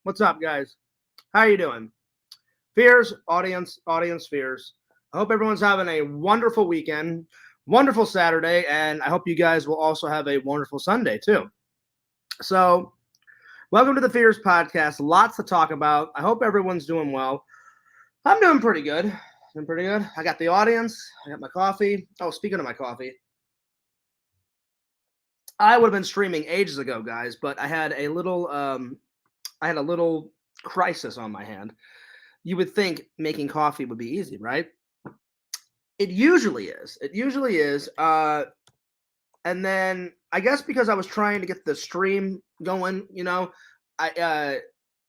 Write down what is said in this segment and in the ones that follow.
What's up, guys? How you doing? Fears, audience fears. I hope everyone's having a wonderful weekend, wonderful Saturday, and I hope you guys will also have a wonderful Sunday too. So, welcome to the Fears podcast. Lots to talk about. I hope everyone's doing well. I'm doing pretty good. Doing pretty good. I got the audience. I got my coffee. Oh, speaking of my coffee, I would have been streaming ages ago, guys, but I had a little crisis on my hand. You would think making coffee would be easy, right? It usually is. It usually is. And then I guess because I was trying to get the stream going, I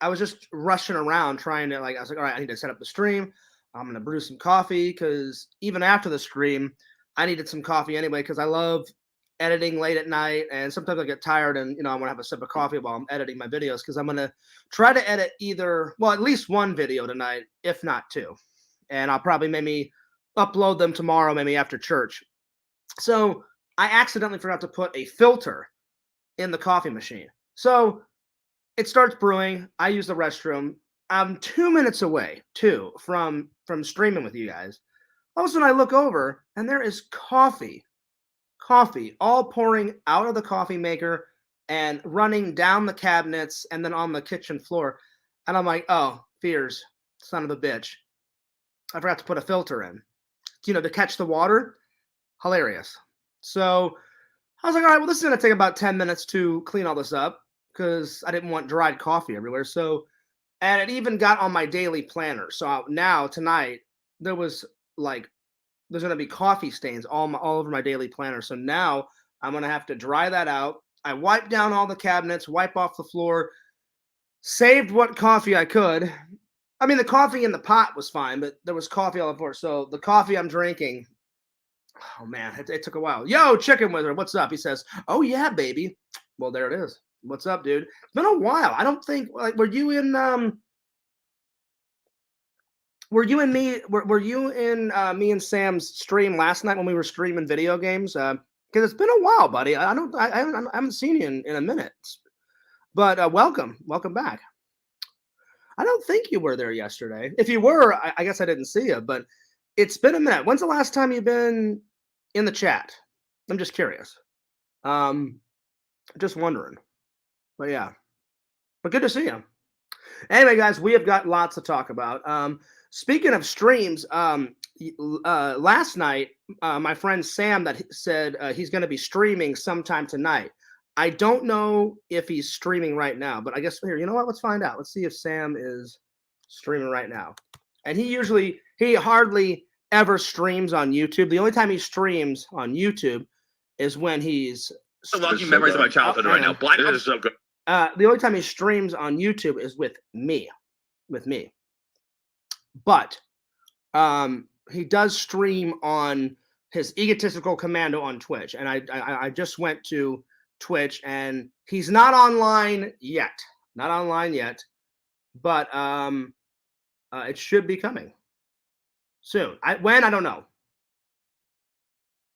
I was just rushing around trying to I was like, all right, I need to set up the stream. I'm gonna brew some coffee because even after the stream, I needed some coffee anyway because I love editing late at night and sometimes I get tired and I want to have a sip of coffee while I'm editing my videos because I'm gonna try to edit at least one video tonight, if not two, and I'll probably maybe upload them tomorrow, maybe after church. So I accidentally forgot to put a filter in the coffee machine. So it starts brewing. I use the restroom. I'm 2 minutes away, from streaming with you guys. All of a sudden, I look over and there is coffee, all pouring out of the coffee maker and running down the cabinets and then on the kitchen floor. And I'm like, oh, fears, son of a bitch. I forgot to put a filter in, to catch the water. Hilarious. So I was like, all right, well, this is going to take about 10 minutes to clean all this up because I didn't want dried coffee everywhere. So, and it even got on my daily planner. So now tonight, there was like, there's going to be coffee stains all over my daily planner. So now I'm going to have to dry that out. I wiped down all the cabinets, wipe off the floor, saved what coffee I could. I mean, the coffee in the pot was fine, but there was coffee all over the floor. So the coffee I'm drinking, oh man, it took a while. Yo, Chicken Wizard, what's up? He says, oh yeah, baby. Well, there it is. What's up, dude? It's been a while. I don't think were you in me and Sam's stream last night when we were streaming video games? Because it's been a while, buddy. I haven't seen you in a minute. But welcome back. I don't think you were there yesterday. If you were, I guess I didn't see you. But it's been a minute. When's the last time you've been in the chat? I'm just curious. Just wondering. But yeah. But good to see you. Anyway, guys, we have got lots to talk about. Speaking of streams, last night, my friend Sam said he's going to be streaming sometime tonight. I don't know if he's streaming right now, but I guess here, you know what? Let's find out. Let's see if Sam is streaming right now. And he hardly ever streams on YouTube. The only time he streams on YouTube is when he's unlocking memories of my childhood right now. Black Ops is so good. The only time he streams on YouTube is with me. But he does stream on his Egotistical Commando on Twitch. And I just went to Twitch and he's not online yet. But it should be coming soon. When? I don't know.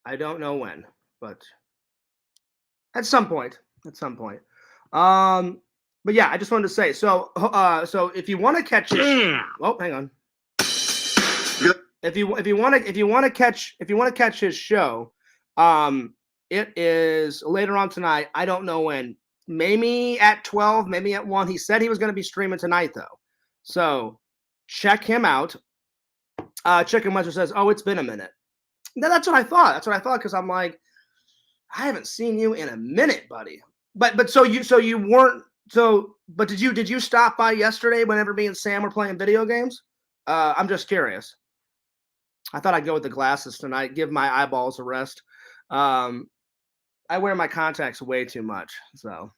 I don't know when, but at some point. But yeah, I just wanted to say, so if you want to catch his, oh, hang on. If you want to catch his show, it is later on tonight. I don't know when. Maybe at 12, maybe at 1. He said he was going to be streaming tonight though. So check him out. Chicken Wizard says, "Oh, it's been a minute." That's what I thought. Because I'm like, I haven't seen you in a minute, buddy. But did you stop by yesterday whenever me and Sam were playing video games? I'm just curious. I thought I'd go with the glasses tonight, give my eyeballs a rest. I wear my contacts way too much, so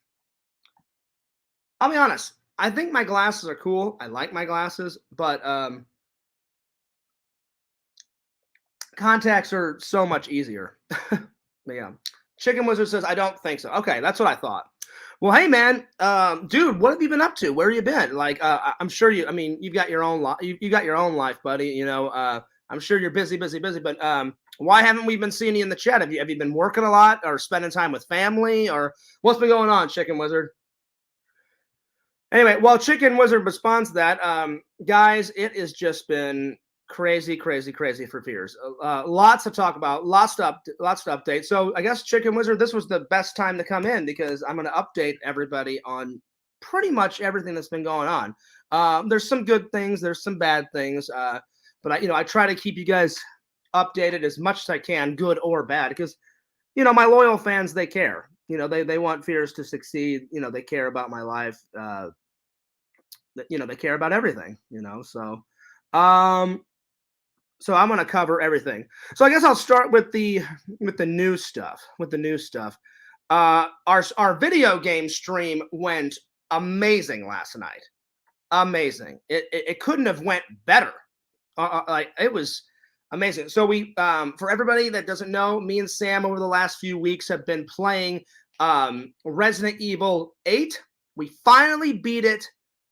I'll be honest. I think my glasses are cool. I like my glasses, but contacts are so much easier. Yeah. Chicken Wizard says, I don't think so. Okay, that's what I thought. Well, hey, man, dude, what have you been up to? Where have you been? Like, I'm sure you've got your own life. You got your own life, buddy. I'm sure you're busy. But why haven't we been seeing you in the chat? Have you been working a lot or spending time with family or what's been going on, Chicken Wizard? Anyway, while Chicken Wizard responds to that, guys, it has just been crazy for Fears. Lots to talk about, lots to update. So I guess Chicken Wizard, this was the best time to come in because I'm going to update everybody on pretty much everything that's been going on. There's some good things, there's some bad things, but I try to keep you guys updated as much as I can, good or bad, because my loyal fans, they care. They want Fears to succeed. They care about my life. They care about everything. Um, so I'm gonna cover everything. So I guess I'll start with the new stuff. Our video game stream went amazing last night. Amazing. It couldn't have went better. Like it was amazing. So we, for everybody that doesn't know, me and Sam over the last few weeks have been playing Resident Evil 8. We finally beat it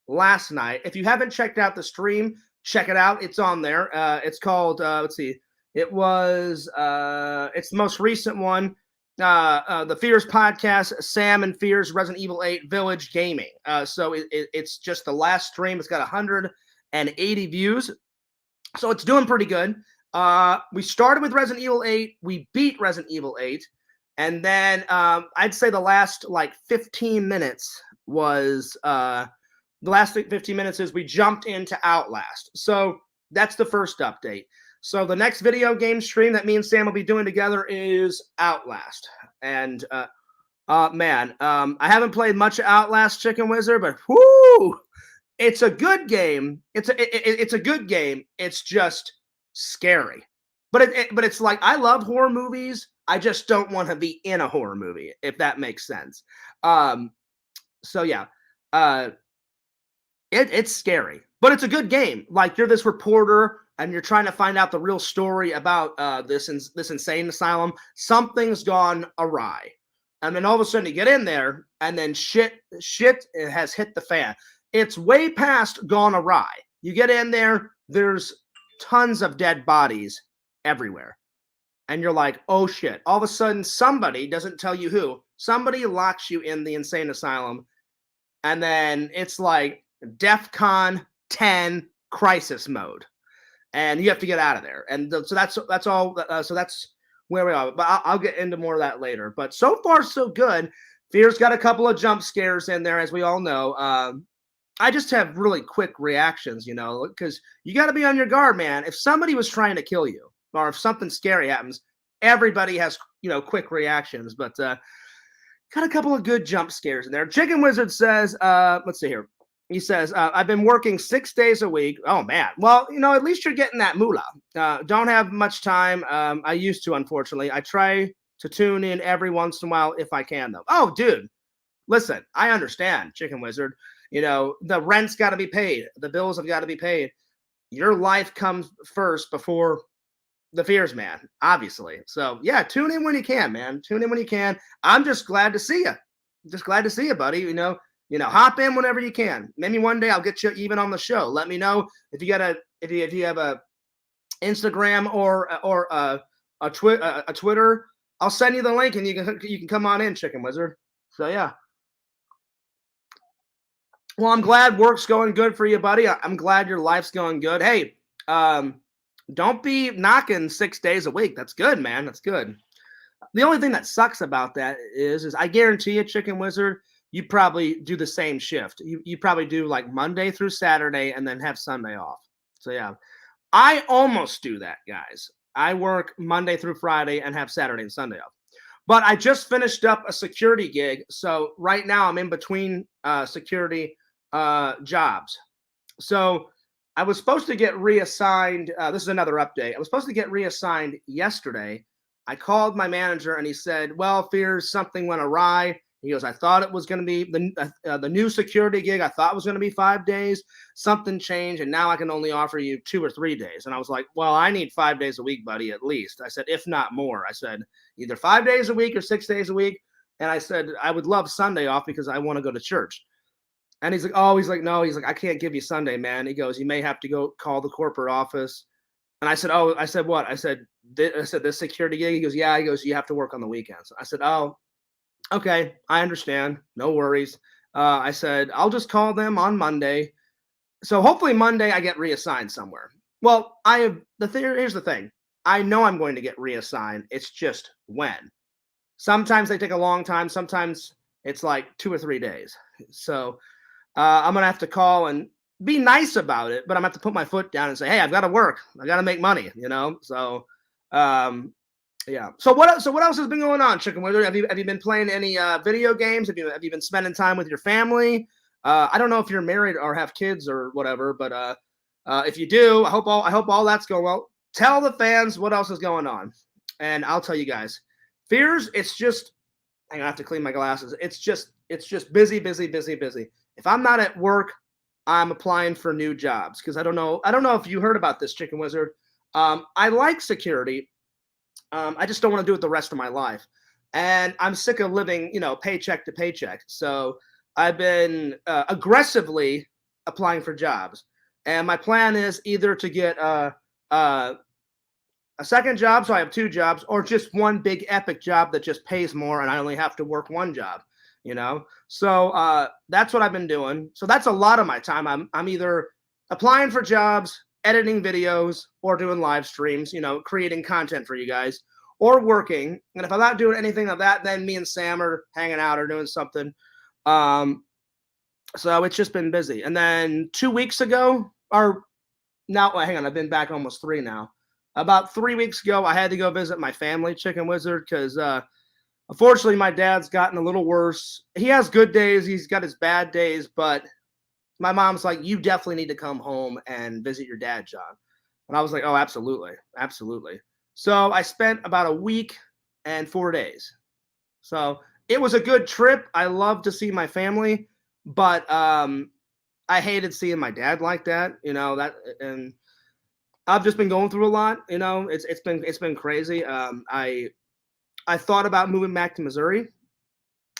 last night. If you haven't checked out the stream, check it out. It's on there. It's called, let's see, it's the most recent one. The Fears podcast, Sam and Fears Resident Evil 8 Village Gaming. So it's just the last stream. It's got 180 views. So it's doing pretty good. We started with Resident Evil 8. We beat Resident Evil 8. And then I'd say the last 15 minutes was the last 15 minutes is we jumped into Outlast. So that's the first update. So the next video game stream that me and Sam will be doing together is Outlast. And man, I haven't played much of Outlast, Chicken Wizard, but whoo, it's a good game. It's a good game. It's just scary. But it's like, I love horror movies. I just don't want to be in a horror movie, if that makes sense. So yeah, it's scary, but it's a good game. Like, you're this reporter and you're trying to find out the real story about this insane asylum. Something's gone awry. And then all of a sudden you get in there and then shit has hit the fan. It's way past gone awry. You get in there, there's tons of dead bodies everywhere. And you're like, oh shit. All of a sudden, somebody, doesn't tell you who, somebody locks you in the insane asylum. And then it's like DEFCON 10 crisis mode. And you have to get out of there. And so that's all. So that's where we are. But I'll get into more of that later. But so far, so good. Fear's got a couple of jump scares in there, as we all know. I just have really quick reactions, because you got to be on your guard, man. If somebody was trying to kill you, or if something scary happens, everybody has, quick reactions. But got a couple of good jump scares in there. Chicken Wizard says, let's see here. He says, I've been working 6 days a week. Oh, man. Well, at least you're getting that moolah. Don't have much time. I used to, unfortunately. I try to tune in every once in a while if I can, though. Oh, dude. Listen, I understand, Chicken Wizard. The rent's got to be paid. The bills have got to be paid. Your life comes first before the Fears, man, obviously. So, yeah, tune in when you can, man. Tune in when you can. I'm just glad to see you. Just glad to see you, buddy. Hop in whenever you can. Maybe one day I'll get you even on the show. Let me know if you have a Instagram or a Twitter. I'll send you the link and you can come on in, Chicken Wizard. So yeah. Well, I'm glad work's going good for you, buddy. I'm glad your life's going good. Hey, don't be knocking 6 days a week. That's good, man. That's good. The only thing that sucks about that is I guarantee you, Chicken Wizard, you probably do the same shift. You probably do like Monday through Saturday and then have Sunday off. So yeah, I almost do that, guys. I work Monday through Friday and have Saturday and Sunday off. But I just finished up a security gig. So right now I'm in between security jobs. So I was supposed to get reassigned. This is another update. I was supposed to get reassigned yesterday. I called my manager and he said, well, Fears, something went awry. He goes, I thought it was going to be the new security gig. I thought it was going to be 5 days. Something changed, and now I can only offer you 2 or 3 days. And I was like, well, I need 5 days a week, buddy, at least. I said, if not more. I said, either 5 days a week or 6 days a week. And I said, I would love Sunday off because I want to go to church. And he's like, no. He's like, I can't give you Sunday, man. He goes, you may have to go call the corporate office. And I said, what? I said, this security gig? He goes, yeah. He goes, you have to work on the weekends. I said, oh, okay, I understand. No worries. I said, I'll just call them on Monday. So hopefully Monday I get reassigned somewhere. Well, here's the thing. I know I'm going to get reassigned. It's just when. Sometimes they take a long time. Sometimes it's like 2 or 3 days. So I'm gonna have to call and be nice about it, but I'm gonna have to put my foot down and say, "Hey, I've got to work. I got to make money." So um, yeah. So what else has been going on, Chicken Wizard? Have you been playing any video games? Have you been spending time with your family? I don't know if you're married or have kids or whatever, but if you do, I hope all that's going well. Tell the fans what else is going on, and I'll tell you guys. Fears, it's just I have to clean my glasses. It's just busy, busy, busy, busy. If I'm not at work, I'm applying for new jobs because I don't know if you heard about this, Chicken Wizard. I like security. I just don't want to do it the rest of my life. And I'm sick of living, paycheck to paycheck. So I've been aggressively applying for jobs. And my plan is either to get a second job, so I have 2 jobs, or just one big epic job that just pays more and I only have to work 1 job, So that's what I've been doing. So that's a lot of my time. I'm either applying for jobs, editing videos, or doing live streams, creating content for you guys, or working. And if I'm not doing anything of that, then me and Sam are hanging out or doing something. So it's just been busy. And then 2 weeks ago, or now, hang on, I've been back almost 3 now. About 3 weeks ago, I had to go visit my family, Chicken Wizard, because unfortunately my dad's gotten a little worse. He has good days, he's got his bad days, but my mom's like, you definitely need to come home and visit your dad, John. And I was like, oh, absolutely, absolutely. So I spent about a week and 4 days. So it was a good trip. I love to see my family, but I hated seeing my dad like that, and I've just been going through a lot. It's been crazy. I thought about moving back to Missouri,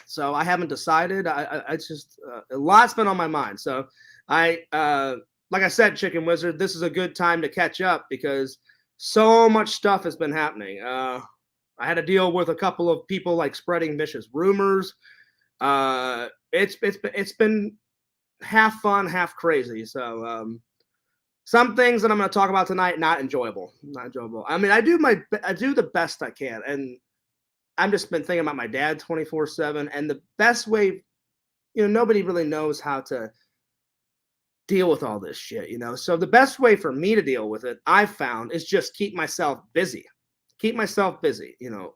so I haven't decided. I just a lot's been on my mind. So like I said, Chicken Wizard, this is a good time to catch up because so much stuff has been happening. I had to deal with a couple of people like spreading vicious rumors. It's been half fun, half crazy. So some things that I'm going to talk about tonight, not enjoyable. I mean, I do the best I can, and I've just been thinking about my dad 24/7, and the best way, nobody really knows how to deal with all this shit, So the best way for me to deal with it, I've found, is just keep myself busy.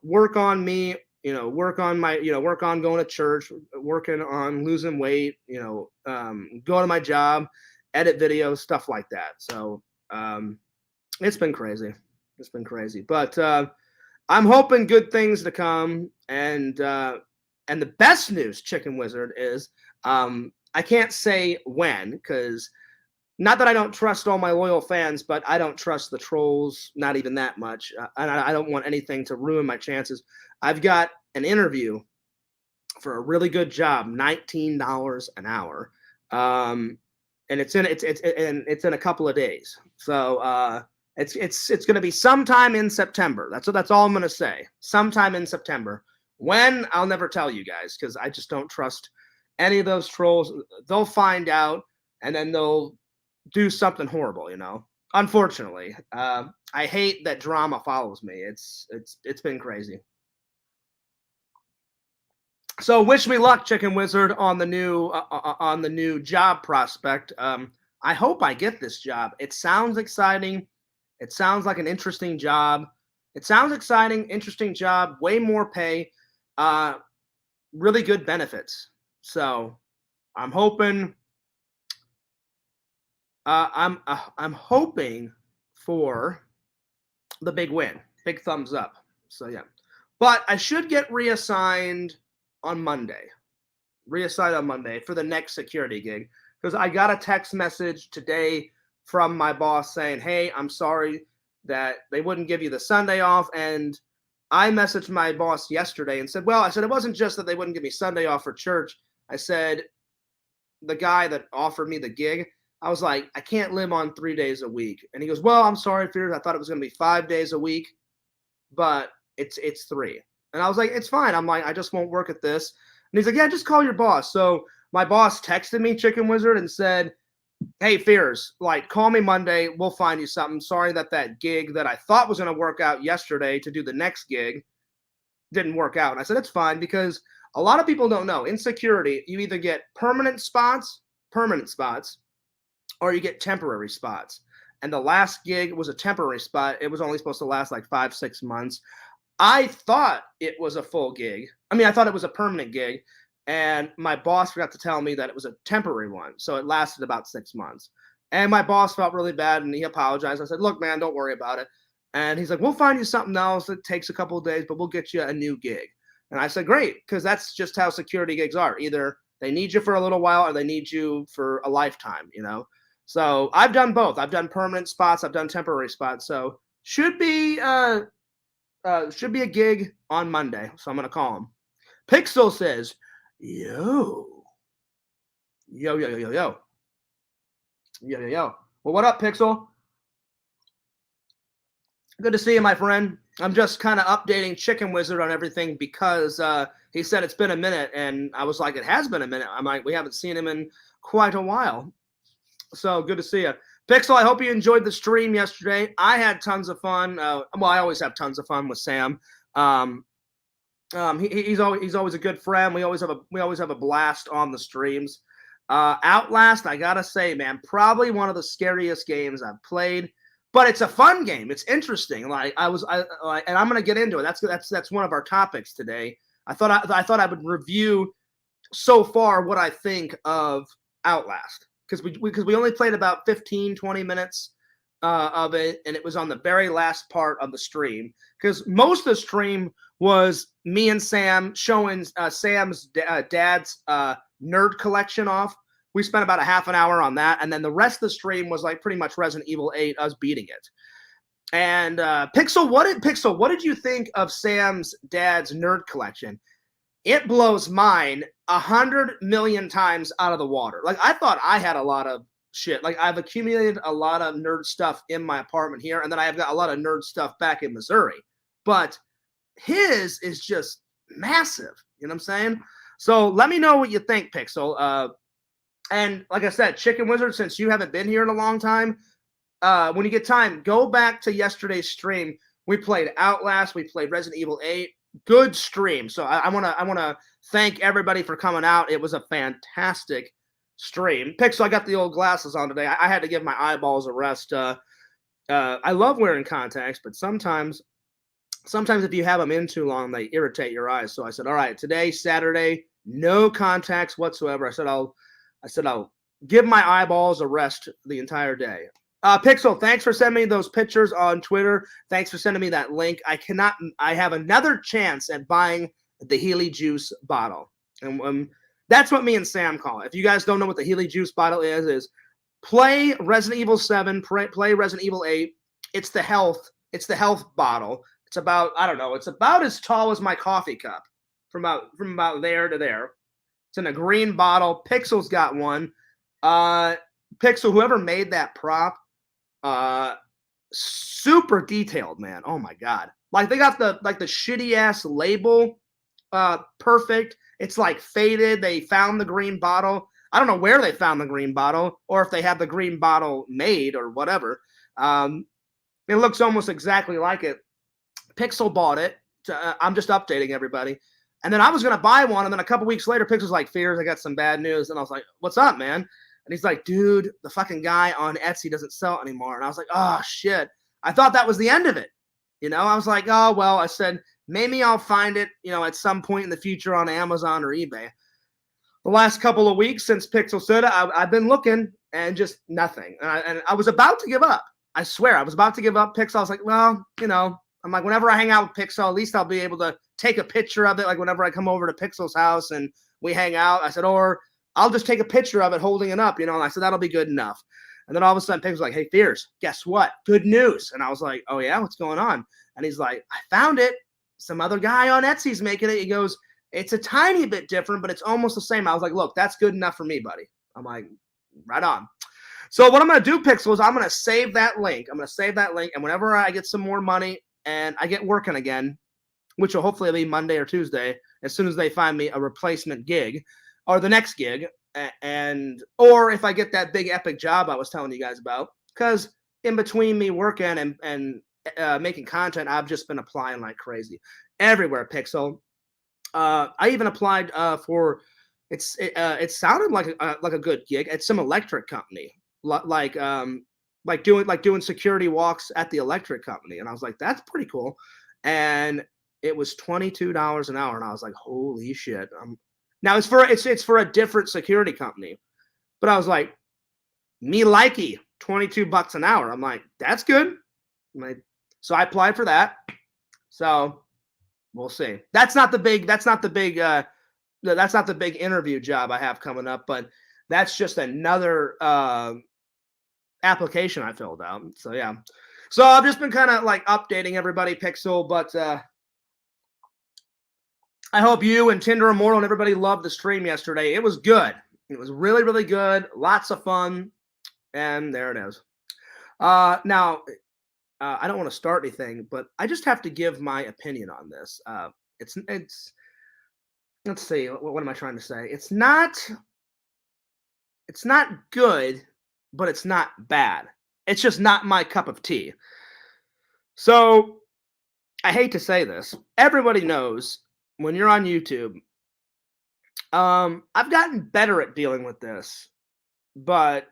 Work on me, work on work on going to church, working on losing weight, going to my job, edit videos, stuff like that. So it's been crazy. But I'm hoping good things to come. And the best news, Chicken Wizard, is I can't say when, because not that I don't trust all my loyal fans, but I don't trust the trolls, not even that much. And I don't want anything to ruin my chances. I've got an interview for a really good job, $19 an hour. And it's in a couple of days. So it's going to be sometime in September. That's all I'm going to say. Sometime in September. When, I'll never tell you guys, because I just don't trust any of those trolls. They'll find out and then they'll do something horrible, Unfortunately, I hate that drama follows me. It's been crazy. So wish me luck, Chicken Wizard, on the new job prospect. I hope I get this job. It sounds exciting. It sounds like an interesting job. Way more pay, really good benefits. So I'm hoping. I'm hoping for the big win, big thumbs up. So yeah, but I should get reassigned on Monday for the next security gig, because I got a text message today from my boss saying, hey, I'm sorry that they wouldn't give you the Sunday off. And I messaged my boss yesterday and said, well, it wasn't just that they wouldn't give me Sunday off for church. I said, the guy that offered me the gig, I was like, I can't live on 3 days a week. And he goes, well, I'm sorry, Fears. I thought it was going to be 5 days a week, but it's 3. And I was like, it's fine. I'm like, I just won't work at this. And he's like, yeah, just call your boss. So my boss texted me, Chicken Wizard, and said, hey, Fears, like, call me Monday. We'll find you something. Sorry that gig that I thought was going to work out yesterday to do the next gig didn't work out. And I said, it's fine, because a lot of people don't know. In security, you either get permanent spots, or you get temporary spots. And the last gig was a temporary spot. It was only supposed to last like 5-6 months. I thought it was a full gig. I mean, I thought it was a permanent gig. And my boss forgot to tell me that it was a temporary one. So it lasted about 6 months. And my boss felt really bad, and he apologized. I said, look, man, don't worry about it. And he's like, we'll find you something else. It takes a couple of days, but we'll get you a new gig. And I said, great, because that's just how security gigs are. Either they need you for a little while or they need you for a lifetime, you know? So I've done both. I've done permanent spots. I've done temporary spots. So should be a gig on Monday. So I'm going to call him. Pixel says, yo. Yo. Well, what up, Pixel? Good to see you, my friend. I'm just kind of updating Chicken Wizard on everything because he said it's been a minute, and I was like, it has been a minute. I'm like, we haven't seen him in quite a while. So good to see you. Pixel, I hope you enjoyed the stream yesterday. I had tons of fun. Well, I always have tons of fun with Sam. He's always a good friend. We always have a blast on the streams. Outlast, I gotta say, man, probably one of the scariest games I've played. But it's a fun game. It's interesting. And I'm gonna get into it. That's one of our topics today. I thought I would review so far what I think of Outlast, because we only played about 15-20 minutes of it, and it was on the very last part of the stream, because most of the stream was me and Sam showing Sam's dad's nerd collection off. We spent about a half an hour on that, and then the rest of the stream was like pretty much Resident Evil 8, us beating it. And Pixel, what did you think of Sam's dad's nerd collection? It blows mine 100 million times out of the water. Like, I thought I had a lot of shit. Like, I've accumulated a lot of nerd stuff in my apartment here, and then I've got a lot of nerd stuff back in Missouri. But his is just massive. You know what I'm saying? So let me know what you think, Pixel. And like I said, Chicken Wizard, since you haven't been here in a long time, when you get time, go back to yesterday's stream. We played Outlast. We played Resident Evil 8. Good stream. So I want to thank everybody for coming out. It was a fantastic stream. Pixel, I got the old glasses on today. I had to give my eyeballs a rest. I love wearing contacts, but sometimes if you have them in too long, they irritate your eyes. So I said, all right, today, Saturday, no contacts whatsoever. I said I'll give my eyeballs a rest the entire day. Pixel, thanks for sending me those pictures on Twitter. Thanks for sending me that link. I have another chance at buying the Healy Juice bottle. And that's what me and Sam call it. If you guys don't know what the Healy Juice bottle is play Resident Evil 7, play Resident Evil 8. It's the health bottle. It's about, I don't know, it's about as tall as my coffee cup from about there to there. It's in a green bottle. Pixel's got one. Pixel, whoever made that prop, super detailed, man. Oh my God. Like, they got the shitty ass label perfect. It's like faded. They found the green bottle. I don't know where they found the green bottle, or if they had the green bottle made or whatever. It looks almost exactly like it. Pixel bought it. I'm just updating everybody. And then I was going to buy one, and then a couple weeks later, Pixel's like, Fears, I got some bad news. And I was like, what's up, man? And he's like, dude, the fucking guy on Etsy doesn't sell it anymore. And I was like, oh, shit. I thought that was the end of it. You know, I was like, oh, well, I said, maybe I'll find it, at some point in the future on Amazon or eBay. The last couple of weeks since Pixel said it, I've been looking, and just nothing. And I was about to give up. I swear, I was about to give up Pixel. I was like, well, I'm like, whenever I hang out with Pixel, at least I'll be able to take a picture of it. Like, whenever I come over to Pixel's house and we hang out, I said, or I'll just take a picture of it holding it up, and I said, that'll be good enough. And then all of a sudden, Pixel's like, hey, Fears, guess what? Good news. And I was like, oh, yeah? What's going on? And he's like, I found it. Some other guy on Etsy's making it. He goes, it's a tiny bit different, but it's almost the same. I was like, look, that's good enough for me, buddy. I'm like, right on. So what I'm going to do, Pixel, is I'm going to save that link. And whenever I get some more money and I get working again, which will hopefully be Monday or Tuesday, as soon as they find me a replacement gig or the next gig, and or if I get that big epic job I was telling you guys about, because in between me working and making content, I've just been applying like crazy everywhere. Pixel. I even applied for it sounded like a good gig at some electric company, like doing security walks at the electric company, and I was like, that's pretty cool, and it was $22 an hour, and I was like, holy shit. Now it's for a different security company, but I was like, me likey, $22 an hour. I'm like, that's good. So I applied for that. So we'll see. That's not the big interview job I have coming up, but that's just another application I filled out. So yeah. So I've just been kind of like updating everybody, Pixel, but I hope you and Tinder Immortal and everybody loved the stream yesterday. It was good. It was really, really good. Lots of fun. And there it is. Now, I don't want to start anything, but I just have to give my opinion on this. It's let's see, what am I trying to say? It's not good, but it's not bad. It's just not my cup of tea. So I hate to say this. Everybody knows when you're on YouTube, I've gotten better at dealing with this, but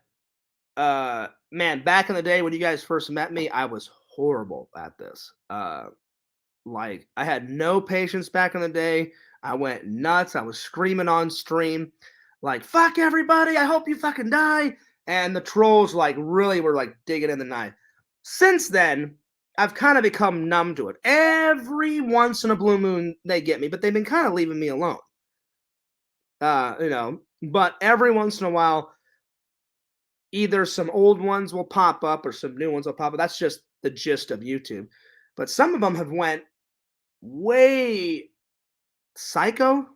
man, back in the day when you guys first met me, I was horrible at this. Like I had no patience back in the day. I went nuts. I was screaming on stream, like "fuck everybody! I hope you fucking die!" And the trolls like really were like digging in the knife. Since then, I've kind of become numb to it. Every once in a blue moon, they get me, but they've been kind of leaving me alone. But every once in a while, either some old ones will pop up or some new ones will pop up. That's just the gist of YouTube. But some of them have went way psycho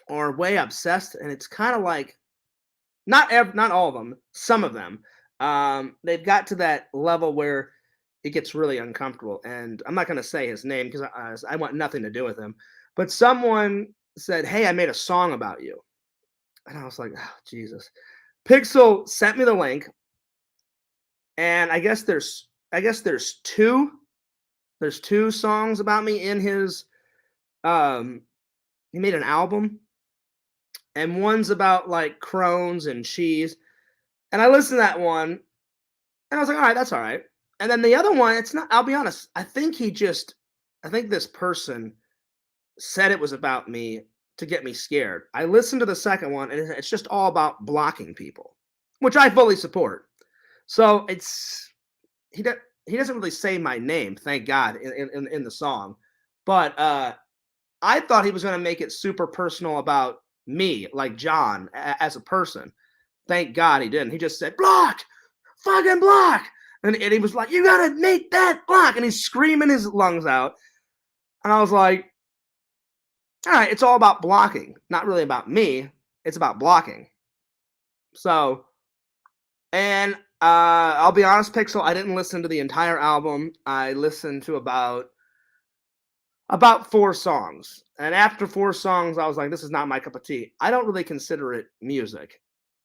or way obsessed, and it's kind of like not all of them, some of them. They've got to that level where it gets really uncomfortable. And I'm not going to say his name because I want nothing to do with him. But someone said, "Hey, I made a song about you," and I was like, "Oh, Jesus." Pixel sent me the link, and I guess there's two songs about me in his he made an album, and one's about like crones and cheese. And I listened to that one, and I was like, all right, that's all right. And then the other one, it's not, I'll be honest, I think this person said it was about me to get me scared. I listened to the second one, and it's just all about blocking people, which I fully support. So he doesn't really say my name, thank God, in the song. But I thought he was going to make it super personal about me, like John, as a person. Thank God he didn't. He just said, block, fucking block. And he was like, you got to make that block. And he's screaming his lungs out. And I was like, all right, it's all about blocking, not really about me. It's about blocking. So, and I'll be honest, Pixel, I didn't listen to the entire album. I listened to about 4 songs. And after 4 songs, I was like, this is not my cup of tea. I don't really consider it music.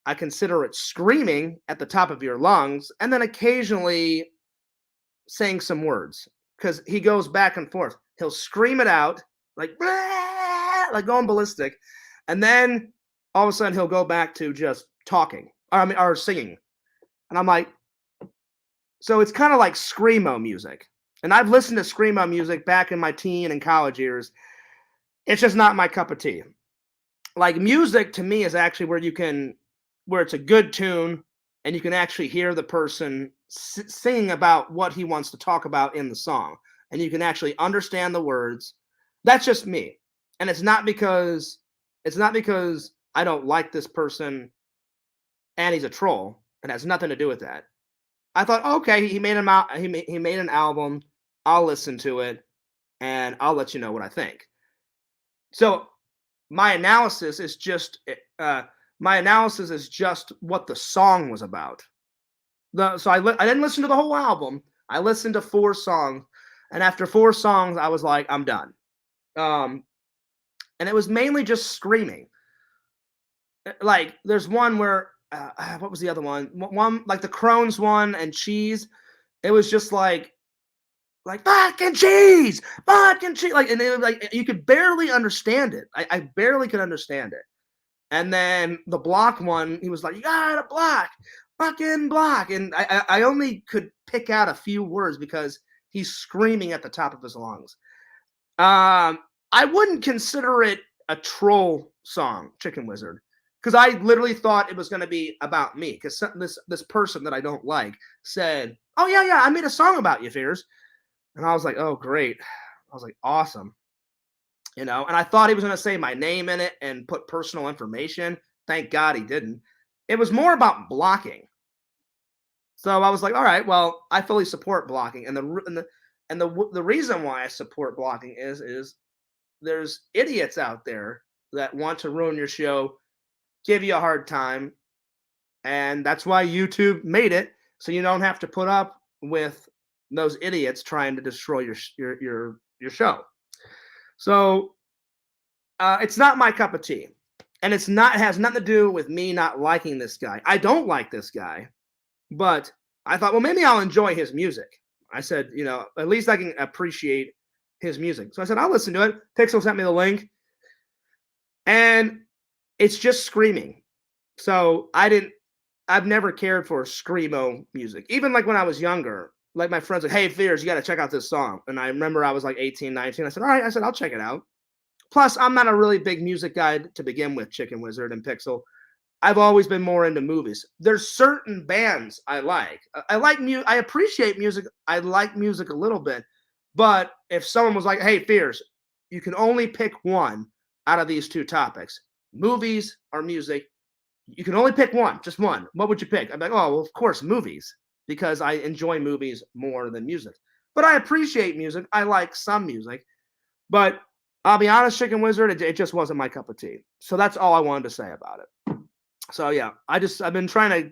I consider it screaming at the top of your lungs and then occasionally saying some words, because he goes back and forth. He'll scream it out like going ballistic, and then all of a sudden he'll go back to just talking, or singing. And I'm like, so it's kind of like screamo music. And I've listened to screamo music back in my teen and college years. It's just not my cup of tea. Like music to me is actually where it's a good tune and you can actually hear the person singing about what he wants to talk about in the song, and you can actually understand the words. That's just me. And it's not because I don't like this person and he's a troll. It has nothing to do with that. I thought, okay, he made an album. I'll listen to it and I'll let you know what I think. So my analysis is just what the song was about. So I didn't listen to the whole album. I listened to 4 songs, and after 4 songs, I was like, I'm done. And it was mainly just screaming. like there's one where what was the other one? One like the Crohn's one and cheese. It was just like fucking cheese, fucking cheese. Like, and it was like you could barely understand it. I barely could understand it. And then the block one, he was like, "You gotta block, fucking block," and I only could pick out a few words because he's screaming at the top of his lungs. I wouldn't consider it a troll song, Chicken Wizard, because I literally thought it was going to be about me. Because this person that I don't like said, "Oh yeah, I made a song about you, Fears," and I was like, "Oh great," I was like, "Awesome." And I thought he was going to say my name in it and put personal information. Thank God he didn't. It was more about blocking. So I was like, all right, well, I fully support blocking, and the reason why I support blocking is there's idiots out there that want to ruin your show, give you a hard time, and that's why YouTube made it so you don't have to put up with those idiots trying to destroy your show. So it's not my cup of tea, and it has nothing to do with me not liking this guy. I don't like this guy, but I thought, well, maybe I'll enjoy his music. I said, at least I can appreciate his music. So I said, I'll listen to it. Pixel sent me the link, and it's just screaming. So I've never cared for screamo music. Even like when I was younger, like my friends like, hey, Fears, you got to check out this song. And I remember I was like 18, 19. I said, all right. I said, I'll check it out. Plus, I'm not a really big music guy to begin with, Chicken Wizard and Pixel. I've always been more into movies. There's certain bands I like. I appreciate music. I like music a little bit. But if someone was like, hey, Fears, you can only pick one out of these two topics, movies or music, you can only pick one, just one. What would you pick? I'm like, oh, well, of course, movies, because I enjoy movies more than music. But I appreciate music. I like some music. But I'll be honest, Chicken Wizard, it just wasn't my cup of tea. So that's all I wanted to say about it. So yeah, I've been trying to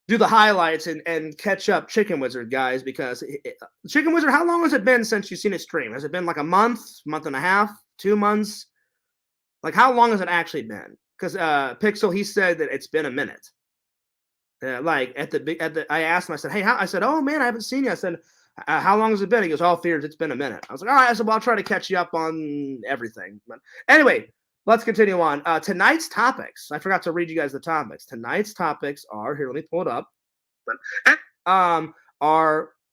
do the highlights and catch up Chicken Wizard, guys, because Chicken Wizard, how long has it been since you've seen it stream? Has it been like a month and a half, 2 months? Like how long has it actually been? Because Pixel, he said that it's been a minute. Like I asked him, I said, hey, I said, oh man, I haven't seen you. I said, how long has it been? He goes, all Fears, it's been a minute. I was like, all right. I said, well, I'll try to catch you up on everything. But anyway, let's continue on. Tonight's topics. I forgot to read you guys the topics. Tonight's topics are here. Let me pull it up. I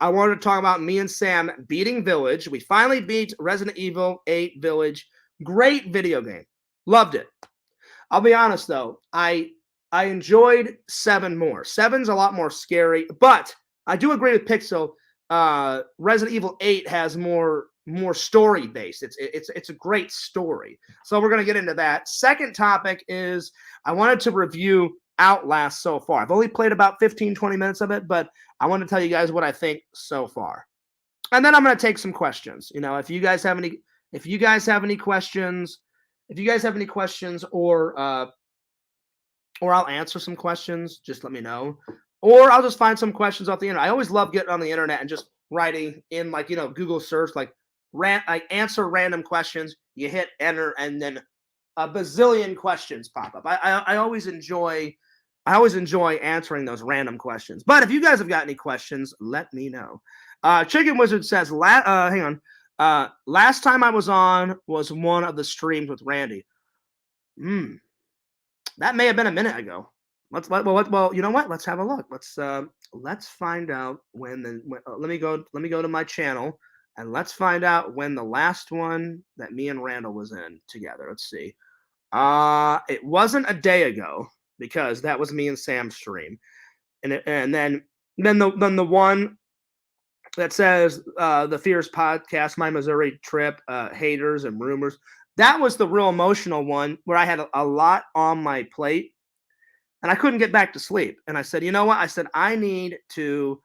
wanted to talk about me and Sam beating Village. We finally beat Resident Evil 8 Village. Great video game. Loved it. I'll be honest though, I enjoyed 7 more. 7's a lot more scary, but I do agree with Pixel. Resident Evil 8 has more story based. It's a great story. So we're gonna get into that. Second topic is I wanted to review Outlast so far. I've only played about 15-20 minutes of it, but I want to tell you guys what I think so far. And then I'm gonna take some questions. If you guys have any questions, or I'll answer some questions, just let me know. Or I'll just find some questions off the internet. I always love getting on the internet and just writing in Google search, answer random questions. You hit enter and then a bazillion questions pop up. I always enjoy answering those random questions. But if you guys have got any questions, let me know. Chicken Wizard says, hang on. Last time I was on was one of the streams with Randy. That may have been a minute ago. Well, you know what? Let's have a look. Let's find out let me go to my channel and let's find out when the last one that me and Randall was in together. Let's see. It wasn't a day ago because that was me and Sam's stream, and then the one that says the Fierce Podcast, my Missouri trip, haters and rumors. That was the real emotional one where I had a lot on my plate. And I couldn't get back to sleep. And I said, you know what? I said, I need to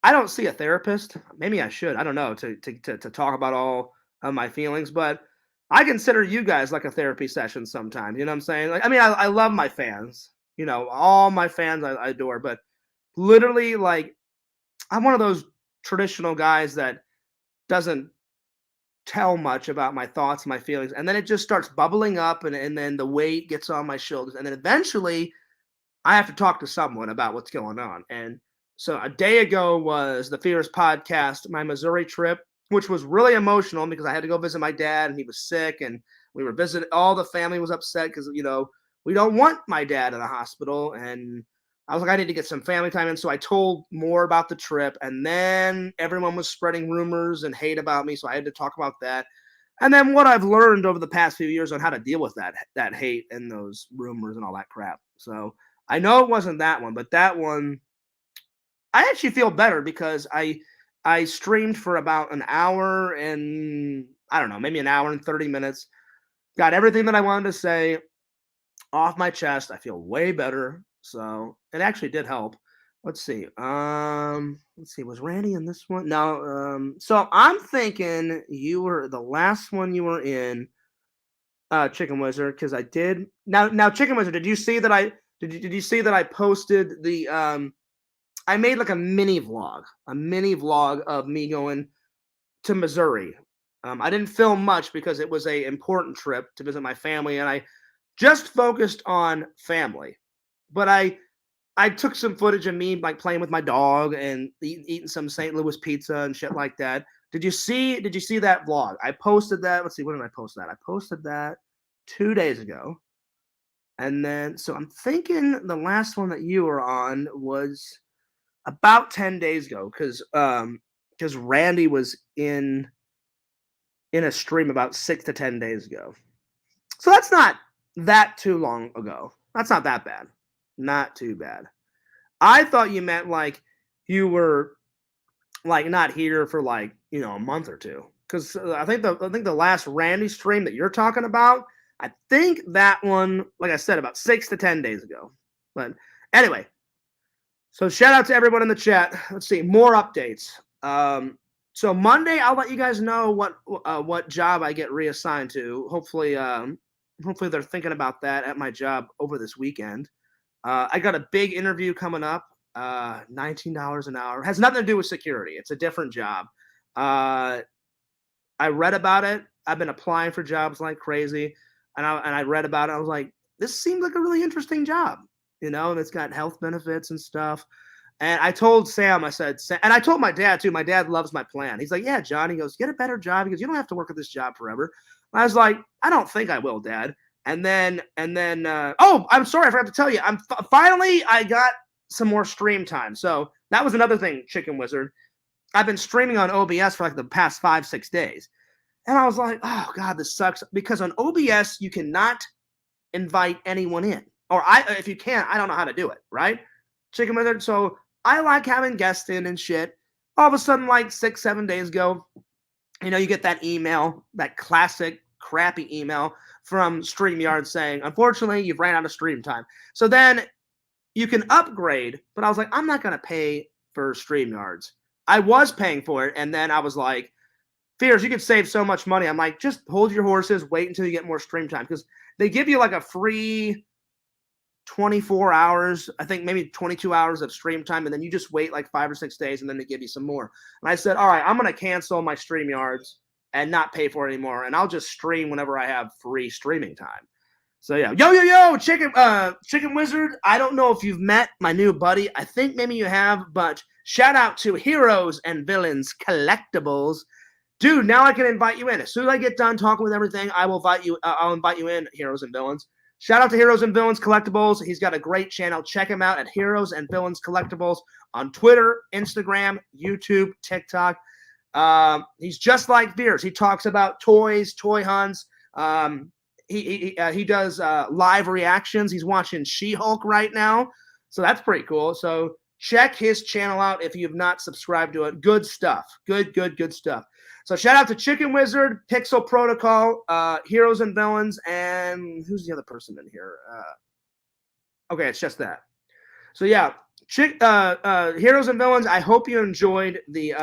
I don't see a therapist. Maybe I should. I don't know, to talk about all of my feelings. But I consider you guys like a therapy session sometimes. You know what I'm saying? I love my fans. All my fans I adore. But literally, I'm one of those traditional guys that doesn't tell much about my thoughts, my feelings, and then it just starts bubbling up, and then the weight gets on my shoulders, and then eventually I have to talk to someone about what's going on. And so a day ago was the Fears podcast, my Missouri trip, which was really emotional because I had to go visit my dad and he was sick, and we were visiting. All the family was upset because, we don't want my dad in the hospital. And I was like, I need to get some family time in. So I told more about the trip, and then everyone was spreading rumors and hate about me. So I had to talk about that. And then what I've learned over the past few years on how to deal with that hate and those rumors and all that crap. So I know it wasn't that one, but that one, I actually feel better because I streamed for about an hour and I don't know, maybe an hour and 30 minutes. Got everything that I wanted to say off my chest. I feel way better. So it actually did help. Let's see. Was Randy in this one? No. So I'm thinking you were the last one you were in, Chicken Wizard, because I did now Chicken Wizard, did you see that did you see that I posted the I made like a mini vlog of me going to Missouri. I didn't film much because it was a important trip to visit my family, and I just focused on family. But I took some footage of me like playing with my dog and eating some St. Louis pizza and shit like that. Did you see that vlog? I posted that. Let's see, when did I post that? I posted that 2 days ago. And then so I'm thinking the last one that you were on was about 10 days ago, because Randy was in a stream about 6 to 10 days ago. So that's not that too long ago. That's not that bad. Not too bad. I thought you meant like you were like not here for like, a month or two. Because I think the last Randy stream that you're talking about, I think that one, like I said, about 6 to 10 days ago. But anyway, so shout out to everyone in the chat. Let's see, more updates. So Monday, I'll let you guys know what job I get reassigned to. Hopefully they're thinking about that at my job over this weekend. I got a big interview coming up. $19 an hour. Has nothing to do with security. It's a different job. I read about it. I've been applying for jobs like crazy, and I read about it. I was like, this seems like a really interesting job, and it's got health benefits and stuff. And I told Sam, I said, and I told my dad too. My dad loves my plan. He's like, yeah, John. He goes, get a better job. He goes, you don't have to work at this job forever. And I was like, I don't think I will, Dad. And then, oh, I'm sorry, I forgot to tell you. Finally, I got some more stream time. So that was another thing, Chicken Wizard. I've been streaming on OBS for like the past 5-6 days. And I was like, oh, God, this sucks. Because on OBS, you cannot invite anyone in. Or if you can, I don't know how to do it, right? Chicken Wizard. So I like having guests in and shit. All of a sudden, like 6-7 days ago, you get that email, that classic crappy email from StreamYard saying, unfortunately, you've ran out of stream time. So then you can upgrade, but I was like, I'm not going to pay for StreamYards. I was paying for it, and then I was like, Fears, you could save so much money. I'm like, just hold your horses, wait until you get more stream time, because they give you like a free 24 hours, I think maybe 22 hours of stream time, and then you just wait like 5 or 6 days, and then they give you some more. And I said, all right, I'm going to cancel my StreamYards and not pay for it anymore, and I'll just stream whenever I have free streaming time. So yeah, yo, Chicken Wizard. I don't know if you've met my new buddy. I think maybe you have, but shout out to Heroes and Villains Collectibles, dude. Now I can invite you in. As soon as I get done talking with everything, I will invite you. I'll invite you in, Heroes and Villains. Shout out to Heroes and Villains Collectibles. He's got a great channel. Check him out at Heroes and Villains Collectibles on Twitter, Instagram, YouTube, TikTok. He's just like Beers. He talks about toys, toy hunts. He does live reactions. He's watching She-Hulk right now, so that's pretty cool. So check his channel out if you have not subscribed to it. Good stuff. Good stuff. So shout out to Chicken Wizard, Pixel Protocol, Heroes and Villains, and who's the other person in here? Okay, it's just that. So yeah, Heroes and Villains. I hope you enjoyed the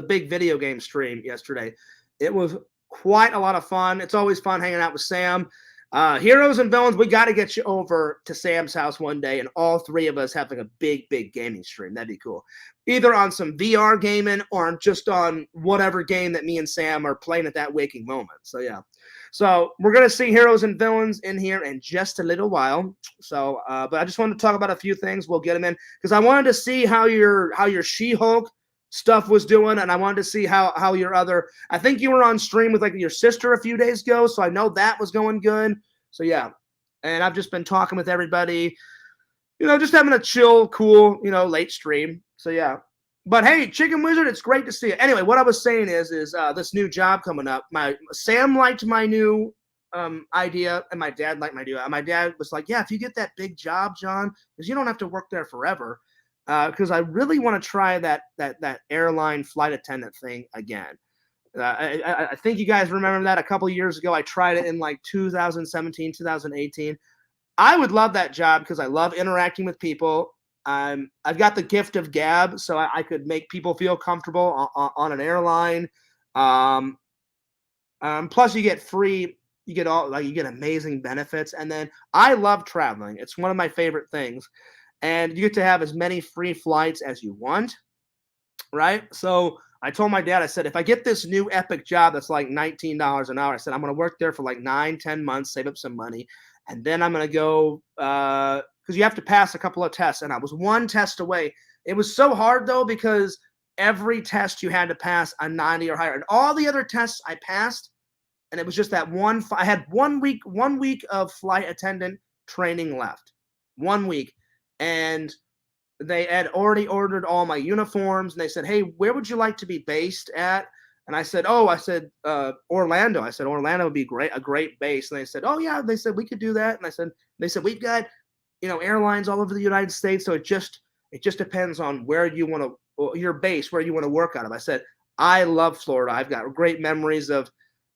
big video game stream yesterday. It was quite a lot of fun. It's always fun hanging out with Sam. Heroes and Villains, we got to get you over to Sam's house one day, and all three of us have like a big gaming stream. That'd be cool. Either on some VR gaming or just on whatever game that me and Sam are playing at that waking moment. So yeah. So we're gonna see Heroes and Villains in here in just a little while. So, but I just wanted to talk about a few things. We'll get them in because I wanted to see how your She-Hulk stuff was doing, and I wanted to see how your other. I think you were on stream with like your sister a few days ago, so I know that was going good. So yeah, and I've just been talking with everybody, just having a chill, cool, late stream. So yeah. But hey, Chicken Wizard, it's great to see you. Anyway, what I was saying is this new job coming up. Sam liked my new idea, and my dad liked my idea. My dad was like, "Yeah, if you get that big job, John, because you don't have to work there forever." Because I really want to try that airline flight attendant thing again. I think you guys remember that a couple years ago. I tried it in like 2017, 2018. I would love that job because I love interacting with people. I've got the gift of gab, so I could make people feel comfortable on an airline. Plus, you get free, you get amazing benefits, and then I love traveling. It's one of my favorite things, and you get to have as many free flights as you want, right? So I told my dad, I said, if I get this new epic job that's like $19 an hour, I said I'm going to work there for like 9-10 months, save up some money, and then I'm going to go. Because you have to pass a couple of tests, and I was one test away. It was so hard, though, because every test you had to pass a 90 or higher. And all the other tests I passed, and it was just that one. I had 1 week of flight attendant training left. 1 week. And they had already ordered all my uniforms, and they said, hey, where would you like to be based at? And I said, Orlando. I said, Orlando would be a great base. And they said, oh, yeah. They said, we could do that. And they said, we've got airlines all over the United States. So it just depends on where you want to, your base, where you want to work out of. I said, I love Florida. I've got great memories of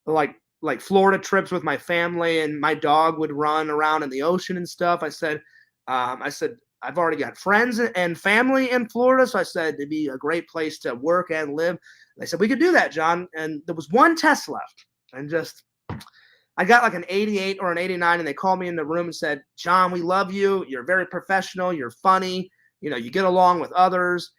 like Florida trips with my family, and my dog would run around in the ocean and stuff. I said, I've already got friends and family in Florida. So I said, it'd be a great place to work and live. And they said, we could do that, John. And there was one test left, and I got like an 88 or an 89, and they called me in the room and said, John, we love you. You're very professional. You're funny. You get along with others.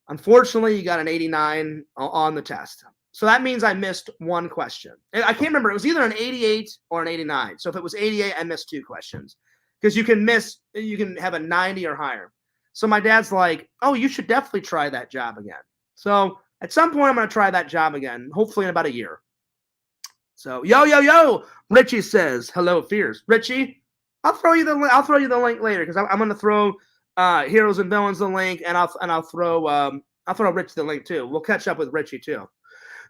Unfortunately, you got an 89 on the test. So that means I missed one question. I can't remember. It was either an 88 or an 89. So if it was 88, I missed two questions. Because you can have a 90 or higher. So my dad's like, oh, you should definitely try that job again. So at some point, I'm going to try that job again, hopefully in about a year. So, yo, Richie says, hello, Fears. Richie, I'll throw you the link later, because I'm going to throw Heroes and Villains the link, and I'll throw Richie the link too. We'll catch up with Richie too.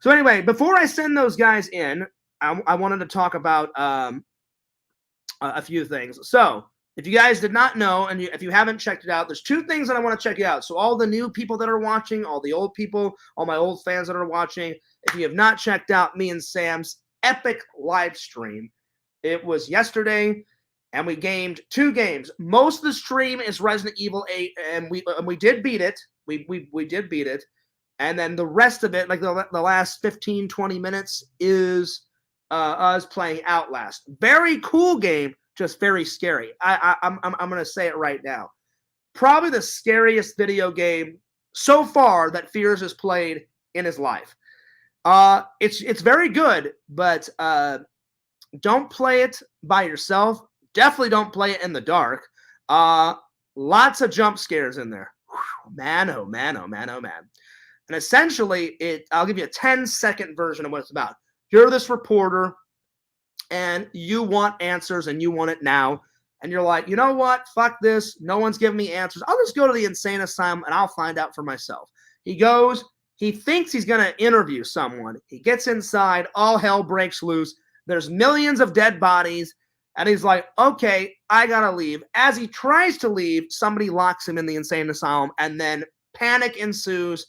So anyway, before I send those guys in, I wanted to talk about a few things. So if you guys did not know, and if you haven't checked it out, there's two things that I want to check you out. So all the new people that are watching, all the old people, all my old fans that are watching, if you have not checked out me and Sam's epic live stream, it was yesterday, and we gamed 2 games. Most of the stream is Resident Evil 8, and we did beat it. We did beat it. And then the rest of it, like the last 15, 20 minutes, is us playing Outlast. Very cool game, just very scary. I'm going to say it right now. Probably the scariest video game so far that Fears has played in his life. It's very good, but don't play it by yourself. Definitely don't play it in the dark. Lots of jump scares in there. Whew, man, oh man, oh man, oh man. And essentially, I'll give you a 10-second version of what it's about. You're this reporter, and you want answers, and you want it now. And you're like, you know what? Fuck this. No one's giving me answers. I'll just go to the insane asylum, and I'll find out for myself. He goes. He thinks he's going to interview someone. He gets inside. All hell breaks loose. There's millions of dead bodies. And he's like, okay, I got to leave. As he tries to leave, somebody locks him in the insane asylum. And then panic ensues.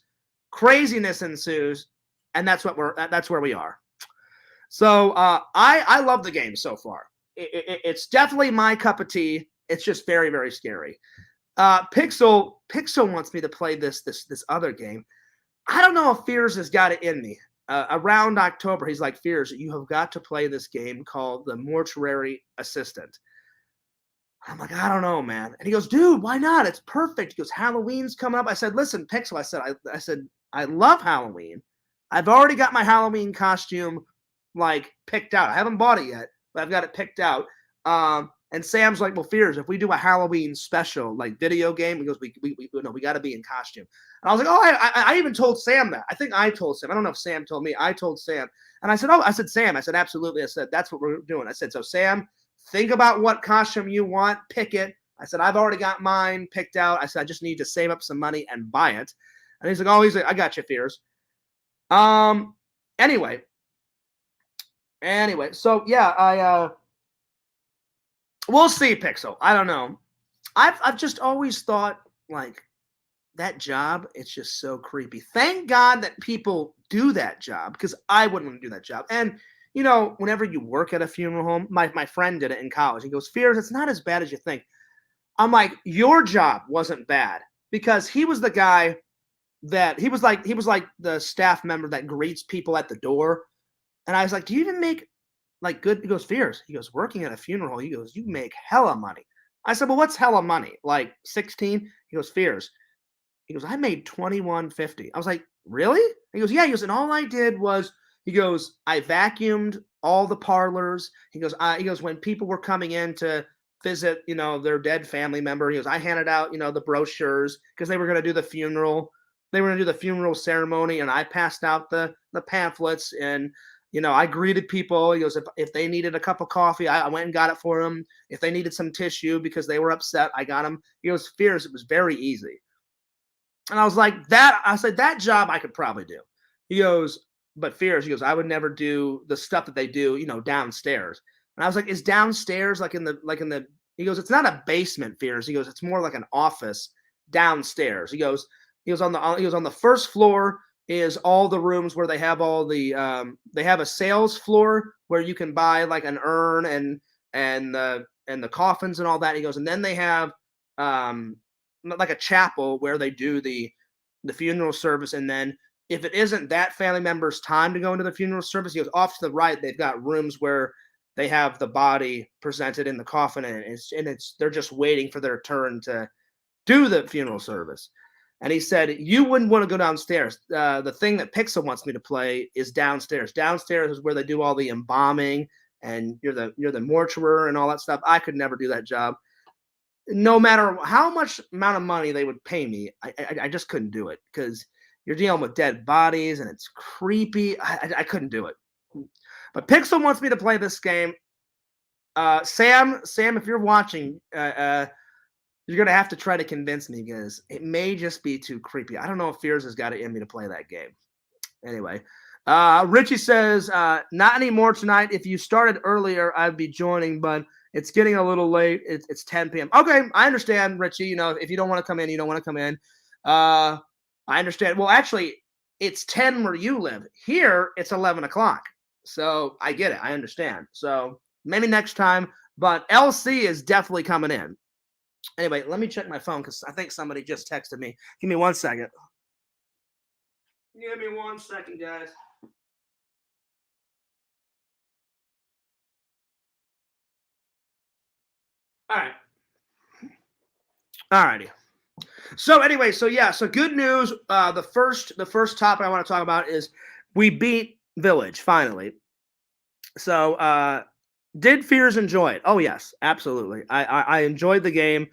Craziness ensues. And that's where we are. So I love the game so far. It's definitely my cup of tea. It's just very, very scary. Pixel wants me to play this other game. I don't know if Fears has got it in me. around October, he's like, Fears, you have got to play this game called The Mortuary Assistant. I'm like, I don't know, man. And he goes, dude, why not? It's perfect. He goes, Halloween's coming up. I said, listen, Pixel. I said, I love Halloween. I've already got my Halloween costume like picked out. I haven't bought it yet, but I've got it picked out. And Sam's like, well, Fears, if we do a Halloween special, like video game, he goes, we got to be in costume. And I was like, oh, I even told Sam that. I think I told Sam. I don't know if Sam told me. I told Sam. And I said, Sam. I said, absolutely. I said, that's what we're doing. I said, so Sam, think about what costume you want. Pick it. I said, I've already got mine picked out. I said, I just need to save up some money and buy it. And he's like, I got you, Fears. Anyway, so yeah, we'll see, Pixel. I don't know. I've just always thought like that job, it's just so creepy. Thank God that people do that job, because I wouldn't want to do that job. And whenever you work at a funeral home, my friend did it in college. He goes, Fears, it's not as bad as you think. I'm like, your job wasn't bad, because he was the guy that he was like the staff member that greets people at the door. And I was like, do you even make like good? He goes, Fears. He goes, working at a funeral. He goes, you make hella money. I said, well, what's hella money? Like 16? He goes, Fears. He goes, I made $21.50. I was like, really? He goes, yeah. He goes, and all I did was, he goes, I vacuumed all the parlors. He goes, when people were coming in to visit, their dead family member, he goes, I handed out, the brochures, because they were going to do the funeral. They were going to do the funeral ceremony, and I passed out the pamphlets, and I greeted people. He goes, if they needed a cup of coffee, I went and got it for them. If they needed some tissue because they were upset, I got them. He goes, Fears, it was very easy. And I was like, I said, that job I could probably do. He goes, but Fears, he goes, I would never do the stuff that they do, downstairs. And I was like, is downstairs like in the, he goes, it's not a basement, Fears. He goes, it's more like an office downstairs. He goes on the first floor is all the rooms where they have all the, they have a sales floor where you can buy like an urn and the coffins and all that. He goes, and then they have, like a chapel where they do the funeral service. And then if it isn't that family member's time to go into the funeral service, he goes, off to the right, they've got rooms where they have the body presented in the coffin, and they're just waiting for their turn to do the funeral service. And he said, you wouldn't want to go downstairs. The thing that Pixel wants me to play is downstairs. Downstairs is where they do all the embalming, and you're the mortuary and all that stuff. I could never do that job. No matter how much amount of money they would pay me, I just couldn't do it, because you're dealing with dead bodies and it's creepy. I couldn't do it. But Pixel wants me to play this game. Sam, if you're watching, you're going to have to try to convince me, because it may just be too creepy. I don't know if Fears has got it in me to play that game. Anyway, Richie says, not anymore tonight. If you started earlier, I'd be joining, but it's getting a little late. It's 10 p.m. Okay, I understand, Richie. If you don't want to come in, you don't want to come in. I understand. Well, actually, it's 10 where you live. Here, it's 11 o'clock. So I get it. I understand. So maybe next time. But LC is definitely coming in. Anyway, let me check my phone, because I think somebody just texted me. Give me 1 second. Give me 1 second, guys. All right. All righty. So anyway, so good news. The first topic I want to talk about is we beat Village finally. So did Fears enjoy it? Oh yes, absolutely. I enjoyed the game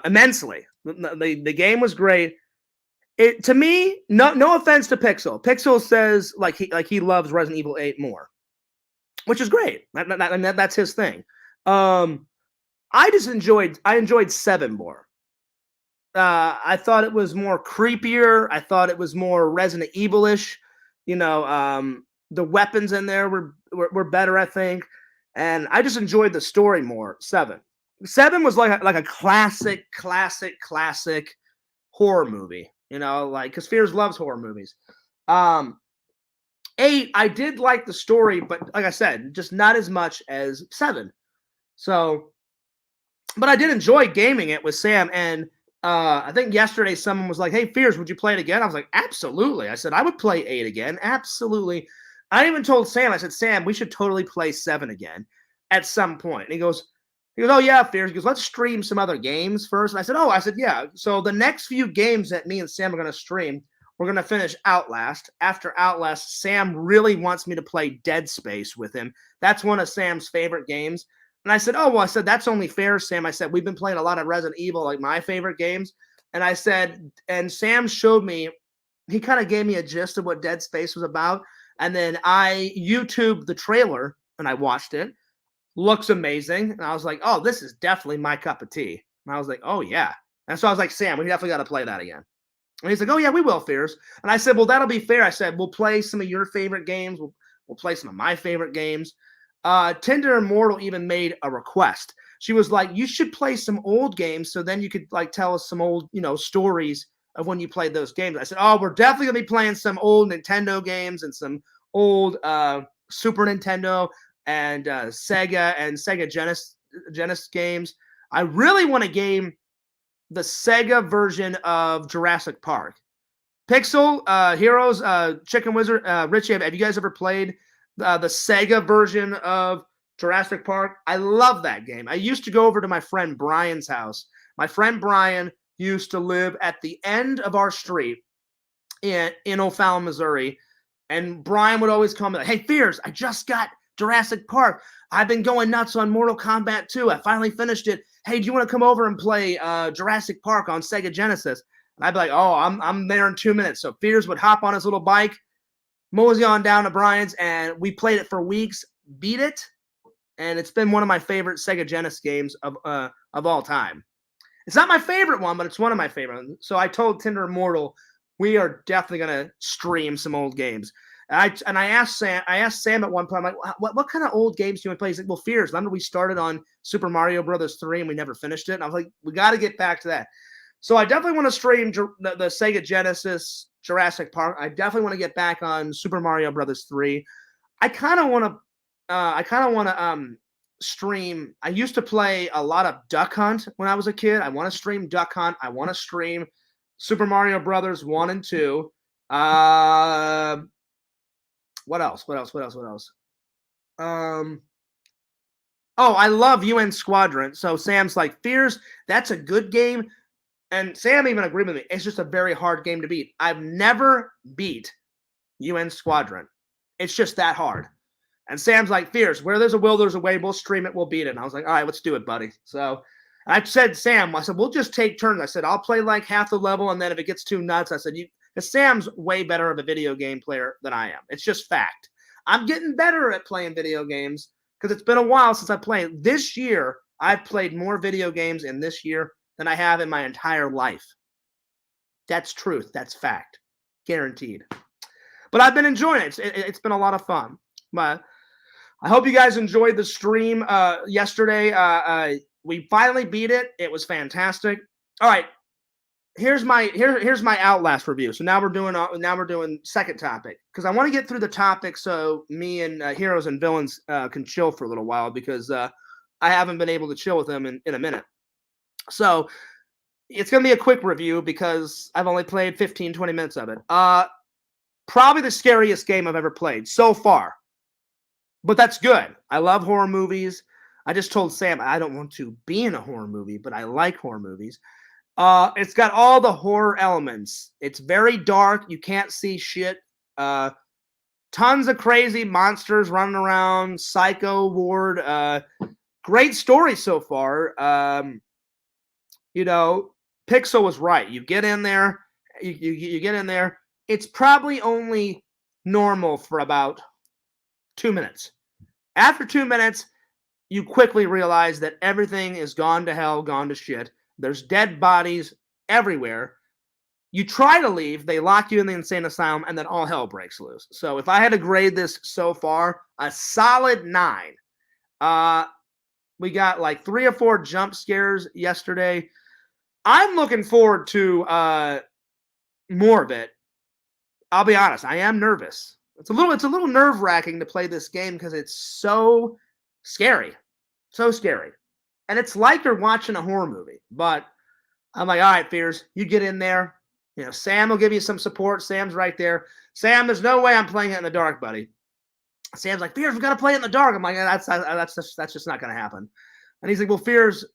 immensely. The game was great. It, to me, no offense to Pixel. Pixel says like he loves Resident Evil 8 more, which is great. That's his thing. I enjoyed 7 more. I thought it was more creepier. I thought it was more Resident Evil-ish. The weapons in there were better, I think, and I just enjoyed the story more. 7 was like a classic horror movie. Because Fears loves horror movies. 8, I did like the story, but like I said, just not as much as 7. So, but I did enjoy gaming it with Sam, and I think yesterday someone was like, "Hey, Fears, would you play it again?" I was like, "Absolutely." I said, "I would play 8 again. Absolutely." I even told Sam, I said, "Sam, we should totally play 7 again at some point." And he goes, "Oh yeah, Fears." He goes, "Let's stream some other games first." And I said, "Oh," I said, "Yeah." So the next few games that me and Sam are going to stream, we're going to finish Outlast. After Outlast, Sam really wants me to play Dead Space with him. That's one of Sam's favorite games. And I said, "Oh, well," I said, "that's only fair, Sam." I said, "We've been playing a lot of Resident Evil, like my favorite games." And I said, and Sam showed me, he kind of gave me a gist of what Dead Space was about. And then I YouTubed the trailer and I watched it. Looks amazing. And I was like, "Oh, this is definitely my cup of tea." And I was like, "Oh, yeah." And so I was like, "Sam, we definitely got to play that again." And he's like, "Oh, yeah, we will, Fears." And I said, "Well, that'll be fair." I said, "We'll play some of your favorite games. We'll play some of my favorite games." Tinder Immortal even made a request. She was like, "You should play some old games so then you could like tell us some old, stories of when you played those games." I said, "Oh, we're definitely gonna be playing some old Nintendo games and some old Super Nintendo and Sega Genesis games. I really want to game the Sega version of Jurassic Park. Pixel, Heroes, Chicken Wizard, Richie, have you guys ever played the Sega version of Jurassic Park? I love that game. I used to go over to my friend Brian's house. My friend Brian used to live at the end of our street in O'Fallon, Missouri. And Brian would always call me like, "Hey, Fears, I just got Jurassic Park. I've been going nuts on Mortal Kombat 2. I finally finished it. Hey, do you want to come over and play Jurassic Park on Sega Genesis?" And I'd be like, "Oh, I'm there in 2 minutes." So Fears would hop on his little bike, mosey on down to Brian's, and we played it for weeks, beat it, and it's been one of my favorite Sega Genesis games of all time. It's not my favorite one, but it's one of my favorite ones. So I told Tinder Immortal we are definitely gonna stream some old games. And I asked Sam at one point, I'm like, what kind of old games do you want to play? He's like, "Well, Fears. Remember we started on Super Mario Brothers 3 and we never finished it?" And I was like, "We got to get back to that." So I definitely want to stream the Sega Genesis Jurassic Park. I definitely want to get back on Super Mario Brothers 3. I kind of want to stream. I used to play a lot of Duck Hunt when I was a kid. I want to stream Duck Hunt. I want to stream Super Mario Brothers 1 and 2. What else? Oh, I love UN Squadron. So Sam's like, "Fears, that's a good game." And Sam even agreed with me. It's just a very hard game to beat. I've never beat UN Squadron. It's just that hard. And Sam's like, "Fears, where there's a will, there's a way. We'll stream it. We'll beat it." And I was like, "All right, let's do it, buddy." So I said, Sam, I said, "We'll just take turns." I said, "I'll play like half the level. And then if it gets too nuts," I said, because Sam's way better of a video game player than I am. It's just fact. I'm getting better at playing video games because it's been a while since I played. This year, I've played more video games in this year than I have in my entire life. That's truth. That's fact. Guaranteed. But I've been enjoying it. It's been a lot of fun. But I hope you guys enjoyed the stream yesterday. We finally beat it. It was fantastic. All right. Here's my Outlast review. So now we're doing second topic because I want to get through the topic so me and Heroes and Villains can chill for a little while because I haven't been able to chill with them in a minute. So it's going to be a quick review because I've only played 15, 20 minutes of it. Probably the scariest game I've ever played so far. But that's good. I love horror movies. I just told Sam I don't want to be in a horror movie, but I like horror movies. It's got all the horror elements. It's very dark. You can't see shit. Tons of crazy monsters running around. Psycho Ward. Great story so far. Pixel was right. You get in there. You get in there. It's probably only normal for about 2 minutes. After 2 minutes, you quickly realize that everything is gone to hell, gone to shit. There's dead bodies everywhere. You try to leave, they lock you in the insane asylum, and then all hell breaks loose. So if I had to grade this so far, a solid 9. We got like 3 or 4 jump scares yesterday. I'm looking forward to more of it. I'll be honest, I am nervous. It's a little nerve-wracking to play this game because it's so scary. So scary. And it's like you're watching a horror movie, but I'm like, all right, Fears, you get in there. You know, Sam will give you some support. Sam's right there. Sam, there's no way I'm playing it in the dark, buddy. Sam's like, Fears, we got to play it in the dark. I'm like, that's just not going to happen. And he's like, well, Fears,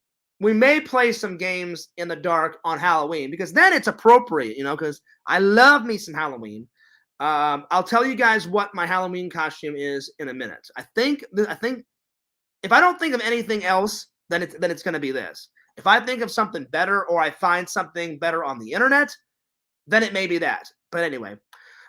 we may play some games in the dark on Halloween because then it's appropriate, you know, because I love me some Halloween. I'll tell you guys what my Halloween costume is in a minute. I think if I don't think of anything else, then it's going to be this. If I think of something better or I find something better on the internet, then it may be that. But anyway,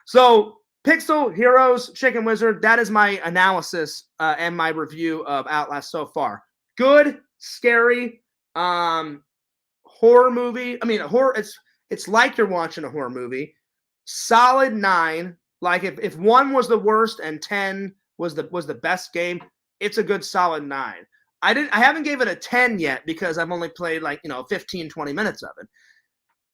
so Pixel, Heroes, Chicken Wizard, that is my analysis and my review of Outlast so far. Good, scary, horror movie. I mean, horror. It's like you're watching a horror movie. Solid 9. Like if 1 was the worst and 10 was the best game, it's a good solid 9. I haven't gave it a 10 yet because I've only played 15, 20 minutes of it.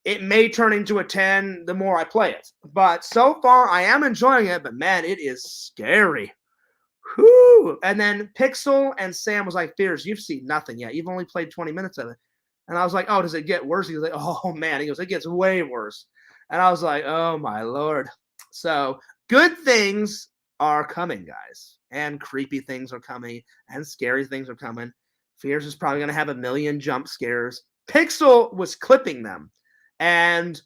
It may turn into a 10 the more I play it. But so far I am enjoying it, but man, it is scary. Whew. And then Pixel and Sam was like, Fears, you've seen nothing yet. You've only played 20 minutes of it. And I was like, oh, does it get worse? He was like, oh man. He goes, it gets way worse. And I was like, oh my Lord. So good things are coming, guys. And creepy things are coming. And scary things are coming. Fears is probably going to have a million jump scares. Pixel was clipping them. And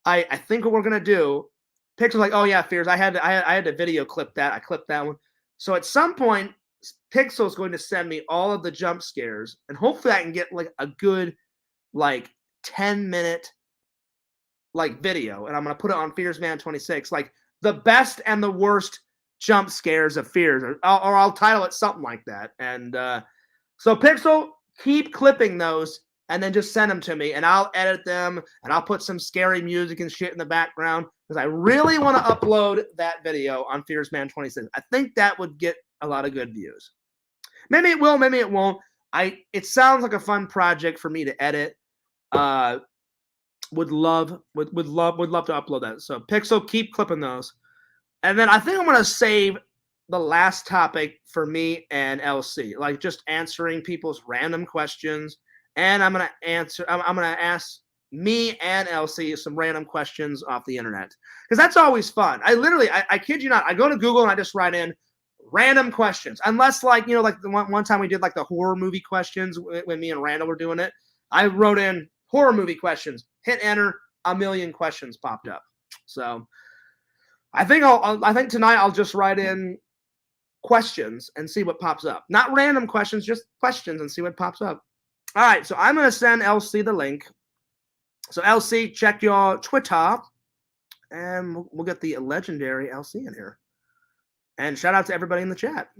I think what we're going to do, Pixel's like, oh yeah, Fears, I had to video clip that. I clipped that one. So at some point, Pixel's going to send me all of the jump scares. And hopefully I can get a good 10-minute video, and I'm gonna put it on Fearsman 26, the best and the worst jump scares of Fears, or I'll title it something like that. And so Pixel, keep clipping those, and then just send them to me, and I'll edit them, and I'll put some scary music and shit in the background because I really want to upload that video on Fearsman 26. I think that would get a lot of good views. Maybe it will, maybe it won't. It sounds like a fun project for me to edit. Would love to upload that. So Pixel, keep clipping those. And then I think I'm gonna save the last topic for me and LC, just answering people's random questions. And I'm gonna ask me and LC some random questions off the internet because that's always fun. I kid you not, I go to Google and I just write in random questions, unless the one time we did the horror movie questions when me and Randall were doing it. I wrote in horror movie questions, hit enter, a million questions popped up. So I think tonight I'll just write in questions and see what pops up. Not random questions, just questions and see what pops up. All right, so I'm going to send LC the link. So LC, check your Twitter, and we'll get the legendary LC in here. And shout out to everybody in the chat.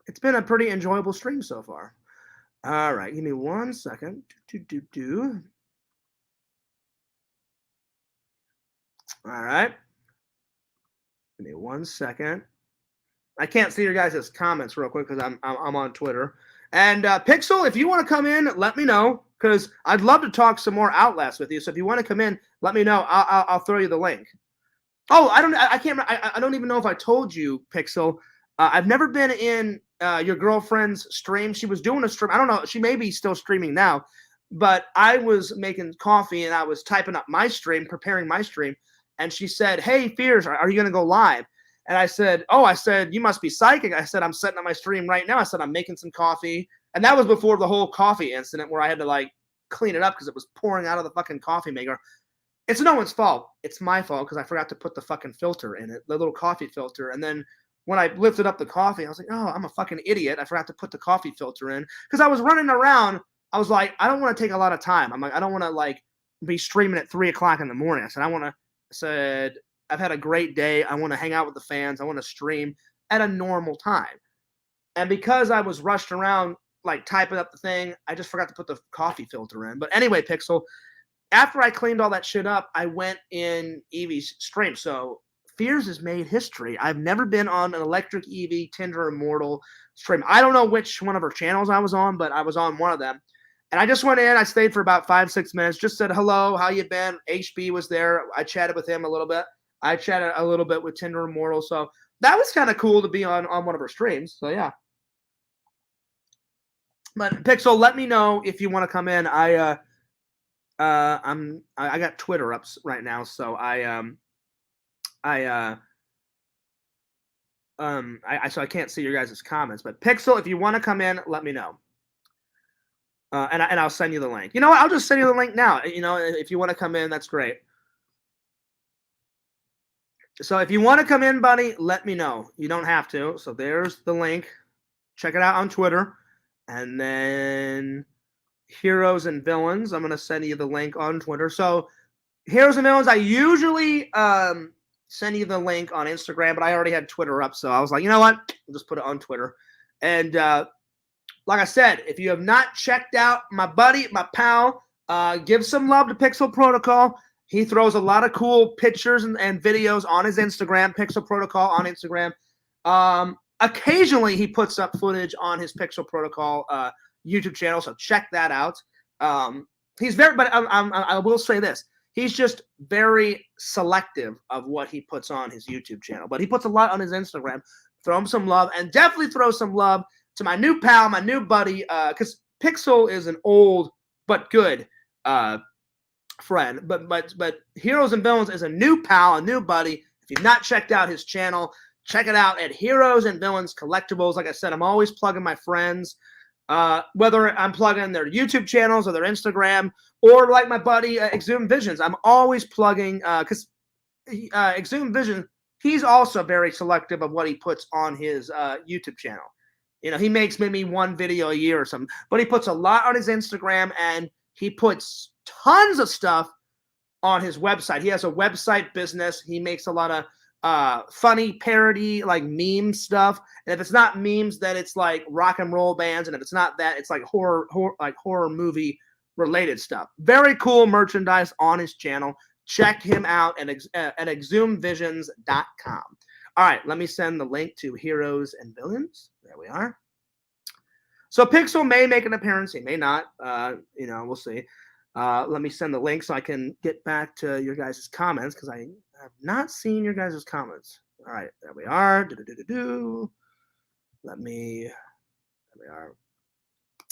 It's been a pretty enjoyable stream so far. All right, give me 1 second. All right. Give me 1 second. I can't see your guys' comments real quick because I'm on Twitter. And Pixel, if you want to come in, let me know because I'd love to talk some more Outlast with you. So if you want to come in, let me know. I'll throw you the link. Oh, I don't even know if I told you, Pixel. I've never been in your girlfriend's stream. She was doing a stream. I don't know. She may be still streaming now, but I was making coffee and I was typing up my stream, preparing my stream. And she said, hey, Fears, are you going to go live? And I said, you must be psychic. I said, I'm setting up my stream right now. I said, I'm making some coffee. And that was before the whole coffee incident where I had to clean it up because it was pouring out of the fucking coffee maker. It's no one's fault. It's my fault because I forgot to put the fucking filter in it, the little coffee filter. And then when I lifted up the coffee, I was like, oh, I'm a fucking idiot. I forgot to put the coffee filter in because I was running around. I was like, I don't want to take a lot of time. I'm like, I don't want to be streaming at 3 o'clock in the morning. I said, I've had a great day. I want to hang out with the fans. I want to stream at a normal time. And because I was rushed around, typing up the thing, I just forgot to put the coffee filter in. But anyway, Pixel, after I cleaned all that shit up, I went in Evie's stream. So Fears has made history. I've never been on an Electric Evie, Tinder Immortal stream. I don't know which one of her channels I was on, but I was on one of them. And I just went in. I stayed for about 5-6 minutes, just said, hello, how you been? HB was there. I chatted with him a little bit. I chatted a little bit with Tinder Immortal. So that was kind of cool to be on one of her streams. So, yeah. But, Pixel, let me know if you want to come in. I got Twitter up right now, so so I can't see your guys' comments. But Pixel, if you want to come in, let me know. And I'll send you the link. You know what? I'll just send you the link now. You know, if you want to come in, that's great. So if you want to come in, buddy, let me know. You don't have to. So there's the link. Check it out on Twitter. And then Heroes and Villains. I'm going to send you the link on Twitter. So Heroes and Villains, I usually send you the link on Instagram, but I already had Twitter up. So I was like, you know what? I'll just put it on Twitter. And like I said, if you have not checked out my buddy, my pal, give some love to Pixel Protocol. He throws a lot of cool pictures and videos on his Instagram, Pixel Protocol on Instagram. Occasionally, he puts up footage on his Pixel Protocol YouTube channel, so check that out. He's very, but I will say this. He's just very selective of what he puts on his YouTube channel. But he puts a lot on his Instagram. Throw him some love, and definitely throw some love to my new pal, my new buddy, because Pixel is an old but good friend. But Heroes and Villains is a new pal, a new buddy. If you've not checked out his channel, check it out at Heroes and Villains Collectibles. Like I said, I'm always plugging my friends, whether I'm plugging their YouTube channels or their Instagram, or like my buddy Exhumed Visions. I'm always plugging because Exhumed Vision, he's also very selective of what he puts on his YouTube channel. You know, he makes maybe one video a year or something, but he puts a lot on his Instagram, and he puts tons of stuff on his website. He has a website business. He makes a lot of funny parody, like meme stuff. And if it's not memes, then it's like rock and roll bands. And if it's not that, it's like horror movie related stuff. Very cool merchandise on his channel. Check him out at exhumedvisions.com. All right, let me send the link to Heroes and Villains. There we are. So Pixel may make an appearance. He may not. You know, we'll see. Let me send the link so I can get back to your guys' comments, because I have not seen your guys' comments. All right, there we are. There we are.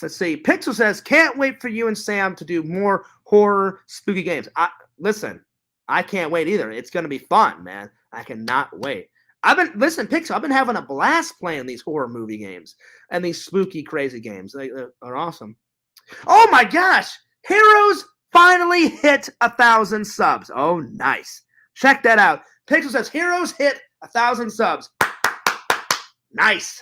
Let's see. Pixel says, can't wait for you and Sam to do more horror spooky games. Listen, I can't wait either. It's going to be fun, man. I cannot wait. Pixel, I've been having a blast playing these horror movie games and these spooky, crazy games. They are awesome. Oh my gosh! Heroes finally hit 1,000 subs. Oh, nice. Check that out. Pixel says, Heroes hit 1,000 subs. Nice.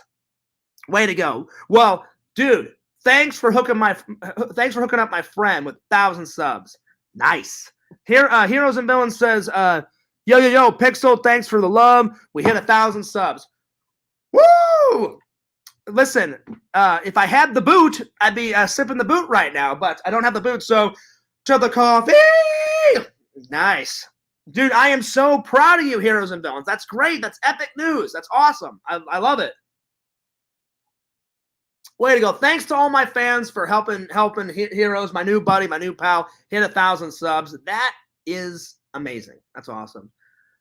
Way to go. Well, dude, thanks for hooking up my friend with 1,000 subs. Nice. Heroes and Villains says, yo, Pixel, thanks for the love. We hit 1,000 subs. Woo! Listen, if I had the boot, I'd be sipping the boot right now, but I don't have the boot, so to the coffee! Nice. Dude, I am so proud of you, Heroes and Villains. That's great. That's epic news. That's awesome. I love it. Way to go. Thanks to all my fans for helping Heroes, my new buddy, my new pal, hit 1,000 subs. That is amazing. That's awesome.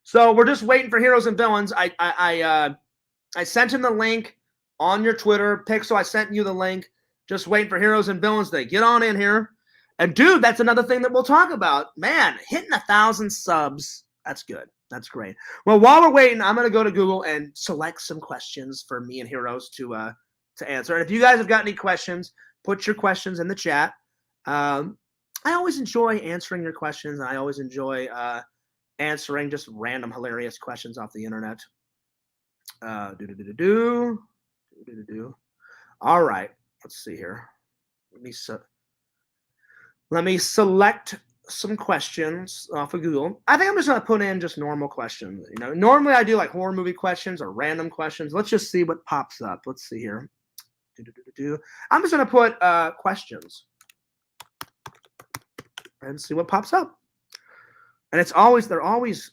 So we're just waiting for Heroes and Villains. I sent him the link on your Twitter. Pixel, I sent you the link. Just waiting for Heroes and Villains to get on in here. And dude, that's another thing that we'll talk about. Man, hitting 1,000 subs. That's good. That's great. Well, while we're waiting, I'm going to go to Google and select some questions for me and Heroes to answer. And if you guys have got any questions, put your questions in the chat. I always enjoy answering your questions. And I always enjoy answering just random hilarious questions off the internet. All right, let's see here. Let me select some questions off of Google. I think I'm just gonna put in just normal questions. You know, normally I do like horror movie questions or random questions. Let's just see what pops up. Let's see here. I'm just gonna put questions and see what pops up. And they're always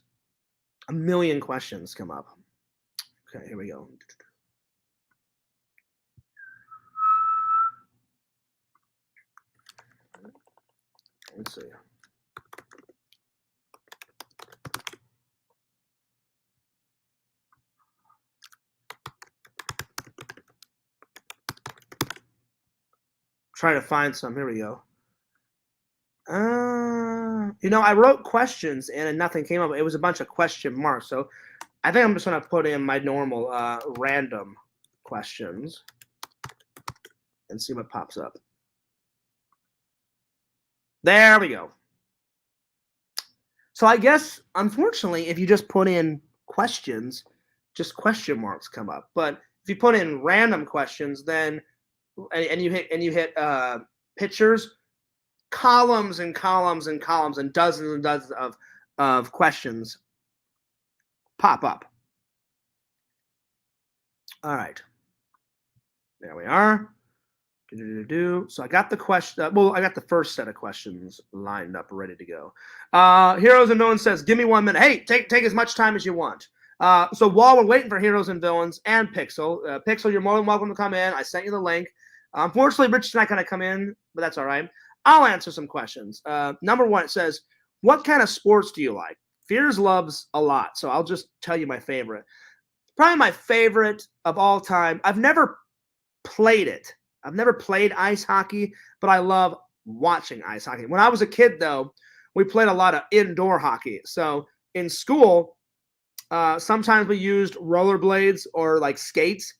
a million questions come up. Okay, here we go. Let's see. Try to find some. Here we go. I wrote questions and nothing came up. It was a bunch of question marks. So I think I'm just going to put in my normal random questions and see what pops up. There we go. So I guess, unfortunately, if you just put in questions, just question marks come up. But if you put in random questions, then and you hit pictures, columns and columns and columns and dozens of questions pop up. All right. There we are. So I got the question. I got the first set of questions lined up, ready to go. Heroes and Villains says, "Give me 1 minute." Hey, take as much time as you want. So while we're waiting for Heroes and Villains and Pixel, Pixel, you're more than welcome to come in. I sent you the link. Unfortunately, Rich's not going to come in, but that's all right. I'll answer some questions. Number one, it says, "What kind of sports do you like?" Fears loves a lot, so I'll just tell you my favorite. Probably my favorite of all time. I've never played it. I've never played ice hockey, but I love watching ice hockey. When I was a kid, though, we played a lot of indoor hockey. So in school, sometimes we used rollerblades or like skates,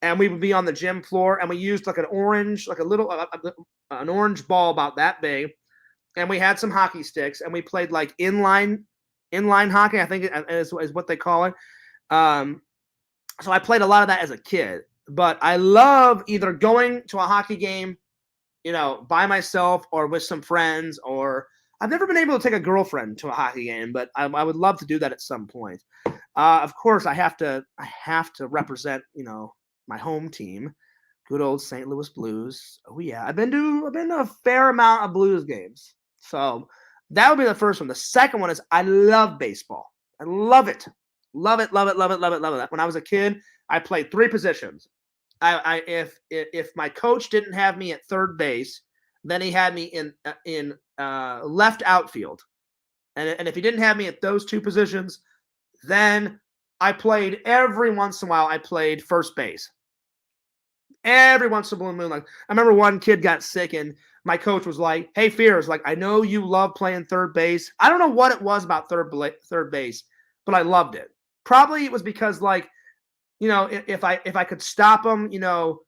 and we would be on the gym floor, and we used like an orange ball about that big, and we had some hockey sticks, and we played like inline hockey, I think is what they call it. So I played a lot of that as a kid. But I love either going to a hockey game, by myself or with some friends, or I've never been able to take a girlfriend to a hockey game, but I would love to do that at some point. Of course, I have to represent, my home team, good old St. Louis Blues. Oh yeah, I've been to a fair amount of Blues games. So that would be the first one. The second one is I love baseball. I love it. Love it, love it, love it, love it, love it. When I was a kid, I played 3 positions. If my coach didn't have me at third base, then he had me in left outfield, and if he didn't have me at those 2 positions, then I played every once in a while. I played first base. Every once in a blue moon, like I remember one kid got sick, and my coach was like, "Hey, Fears, like I know you love playing third base. I don't know what it was about third base, but I loved it. Probably it was because like." If I could stop them,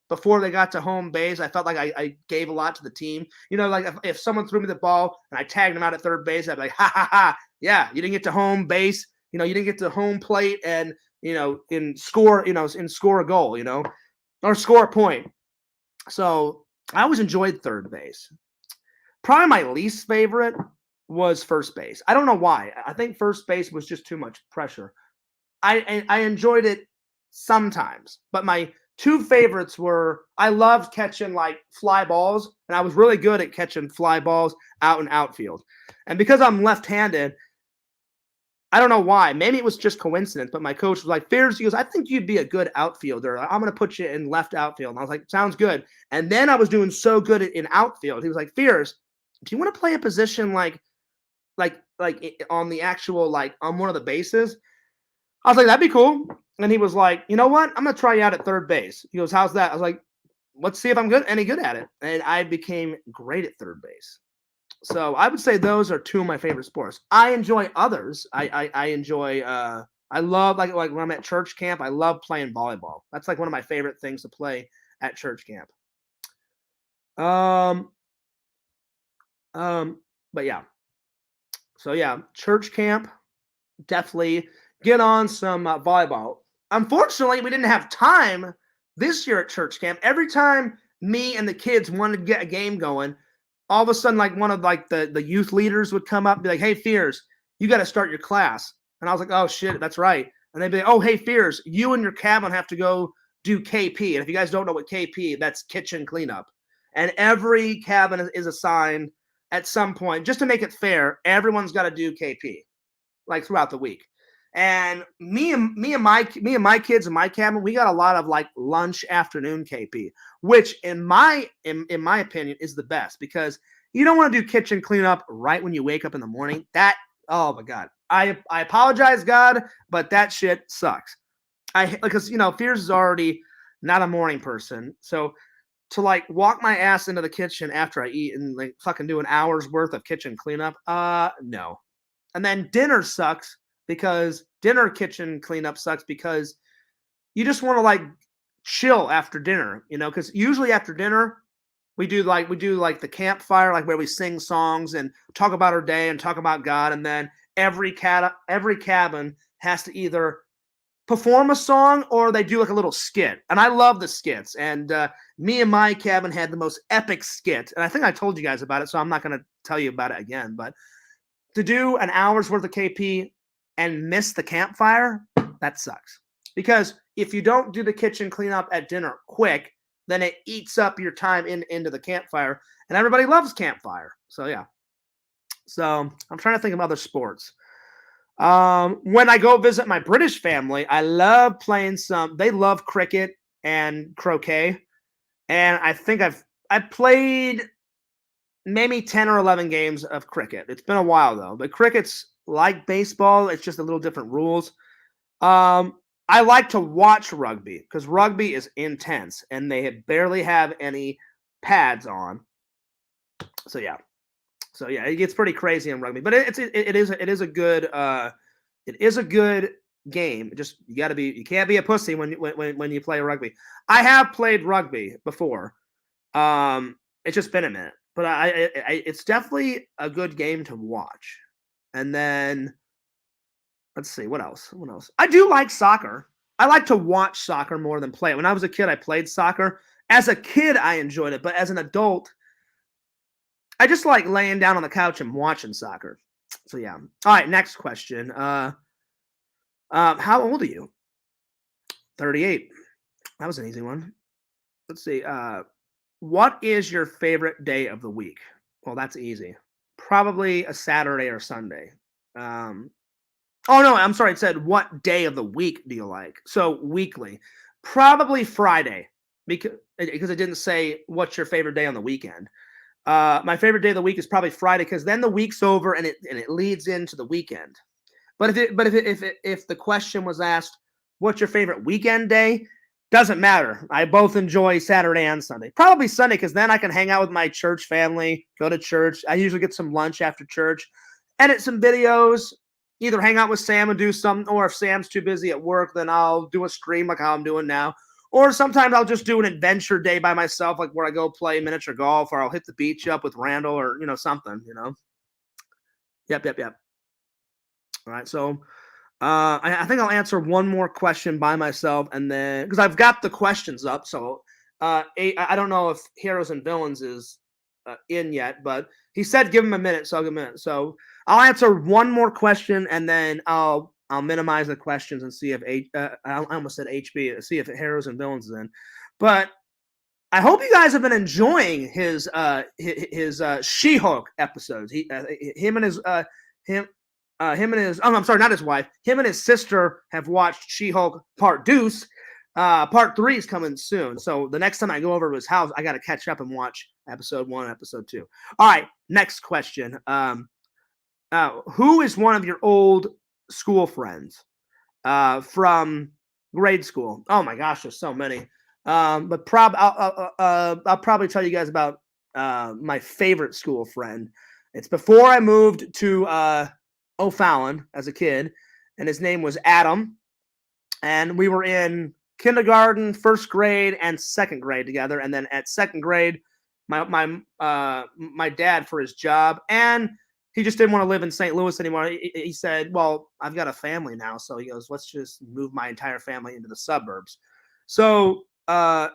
before they got to home base, I felt like I gave a lot to the team. Like if someone threw me the ball and I tagged them out at third base, I'd be like, ha, ha, ha. Yeah, you didn't get to home base. You didn't get to home plate and, score a goal, or score a point. So I always enjoyed third base. Probably my least favorite was first base. I don't know why. I think first base was just too much pressure. I enjoyed it sometimes, but my 2 favorites were I loved catching like fly balls, and I was really good at catching fly balls out in outfield. And because I'm left-handed, I don't know why. Maybe it was just coincidence, but my coach was like, "Fears," he goes, "I think you'd be a good outfielder. I'm going to put you in left outfield." And I was like, "Sounds good." And then I was doing so good in outfield. He was like, "Fears, do you want to play a position like on the actual like on one of the bases?" I was like, "That'd be cool." And he was like, "You know what? I'm going to try you out at third base." He goes, "How's that?" I was like, "Let's see if I'm any good at it." And I became great at third base. So I would say those are 2 of my favorite sports. I enjoy others. I enjoy, I love, like when I'm at church camp, I love playing volleyball. That's like one of my favorite things to play at church camp. But yeah. So yeah, church camp, definitely get on some volleyball. Unfortunately, we didn't have time this year at church camp. Every time me and the kids wanted to get a game going, all of a sudden, like one of like the youth leaders would come up and be like, "Hey, Fears, you got to start your class." And I was like, "Oh shit, that's right." And they'd be like, "Oh, hey, Fears, you and your cabin have to go do KP." And if you guys don't know what KP, that's kitchen cleanup. And every cabin is assigned at some point, just to make it fair. Everyone's got to do KP like throughout the week. And me and my kids in my cabin, we got a lot of like lunch afternoon KP, which in my opinion is the best, because you don't want to do kitchen cleanup right when you wake up in the morning. That, oh my God. I apologize, God, but that shit sucks. Because Fears is already not a morning person. So to like walk my ass into the kitchen after I eat and like fucking do an hour's worth of kitchen cleanup. No. And then dinner sucks because dinner kitchen cleanup sucks because you just want to like chill after dinner, because usually after dinner we do like the campfire, like where we sing songs and talk about our day and talk about God, and then every cabin has to either perform a song or they do like a little skit. And I love the skits. And me and my cabin had the most epic skit. And I think I told you guys about it, so I'm not going to tell you about it again. But to do an hour's worth of KP and miss the campfire, that sucks. Because if you don't do the kitchen cleanup at dinner quick, then it eats up your time into the campfire. And everybody loves campfire. So, yeah. So I'm trying to think of other sports. When I go visit my British family, I love playing they love cricket and croquet. And I think I've played maybe 10 or 11 games of cricket. It's been a while though, but cricket's like baseball. It's just a little different rules. I like to watch rugby because rugby is intense and they barely have any pads on. So yeah. It gets pretty crazy in rugby, but it is a good game. Just you can't be a pussy when you play rugby. I have played rugby before. It's just been a minute, but it's definitely a good game to watch. And then let's see what else. I do like soccer. I like to watch soccer more than play it. When I was a kid, I played soccer. As a kid, I enjoyed it, but as an adult, I just like laying down on the couch and watching soccer. So yeah. All right, next question. How old are you? 38. That was an easy one. Let's see. What is your favorite day of the week? Well, that's easy. Probably a Saturday or Sunday. Oh no, I'm sorry. It said what day of the week do you like? So weekly. Probably Friday because it didn't say what's your favorite day on the weekend. My favorite day of the week is probably Friday because then the week's over and it leads into the weekend. But if the question was asked, what's your favorite weekend day? Doesn't matter. I both enjoy Saturday and Sunday. Probably Sunday because then I can hang out with my church family, go to church. I usually get some lunch after church, edit some videos, either hang out with Sam and do something, or if Sam's too busy at work, then I'll do a stream like how I'm doing now. Or sometimes I'll just do an adventure day by myself, like where I go play miniature golf, or I'll hit the beach up with Randall, or something. Yep. All right, so I think I'll answer one more question by myself, and then because I've got the questions up. So I don't know if Heroes and Villains is in yet, but he said give him a minute, so I'll give him a minute. So I'll answer one more question, and then I'll minimize the questions and see if I almost said HB, see if Heroes and Villains is in. But I hope you guys have been enjoying his She-Hulk episodes. Him and his I'm sorry, not his wife. Him and his sister have watched She-Hulk Part Deuce. Part 3 is coming soon. So the next time I go over to his house, I got to catch up and watch episode 1 and episode 2. All right, next question. Who is one of your old school friends from grade school? Oh my gosh, there's so many. But I'll probably tell you guys about my favorite school friend. It's before I moved to O'Fallon as a kid, and his name was Adam. And we were in kindergarten, first grade, and second grade together. And then at second grade, my dad, for his job, and he just didn't want to live in St. Louis anymore. He said, well, I've got a family now. So he goes, let's just move my entire family into the suburbs. So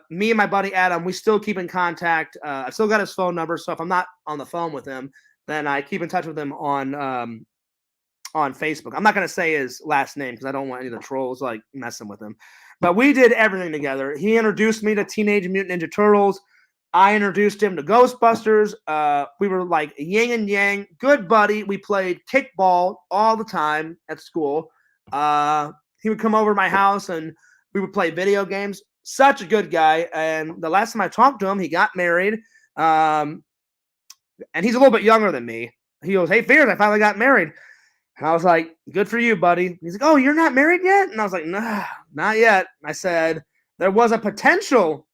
me and my buddy Adam, we still keep in contact. I've still got his phone number. So if I'm not on the phone with him, then I keep in touch with him on Facebook. I'm not going to say his last name because I don't want any of the trolls like messing with him. But we did everything together. He introduced me to Teenage Mutant Ninja Turtles. I introduced him to Ghostbusters. We were like yin and yang, good buddy. We played kickball all the time at school. He would come over to my house and we would play video games. Such a good guy. And the last time I talked to him, he got married. And he's a little bit younger than me. He goes, hey, Fears, I finally got married. And I was like, good for you, buddy. He's like, oh, you're not married yet? And I was like, nah, not yet. I said, there was a potential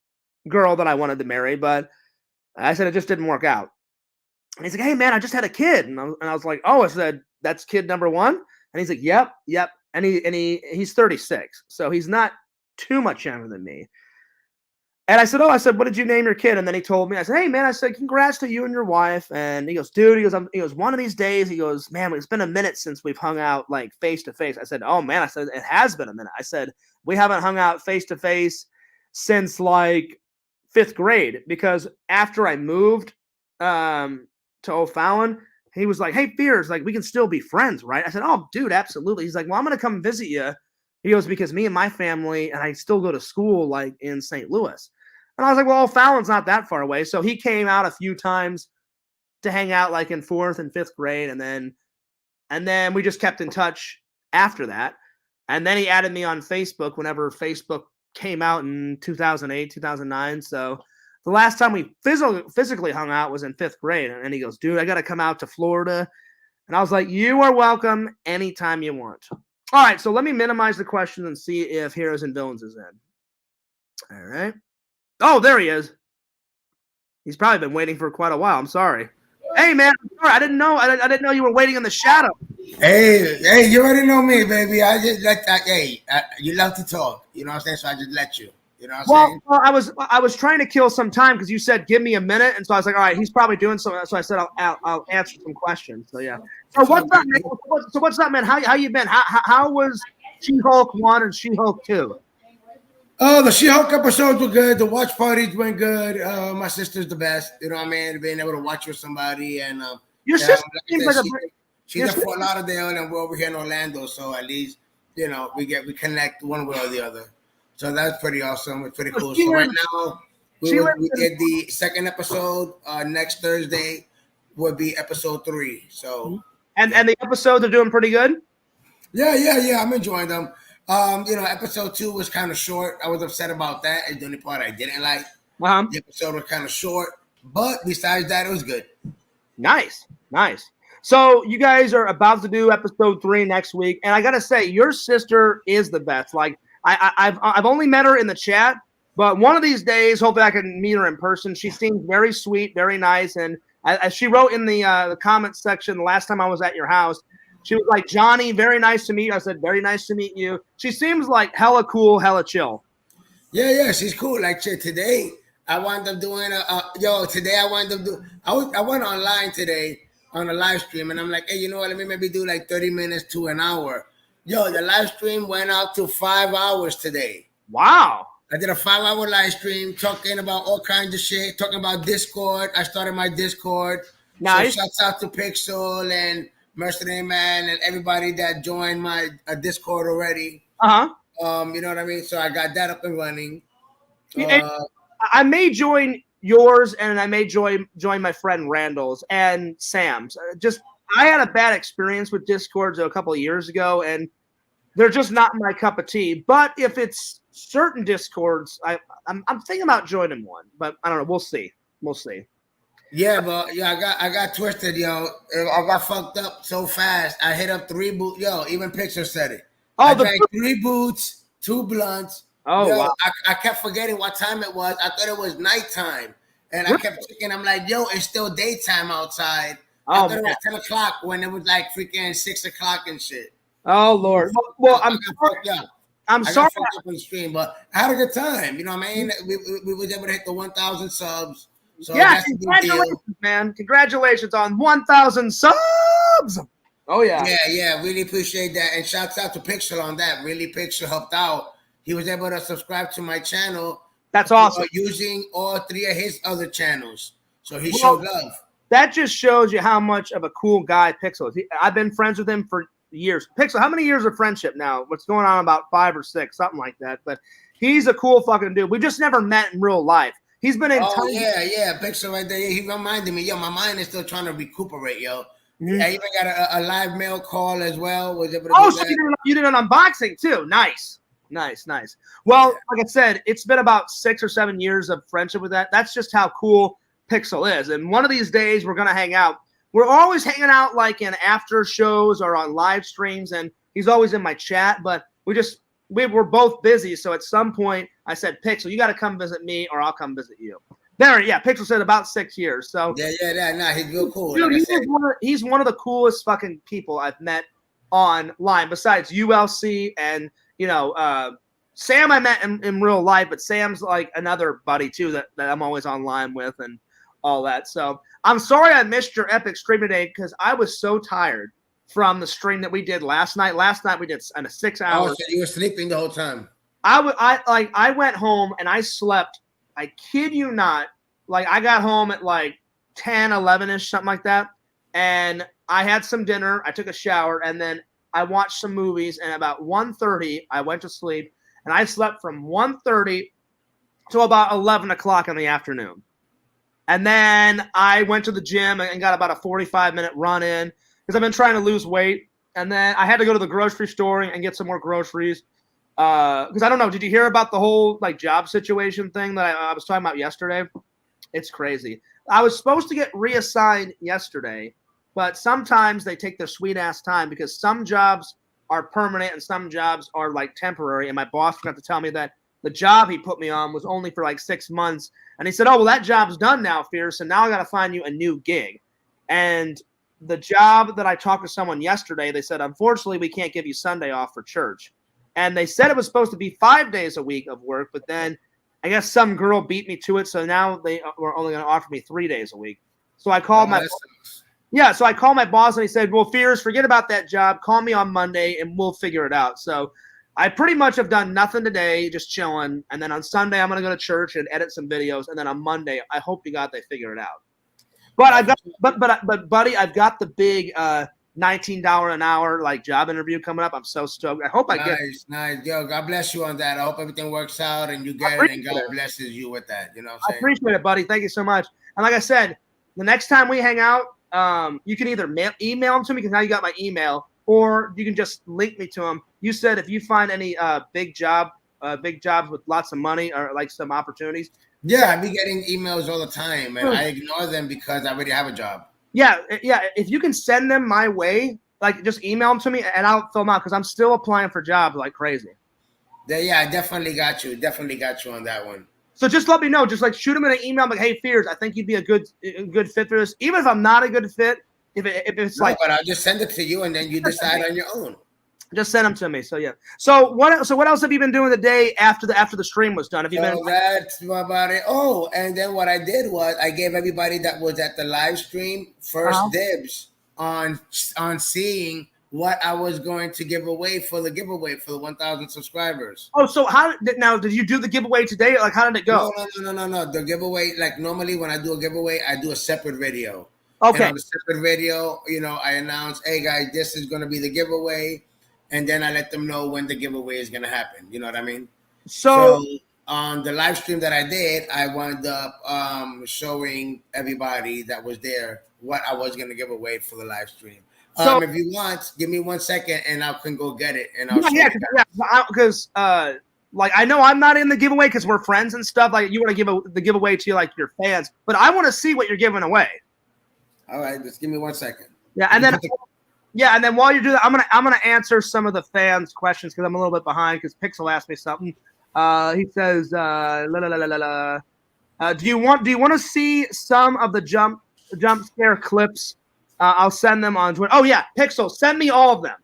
girl that I wanted to marry, but I said it just didn't work out. And he's like, "Hey man, I just had a kid," and I was like, "Oh," I said, "That's kid number one?" And he's like, "Yep, yep." And he's 36, so he's not too much younger than me. And I said, "Oh," I said, "What did you name your kid?" And then he told me, I said, "Hey man," I said, "Congrats to you and your wife." And he goes, "Dude," he goes, "One of these days," he goes, "Man, it's been a minute since we've hung out like face to face." I said, "Oh man," I said, "It has been a minute." I said, "We haven't hung out face to face since like 5th grade, because after I moved to O'Fallon, he was like, 'Hey, Fears, like we can still be friends, right?' I said, 'Oh, dude, absolutely.' He's like, 'Well, I'm gonna come visit you.' He goes, 'Because me and my family, and I still go to school like in St. Louis.' And I was like, 'Well, O'Fallon's not that far away.' So he came out a few times to hang out like in 4th and 5th grade, and then we just kept in touch after that. And then he added me on Facebook whenever Facebook came out in 2008, 2009. So the last time we physically hung out was in 5th grade. And he goes, 'Dude, I got to come out to Florida.' And I was like, 'You are welcome anytime you want.' All right, so let me minimize the questions and see if Heroes and Villains is in. All right. Oh, there he is. He's probably been waiting for quite a while. I'm sorry. Hey, man, I'm sorry. I didn't know. I didn't know you were waiting in the shadow. Hey, you already know me, baby. I just you love to talk. You know what I'm saying? So I just let you. You know what I'm saying? Well, I was trying to kill some time because you said give me a minute, and so I was like, all right, he's probably doing something. So I said I'll answer some questions. So yeah. So what's up, man? So what's up, man? How you been? How was She-Hulk 1 and She-Hulk 2? Oh, the She-Hulk episodes were good. The watch parties went good. My sister's the best. You know what I mean? Being able to watch with somebody and your sister seems like she's at Fort Lauderdale and we're over here in Orlando, so at least we connect one way or the other. So that's pretty awesome. It's pretty cool. So right now we did the second episode. Next Thursday would be episode 3. So and the episodes are doing pretty good. Yeah. I'm enjoying them. Episode 2 was kind of short. I was upset about that. It's the only part I didn't like. Uh-huh. The episode was kind of short, but besides that, it was good. Nice. So you guys are about to do episode 3 next week, and I gotta say, your sister is the best. Like I've only met her in the chat, but one of these days, hopefully I can meet her in person. She seems very sweet, very nice, and as she wrote in the comments section the last time I was at your house, she was like, "Johnny, very nice to meet you." I said, "Very nice to meet you." She seems like hella cool, hella chill. Yeah, she's cool. Like today, I wound up doing I went online today on a live stream, and I'm like, hey, you know what? Let me maybe do like 30 minutes to an hour. Yo, the live stream went out to 5 hours today. Wow. I did a 5-hour live stream talking about all kinds of shit, talking about Discord. I started my Discord. Nice. So shouts out to Pixel and Mercenary Man and everybody that joined my Discord already. You know what I mean? So I got that up and running. I may join yours, and I may join my friend Randall's and Sam's. I had a bad experience with Discords a couple of years ago, and they're just not my cup of tea. But if it's certain Discords, I'm thinking about joining one. But I don't know. We'll see. Yeah, but I got twisted, yo. I got fucked up so fast. I hit up 3 boots. Yo, even Picture said it. I drank 3 boots, 2 blunts. Oh, yo, wow. I kept forgetting what time it was. I thought it was nighttime. And I kept checking. I'm like, yo, it's still daytime outside. I thought it was 10 o'clock when it was like freaking 6 o'clock and shit. Oh, Lord. Well, I'm sorry. I got fucked up on the stream, but I had a good time. You know what I mean? We was able to hit the 1,000 subs. So yeah, congratulations, man. Congratulations on 1,000 subs. Oh, yeah. Yeah. Really appreciate that. And shouts out to Pixel on that. Really, Pixel helped out. He was able to subscribe to my channel. That's awesome. Using all 3 of his other channels. So he showed love. That just shows you how much of a cool guy Pixel is. I've been friends with him for years. Pixel, how many years of friendship now? What's going on? About 5 or 6, something like that. But he's a cool fucking dude. We just never met in real life. He's been in. Oh yeah, Pixel right there. He reminded me. Yo, my mind is still trying to recuperate. Yo, I even got a live mail call as well. Was able to so you did an unboxing too. Nice. Well, like I said, it's been about 6 or 7 years of friendship with that. That's just how cool Pixel is. And one of these days we're gonna hang out. We're always hanging out like in after shows or on live streams, and he's always in my chat. But we just we were both busy. So at some point I said, Pixel, you got to come visit me or I'll come visit you. There, yeah, Pixel said about 6 years. So nah, he's real cool. Dude, Like he's one of the coolest fucking people I've met online besides ULC and, Sam I met in real life, but Sam's like another buddy too that I'm always online with and all that. So I'm sorry I missed your epic stream today because I was so tired from the stream that we did last night. Last night we did a 6 hours. Oh, so you were sleeping the whole time. I went home and I slept. I kid you not. Like I got home at like 10, 11-ish, something like that. And I had some dinner. I took a shower and then I watched some movies. And about 1:30, I went to sleep. And I slept from 1:30 to about 11 o'clock in the afternoon. And then I went to the gym and got about a 45-minute run in because I've been trying to lose weight. And then I had to go to the grocery store and get some more groceries. Because I don't know, did you hear about the whole like job situation thing that I was talking about yesterday? It's crazy. I was supposed to get reassigned yesterday, but sometimes they take their sweet ass time because some jobs are permanent and some jobs are like temporary. And my boss forgot to tell me that the job he put me on was only for like 6 months. And he said, oh, well, that job's done now, Fierce. And now I got to find you a new gig. And the job that I talked to someone yesterday, they said, unfortunately, we can't give you Sunday off for church. And they said it was supposed to be 5 days a week of work, but then I guess some girl beat me to it. So now they were only going to offer me 3 days a week. So I called so I called my boss and he said, well, Fears, forget about that job. Call me on Monday and we'll figure it out. So I pretty much have done nothing today, just chilling. And then on Sunday, I'm going to go to church and edit some videos. And then on Monday, I hope to God they figure it out. But I've got, but buddy, I've got the big $19 an hour like job interview coming up. I'm so stoked. I hope I get it. Nice. Yo, God bless you on that. I hope everything works out and you get it and God blesses you with that. You know what I'm saying? I appreciate it, buddy. Thank you so much. And like I said, the next time we hang out, you can either email them to me because now you got my email, or you can just link me to them. You said if you find any big jobs with lots of money or like some opportunities. Yeah, I be getting emails all the time, and I ignore them because I already have a job. Yeah. If you can send them my way, like just email them to me, and I'll fill them out because I'm still applying for jobs like crazy. Yeah, I definitely got you. Definitely got you on that one. So just let me know. Just like shoot them in an email. I'm like, hey, Fears, I think you'd be a good fit for this. Even if I'm not a good fit, if it's like, but I'll just send it to you, and then you decide on your own. Just send them to me. So yeah. So what else have you been doing the day after the stream was done? Have you been? That's about it. Oh, and then what I did was I gave everybody that was at the live stream first dibs on seeing what I was going to give away for the giveaway for the 1,000 subscribers. Oh, so did you do the giveaway today? Like, how did it go? No. The giveaway, like normally when I do a giveaway, I do a separate video. Okay. And on the separate video, I announce, hey guys, this is going to be the giveaway. And then I let them know when the giveaway is going to happen. You know what I mean? So on the live stream that I did, I wound up showing everybody that was there what I was going to give away for the live stream. So if you want, give me 1 second and I can go get it. And because like I know I'm not in the giveaway because we're friends and stuff. Like you want to give the giveaway to like your fans, but I want to see what you're giving away. All right, just give me 1 second. Yeah, and then. Yeah, and then while you do that, I'm gonna answer some of the fans' questions because I'm a little bit behind because Pixel asked me something. He says, do you want to see some of the jump scare clips? I'll send them on Twitter. Oh yeah, Pixel, send me all of them.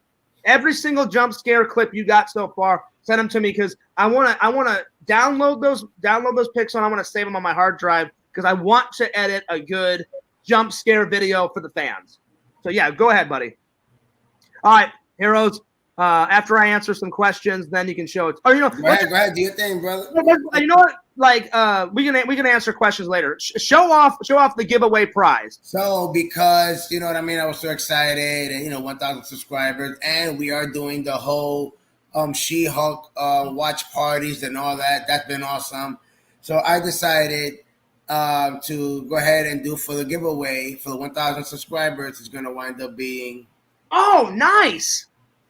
Every single jump scare clip you got so far, send them to me because I wanna download those Pixel and I want to save them on my hard drive because I want to edit a good jump scare video for the fans. So yeah, go ahead, buddy. All right, heroes. After I answer some questions, then you can show it. Or go ahead, do your thing, brother. You know what? Like, we can answer questions later. Show off the giveaway prize. So because you know what I mean, I was so excited, and 1,000 subscribers, and we are doing the whole She-Hulk watch parties and all that. That's been awesome. So I decided to go ahead and do for the giveaway for the 1,000 subscribers. It's going to wind up being. Oh, nice.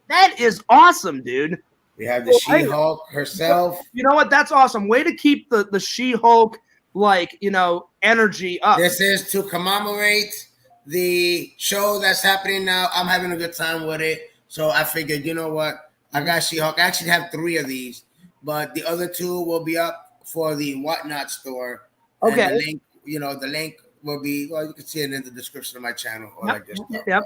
That is awesome, dude. We have the She-Hulk herself. You know what? That's awesome. Way to keep the She-Hulk, energy up. This is to commemorate the show that's happening now. I'm having a good time with it. So I figured, you know what? I got She-Hulk. I actually have 3 of these, but the other 2 will be up for the Whatnot store. Okay. And the link will be, well, you can see it in the description of my channel or like this stuff. Yep.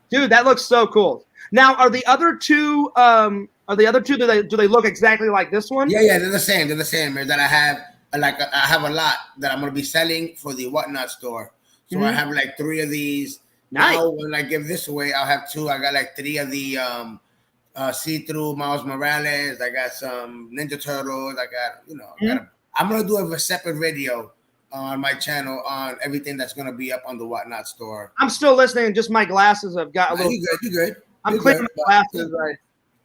Dude, that looks so cool. Now, are the other 2 do they look exactly like this one? Yeah, they're the same. They're the same. That I have I have a lot that I'm gonna be selling for the Whatnot store. So I have like 3 of these. Nice. Now when I give this away, I'll have 2. I got like 3 of the see-through Miles Morales. I got some Ninja Turtles. I got I'm gonna do a separate video on my channel on everything that's gonna be up on the Whatnot store. I'm still listening. Just my glasses have got a little. You good. I'm clearing my glasses.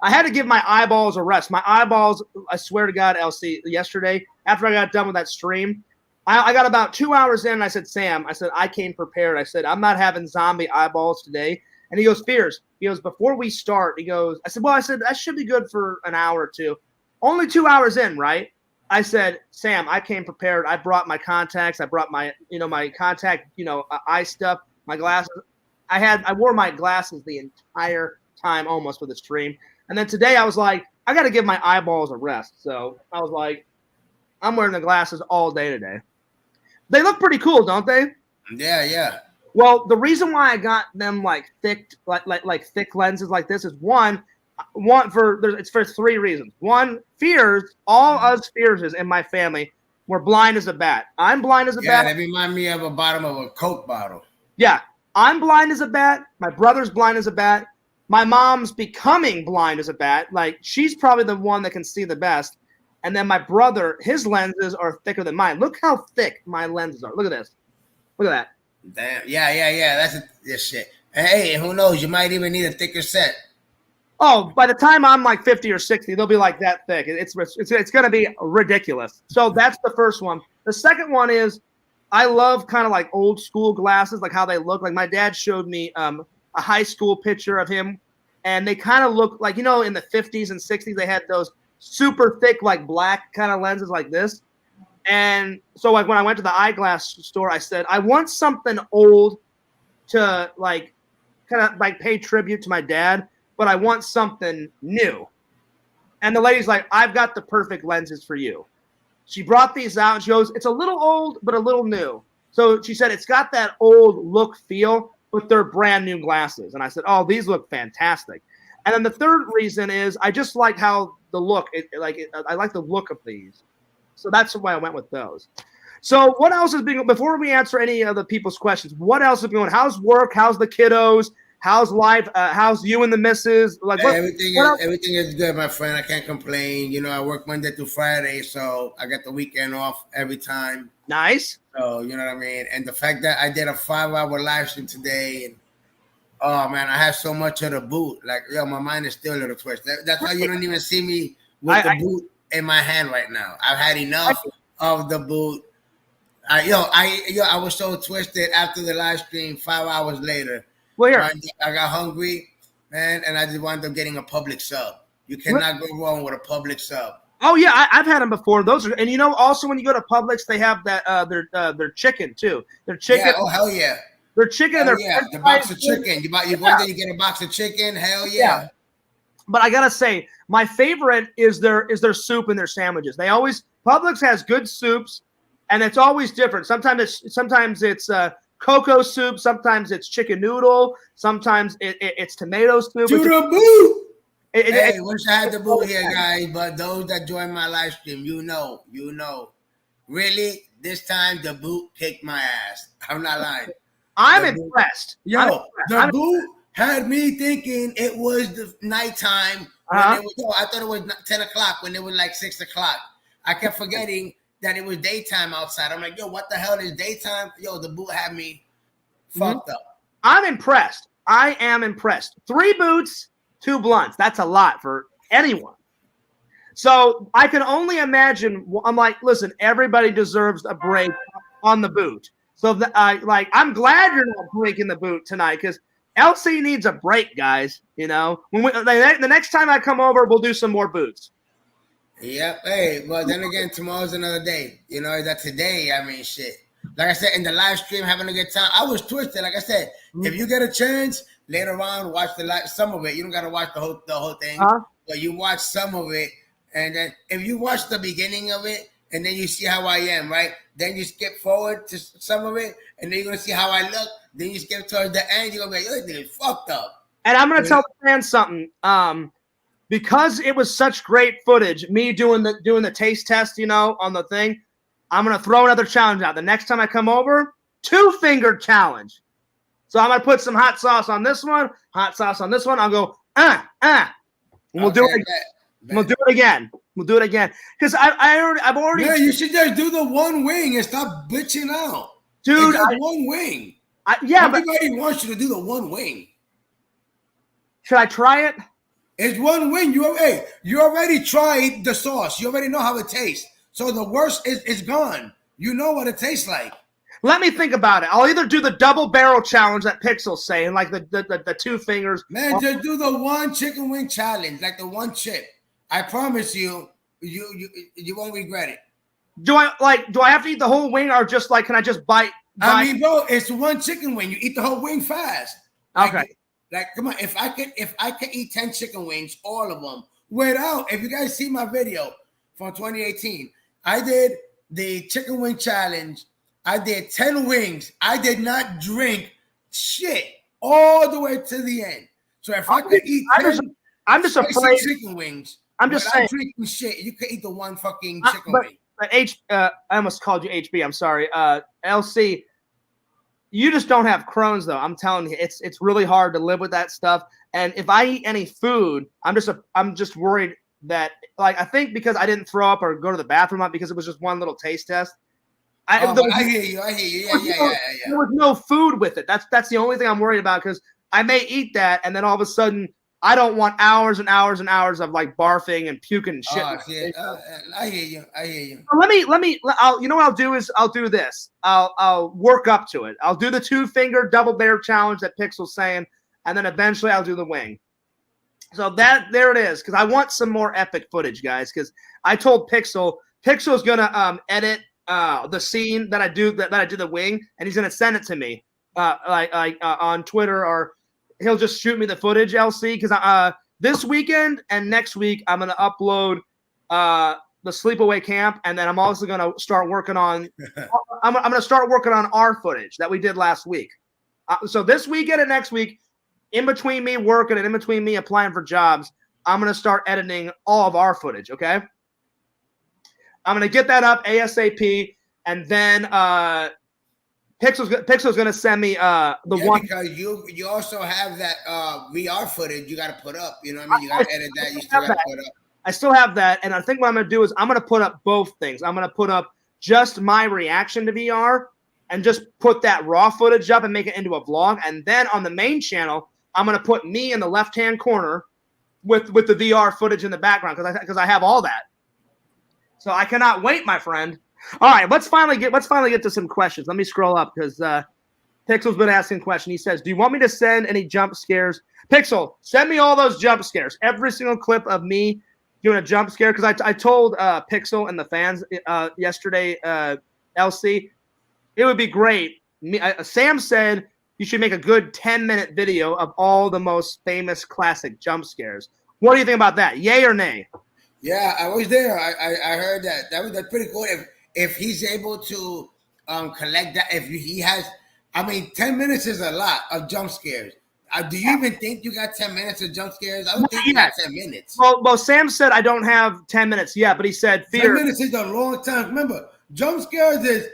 I had to give my eyeballs a rest. My eyeballs, I swear to God, LC, yesterday, after I got done with that stream, I got about 2 hours in, and I said, Sam, I came prepared. I said, I'm not having zombie eyeballs today. And he goes, Fears. He goes, before we start, I said, that should be good for an hour or 2. Only 2 hours in, right? I said, Sam, I came prepared. I brought my contacts. I brought my, my contact, eye stuff, my glasses. I wore my glasses the entire time almost for the stream. And then today I was like, I got to give my eyeballs a rest. So I was like, I'm wearing the glasses all day today. They look pretty cool, don't they? Yeah. Well, the reason why I got them like thick, like thick lenses like this is it's for 3 reasons. One, Fears, all us Fearses in my family were blind as a bat. I'm blind as a bat. Yeah, they remind me of a bottom of a Coke bottle. Yeah, I'm blind as a bat. My brother's blind as a bat. My mom's becoming blind as a bat. Like, she's probably the one that can see the best. And then my brother, his lenses are thicker than mine. Look how thick my lenses are. Look at this. Look at that. Damn. Yeah. That's this shit. Hey, who knows? You might even need a thicker set. Oh, by the time I'm like 50 or 60, they'll be like that thick. It's going to be ridiculous. So that's the first one. The second one is I love kind of like old school glasses, like how they look. Like my dad showed me a high school picture of him, and they kind of look like, in the 50s and 60s, they had those super thick, like black kind of lenses like this. And so like when I went to the eyeglass store, I said, I want something old to like kind of like pay tribute to my dad, but I want something new. And the lady's like, I've got the perfect lenses for you. She brought these out and she goes, it's a little old, but a little new. So she said, it's got that old look feel, but they're brand new glasses. And I said, oh, these look fantastic. And then the third reason is I just like how the look, I like the look of these. So that's why I went with those. So what else is being, before we answer any of the people's questions, what else is going? How's work? How's the kiddos? How's life? How's you and the missus? Like everything is good, my friend. I can't complain. I work Monday through Friday, so I get the weekend off every time. Nice. So you know what I mean. And the fact that I did a 5-hour live stream today, and oh man, I have so much of the boot. Like my mind is still a little twisted. That's why you don't even see me with the boot in my hand right now. I've had enough of the boot. I was so twisted after the live stream. 5 hours later. Well, here. I got hungry, man, and I just wound up getting a public sub. You cannot go wrong with a public sub. Oh yeah, I've had them before. Those are, and also when you go to Publix, they have that their chicken too. Their chicken. Yeah, oh hell yeah. Their chicken. The box of chicken. You go in there, you get a box of chicken. Hell yeah. But I gotta say, my favorite is their soup and their sandwiches. Publix has good soups, and it's always different. Sometimes it's cocoa soup, sometimes it's chicken noodle, sometimes it's tomato soup. To the boot. Hey, wish I had the boot here, guys. But those that join my live stream, you know. Really, this time the boot kicked my ass. I'm not lying. I'm impressed. The boot had me thinking it was the nighttime. I thought it was 10 o'clock when it was like 6 o'clock. I kept forgetting that it was daytime outside. I'm like, yo, what the hell is daytime? Yo, the boot had me fucked up. I'm impressed. I am impressed. 3 boots, 2 blunts. That's a lot for anyone. So I can only imagine. I'm like, listen, everybody deserves a break on the boot. So I'm glad you're not breaking the boot tonight because LC needs a break, guys. The next time I come over, we'll do some more boots. Yep. Hey, well, then again, tomorrow's another day. That today, I mean, shit. Like I said, in the live stream, having a good time. I was twisted. Like I said, if you get a chance later on, watch some of it. You don't got to watch the whole thing. but you watch some of it, and then if you watch the beginning of it, and then you see how I am, right? Then you skip forward to some of it, and then you're gonna see how I look. Then you skip towards the end, you're gonna be like, "This nigga's fucked up." And I'm gonna tell the fans something. Because it was such great footage, me doing the taste test, on the thing, I'm gonna throw another challenge out. The next time I come over, 2-finger challenge. So I'm gonna put some hot sauce on this one, hot sauce on this one. I'll go, and we'll do it again. We'll do it again. We'll do it again. Because I've already. Yeah, you should just do the one wing and stop bitching out, dude. One wing. Everybody wants you to do the one wing. Should I try it? It's one wing. You already tried the sauce. You already know how it tastes. So the worst is gone. You know what it tastes like. Let me think about it. I'll either do the double barrel challenge that Pixel's saying, like the 2 fingers. Man, just do the one chicken wing challenge, like the one chip. I promise you won't regret it. Do I have to eat the whole wing, or just can I just bite? I mean, bro, it's one chicken wing. You eat the whole wing fast. Okay. Come on. If I could eat 10 chicken wings, all of them, without. If you guys see my video from 2018, I did the chicken wing challenge. I did 10 wings. I did not drink shit all the way to the end. So if I could eat 10 I'm just afraid chicken wings, I'm just saying, drinking shit, you could eat the one fucking chicken wing. But I almost called you HB. I'm sorry, LC. You just don't have Crohn's, though. I'm telling you, it's really hard to live with that stuff. And if I eat any food, I'm just worried that, I think because I didn't throw up or go to the bathroom because it was just one little taste test. I hear you. Yeah. There was no food with it. That's the only thing I'm worried about, because I may eat that and then all of a sudden I don't want hours and hours and hours of barfing and puking and shit. I hear you. You know what I'll do is I'll do this. I'll work up to it. I'll do the 2-finger double bear challenge that Pixel's saying, and then eventually I'll do the wing. So there it is, because I want some more epic footage, guys. Because I told Pixel's gonna edit the scene that I do the wing, and he's gonna send it to me on Twitter, or he'll just shoot me the footage, LC, because this weekend and next week I'm going to upload the Sleepaway Camp, and then I'm also going to start working on I'm going to start working on our footage that we did last week. So this weekend and next week, in between me working and in between me applying for jobs, I'm going to start editing all of our footage, okay? I'm going to get that up ASAP, and then Pixel's gonna send me one, because you also have that VR footage you got to put up. You know what I mean? You got to edit that. You still got to put up. I still have that, and I think what I'm gonna do is I'm gonna put up both things. I'm gonna put up just my reaction to VR and just put that raw footage up and make it into a vlog, and then on the main channel I'm gonna put me in the left-hand corner with the VR footage in the background, because I have all that. So I cannot wait, my friend. All right, let's finally get to some questions. Let me scroll up, because Pixel's been asking a question. He says, "Do you want me to send any jump scares?" Pixel, send me all those jump scares. Every single clip of me doing a jump scare, because I told Pixel and the fans yesterday, LC, it would be great. Sam said you should make a good 10-minute video of all the most famous classic jump scares. What do you think about that? Yay or nay? Yeah, I was there. I heard that. That's pretty cool. If he's able to collect that, if he has, 10 minutes is a lot of jump scares. Do you even think you got 10 minutes of jump scares? I don't think you got 10 minutes. Well, Sam said I don't have 10 minutes yet, but he said fear. 10 minutes is a long time. Remember, jump scares is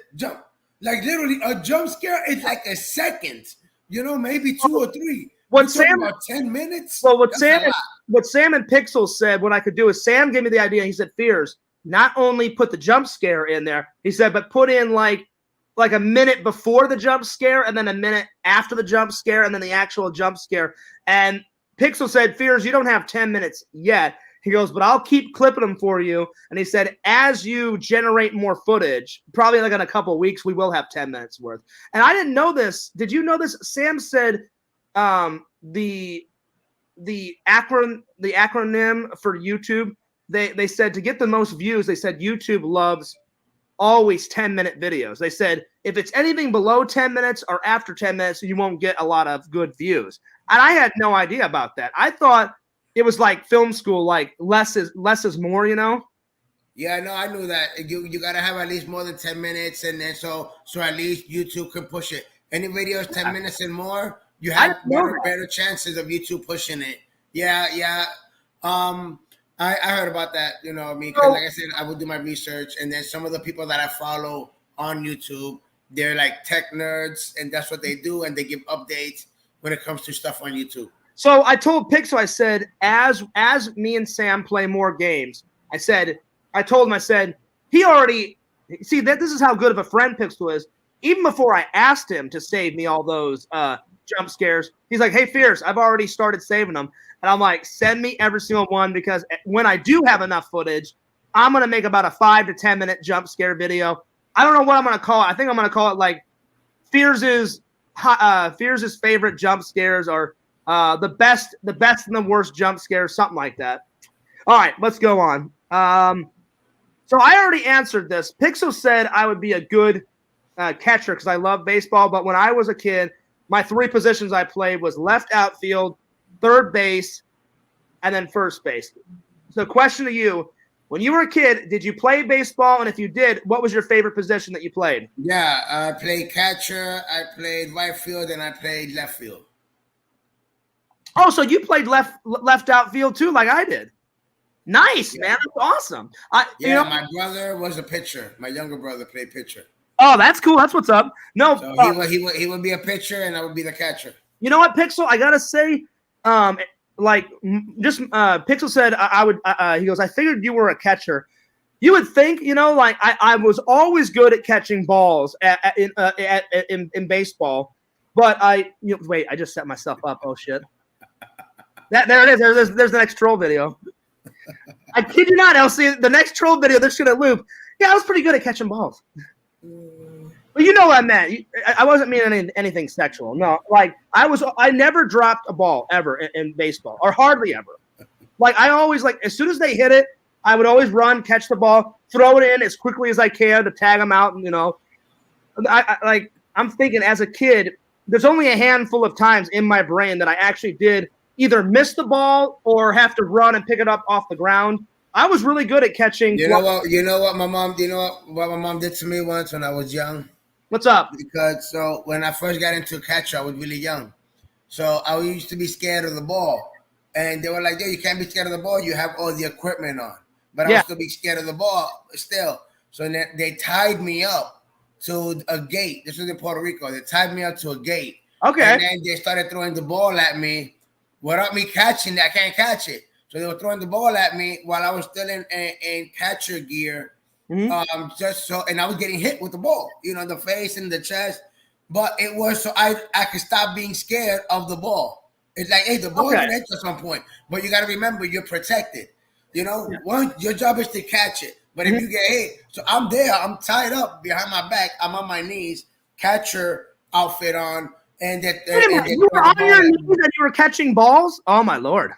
literally a jump scare is like a second. Maybe 2 or 3. What Sam about 10 minutes? Well, what Sam and Pixel said, what I could do is Sam gave me the idea. He said, Fears, not only put the jump scare in there, he said, but put in like a minute before the jump scare, and then a minute after the jump scare, and then the actual jump scare. And Pixel said, Fears, you don't have 10 minutes yet. He goes, but I'll keep clipping them for you. And he said, as you generate more footage, probably like in a couple of weeks, we will have 10 minutes worth. And I didn't know this. Did you know this? Sam said the acronym for YouTube, they said to get the most views, they said YouTube loves always 10-minute videos. They said if it's anything below 10 minutes or after 10 minutes, you won't get a lot of good views. And I had no idea about that. I thought it was like film school, like less is more, you know? Yeah, no, I knew that. You gotta have at least more than 10 minutes, and then so at least YouTube can push it. Any videos 10 minutes and more, you have better chances of YouTube pushing it. Yeah. I heard about that. You know, I mean, 'cause like I said, I would do my research, and then some of the people that I follow on YouTube, they're like tech nerds, and that's what they do, and they give updates when it comes to stuff on YouTube. So I told Pixel, I said, as me and Sam play more games, I told him, he already, see, that this is how good of a friend Pixel is. Even before I asked him to save me all those jump scares, he's like, hey, Fierce, I've already started saving them. And I'm like, send me every single one, because when I do have enough footage, I'm going to make about a 5 to 10 minute jump scare video. I don't know what I'm going to call it. I think I'm going to call it like Fierce's favorite jump scares, or the best and the worst jump scares, something like that. All right, let's go on. So I already answered this. Pixel said I would be a good catcher because I love baseball. But when I was a kid, my 3 positions I played was left outfield, third base, and then first base. So question to you, when you were a kid, did you play baseball? And if you did, what was your favorite position that you played? Yeah, I played catcher, I played right field, and I played left field. Oh, so you played left outfield too, like I did. Nice, man. That's awesome. My brother was a pitcher. My younger brother played pitcher. Oh, that's cool. That's what's up. No, so he would be a pitcher, and I would be the catcher. You know what, Pixel? I gotta say, Pixel said I would. He goes, I figured you were a catcher. You would think, like I was always good at catching balls in baseball, but wait, I just set myself up. Oh shit! There it is. There's the next troll video. I kid you not, LC. The next troll video, they're just gonna loop. Yeah, I was pretty good at catching balls. Well, you know what I meant. I wasn't meaning anything sexual. No, like I never dropped a ball ever in baseball, or hardly ever. Like I always, like, as soon as they hit it, I would always run, catch the ball, throw it in as quickly as I can to tag them out. And I'm thinking as a kid, there's only a handful of times in my brain that I actually did either miss the ball or have to run and pick it up off the ground. I was really good at catching. You know what my mom did to me once when I was young? What's up? Because when I first got into catcher, I was really young. So I used to be scared of the ball. And they were like, "Yo, you can't be scared of the ball. You have all the equipment on." But I would still be scared of the ball still. So then they tied me up to a gate. This was in Puerto Rico. They tied me up to a gate. Okay. And then they started throwing the ball at me. Without me catching it, I can't catch it. So they were throwing the ball at me while I was still in catcher gear. Mm-hmm. And I was getting hit with the ball, the face and the chest. But it was so I could stop being scared of the ball. It's like, hey, the ball can hit at some point. But you got to remember, you're protected. Your job is to catch it. But if you get hit, so I'm there, I'm tied up behind my back, I'm on my knees, catcher outfit on. And you were on your knees and you were catching balls? Oh, my Lord.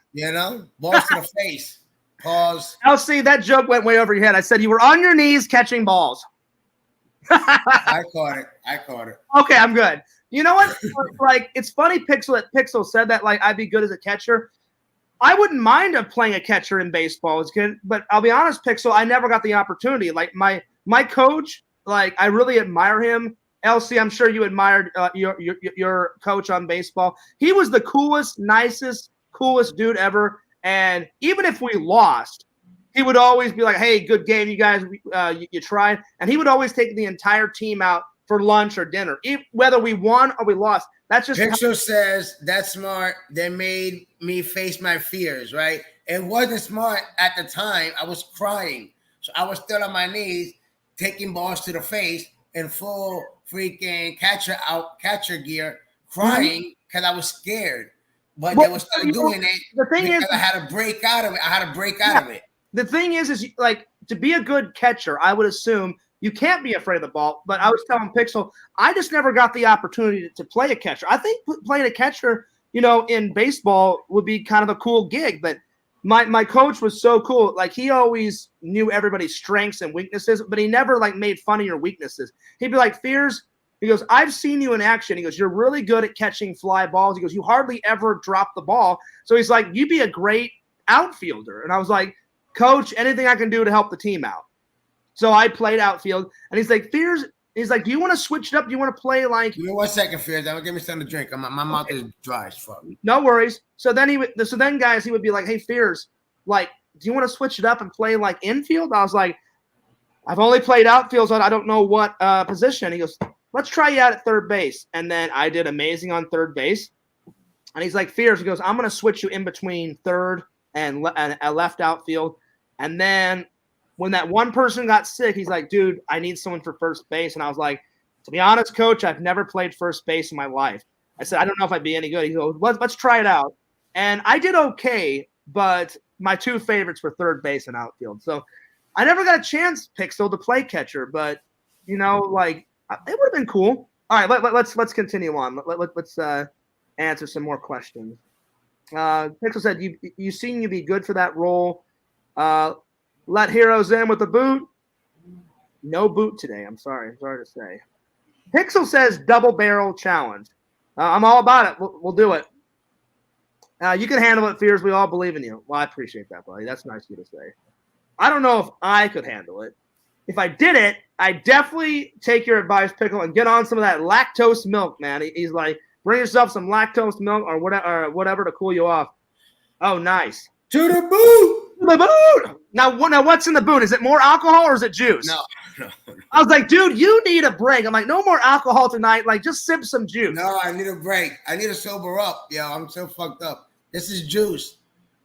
Balls to the face. Pause. See, that joke went way over your head. I said you were on your knees catching balls. I caught it. Okay, I'm good. You know what? Like, it's funny, Pixel said that, like, I'd be good as a catcher. I wouldn't mind playing a catcher in baseball as good, but I'll be honest, Pixel, I never got the opportunity. Like, my coach, like, I really admire him. LC, I'm sure you admired your coach on baseball. He was the coolest, nicest, coolest dude ever. And even if we lost, he would always be like, "Hey, good game, you guys. You tried." And he would always take the entire team out for lunch or dinner, whether we won or we lost. That's just Pixel says that's smart. They made me face my fears. Right? It wasn't smart at the time. I was crying, so I was still on my knees, taking balls to the face in full freaking catcher gear, crying because I was scared. But they were still doing it. The thing is, I had to break out of it. The thing is like, to be a good catcher, I would assume you can't be afraid of the ball. But I was telling Pixel, I just never got the opportunity to play a catcher. I think playing a catcher, in baseball would be kind of a cool gig. But my coach was so cool. Like, he always knew everybody's strengths and weaknesses, but he never, like, made fun of your weaknesses. He'd be like, "Fears," he goes, "I've seen you in action." He goes, "You're really good at catching fly balls." He goes, "You hardly ever drop the ball." So he's like, "You'd be a great outfielder. And I was like, Coach, anything I can do to help the team out. So I played outfield, and he's like, Fears. He's like, do you want to switch it up? Do you want to play like? Give me 1 second, Fears. Don't give me something to drink. My mouth is dry as fuck. No worries. So then guys, he would be like, hey, Fears, like, do you want to switch it up and play like infield? I was like, I've only played outfield, so I don't know what position. He goes, let's try you out at third base. And then I did amazing on third base. And he's like, Fears, he goes, I'm going to switch you in between third and left outfield. And then when that one person got sick, he's like, dude, I need someone for first base. And I was like, to be honest, Coach, I've never played first base in my life. I said, I don't know if I'd be any good. He goes, let's try it out. And I did okay, but my two favorites were third base and outfield. So I never got a chance, Pixel, to play catcher, but, like, it would have been cool. All right, let's continue on. Let's answer some more questions. Pixel said, you seem to be good for that role. Let heroes in with the boot. No boot today. I'm sorry to say. Pixel says double barrel challenge. I'm all about it. We'll do it. You can handle it, Fears. We all believe in you. Well, I appreciate that, buddy. That's nice of you to say. I don't know if I could handle it. If I did it, I'd definitely take your advice, Pickle, and get on some of that lactose milk, man. He's like, bring yourself some lactose milk or whatever to cool you off. Oh, nice. To the boot. The boot. Now, what's in the boot? Is it more alcohol or is it juice? No. I was like, dude, you need a break. I'm like, no more alcohol tonight. Like, just sip some juice. No, I need a break. I need to sober up. Yo, I'm so fucked up. This is juice.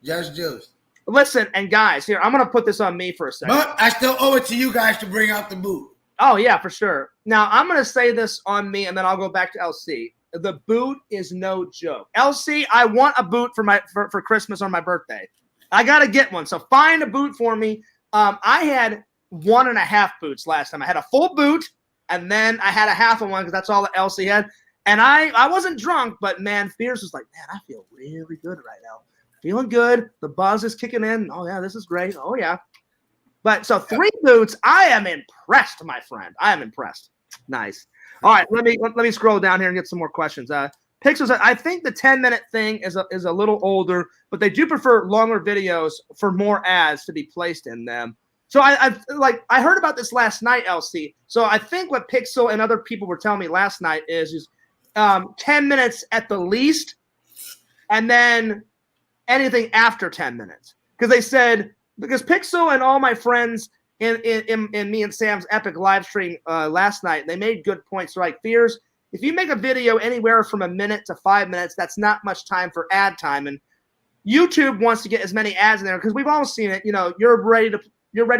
Just juice. Listen, and guys, here, I'm going to put this on me for a second. But I still owe it to you guys to bring out the boot. Oh, yeah, for sure. Now, I'm going to say this on me, and then I'll go back to LC. The boot is no joke. LC, I want a boot for Christmas or my birthday. I got to get one. So find a boot for me. I had 1.5 boots last time. I had a full boot, and then I had a half of one because that's all that LC had. And I wasn't drunk, but, man, Fears was like, man, I feel really good right now. Feeling good. The buzz is kicking in. Oh, yeah, this is great. Oh, yeah. But so 3 boots. I am impressed, my friend. I am impressed. Nice. All right, let me scroll down here and get some more questions. Pixels, I think the 10-minute thing is a little older, but they do prefer longer videos for more ads to be placed in them. So I heard about this last night, LC. So I think what Pixel and other people were telling me last night is 10 minutes at the least, and then anything after 10 minutes. Because Pixel and all my friends in me and Sam's epic live stream last night, they made good points. So like, Fears, if you make a video anywhere from 1 minute to 5 minutes, that's not much time for ad time. And YouTube wants to get as many ads in there because we've all seen it. You're ready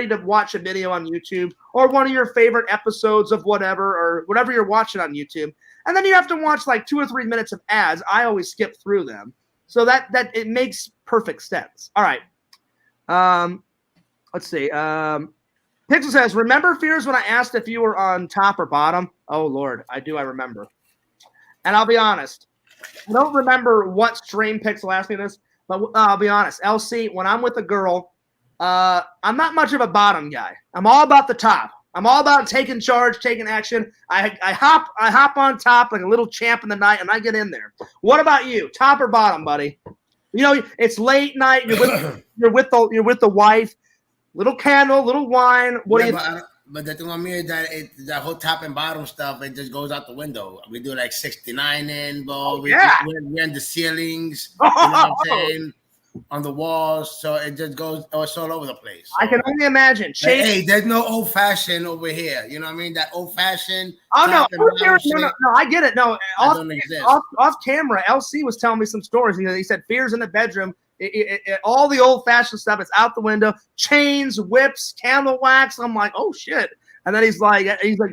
to watch a video on YouTube or one of your favorite episodes of whatever you're watching on YouTube. And then you have to watch like 2 or 3 minutes of ads. I always skip through them. So that it makes perfect sense. All right. Let's see. Pixel says, remember, Fears, when I asked if you were on top or bottom? Oh, Lord, I remember. And I'll be honest. I don't remember what stream Pixel asked me this, but I'll be honest. LC, when I'm with a girl, I'm not much of a bottom guy. I'm all about the top. I'm all about taking charge, taking action. I hop on top like a little champ in the night, and I get in there. What about you? Top or bottom, buddy? It's late night. You're with the wife. Little candle, little wine. What do you? But the thing on me is that whole top and bottom stuff, it just goes out the window. We do like 69 in, bro. We're in the ceilings. You know what I'm saying? On the walls, so it just goes. It's all over the place. So. I can only imagine. Hey, there's no old fashioned over here. You know what I mean? That old fashioned. Oh no, I get it. No, off camera, LC was telling me some stories. He said Fears in the bedroom. All the old fashioned stuff is out the window. Chains, whips, candle wax. I'm like, oh shit. And then he's like,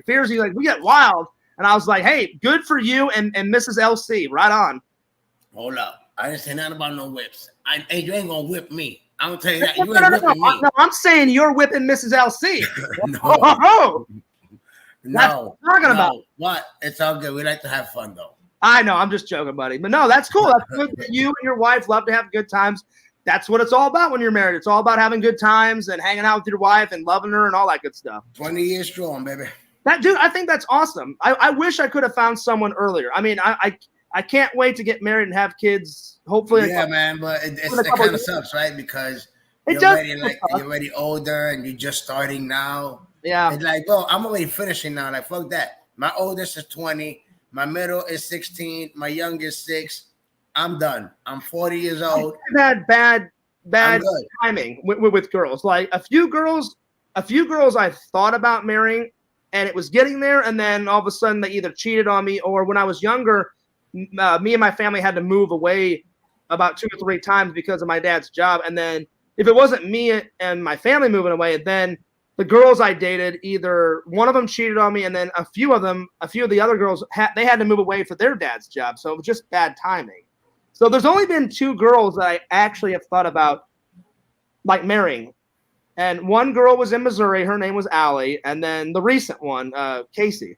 Fears. He's like, we get wild. And I was like, hey, good for you and Mrs. LC. Right on. Hold up. I didn't say nothing about no whips. Hey, you ain't gonna whip me. I'm gonna tell you that. You ain't whipping me. No, I'm saying you're whipping Mrs. LC. No. Talking about. What? It's all good. We like to have fun, though. I know. I'm just joking, buddy. But no, that's cool. That's good that you and your wife love to have good times. That's what it's all about when you're married. It's all about having good times and hanging out with your wife and loving her and all that good stuff. 20 years strong, baby. Dude, I think that's awesome. I wish I could have found someone earlier. I mean, I can't wait to get married and have kids. Hopefully, yeah, man. But it couple kind of years. sucks, right? Because It you're does already you're already older and you're just starting now. Yeah. It's like, bro, I'm already finishing now. Like, fuck that. My oldest is 20. My middle is 16. My youngest 6. I'm done. I'm 40 years old. I've had bad timing with girls. Like a few girls I thought about marrying, and it was getting there, and then all of a sudden they either cheated on me, or when I was younger, me and my family had to move away about 2 or 3 times because of my dad's job. And then if it wasn't me and my family moving away, then the girls I dated, either one of them cheated on me, and then a few of the other girls they had to move away for their dad's job. So it was just bad timing. So there's only been 2 girls that I actually have thought about like marrying. And one girl was in Missouri. Her name was Allie. And then the recent one, Casey.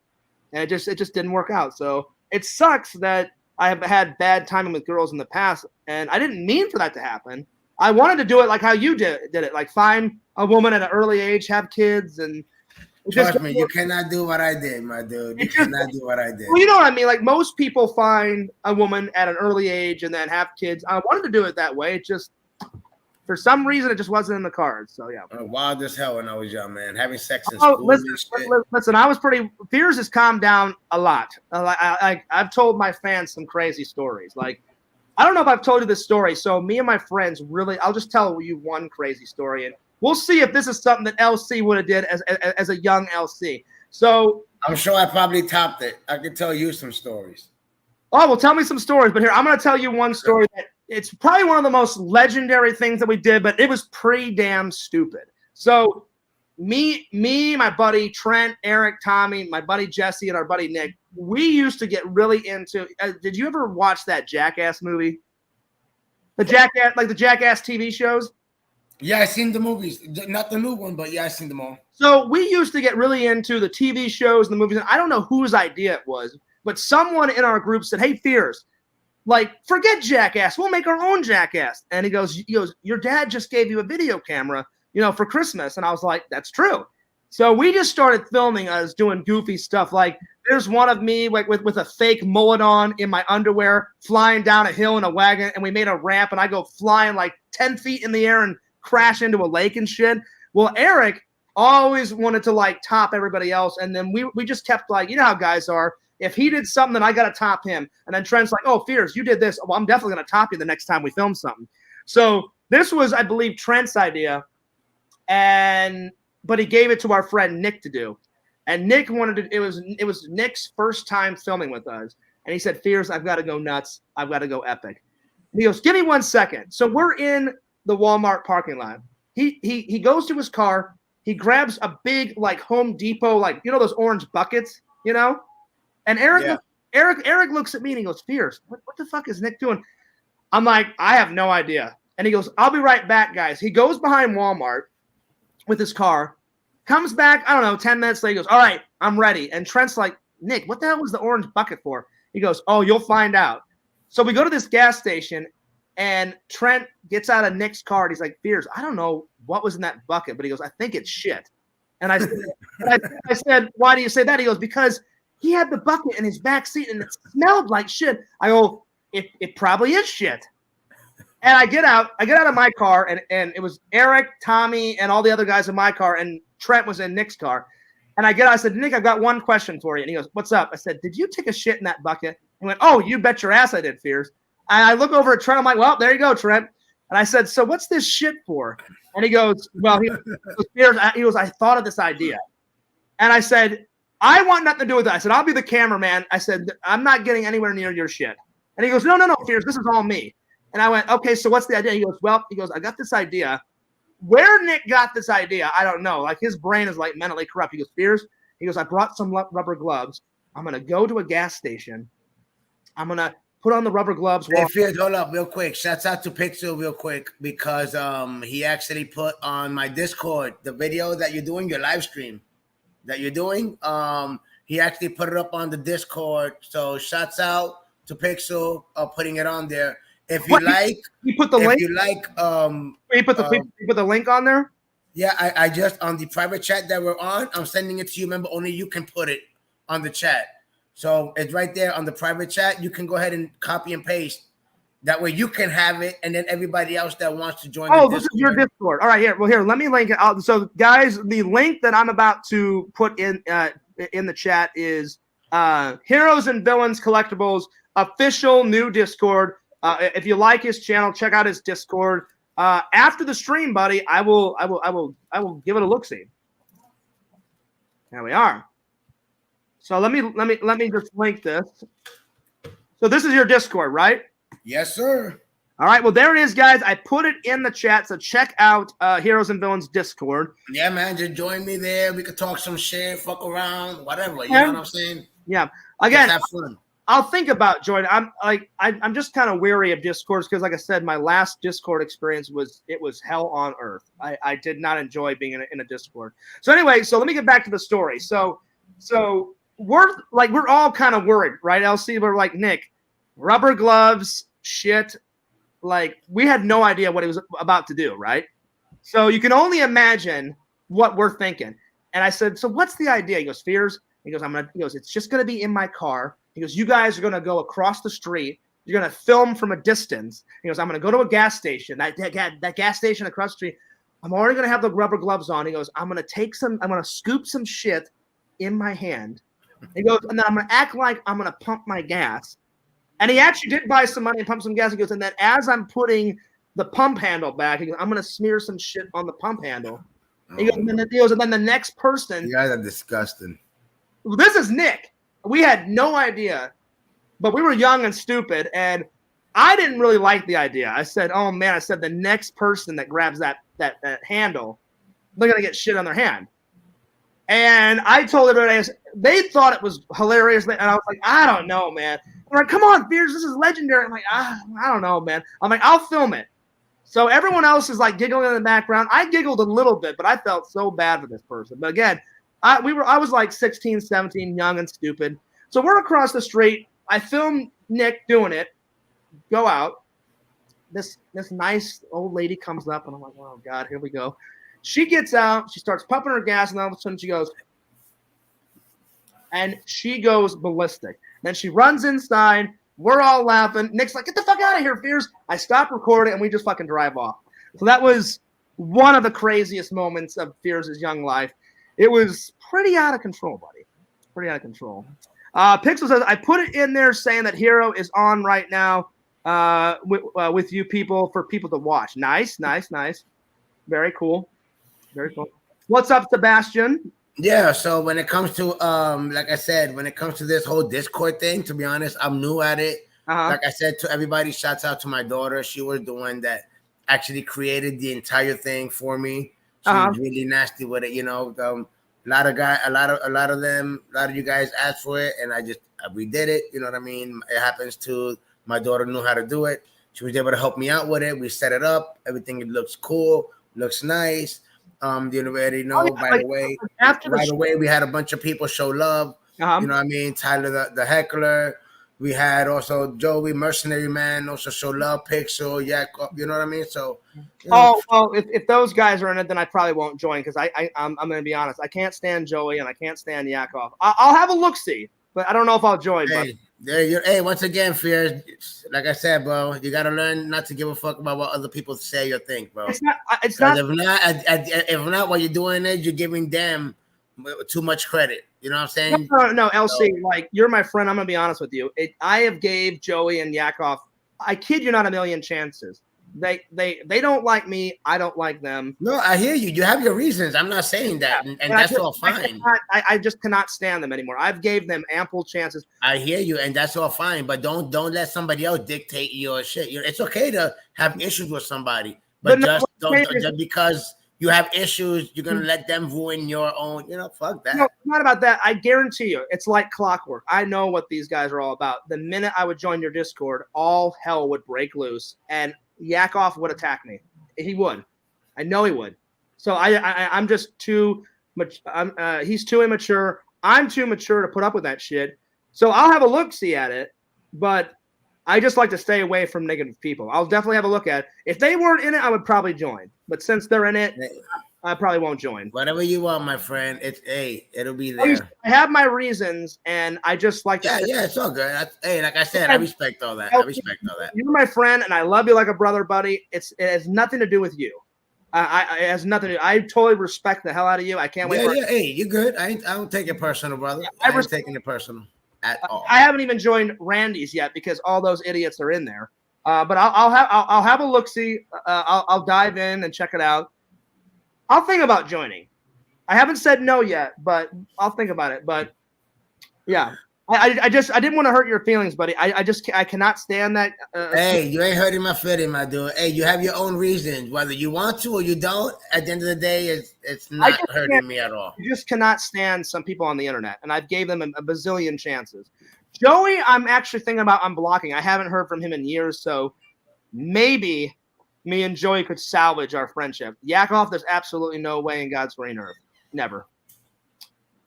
And it just didn't work out. So it sucks that I have had bad timing with girls in the past. And I didn't mean for that to happen. I wanted to do it like how you did it. Like find a woman at an early age, have kids, and trust me, you cannot do what I did, my dude. You cannot do what I did. Well, you know what I mean? Like most people find a woman at an early age and then have kids. I wanted to do it that way. It just, for some reason, it just wasn't in the cards. So yeah. Wild as hell when I was young, man. Having sex in school. Listen, I was pretty. Fears has calmed down a lot. I've told my fans some crazy stories. Like, I don't know if I've told you this story. So me and my friends really, I'll just tell you one crazy story, and we'll see if this is something that LC would have did as a young LC. So I'm sure I probably topped it. I could tell you some stories. Oh, well, tell me some stories. But here, I'm going to tell you one story that it's probably one of the most legendary things that we did, but it was pretty damn stupid. So me, my buddy Trent, Eric, Tommy, my buddy Jesse, and our buddy Nick, we used to get really into did you ever watch that Jackass movie? The Jackass TV shows? Yeah, I seen the movies. Not the new one, but yeah, I seen them all. So we used to get really into the TV shows and the movies. And I don't know whose idea it was, but someone in our group said, "Hey, Fears, like, forget Jackass. We'll make our own Jackass." And he goes, "Your dad just gave you a video camera, for Christmas." And I was like, "That's true." So we just started filming us doing goofy stuff. Like, there's one of me like with a fake mullet on in my underwear, flying down a hill in a wagon, and we made a ramp, and I go flying like 10 feet in the air and crash into a lake and shit. Well, Eric always wanted to like top everybody else, and then we just kept like, you know how guys are. If he did something, then I got to top him. And then Trent's like, "Oh, Fears, you did this. Well, I'm definitely going to top you the next time we film something." So this was, I believe, Trent's idea, but he gave it to our friend Nick to do. And Nick wanted to. It was Nick's first time filming with us, and he said, "Fears, I've got to go nuts. I've got to go epic." And he goes, "Give me 1 second." So we're in the Walmart parking lot. He goes to his car. He grabs a big like Home Depot, like those orange buckets, And Eric looks at me and he goes, "Fears, what the fuck is Nick doing?" I'm like, "I have no idea." And he goes, "I'll be right back, guys." He goes behind Walmart with his car, comes back, I don't know, 10 minutes later, he goes, "All right, I'm ready." And Trent's like, "Nick, what the hell was the orange bucket for?" He goes, "Oh, you'll find out." So we go to this gas station, and Trent gets out of Nick's car, and he's like, "Fears, I don't know what was in that bucket," but he goes, "I think it's shit." And I said, "Why do you say that?" He goes, "Because he had the bucket in his back seat, and it smelled like shit." I go, it probably is shit." And I get out of my car, and it was Eric, Tommy, and all the other guys in my car, and Trent was in Nick's car. And I said, "Nick, I've got one question for you." And he goes, "What's up?" I said, "Did you take a shit in that bucket?" He went, "Oh, you bet your ass I did, Fears." And I look over at Trent. I'm like, "Well, there you go, Trent." And I said, "So what's this shit for?" And he goes, "Well," Fears, he goes, "I thought of this idea." And I said, "I want nothing to do with that." I said, "I'll be the cameraman." I said, "I'm not getting anywhere near your shit." And he goes, No, Fears, this is all me." And I went, "Okay, so what's the idea?" He goes, "I got this idea." Where Nick got this idea, I don't know. Like, his brain is like mentally corrupt. He goes, "Fears," he goes, "I brought some rubber gloves. I'm going to go to a gas station. I'm going to put on the rubber gloves." Hey, Fears, hold up real quick. Shouts out to Pixel real quick, because he actually put on my Discord the video that you're doing, your live stream that you're doing. He actually put it up on the Discord. So shouts out to Pixel putting it on there. If you he put the link. If you like, he put the link on there. Yeah, I just on the private chat that we're on, I'm sending it to you. Remember, only you can put it on the chat. So it's right there on the private chat. You can go ahead and copy and paste. That way you can have it, and then everybody else that wants to join. Oh, this is your Discord. All right, here. Well, here, let me link it out. So, guys, the link that I'm about to put in the chat is Heroes and Villains Collectibles official new Discord. If you like his channel, check out his Discord. After the stream, buddy, I will give it a look-see. There we are. So let me just link this. So this is your Discord, right? Yes, sir. All right, well, there it is, guys. I put it in the chat, so check out Heroes and Villains Discord. Yeah, man, just join me there. We could talk some shit, fuck around, whatever. You know what I'm saying? Yeah. Again, have fun. I'll think about joining. I'm just kind of weary of Discords because, like I said, my last Discord experience was hell on earth. I did not enjoy being in a Discord. So anyway, so let me get back to the story. So we're all kind of worried, right, LC? We're like, Nick, rubber gloves, shit. Like, we had no idea what he was about to do, right? So you can only imagine what we're thinking. And I said, so what's the idea? He goes, Fears. He goes, it's just gonna be in my car. He goes, you guys are gonna go across the street. You're gonna film from a distance. He goes, I'm gonna go to a gas station. That gas station across the street. I'm already gonna have the rubber gloves on. He goes, I'm gonna scoop some shit in my hand. He goes, and then I'm gonna act like I'm gonna pump my gas. And he actually did buy some money and pump some gas. He goes, and then as I'm putting the pump handle back, he goes, I'm going to smear some shit on the pump handle. He goes, and then the next person. You guys are disgusting. This is Nick. We had no idea, but we were young and stupid. And I didn't really like the idea. I said, oh, man, the next person that grabs that handle, they're going to get shit on their hand. And I told everybody, they thought it was hilarious. And I was like, I don't know, man. I'm like, come on, Fears, this is legendary. I'm like, I don't know, man. I'm like, I'll film it. So everyone else is like giggling in the background. I giggled a little bit, but I felt so bad for this person. But again, I was like 16, 17, young and stupid. So we're across the street. I filmed Nick doing it. Go out. This nice old lady comes up, and I'm like, oh, God, here we go. She gets out. She starts pumping her gas, and all of a sudden she goes ballistic. Then she runs inside. We're all laughing. Nick's like, get the fuck out of here, Fears. I stop recording, and we just fucking drive off. So that was one of the craziest moments of Fears' young life. It was pretty out of control, buddy. Pretty out of control. Pixel says, I put it in there saying that Hero is on right now with you people for people to watch. Nice. Very cool. Very cool. What's up, Sebastian? Yeah, so when it comes to like I said, when it comes to this whole Discord thing, to be honest, I'm new at it. Like I said to everybody, shouts out to my daughter. She was the one that actually created the entire thing for me. She was really nasty with it, you know. A lot of you guys asked for it, and we did it. You know what I mean? It happens to my daughter knew how to do it. She was able to help me out with it. We set it up. Everything looks cool, looks nice. You already know. By the way, we had a bunch of people show love. You know what I mean? Tyler the heckler. We had also Joey Mercenary Man also show love. Pixel, you know what I mean? So. Well, if those guys are in it, then I probably won't join because I'm going to be honest. I can't stand Joey and I can't stand Yakov. I'll have a look-see, but I don't know if I'll join. Hey, once again, Fears, like I said, bro, you got to learn not to give a fuck about what other people say or think, bro. It's not. If not, what you're doing is you're giving them too much credit. You know what I'm saying? No, LC, like, you're my friend. I'm going to be honest with you. I have gave Joey and Yakov, I kid you not, a million chances. They don't like me. I don't like them. No, I hear you. You have your reasons. I'm not saying that, and that's all fine. I just cannot stand them anymore. I've gave them ample chances. I hear you, and that's all fine. But don't let somebody else dictate your shit. It's okay to have issues with somebody, but just because you have issues, you're gonna let them ruin your own. You know, fuck that. No, it's not about that. I guarantee you, it's like clockwork. I know what these guys are all about. The minute I would join your Discord, all hell would break loose, and Yakov would attack me. He would. I know he would. So I'm just too much. He's too immature. I'm too mature to put up with that shit. So I'll have a look-see at it, but I just like to stay away from negative people. I'll definitely have a look at it. If they weren't in it, I would probably join. But since they're in it, I probably won't join. Whatever you want, my friend. It'll be there. I have my reasons, and I just like to. Yeah, it's all good. Like I said, I respect all that. You're my friend, and I love you like a brother, buddy. It has nothing to do with you. It has nothing to do. I totally respect the hell out of you. I can't wait. Yeah. Hey, you're good. I don't take it personal, brother. I ain't taking it personal at all. I haven't even joined Randy's yet because all those idiots are in there. But I'll have a look see. I'll dive in and check it out. I'll think about joining. I haven't said no yet, but I'll think about it. But yeah, I didn't want to hurt your feelings, buddy. I cannot stand that. Hey, you ain't hurting my feeling, my dude. Hey, you have your own reasons, whether you want to or you don't. At the end of the day, it's not hurting me at all. You just cannot stand some people on the internet, and I've gave them a bazillion chances. Joey, I'm actually thinking about unblocking. I haven't heard from him in years, so maybe me and Joey could salvage our friendship. Yakov, there's absolutely no way in God's green earth. Never.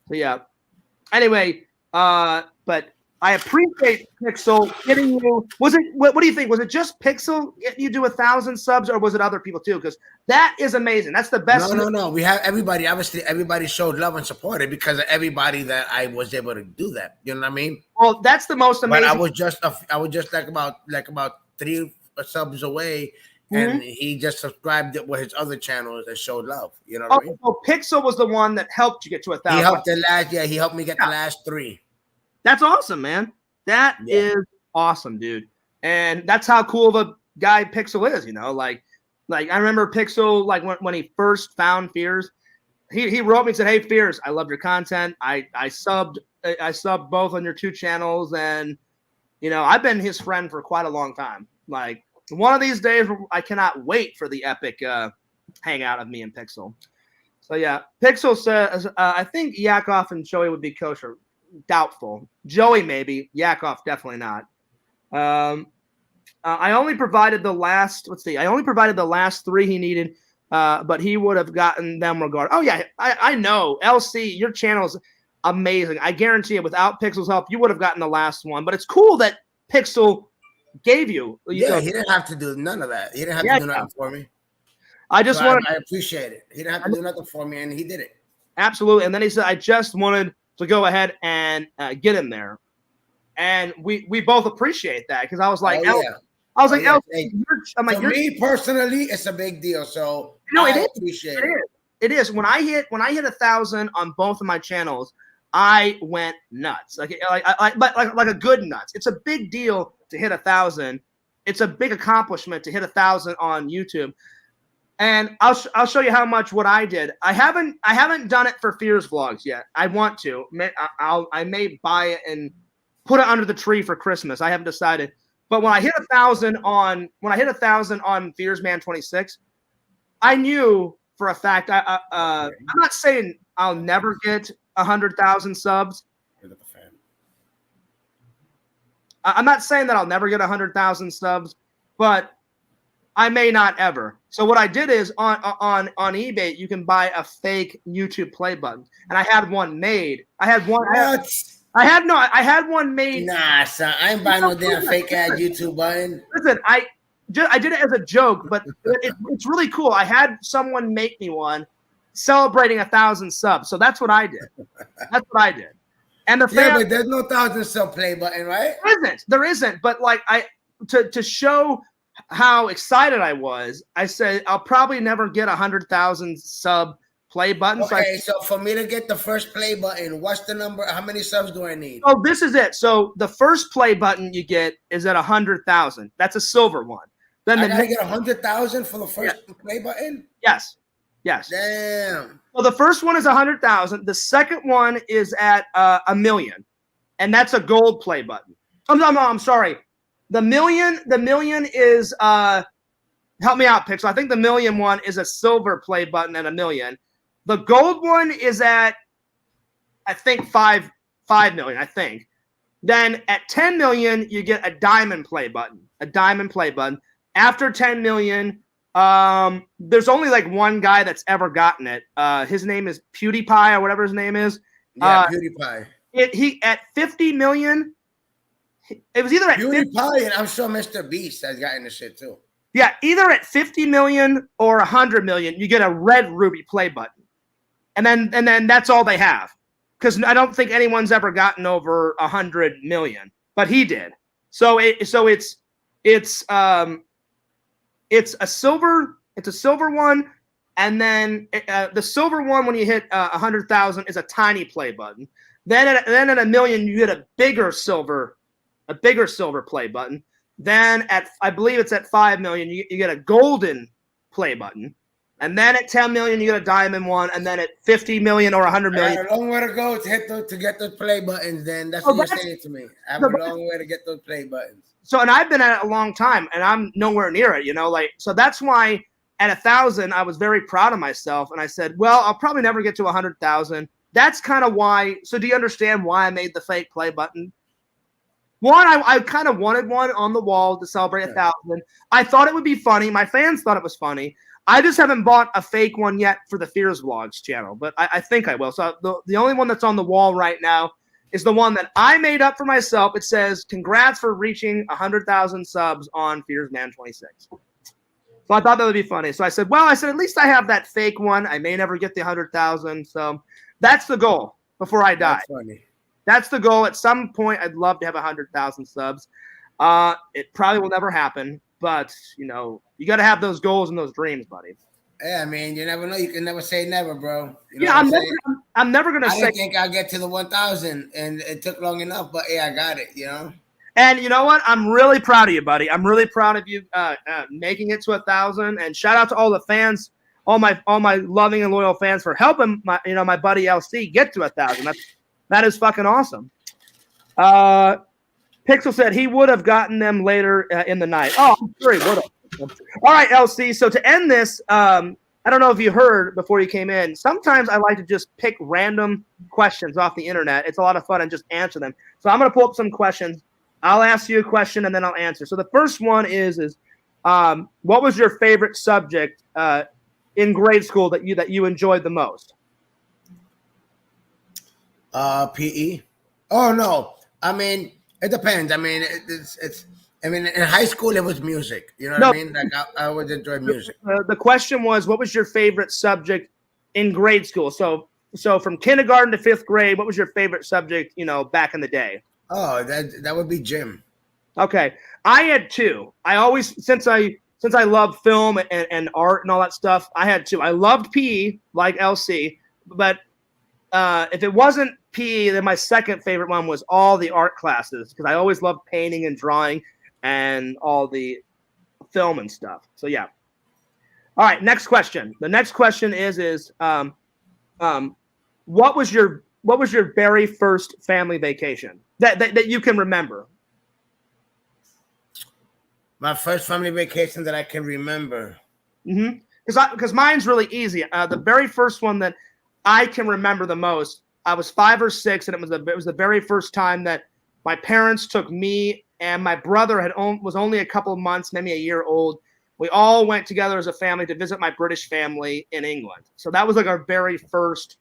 So yeah. Anyway, but I appreciate Pixel getting you. Was it? What do you think? Was it just Pixel getting you to 1,000 subs, or was it other people too? Because that is amazing. That's the best. No. We have everybody. Obviously, everybody showed love and supported because of everybody that I was able to do that. You know what I mean? Well, that's the most amazing. But I was just like about 3 subs away. And he just subscribed it with his other channels and showed love. You know what I mean? So Pixel was the one that helped you get to 1,000. He helped me get the last 3. That's awesome, man. That is awesome, dude. And that's how cool of a guy Pixel is, you know. Like I remember Pixel, like when he first found Fears, he wrote me and said, "Hey Fears, I love your content. I subbed both on your 2 channels, and you know, I've been his friend for quite a long time. Like one of these days, I cannot wait for the epic hangout of me and Pixel." So yeah, Pixel says, "I think Yakov and Joey would be kosher." Doubtful. Joey maybe. Yakov definitely not. I only provided the last. Let's see. I only provided the last 3 he needed, but he would have gotten them regardless. Oh yeah, I know. LC, your channel is amazing. I guarantee it. Without Pixel's help, you would have gotten the last one. But it's cool that Pixel gave you. He didn't have to do none of that. He didn't have to do nothing for me. I appreciate it. He didn't have to do nothing for me, and he did it. Absolutely. And then he said, "I just wanted to go ahead and get in there," and we both appreciate that because I was like, for me personally, it's a big deal. So I appreciate it. It is. When I hit 1,000 on both of my channels, I went nuts. Like a good nuts. It's a big deal to hit 1,000. It's a big accomplishment to hit 1,000 on YouTube. And I'll show you how much what I did. I haven't done it for Fears vlogs yet. I want to. I may buy it and put it under the tree for Christmas. I haven't decided. But when I hit 1,000 on Fears Man 26, I knew for a fact. I'm not saying I'll never get 100,000 subs. I'm not saying that I'll never get 100,000 subs, but I may not ever. So what I did is on eBay, you can buy a fake YouTube play button, and I had one made. I had one made. Nah, son, I ain't buying no damn fake ass YouTube button. Listen, I did it as a joke, but it's really cool. I had someone make me one celebrating 1,000 subs. So that's what I did. And but there's no 1,000 sub play button, right? There isn't. But like to show how excited I was, I said I'll probably never get 100,000 sub play button. Okay, so for me to get the first play button, what's the number? How many subs do I need? Oh, this is it. So the first play button you get is at 100,000. That's a silver one. Then I gotta get 100,000 for the first play button. Yes. Damn. So the first one is 100,000. The second one is at 1,000,000, and that's a gold play button. I'm sorry. The million is help me out, Pixel. I think the 1,000,000 one is a silver play button at 1,000,000. The gold one is at I think 5 million. I think. Then at 10 million, you get a diamond play button. After 10 million, there's only like one guy that's ever gotten it. His name is PewDiePie or whatever his name is. Yeah, PewDiePie. He at 50 million. It was either at PewDiePie and I'm sure Mr. Beast has gotten the shit too. Yeah, either at 50 million or 100 million, you get a red ruby play button, and then that's all they have. Because I don't think anyone's ever gotten over 100 million, but he did. So it's a silver one, and then the silver one when you hit 100,000 is a tiny play button. Then at a million you get a bigger silver play button. Then I believe it's at 5 million you get a golden play button. And then at 10 million, you get a diamond one. And then at 50 million or 100 million. I have a long way to go to get those play buttons, then. That's what you're saying to me. I have a long way to get those play buttons. So, and I've been at it a long time, and I'm nowhere near it, so that's why at 1,000, I was very proud of myself. And I said, well, I'll probably never get to 100,000. That's kind of why. So do you understand why I made the fake play button? One, I kind of wanted one on the wall to celebrate 1,000. I thought it would be funny. My fans thought it was funny. I just haven't bought a fake one yet for the Fears Vlogs channel, but I think I will. So the only one that's on the wall right now is the one that I made up for myself. It says, congrats for reaching 100,000 subs on Fears Man 26. So I thought that would be funny. So I said, at least I have that fake one. I may never get the 100,000. So that's the goal before I die. That's funny. That's the goal. At some point, I'd love to have 100,000 subs. It probably will never happen. But, you got to have those goals and those dreams, buddy. Yeah, I mean, you never know. You can never say never, bro. I'm never going to say. I didn't think I'll get to the 1,000, and it took long enough. But, I got it, And you know what? I'm really proud of you, buddy. I'm really proud of you making it to 1,000. And shout out to all the fans, all my loving and loyal fans for helping my buddy LC get to 1,000. That is fucking awesome. Pixel said he would have gotten them later in the night. Oh, I'm sure he would have. All right, LC. So to end this, I don't know if you heard before you came in. Sometimes I like to just pick random questions off the internet. It's a lot of fun and just answer them. So I'm going to pull up some questions. I'll ask you a question and then I'll answer. So the first one is what was your favorite subject in grade school that you enjoyed the most? PE. Oh no. I mean, it depends. I mean, it's. I mean, in high school it was music. You know what I mean? Like I always enjoyed music. The question was, what was your favorite subject in grade school? So from kindergarten to 5th grade, what was your favorite subject? Back in the day. Oh, that would be gym. Okay, I had two. I always since I love film and art and all that stuff, I had two. I loved PE like LC, but if it wasn't PE, then my second favorite one was all the art classes because I always loved painting and drawing and all the film and stuff. So yeah. All right, next question. The next question is what was your very first family vacation that you can remember? My first family vacation that I can remember. Mm-hmm. Because mine's really easy. The very first one that I can remember the most, I was 5 or 6, and it was the very first time that my parents took me and my brother was only a couple of months, maybe a year old. We all went together as a family to visit my British family in England. So that was like our very first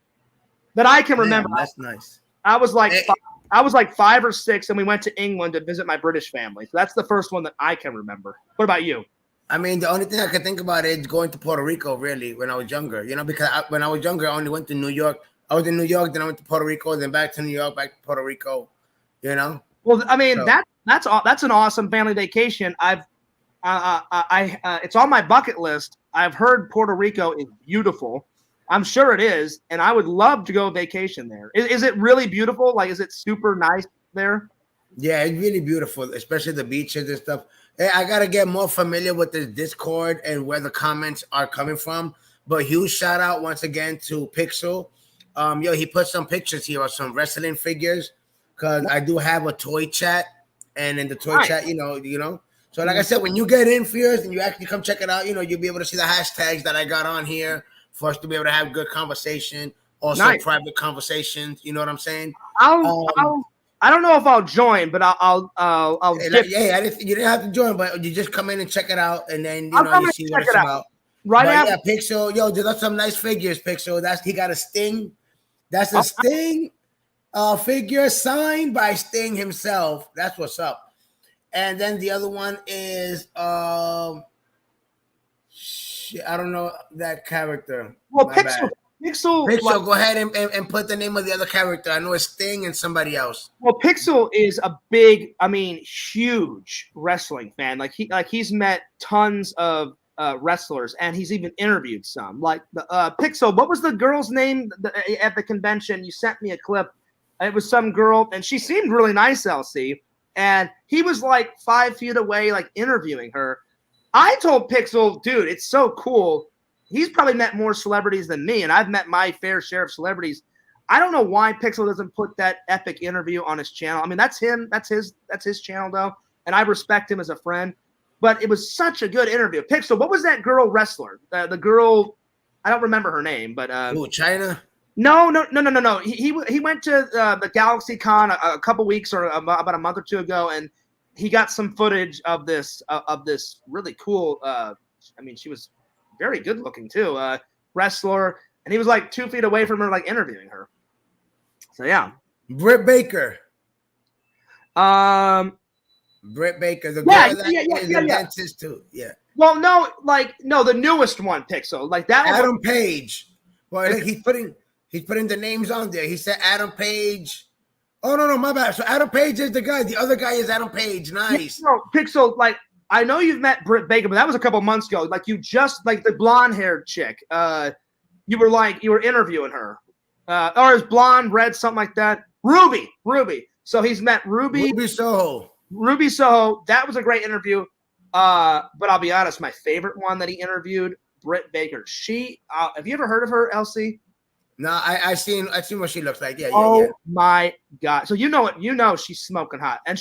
that I can remember. Yeah, that's nice. I was like 5 or 6, and we went to England to visit my British family. So that's the first one that I can remember. What about you? I mean, the only thing I can think about is going to Puerto Rico, really, when I was younger. Because when I was younger, I only went to New York. I was in New York, then I went to Puerto Rico, then back to New York, back to Puerto Rico. Well, I mean, so that's an awesome family vacation. It's on my bucket list. I've heard Puerto Rico is beautiful. I'm sure it is, and I would love to go vacation there. Is it really beautiful? Like, is it super nice there? Yeah, it's really beautiful, especially the beaches and stuff. Hey, I gotta get more familiar with the Discord and where the comments are coming from. But huge shout out once again to Pixel. He put some pictures here of some wrestling figures because I do have a toy chat, and in the toy chat, So like I said, when you get in Fears and you actually come check it out, you'll be able to see the hashtags that I got on here for us to be able to have good conversation, also private conversations. You know what I'm saying? I don't know if I'll join, but I'll. You didn't have to join, but you just come in and check it out, and then you see what it's about. Right now, yeah, Pixel, there's some nice figures. Pixel, he got a Sting. That's a Sting figure signed by Sting himself. That's what's up. And then the other one is Shit, I don't know that character. Well, My Pixel, bad. Pixel, Pixel, go ahead and put the name of the other character. I know it's Sting and somebody else. well, Pixel is a big, I mean, huge wrestling fan. He's met tons of wrestlers, and he's even interviewed some. Like the Pixel, what was the girl's name at the convention? You sent me a clip. It was some girl, and she seemed really nice, LC. And he was like 5 feet away, like interviewing her. I told Pixel, dude, it's so cool. He's probably met more celebrities than me, and I've met my fair share of celebrities. I don't know why Pixel doesn't put that epic interview on his channel. I mean, that's him. That's his channel, though, and I respect him as a friend. But it was such a good interview. Pixel, what was that girl wrestler? The girl, I don't remember her name, but China. No. He went to the Galaxy Con a couple weeks or about a month or two ago, and he got some footage of this really cool. I mean, she was very good looking too, wrestler, and he was like 2 feet away from her, like interviewing her. So yeah, Britt Baker. Britt Baker, the girl is a dentist too. Yeah. Well, no, the newest one, Pixel, like that. Adam Page. Well, he's putting the names on there. He said Adam Page. Oh no, my bad. So Adam Page is the guy. The other guy is Adam Page. Nice. No, Pixel, like I know you've met Britt Baker, but that was a couple months ago. Like you just like the blonde-haired chick. You were interviewing her. Or is blonde, red, something like that. Ruby. So he's met Ruby Soho. That was a great interview. But I'll be honest, my favorite one that he interviewed, Britt Baker. She have you ever heard of her, LC? No, I seen what she looks like. Yeah. My God. So you know she's smoking hot. And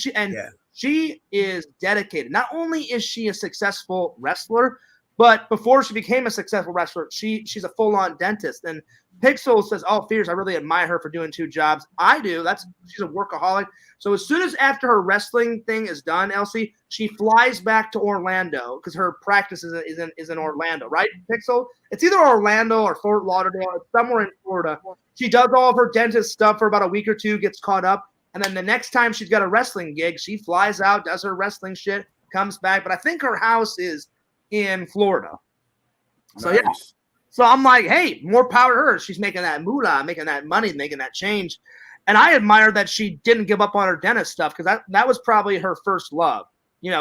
she is dedicated. Not only is she a successful wrestler, but before she became a successful wrestler, she's a full-on dentist. And Pixel says, "Oh, Fierce, I really admire her for doing 2 jobs." I do. She's a workaholic. So as soon as after her wrestling thing is done, Elsie, she flies back to Orlando because her practice is in Orlando, right, Pixel? It's either Orlando or Fort Lauderdale. It's somewhere in Florida. She does all of her dentist stuff for about a week or two, gets caught up, and then the next time she's got a wrestling gig, she flies out, does her wrestling shit, comes back. But I think her house is in Florida. So nice. Yeah. So I'm like, hey, more power to her. She's making that moolah, making that money, making that change. And I admire that she didn't give up on her dentist stuff because that was probably her first love,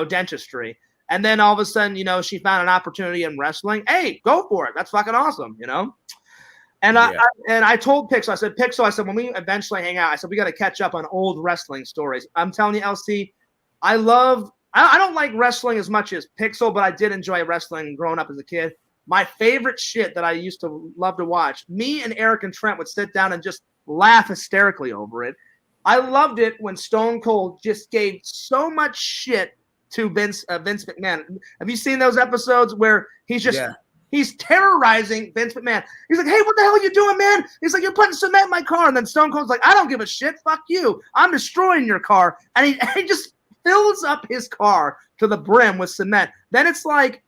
dentistry. And then all of a sudden, she found an opportunity in wrestling. Hey, go for it. That's fucking awesome, And I told Pixel, I said, when we eventually hang out, I said, we got to catch up on old wrestling stories. I'm telling you, LC, I don't like wrestling as much as Pixel, but I did enjoy wrestling growing up as a kid. My favorite shit that I used to love to watch, me and Eric and Trent would sit down and just laugh hysterically over it. I loved it when Stone Cold just gave so much shit to Vince McMahon. Have you seen those episodes where he's terrorizing Vince McMahon? He's like, hey, what the hell are you doing, man? He's like, you're putting cement in my car. And then Stone Cold's like, I don't give a shit. Fuck you. I'm destroying your car. And he just fills up his car to the brim with cement. Then it's like,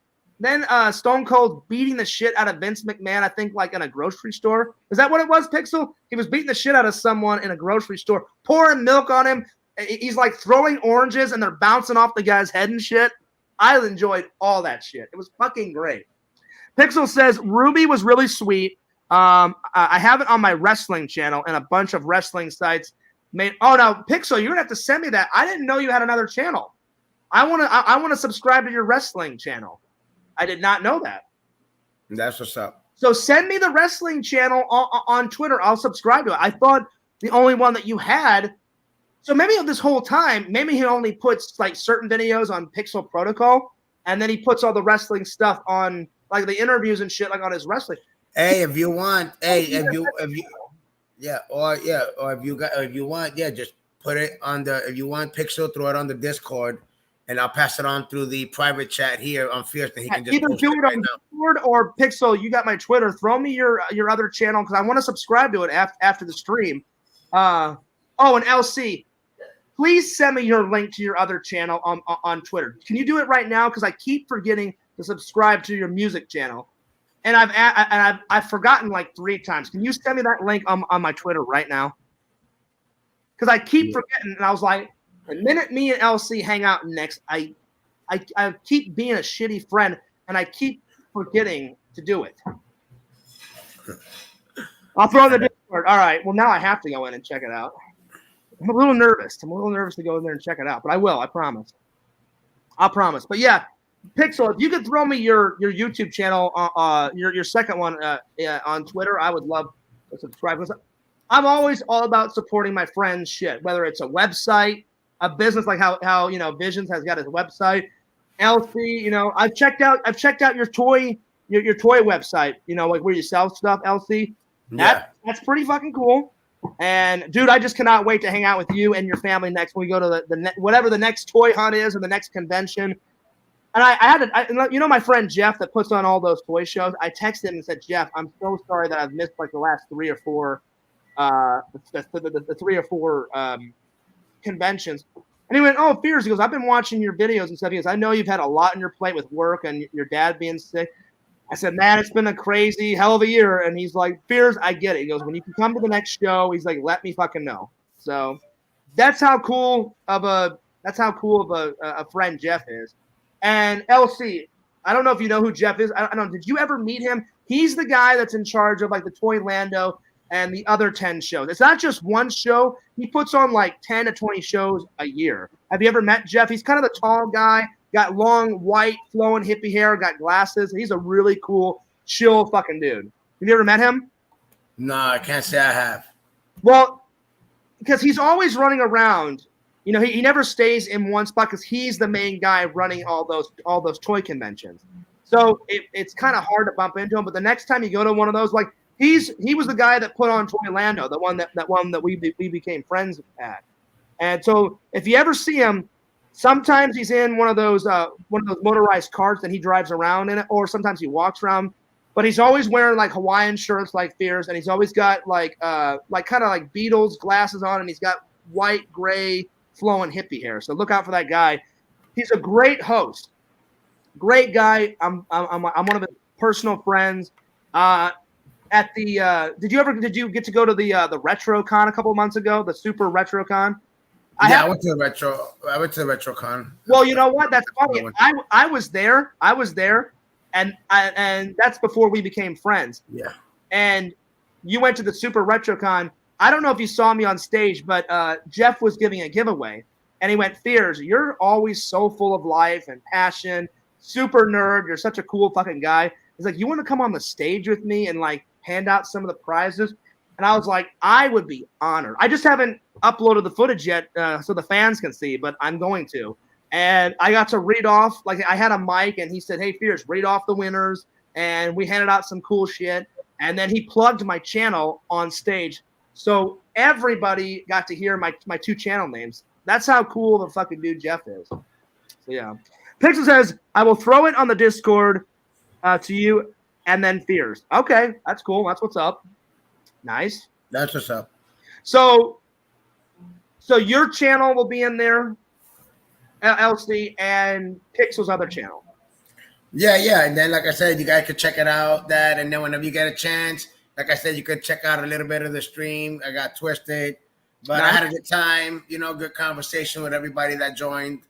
Stone Cold beating the shit out of Vince McMahon, I think, like in a grocery store. Is that what it was, Pixel? He was beating the shit out of someone in a grocery store, pouring milk on him. He's like throwing oranges and they're bouncing off the guy's head and shit. I enjoyed all that shit. It was fucking great. Pixel says, Ruby was really sweet. I have it on my wrestling channel and a bunch of wrestling sites. Oh, no, Pixel, you're going to have to send me that. I didn't know you had another channel. I want to subscribe to your wrestling channel. I did not know that. That's what's up. So send me the wrestling channel on Twitter. I'll subscribe to it. I thought the only one that you had. So maybe this whole time, maybe he only puts like certain videos on Pixel Protocol, and then he puts all the wrestling stuff on like the interviews and shit like on his wrestling. Hey, if you want, just put it on if you want Pixel, throw it on the Discord. And I'll pass it on through the private chat here on Fierce, and he can just either do it on Discord or Pixel. You got my Twitter. Throw me your other channel because I want to subscribe to it after the stream. And LC, please send me your link to your other channel on Twitter. Can you do it right now? Because I keep forgetting to subscribe to your music channel, and I've forgotten like 3 times. Can you send me that link on my Twitter right now? Because I keep forgetting, and I was like. The minute me and LC hang out next, I keep being a shitty friend, and I keep forgetting to do it. I'll throw in the Discord. All right. Well, now I have to go in and check it out. I'm a little nervous. I'm a little nervous to go in there and check it out, but I will. I promise. I'll promise. But yeah, Pixel, if you could throw me your YouTube channel, your second one on Twitter, I would love to subscribe. I'm always all about supporting my friends' shit, whether it's a website, a business like how Visions has got his website. LC, I've checked out your toy website, like where you sell stuff, LC. That's pretty fucking cool. And dude, I just cannot wait to hang out with you and your family next when we go to whatever the next toy hunt is or the next convention. And my friend Jeff that puts on all those toy shows. I texted him and said, Jeff, I'm so sorry that I've missed like the last 3 or 4, the 3 or 4 conventions. And he went, oh, Fears. He goes, I've been watching your videos and stuff. He goes, I know you've had a lot on your plate with work and your dad being sick. I said, man, it's been a crazy hell of a year. And he's like, Fears, I get it. He goes, when you can come to the next show, he's like, let me fucking know. So that's how cool of a friend Jeff is. And LC, I don't know if you know who Jeff is. I don't know. Did you ever meet him? He's the guy that's in charge of like the Toy Lando and the other 10 shows. It's not just one show. He puts on like 10 to 20 shows a year. Have you ever met Jeff? He's kind of the tall guy, got long, white, flowing hippie hair, got glasses. He's a really cool, chill fucking dude. Have you ever met him? No, I can't say I have. Well, because he's always running around. He never stays in one spot because he's the main guy running all those toy conventions. So it's kind of hard to bump into him. But the next time you go to one of those, like he was the guy that put on Toy Lando, the one that we became friends at. And so if you ever see him, sometimes he's in one of those motorized carts and he drives around in it, or sometimes he walks around. But he's always wearing like Hawaiian shirts like Fears, and he's always got like kind of like Beatles glasses on, and he's got white, gray, flowing hippie hair. So look out for that guy. He's a great host, great guy. I'm one of his personal friends. At the did you get to go to the RetroCon a couple of months ago, the Super RetroCon? I went to the RetroCon. Well, you know what? That's funny. I was there, and that's before we became friends. Yeah. And you went to the Super RetroCon. I don't know if you saw me on stage, but Jeff was giving a giveaway, and he went, Fears, you're always so full of life and passion, super nerd. You're such a cool fucking guy. He's like, you want to come on the stage with me and like hand out some of the prizes? And I was like, I would be honored. I just haven't uploaded the footage yet so the fans can see, but I'm going to. And I got to read off, like I had a mic, and he said, hey, Fears, read off the winners. And we handed out some cool shit. And then he plugged my channel on stage. So everybody got to hear my 2 channel names. That's how cool of a fucking dude Jeff is. So yeah. Pixel says, I will throw it on the Discord to you and then Fears. Okay, that's cool. That's what's up. Nice. That's what's up. So your channel will be in there, LC, and Pixel's other channel. Yeah. And then, like I said, you guys could check it out. And then whenever you get a chance, like I said, you could check out a little bit of the stream. I got twisted, but nice. I had a good time. Good conversation with everybody that joined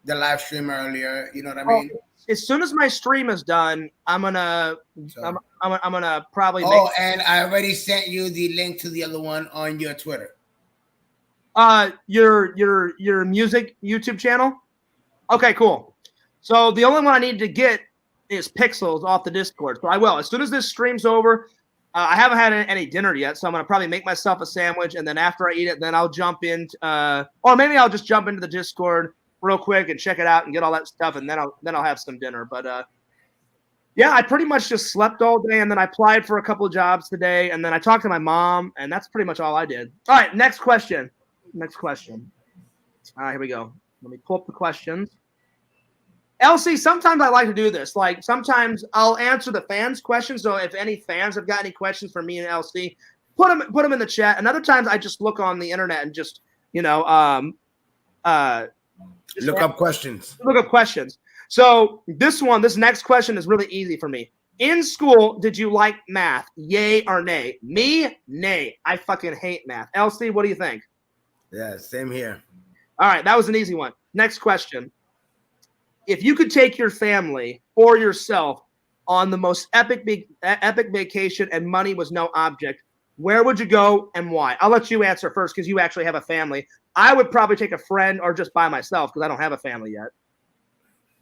the live stream earlier. You know what I mean? As soon as my stream is done, I'm gonna probably. And I already sent you the link to the other one on your Twitter. Your music YouTube channel. Okay, cool. So the only one I need to get is Pixels off the Discord. So I will as soon as this stream's over. I haven't had any dinner yet, so I'm gonna probably make myself a sandwich, and then after I eat it, then I'll jump in, or maybe I'll just jump into the Discord real quick and check it out and get all that stuff, and then I'll have some dinner. But yeah, I pretty much just slept all day, and then I applied for a couple of jobs today, and then I talked to my mom, and that's pretty much all I did. All right, next question. All right, here we go. Let me pull up the questions. LC, sometimes I like to do this. Like sometimes I'll answer the fans' questions. So if any fans have got any questions for me and LC, put them in the chat. And other times I just look on the internet and just look up questions. Look up questions. So this next question is really easy for me. In school, did you like math? Yay or nay? Me, nay. I fucking hate math. LC, what do you think? Yeah, same here. All right, that was an easy one. Next question. If you could take your family or yourself on the most epic vacation and money was no object, where would you go and why? I'll let you answer first because you actually have a family. I would probably take a friend or just by myself because I don't have a family yet.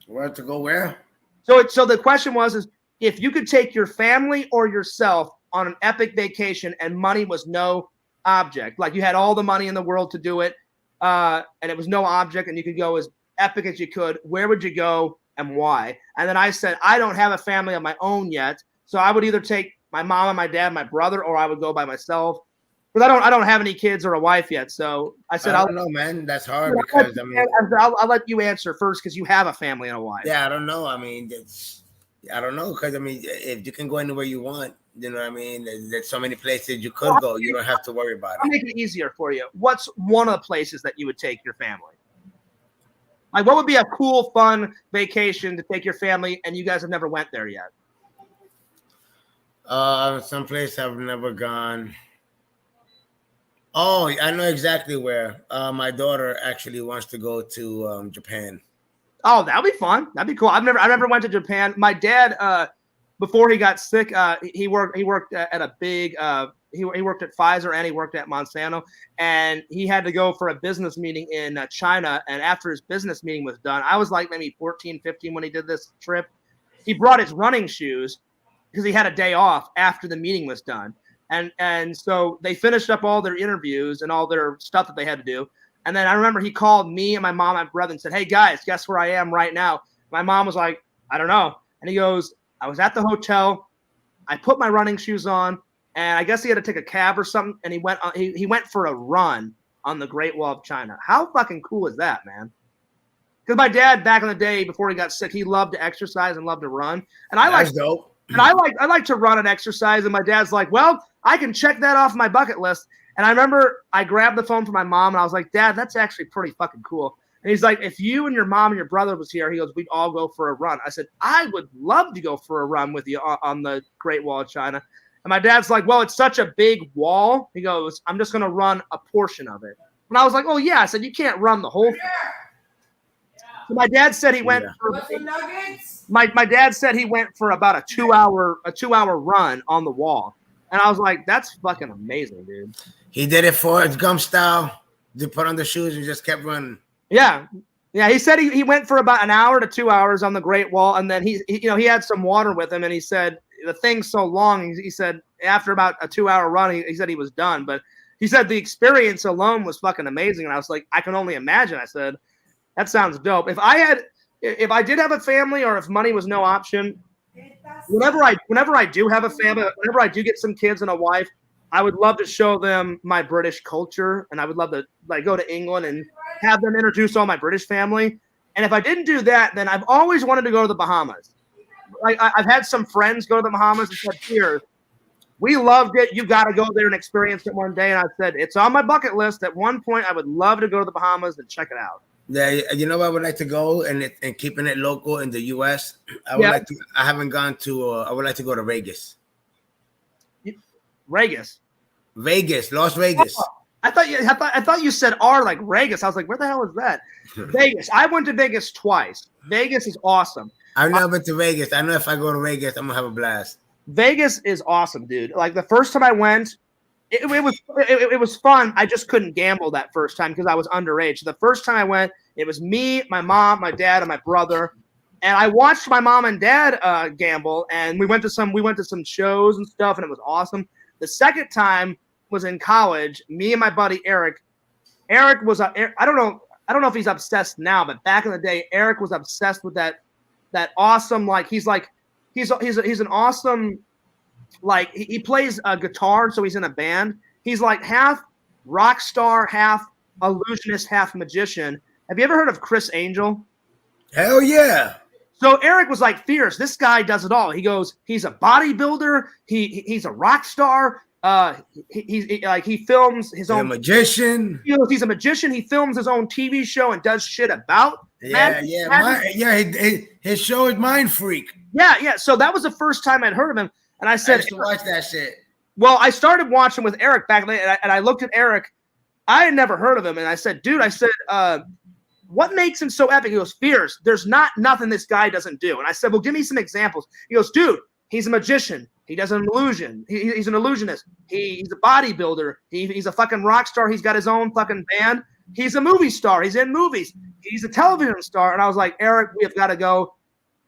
Where to go where? So the question is if you could take your family or yourself on an epic vacation and money was no object, like you had all the money in the world to do it, and it was no object and you could go as epic as you could, where would you go and why? And then I said, I don't have a family of my own yet, so I would either take my mom and my dad, my brother, or I would go by myself. Because I don't have any kids or a wife yet. So I said, I don't know, man. That's hard because I'll let you answer first because you have a family and a wife. Yeah, I don't know. I mean, I don't know because I mean, if you can go anywhere you want, you know what I mean. There's so many places you could go. You don't have to worry about it. I'll make it easier for you. What's one of the places that you would take your family? Like, what would be a cool, fun vacation to take your family and you guys have never went there yet? Someplace I've never gone. Oh, I know exactly where. My daughter actually wants to go to Japan. Oh, that'd be fun. That'd be cool. I never went to Japan. My dad, before he got sick, he worked at a big. He worked at Pfizer and he worked at Monsanto, and he had to go for a business meeting in China. And after his business meeting was done, I was like maybe 14, 15 when he did this trip. He brought his running shoes because he had a day off after the meeting was done. And so they finished up all their interviews and all their stuff that they had to do. And then I remember he called me and my mom and brother and said, hey, guys, guess where I am right now? My mom was like, I don't know. And he goes, I was at the hotel. I put my running shoes on, and I guess he had to take a cab or something. And he went for a run on the Great Wall of China. How fucking cool is that, man? Because my dad, back in the day before he got sick, he loved to exercise and loved to run. And I like dope. And I like to run and exercise. And my dad's like, well, I can check that off my bucket list. And I remember I grabbed the phone from my mom and I was like, Dad, that's actually pretty fucking cool. And he's like, if you and your mom and your brother was here, he goes, we'd all go for a run. I said, I would love to go for a run with you on the Great Wall of China. And my dad's like, well, it's such a big wall. He goes, I'm just going to run a portion of it. And I was like, oh, yeah. I said, you can't run the whole thing. So my dad said he went for my dad said he went for about a 2-hour run on the wall. And I was like, that's fucking amazing, dude. He did it for his gum style. They put on the shoes and just kept running. Yeah. Yeah. He said he went for about an hour to 2 hours on the Great Wall. And then he had some water with him. And he said, the thing's so long. He said after about a 2-hour run, he said he was done. But he said the experience alone was fucking amazing. And I was like, I can only imagine. I said, that sounds dope. If I did have a family or if money was no option, whenever I do have a family, whenever I do get some kids and a wife, I would love to show them my British culture, and I would love to like go to England and have them introduce all my British family. And if I didn't do that, then I've always wanted to go to the Bahamas. Like I've had some friends go to the Bahamas and said, "Here, we loved it. You got to go there and experience it one day." And I said, "It's on my bucket list. At one point, I would love to go to the Bahamas and check it out." Yeah, you know, I would like to go and keeping it local in the U.S. I would like to. I haven't gone to. I would like to go to Vegas. Vegas, Las Vegas. Oh, I thought you said R like Vegas. I was like, where the hell is that? Vegas. I went to Vegas twice. Vegas is awesome. I've never been to Vegas. I know if I go to Vegas, I'm gonna have a blast. Vegas is awesome, dude. Like the first time I went, it was fun. I just couldn't gamble that first time because I was underage. So the first time I went, it was me, my mom, my dad, and my brother. And I watched my mom and dad gamble, and we went to some shows and stuff, and it was awesome. The second time was in college. Me and my buddy Eric. Eric was I don't know if he's obsessed now, but back in the day, Eric was obsessed with that awesome he's an awesome he plays a guitar, so he's in a band. He's like half rock star, half illusionist, half magician. Have you ever heard of Chris Angel? Hell yeah. So Eric was like, fierce. This guy does it all. He goes, he's a bodybuilder. He's a rock star. He films his own magician. He's a magician. He films his own TV show and does shit about. His show is Mind Freak. Yeah. So that was the first time I'd heard of him, and I said, I used to watch that shit. Well, I started watching with Eric back then, and I looked at Eric. I had never heard of him, and I said, dude, what makes him so epic? He goes, Fierce, there's nothing this guy doesn't do. And I said, well, give me some examples. He goes, dude, he's a magician. He does an illusion. He's an illusionist. He's a bodybuilder. He's a fucking rock star. He's got his own fucking band. He's a movie star. He's in movies. He's a television star. And I was like, Eric, we have got to go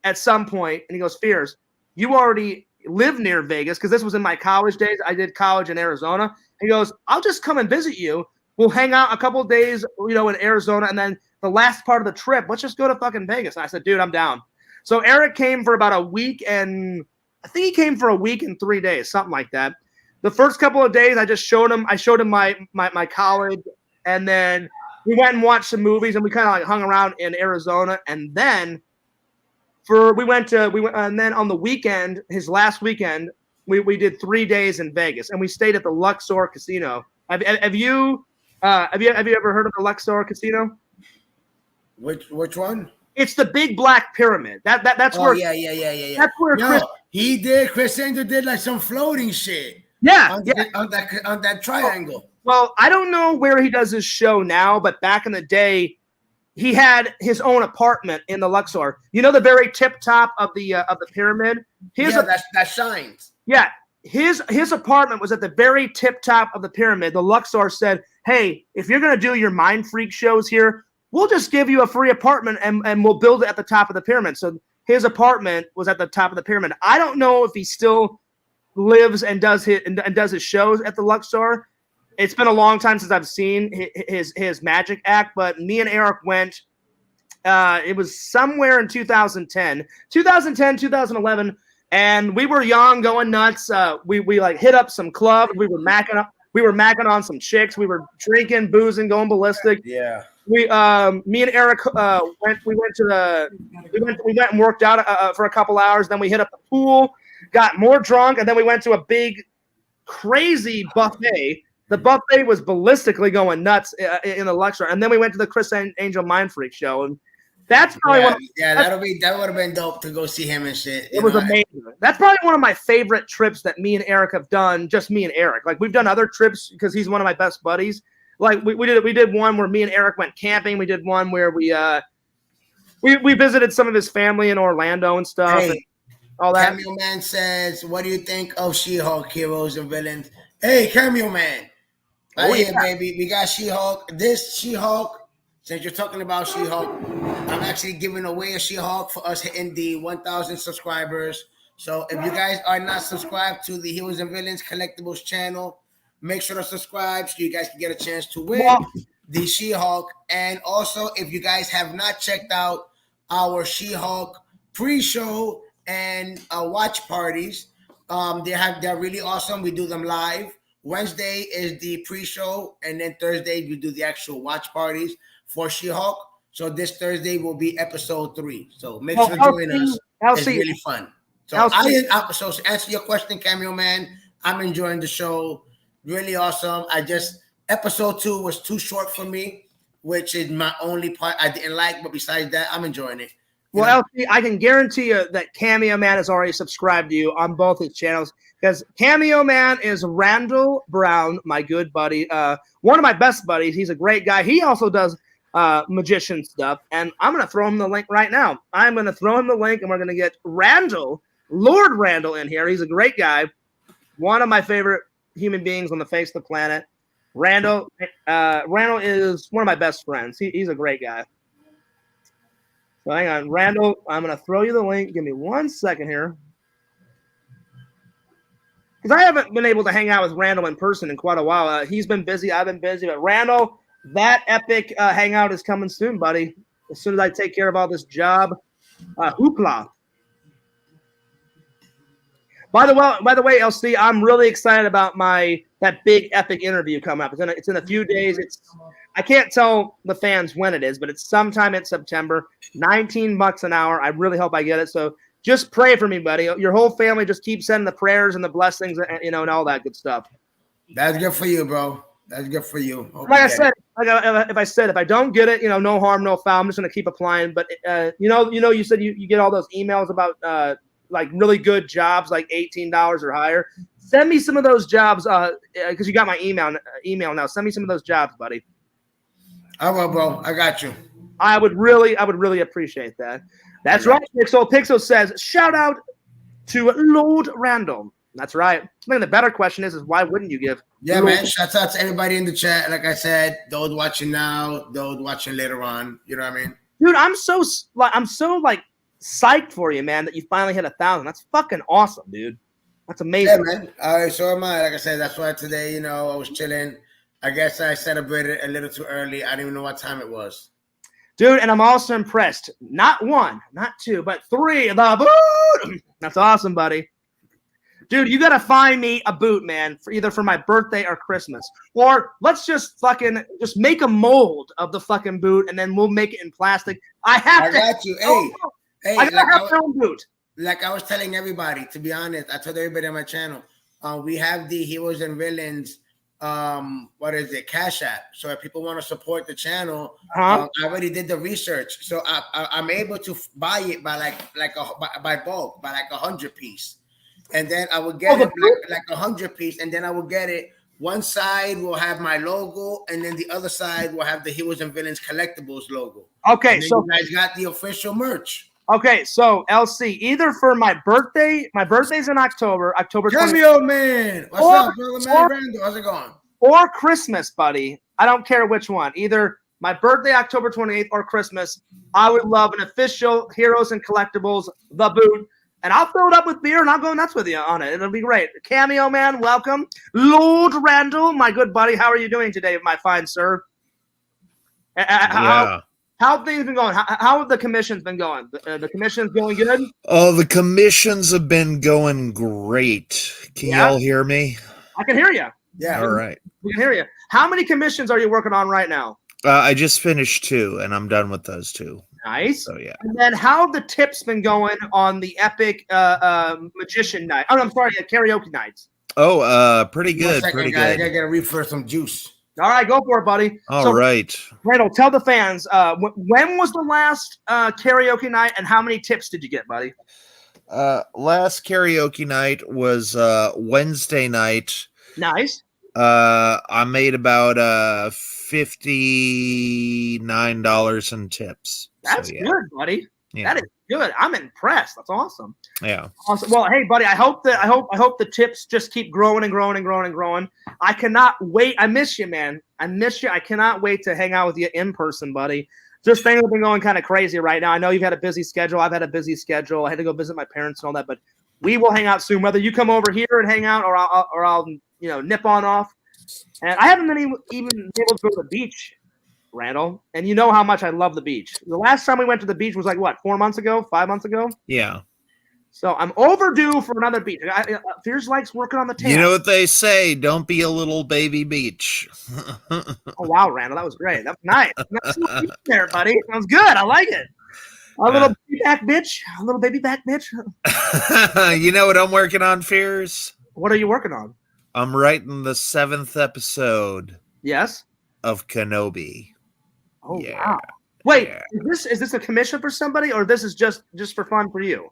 at some point. And he goes, Fierce, you already live near Vegas, because this was in my college days. I did college in Arizona. He goes, I'll just come and visit you. We'll hang out a couple of days, in Arizona, and then the last part of the trip, let's just go to fucking Vegas. And I said, dude, I'm down. So Eric came for about a week, and I think he came for a week and 3 days, something like that. The first couple of days, I showed him my college, and then we went and watched some movies, and we kind of like hung around in Arizona, and then and then on the weekend, his last weekend, we did 3 days in Vegas, and we stayed at the Luxor Casino. Have you ever heard of the Luxor Casino? Which one? It's the big black pyramid. That's where. Yeah. That's where Chris Angel did like some floating shit. Yeah, on that triangle. Well, I don't know where he does his show now, but back in the day, he had his own apartment in the Luxor. The very tip top of the pyramid. That shines. Yeah, his apartment was at the very tip top of the pyramid. The Luxor said, "Hey, if you're gonna do your Mind Freak shows here, we'll just give you a free apartment and we'll build it at the top of the pyramid." So his apartment was at the top of the pyramid. I don't know if he still lives and does his shows at the Luxor. It's been a long time since I've seen his magic act, but me and Eric went. It was somewhere in 2010, 2011, and we were young, going nuts. We like hit up some clubs. We were macking on some chicks. We were drinking, boozing, going ballistic. Yeah. Me and Eric went and worked out for a couple hours. Then we hit up the pool, got more drunk, and then we went to a big, crazy buffet. The buffet was ballistically going nuts in the Luxor, and then we went to the Chris Angel Mind Freak show, and that's probably that would have been dope to go see him and shit. It was amazing. That's probably one of my favorite trips that me and Eric have done. Just me and Eric. Like, we've done other trips because he's one of my best buddies. Like we did one where me and Eric went camping. We did one where we visited some of his family in Orlando and stuff. Hey, and all that. Cameo Man says, "What do you think of She-Hulk heroes and villains?" Hey, Cameo Man. Baby. We got She-Hulk. This She-Hulk, since you're talking about She-Hulk, I'm actually giving away a She-Hulk for us hitting the 1,000 subscribers. So if you guys are not subscribed to the Heroes and Villains Collectibles channel, make sure to subscribe so you guys can get a chance to win the She-Hulk. And also, if you guys have not checked out our She-Hulk pre-show and watch parties, they're really awesome. We do them live. Wednesday is the pre-show, and then Thursday we do the actual watch parties for She-Hulk. So this Thursday will be episode 3. So make sure to join us. It's really fun. So so to answer your question, Cameo Man, I'm enjoying the show. Really awesome. Episode 2 was too short for me, which is my only part I didn't like. But besides that, I'm enjoying it. Well, LC, I can guarantee you that Cameo Man has already subscribed to you on both his channels, because Cameo Man is Randall Brown, my good buddy, one of my best buddies. He's a great guy. He also does magician stuff, and I'm going to throw him the link right now. I'm going to throw him the link, and we're going to get Lord Randall in here. He's a great guy, one of my favorite human beings on the face of the planet. Randall is one of my best friends. He's a great guy. So hang on, Randall, I'm going to throw you the link. Give me 1 second here. Because I haven't been able to hang out with Randall in person in quite a while. He's been busy. I've been busy. But Randall, that epic hangout is coming soon, buddy. As soon as I take care of all this job. Hoopla. By the way, LC, I'm really excited about that big epic interview coming up. It's in a few days. I can't tell the fans when it is, but it's sometime in September. $19 an hour. I really hope I get it. So just pray for me, buddy. Your whole family, just keep sending the prayers and the blessings, and all that good stuff. That's good for you, bro. That's good for you. Like I said, if I don't get it, no harm, no foul. I'm just gonna keep applying. But you said you get all those emails about like really good jobs, like $18 or higher. Send me some of those jobs, because you got my email now. Send me some of those jobs, buddy. I will, bro. I got you. I would really appreciate that. That's right. Pixel. Pixel says, shout out to Lord Randall. That's right. I think the better question is why wouldn't you give? Yeah, man. Shout out to everybody in the chat. Like I said, those watching now, those watching later on. You know what I mean? Dude, I'm so psyched for you, man, that you finally hit 1,000. That's fucking awesome, dude. That's amazing. Yeah, man. All right, so am I. Like I said, that's why today, I was chilling. I guess I celebrated a little too early. I didn't even know what time it was. Dude, and I'm also impressed. Not one, not two, but three. The boot. That's awesome, buddy. Dude, you gotta find me a boot, man, either for my birthday or Christmas. Or let's just make a mold of the fucking boot, and then we'll make it in plastic. I got you. Hey, I gotta have my own boot. Like I was telling everybody, to be honest, I told everybody on my channel, we have the Heroes and Villains, Cash App. So if people want to support the channel, I already did the research. So I'm able to buy it by by bulk, by 100 piece. And then I would get it like 100 piece, and then I would get it. One side will have my logo, and then the other side will have the Heroes and Villains Collectibles logo. Okay, so you guys got the official merch. Okay, so LC, either for my birthday's in October 20th. Cameo man, what's up, brother man? Randall, how's it going? Or Christmas, buddy. I don't care which one. Either my birthday, October 28th, or Christmas. I would love an official Heroes and Collectibles, the boot. And I'll fill it up with beer and I'll go nuts with you on it. It'll be great. Cameo man, welcome. Lord Randall, my good buddy, how are you doing today, my fine sir? How have things been going? How have the commissions been going? The commissions going good? Oh, the commissions have been going great. Can y'all hear me? I can hear you. Yeah. All right. We can hear you. How many commissions are you working on right now? I just finished 2, and I'm done with those 2. Nice. So, yeah. And then how have the tips been going on the epic magician night? Oh, I'm sorry, karaoke nights. Oh, pretty good. Pretty good. I gotta get a refill for some juice. All right, go for it, buddy. All right. Randall, tell the fans, when was the last karaoke night, and how many tips did you get, buddy? Last karaoke night was Wednesday night. Nice. I made about $59 in tips. That's good, buddy. Yeah. That is good. I'm impressed. That's awesome. Yeah. Awesome. Well, hey, buddy, I hope the tips just keep growing and growing and growing and growing. I cannot wait. I miss you, man. I miss you. I cannot wait to hang out with you in person, buddy. Just things have been going kind of crazy right now. I know you've had a busy schedule. I've had a busy schedule. I had to go visit my parents and all that, but we will hang out soon. Whether you come over here and hang out, or I'll nip on off. And I haven't been even able to go to the beach, Randall. And you know how much I love the beach. The last time we went to the beach was 4 months ago, 5 months ago? Yeah. So I'm overdue for another beach. Fears likes working on the tan. You know what they say, don't be a little baby beach. Oh, wow, Randall. That was great. That was nice. Nice there, buddy. That was good. I like it. A little baby back bitch. A little baby back bitch. You know what I'm working on, Fears? What are you working on? I'm writing the 7th episode. Yes. Of Kenobi. Oh, wow. Wait, is this a commission for somebody, or this is just for fun for you?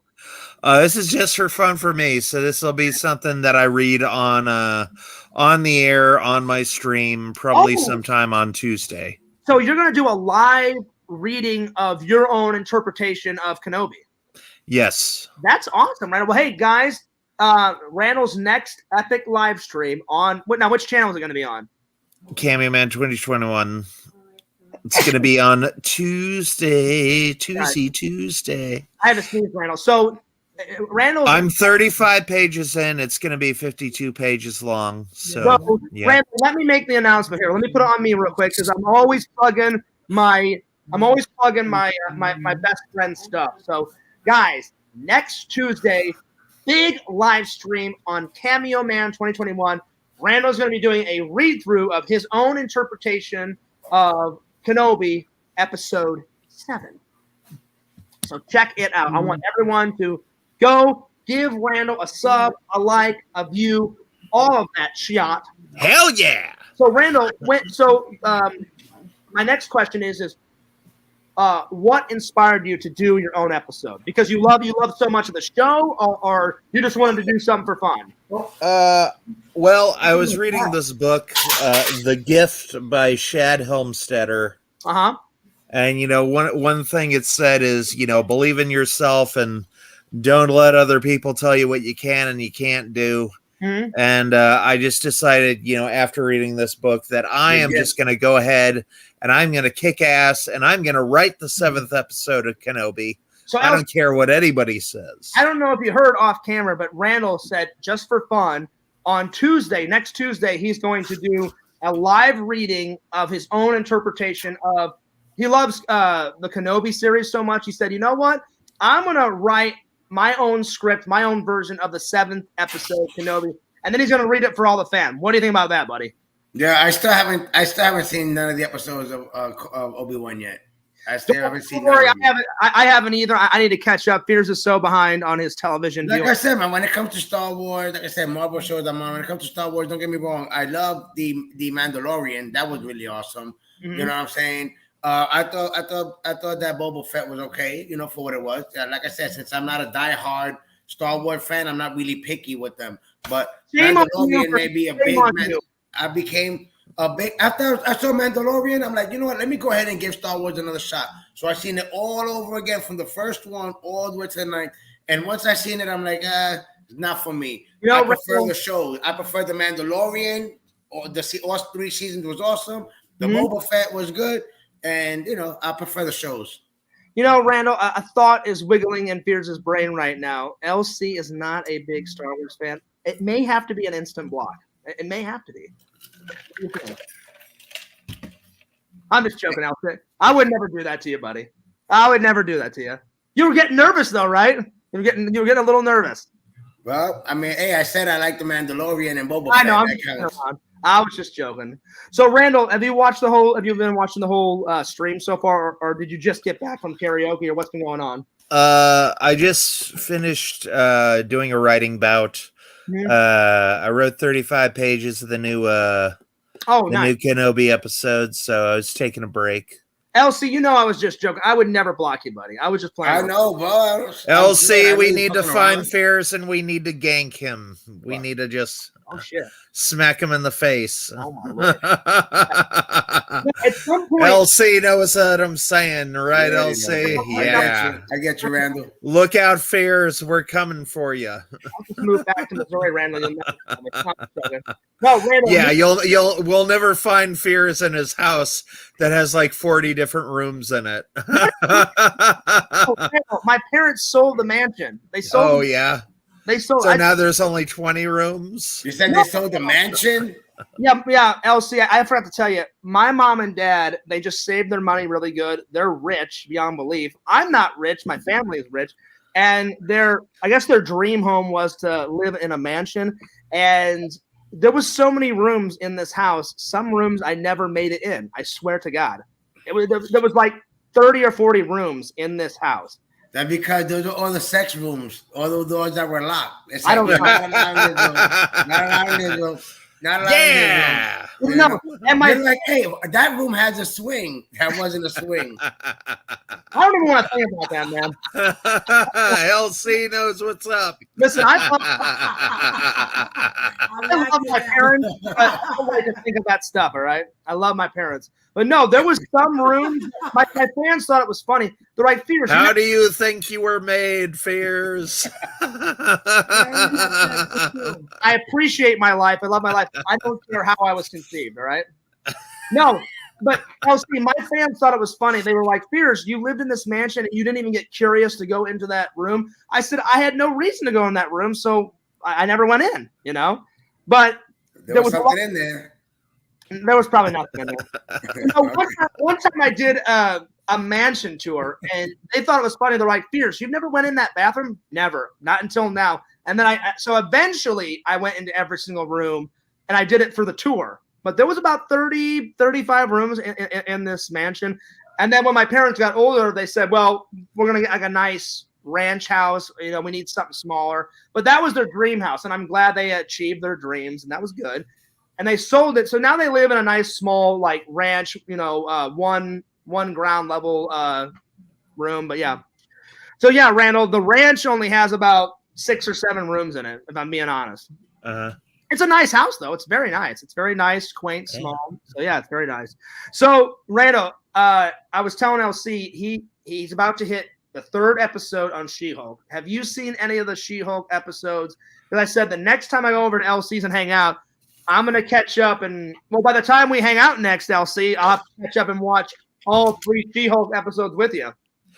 This is just for fun for me. So this will be something that I read on the air on my stream, probably sometime on Tuesday. So you're going to do a live reading of your own interpretation of Kenobi. Yes. That's awesome, Randall. Well, hey, guys, Randall's next epic live stream on which channel is it going to be on? Cameo Man 2021. It's going to be on Tuesday. I have to sneeze, Randall. So, Randall, I'm 35 pages in. It's going to be 52 pages long. So, yeah. Randall, let me make the announcement here. Let me put it on me real quick because I'm always plugging my best friend stuff. So, guys, next Tuesday, big live stream on Cameo Man 2021. Randall's going to be doing a read-through of his own interpretation of Kenobi episode 7. So check it out. I want everyone to go give Randall a sub, a like, a view, all of that shot. Hell yeah. So Randall, my next question is what inspired you to do your own episode? Because you love so much of the show, or you just wanted to do something for fun? Well, I was reading this book, The Gift by Shad Helmstetter. Uh-huh. And one thing it said is, believe in yourself and don't let other people tell you what you can and you can't do. Mm-hmm. And I just decided, after reading this book, that I am just going to go ahead and I'm going to kick ass and I'm going to write the 7th episode of Kenobi. So I don't care what anybody says. I don't know if you heard off camera, but Randall said, just for fun, on next Tuesday, he's going to do a live reading of his own interpretation of. He loves the Kenobi series so much. He said, you know what? I'm going to write my own script, my own version of the 7th episode of Kenobi, and then he's going to read it for all the fans. What do you think about that, buddy? Yeah, I still haven't seen none of the episodes of Obi-Wan yet. I still haven't seen. Don't worry, I haven't either. I need to catch up. Fears is so behind on his television. Like I said, man, when it comes to Star Wars, like I said, Marvel shows I'm on. When it comes to Star Wars, don't get me wrong. I love the Mandalorian. That was really awesome. Mm-hmm. You know what I'm saying? I thought that Boba Fett was okay, for what it was. Like I said, since I'm not a diehard Star Wars fan, I'm not really picky with them. But Mandalorian may be a big. I became a big after I saw Mandalorian. I'm like, you know what? Let me go ahead and give Star Wars another shot. So I seen it all over again from the first one all the way to the 9th. And once I seen it, I'm like, it's not for me. I prefer the show. I prefer the Mandalorian. Or all 3 seasons was awesome. The Boba Fett was good. And, I prefer the shows. Randall, a thought is wiggling in Fears' brain right now. LC is not a big Star Wars fan. It may have to be an instant block. It may have to be. I'm just joking, LC. I would never do that to you, buddy. I would never do that to you. You were getting nervous, though, right? You were getting a little nervous. Well, I mean, hey, I said I like the Mandalorian and Boba Fett. I know. I was just joking. So, Randall, have you been watching the whole stream so far, or did you just get back from karaoke, or what's been going on? I just finished doing a writing bout. Mm-hmm. I wrote 35 pages of the new nice. New Kenobi episode, so I was taking a break. LC, I was just joking. I would never block you, buddy. I was just playing. I know, bro. LC, we need to find Ferris and we need to gank him. We need to just smack him in the face. Oh my Lord. At some point, LC knows what I'm saying, right, LC? Yeah. I get you, Randall. Look out, Ferris. We're coming for you. I'll just move back to Missouri, Randall. No, Randall. Yeah, we'll never find Ferris in his house that has like 40 different rooms in it. My parents sold the mansion. They sold. Oh, yeah. They sold. So now there's only 20 rooms. You said they sold the mansion? Yeah, LC, I forgot to tell you, my mom and dad, they just saved their money really good. They're rich beyond belief. I'm not rich. My family is rich. And I guess their dream home was to live in a mansion. And there was so many rooms in this house. Some rooms I never made it in. I swear to God. There was like 30 or 40 rooms in this house. That's because those are all the sex rooms, all those doors that were locked. It's I don't know. Not allowed in this room. Yeah. No, and you're like, hey, that room has a swing. That wasn't a swing. I don't even want to think about that, man. LC knows what's up. Listen, I love my parents, but I don't like to think of that stuff, all right? I love my parents. But no, there was some rooms. My fans thought it was funny. They're like, Fears. How do you think you were made, Fears? I appreciate my life. I love my life. I don't care how I was conceived, all right? No, but LC, my fans thought it was funny. They were like, Fears, you lived in this mansion and you didn't even get curious to go into that room. I said, I had no reason to go in that room, so I never went in, But there was something in there. There was probably nothing in there. One time I did a mansion tour, and they thought it was funny. They're like, Fears, you've never went in that bathroom? Never. Not until now. And then so eventually I went into every single room, and I did it for the tour. But there was about 30, 35 rooms in this mansion. And then when my parents got older, they said, well, we're going to get like a nice ranch house. We need something smaller. But that was their dream house, and I'm glad they achieved their dreams, and that was good. And they sold it. So now they live in a nice small like ranch, one ground level room. But yeah. So yeah, Randall, the ranch only has about 6 or 7 rooms in it, if I'm being honest. It's a nice house though. It's very nice. It's very nice, quaint, small. So yeah, it's very nice. So Randall, I was telling LC he's about to hit the 3rd episode on She-Hulk. Have you seen any of the She-Hulk episodes? Because I said the next time I go over to LC's and hang out, I'm gonna catch up, and by the time we hang out next, LC, I'll have to catch up and watch all 3 She-Hulk episodes with you.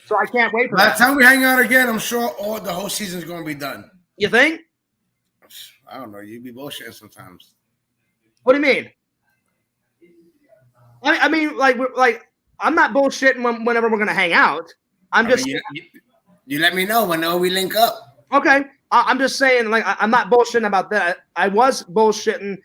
So I can't wait for that. By the time we hang out again, I'm sure the whole season's gonna be done. You think? I don't know. You be bullshitting sometimes. What do you mean? I mean, like I'm not bullshitting whenever we're gonna hang out. I'm just. You let me know whenever we link up. Okay, I'm just saying, like, I'm not bullshitting about that. I was bullshitting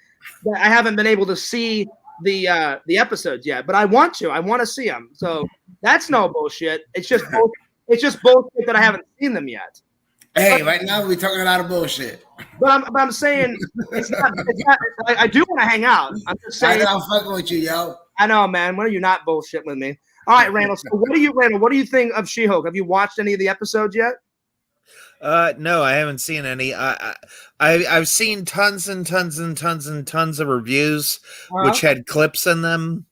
that I haven't been able to see the episodes yet, but I want to. I want to see them. So that's no bullshit. It's just bullshit that I haven't seen them yet. Hey, right now we're talking a lot of bullshit. But I'm saying it's not. I do want to hang out. I'm just saying. I'm fucking with you, yo. I know, man. When are you not bullshitting with me? All right, Randall. So what do you think of She-Hulk? Have you watched any of the episodes yet? No, I haven't seen any. I've seen tons and tons and tons and tons of reviews which had clips in them.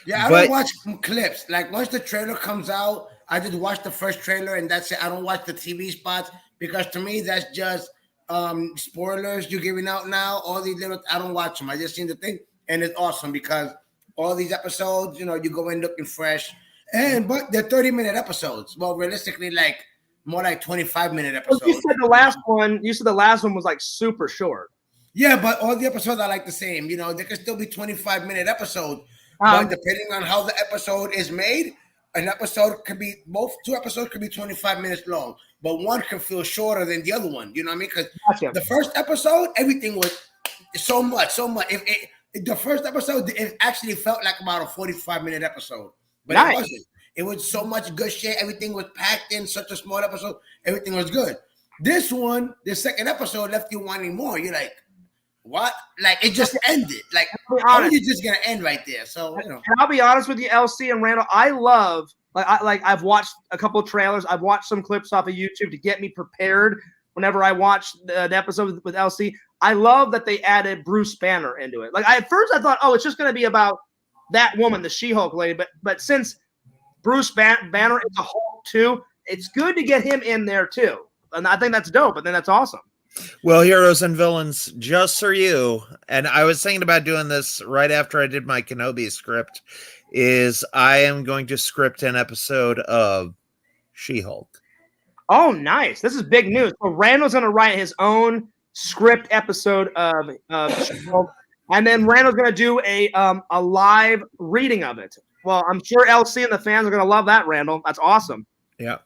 Yeah, I don't watch clips. Like once the trailer comes out, I just watch the first trailer and that's it. I don't watch the TV spots because to me that's just spoilers you're giving out now. All these little, I don't watch them. I just seen the thing and it's awesome because all these episodes, you go in looking fresh, but they're 30-minute episodes. Well, realistically, like more like 25-minute episodes. Well, you said the last one was like super short. Yeah, but all the episodes are like the same. They can still be 25-minute episodes, but depending on how the episode is made, two episodes could be 25 minutes long, but one can feel shorter than the other one. You know what I mean? Because the first episode, everything was so much. The first episode, it actually felt like about a 45-minute episode, but It wasn't. It was so much good shit. Everything was packed in such a small episode. Everything was good. This one, the second episode left you wanting more. You're like, what? Like, it just ended. Like, how are you just going to end right there? So, And I'll be honest with you, LC and Randall, I love, I've watched a couple of trailers. I've watched some clips off of YouTube to get me prepared whenever I watch the episode with LC. I love that they added Bruce Banner into it. Like, at first I thought, it's just going to be about that woman, the She-Hulk lady. But since Bruce Banner is a Hulk too, it's good to get him in there too. And I think that's dope. And then that's awesome. Well, Heroes and Villains, just for you, and I was thinking about doing this right after I did my Kenobi script, is I am going to script an episode of She-Hulk. Oh, nice. This is big news. So Randall's going to write his own script episode of She-Hulk, and then Randall's going to do a live reading of it. Well, I'm sure LC and the fans are going to love that, Randall. That's awesome. Yeah.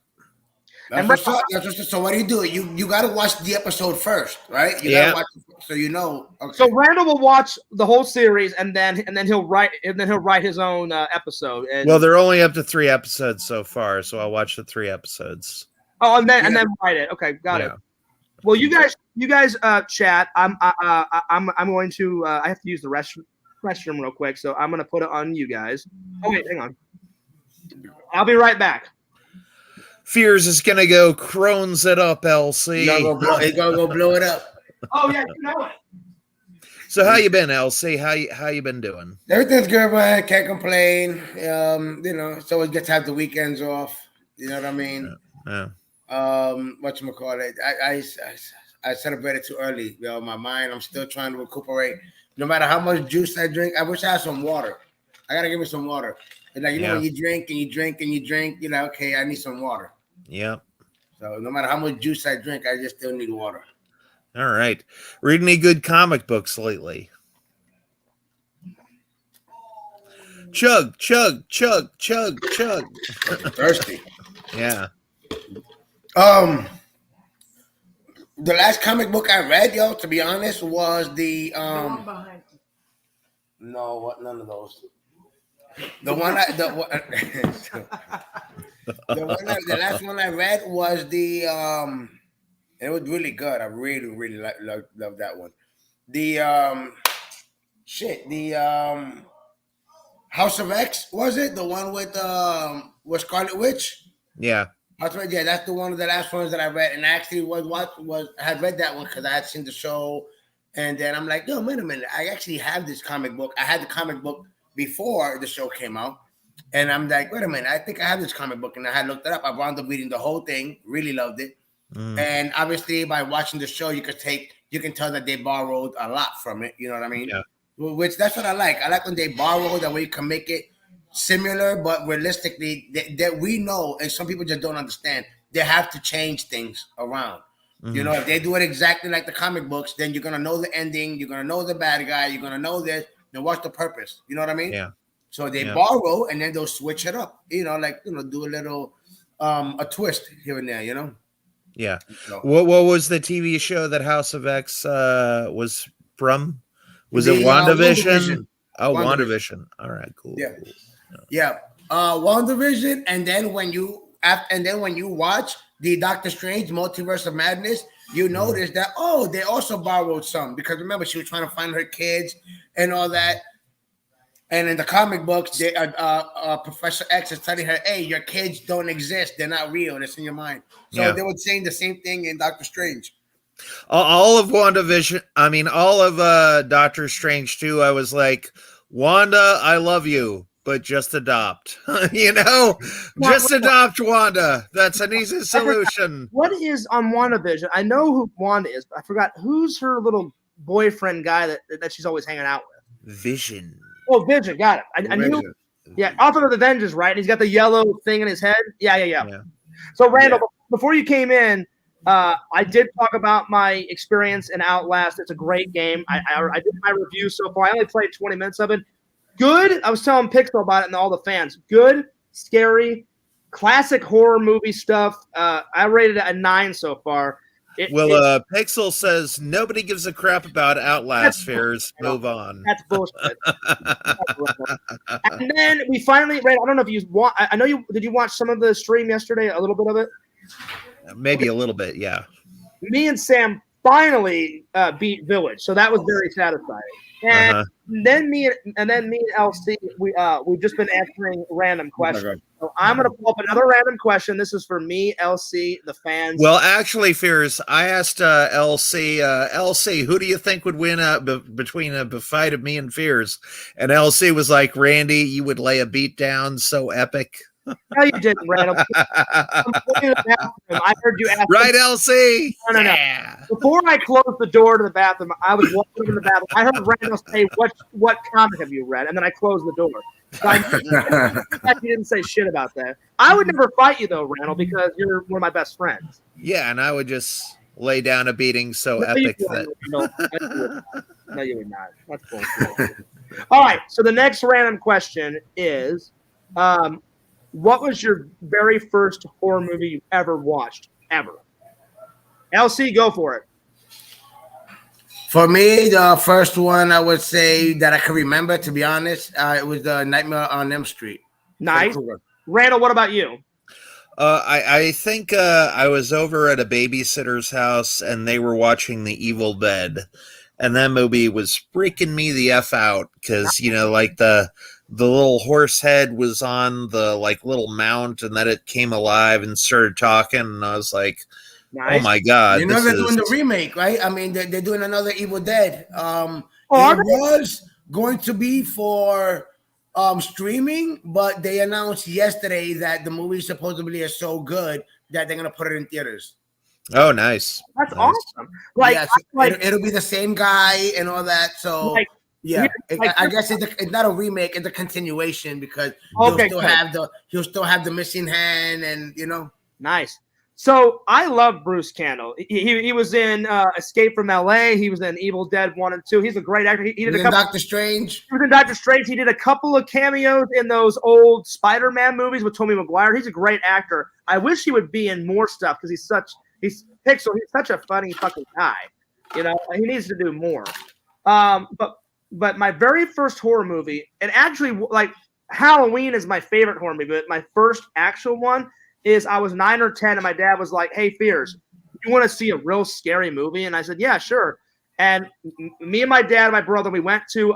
So what do? You got to watch the episode first, right? You got to watch it so you know. Okay. So Randall will watch the whole series, and then he'll write his own episode. Well, they're only up to 3 episodes so far, so I'll watch the 3 episodes. Oh, and then write it. Okay, got it. Well, you guys chat. I'm going to. I have to use the restroom real quick, so I'm going to put it on you guys. Oh wait, hang on. I'll be right back. Fears is gonna go crones it up, LC. He's gonna go blow it up. Oh yeah, you know it. So how you been, LC? How you been doing? Everything's good, man. Can't complain. It's always good to have the weekends off. You know what I mean? Yeah. Whatchamacallit? I celebrated too early. My mind, I'm still trying to recuperate. No matter how much juice I drink, I wish I had some water. I gotta give me some water. And like, when you drink and you drink and you drink, you're like, okay, I need some water. Yeah. So no matter how much juice I drink, I just still need water. All right. Read any good comic books lately? Chug, chug, chug, chug, chug. Thirsty. Yeah. The last comic book I read, to be honest, was the No, none of those. The last one I read was the it was really good. I really, really loved that one. The House of X, was it? The one with Scarlet Witch? Yeah. That's the one of the last ones that I read. And I actually had read that one because I had seen the show. And then I'm like, wait a minute. I actually have this comic book. I had the comic book before the show came out. And I'm like, wait a minute, I think I have this comic book, and I had looked it up. I wound up reading the whole thing, really loved it. And obviously, by watching the show, you can tell that they borrowed a lot from it. You know what I mean? Yeah. Which that's what I like. I like when they borrow, that way you can make it similar, but realistically, that we know, and some people just don't understand, they have to change things around. You know, if they do it exactly like the comic books, then you're gonna know the ending, you're gonna know the bad guy, you're gonna know this. Then what's the purpose? You know what I mean? Yeah. So they borrow, and then they'll switch it up. You know, like, do a little a twist here and there. You know. Yeah. So, What was the TV show that House of X was from? Was it WandaVision? WandaVision. All right, cool. Yeah. Cool. Yeah. WandaVision, and then when you watch the Doctor Strange Multiverse of Madness, you notice that they also borrowed some, because remember, she was trying to find her kids and all that. And in the comic books, Professor X is telling her, "Hey, your kids don't exist; they're not real. It's in your mind." So they were saying the same thing in Doctor Strange. All of WandaVision, I mean, all of Doctor Strange too. I was like, Wanda, I love you, but just adopt. Just adopt Wanda. That's an easy solution. What is on WandaVision? I know who Wanda is, but I forgot who's her little boyfriend guy that she's always hanging out with. Vision. Oh, Vision, got it. I knew. Yeah, author of the Avengers, right? And he's got the yellow thing in his head. Yeah. So, Randall, before you came in, I did talk about my experience in Outlast. It's a great game. I did my review so far. I only played 20 minutes of it. Good. I was telling Pixel about it and all the fans. Good, scary, classic horror movie stuff. I rated it a 9 so far. Pixel says nobody gives a crap about Outlast fears. Move on. That's bullshit. And then we finally, Ray, I don't know if you want. I know you did. You watch some of the stream yesterday? A little bit of it. Maybe a little bit, yeah. Me and Sam finally beat Village, so that was very satisfying. And then me and LC, we've just been answering random questions. So I'm gonna pull up another random question. This is for me, LC, the fans. Well, actually, Fears, I asked LC, who do you think would win between a fight of me and Fears? And LC was like, Randy, you would lay a beat down so epic. No, you didn't, Randall. I heard you ask. Right, LC? No. Yeah. Before I closed the door to the bathroom, I was walking in the bathroom. I heard Randall say, "What comic have you read?" And then I closed the door. So I didn't say shit about that. I would never fight you though, Randall, because you're one of my best friends. Yeah, and I would just lay down a beating so epic that. No, you would not. That's bullshit. All right. So the next random question is. What was your very first horror movie you ever watched? Ever? LC, go for it. For me, the first one I would say that I can remember, to be honest, it was the Nightmare on Elm Street. Nice. Randall, what about you? I think I was over at a babysitter's house and they were watching The Evil Dead. And that movie was freaking me the F out because, like the little horse head was on the little mount and then it came alive and started talking. And I was like, nice. Oh my God. They're doing the remake, right? I mean, they're doing another Evil Dead. It was going to be for streaming, but they announced yesterday that the movie supposedly is so good that they're going to put it in theaters. Oh, nice. That's nice. Awesome. It'll be the same guy and all that. So I guess it's not a remake; it's a continuation because he'll still have the missing hand, and Nice. So I love Bruce Campbell. He was in Escape from L.A. He was in Evil Dead 1 and 2. He's a great actor. He did a couple. Doctor Strange. He was in Doctor Strange. He did a couple of cameos in those old Spider-Man movies with Tobey Maguire. He's a great actor. I wish he would be in more stuff because he's such a funny fucking guy. He needs to do more. But my very first horror movie, and actually Halloween is my favorite horror movie, but my first actual one is I was 9 or 10 and my dad was like, "Hey, Fears, you want to see a real scary movie?" And I said, "Yeah, sure." And me and my dad and my brother, we went to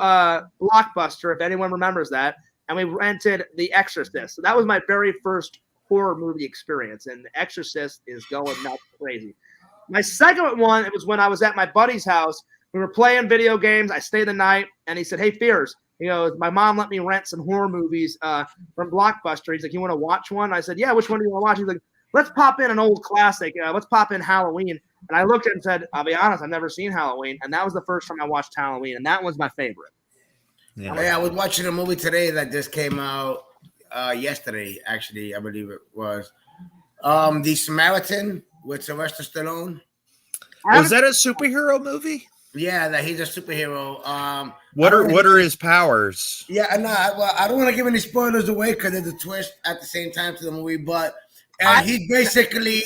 Blockbuster, if anyone remembers that, and we rented The Exorcist. So that was my very first horror movie experience, and The Exorcist is going nuts crazy. My second one, it was when I was at my buddy's house. We were playing video games. I stayed the night, and he said, "Hey, Fears, He goes, my mom let me rent some horror movies from Blockbuster. He's like, you want to watch one? I said, yeah, which one do you want to watch? He's like, let's pop in an old classic. Let's pop in Halloween. And I looked at it and said, I'll be honest, I've never seen Halloween. And that was the first time I watched Halloween. And that was my favorite. Yeah, I was watching a movie today that just came out yesterday, actually, I believe it was. The Samaritan with Sylvester Stallone. Was that a superhero movie? Yeah, that he's a superhero. What are his powers? Yeah, no, well, I don't want to give any spoilers away because there's a twist at the same time to the movie, but he's basically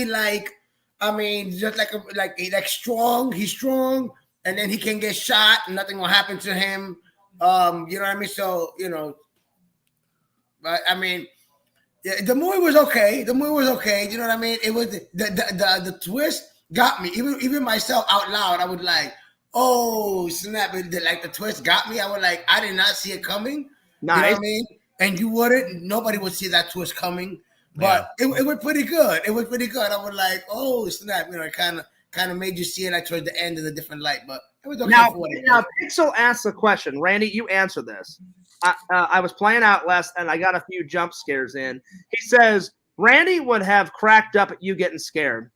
like, I mean, just like strong. He's strong, and then he can get shot, and nothing will happen to him. You know what I mean? So but I mean, yeah, the movie was okay. You know what I mean? It was the twist got me. Even myself out loud, I was like, oh snap! Like the twist got me. I was like, I did not see it coming. Nice. You know what I mean? And you wouldn't. Nobody would see that twist coming. But it was pretty good. It was pretty good. I was like, oh snap! It kind of made you see it like towards the end in a different light. But it was okay. Now Pixel asked the question. Randy, you answer this. I was playing Outlast and I got a few jump scares in. He says Randy would have cracked up at you getting scared.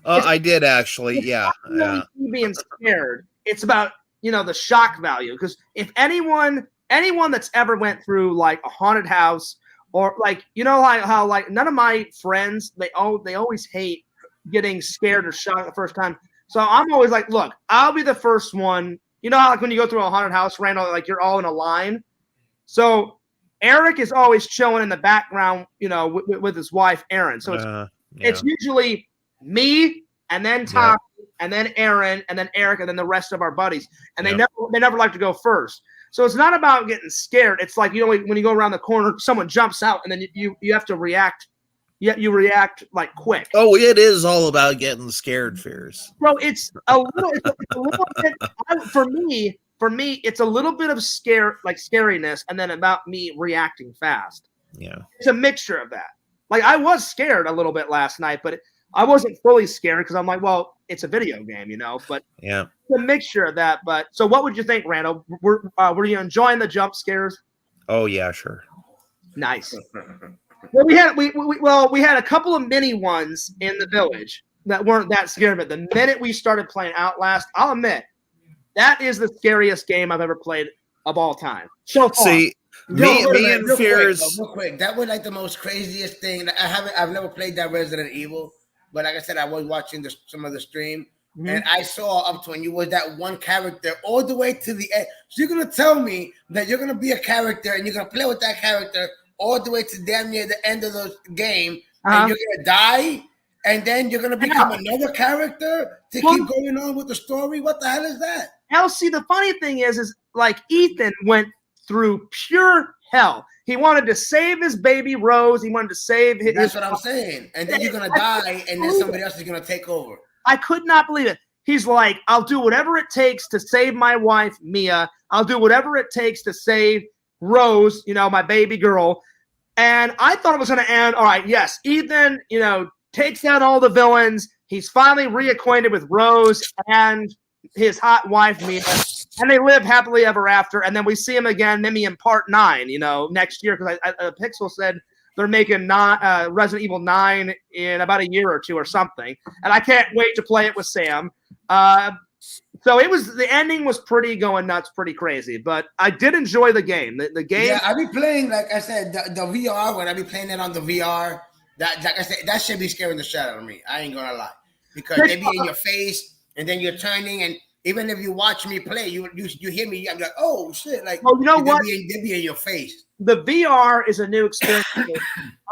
I did actually, yeah. Being scared. It's about the shock value, because if anyone that's ever went through like a haunted house or like how like none of my friends they always hate getting scared or shocked the first time. So I'm always like, look, I'll be the first one. You know how like when you go through a haunted house, Randall, like you're all in a line. So Eric is always chilling in the background, with his wife Erin. So it's usually me and then Tom and then Aaron and then Eric and then the rest of our buddies. And they never like to go first. So it's not about getting scared. It's like when you go around the corner, someone jumps out and then you have to react. You react like quick. Oh, it is all about getting scared, Fears. Bro, it's a little bit for me, it's a little bit of scariness, and then about me reacting fast. Yeah, it's a mixture of that. Like I was scared a little bit last night, but I wasn't fully scared because I'm like, well, it's a video game, But yeah, it's a mixture of that. But so, what would you think, Randall? Were you enjoying the jump scares? Oh yeah, sure. Nice. Well, we had a couple of mini ones in the village that weren't that scary, but the minute we started playing Outlast, I'll admit. That is the scariest game I've ever played of all time. So far. See, me and Fears. Real quick, that was like the most craziest thing. I've never played that Resident Evil, but like I said, I was watching some of the stream, and I saw up to when you was that one character all the way to the end. So you're gonna tell me that you're gonna be a character and you're gonna play with that character all the way to damn near the end of the game, and you're gonna die, and then you're gonna become another character to keep going on with the story. What the hell is that? Elsie, the funny thing is like Ethan went through pure hell. He wanted to save his baby Rose. He wanted to save his. That's what I'm saying. And then you're gonna die, and then somebody else is gonna take over. I could not believe it. He's like, I'll do whatever it takes to save my wife, Mia. I'll do whatever it takes to save Rose, my baby girl. And I thought it was going to end. All right, yes, Ethan, takes down all the villains. He's finally reacquainted with Rose and his hot wife, Mia. And they live happily ever after. And then we see him again, maybe in part 9, next year. Because Pixel said they're making Resident Evil 9 in about a year or two or something. And I can't wait to play it with Sam. So the ending was pretty going nuts, pretty crazy. But I did enjoy the game. The game. Yeah, I be playing, like I said, the VR, when I be playing it on the VR, that like I said, that should be scaring the shit out of me. I ain't gonna lie. Because they be in your face and then you're turning, and even if you watch me play, you hear me, I'm like, oh shit. Like, well, you know what? They be in your face. The VR is a new experience.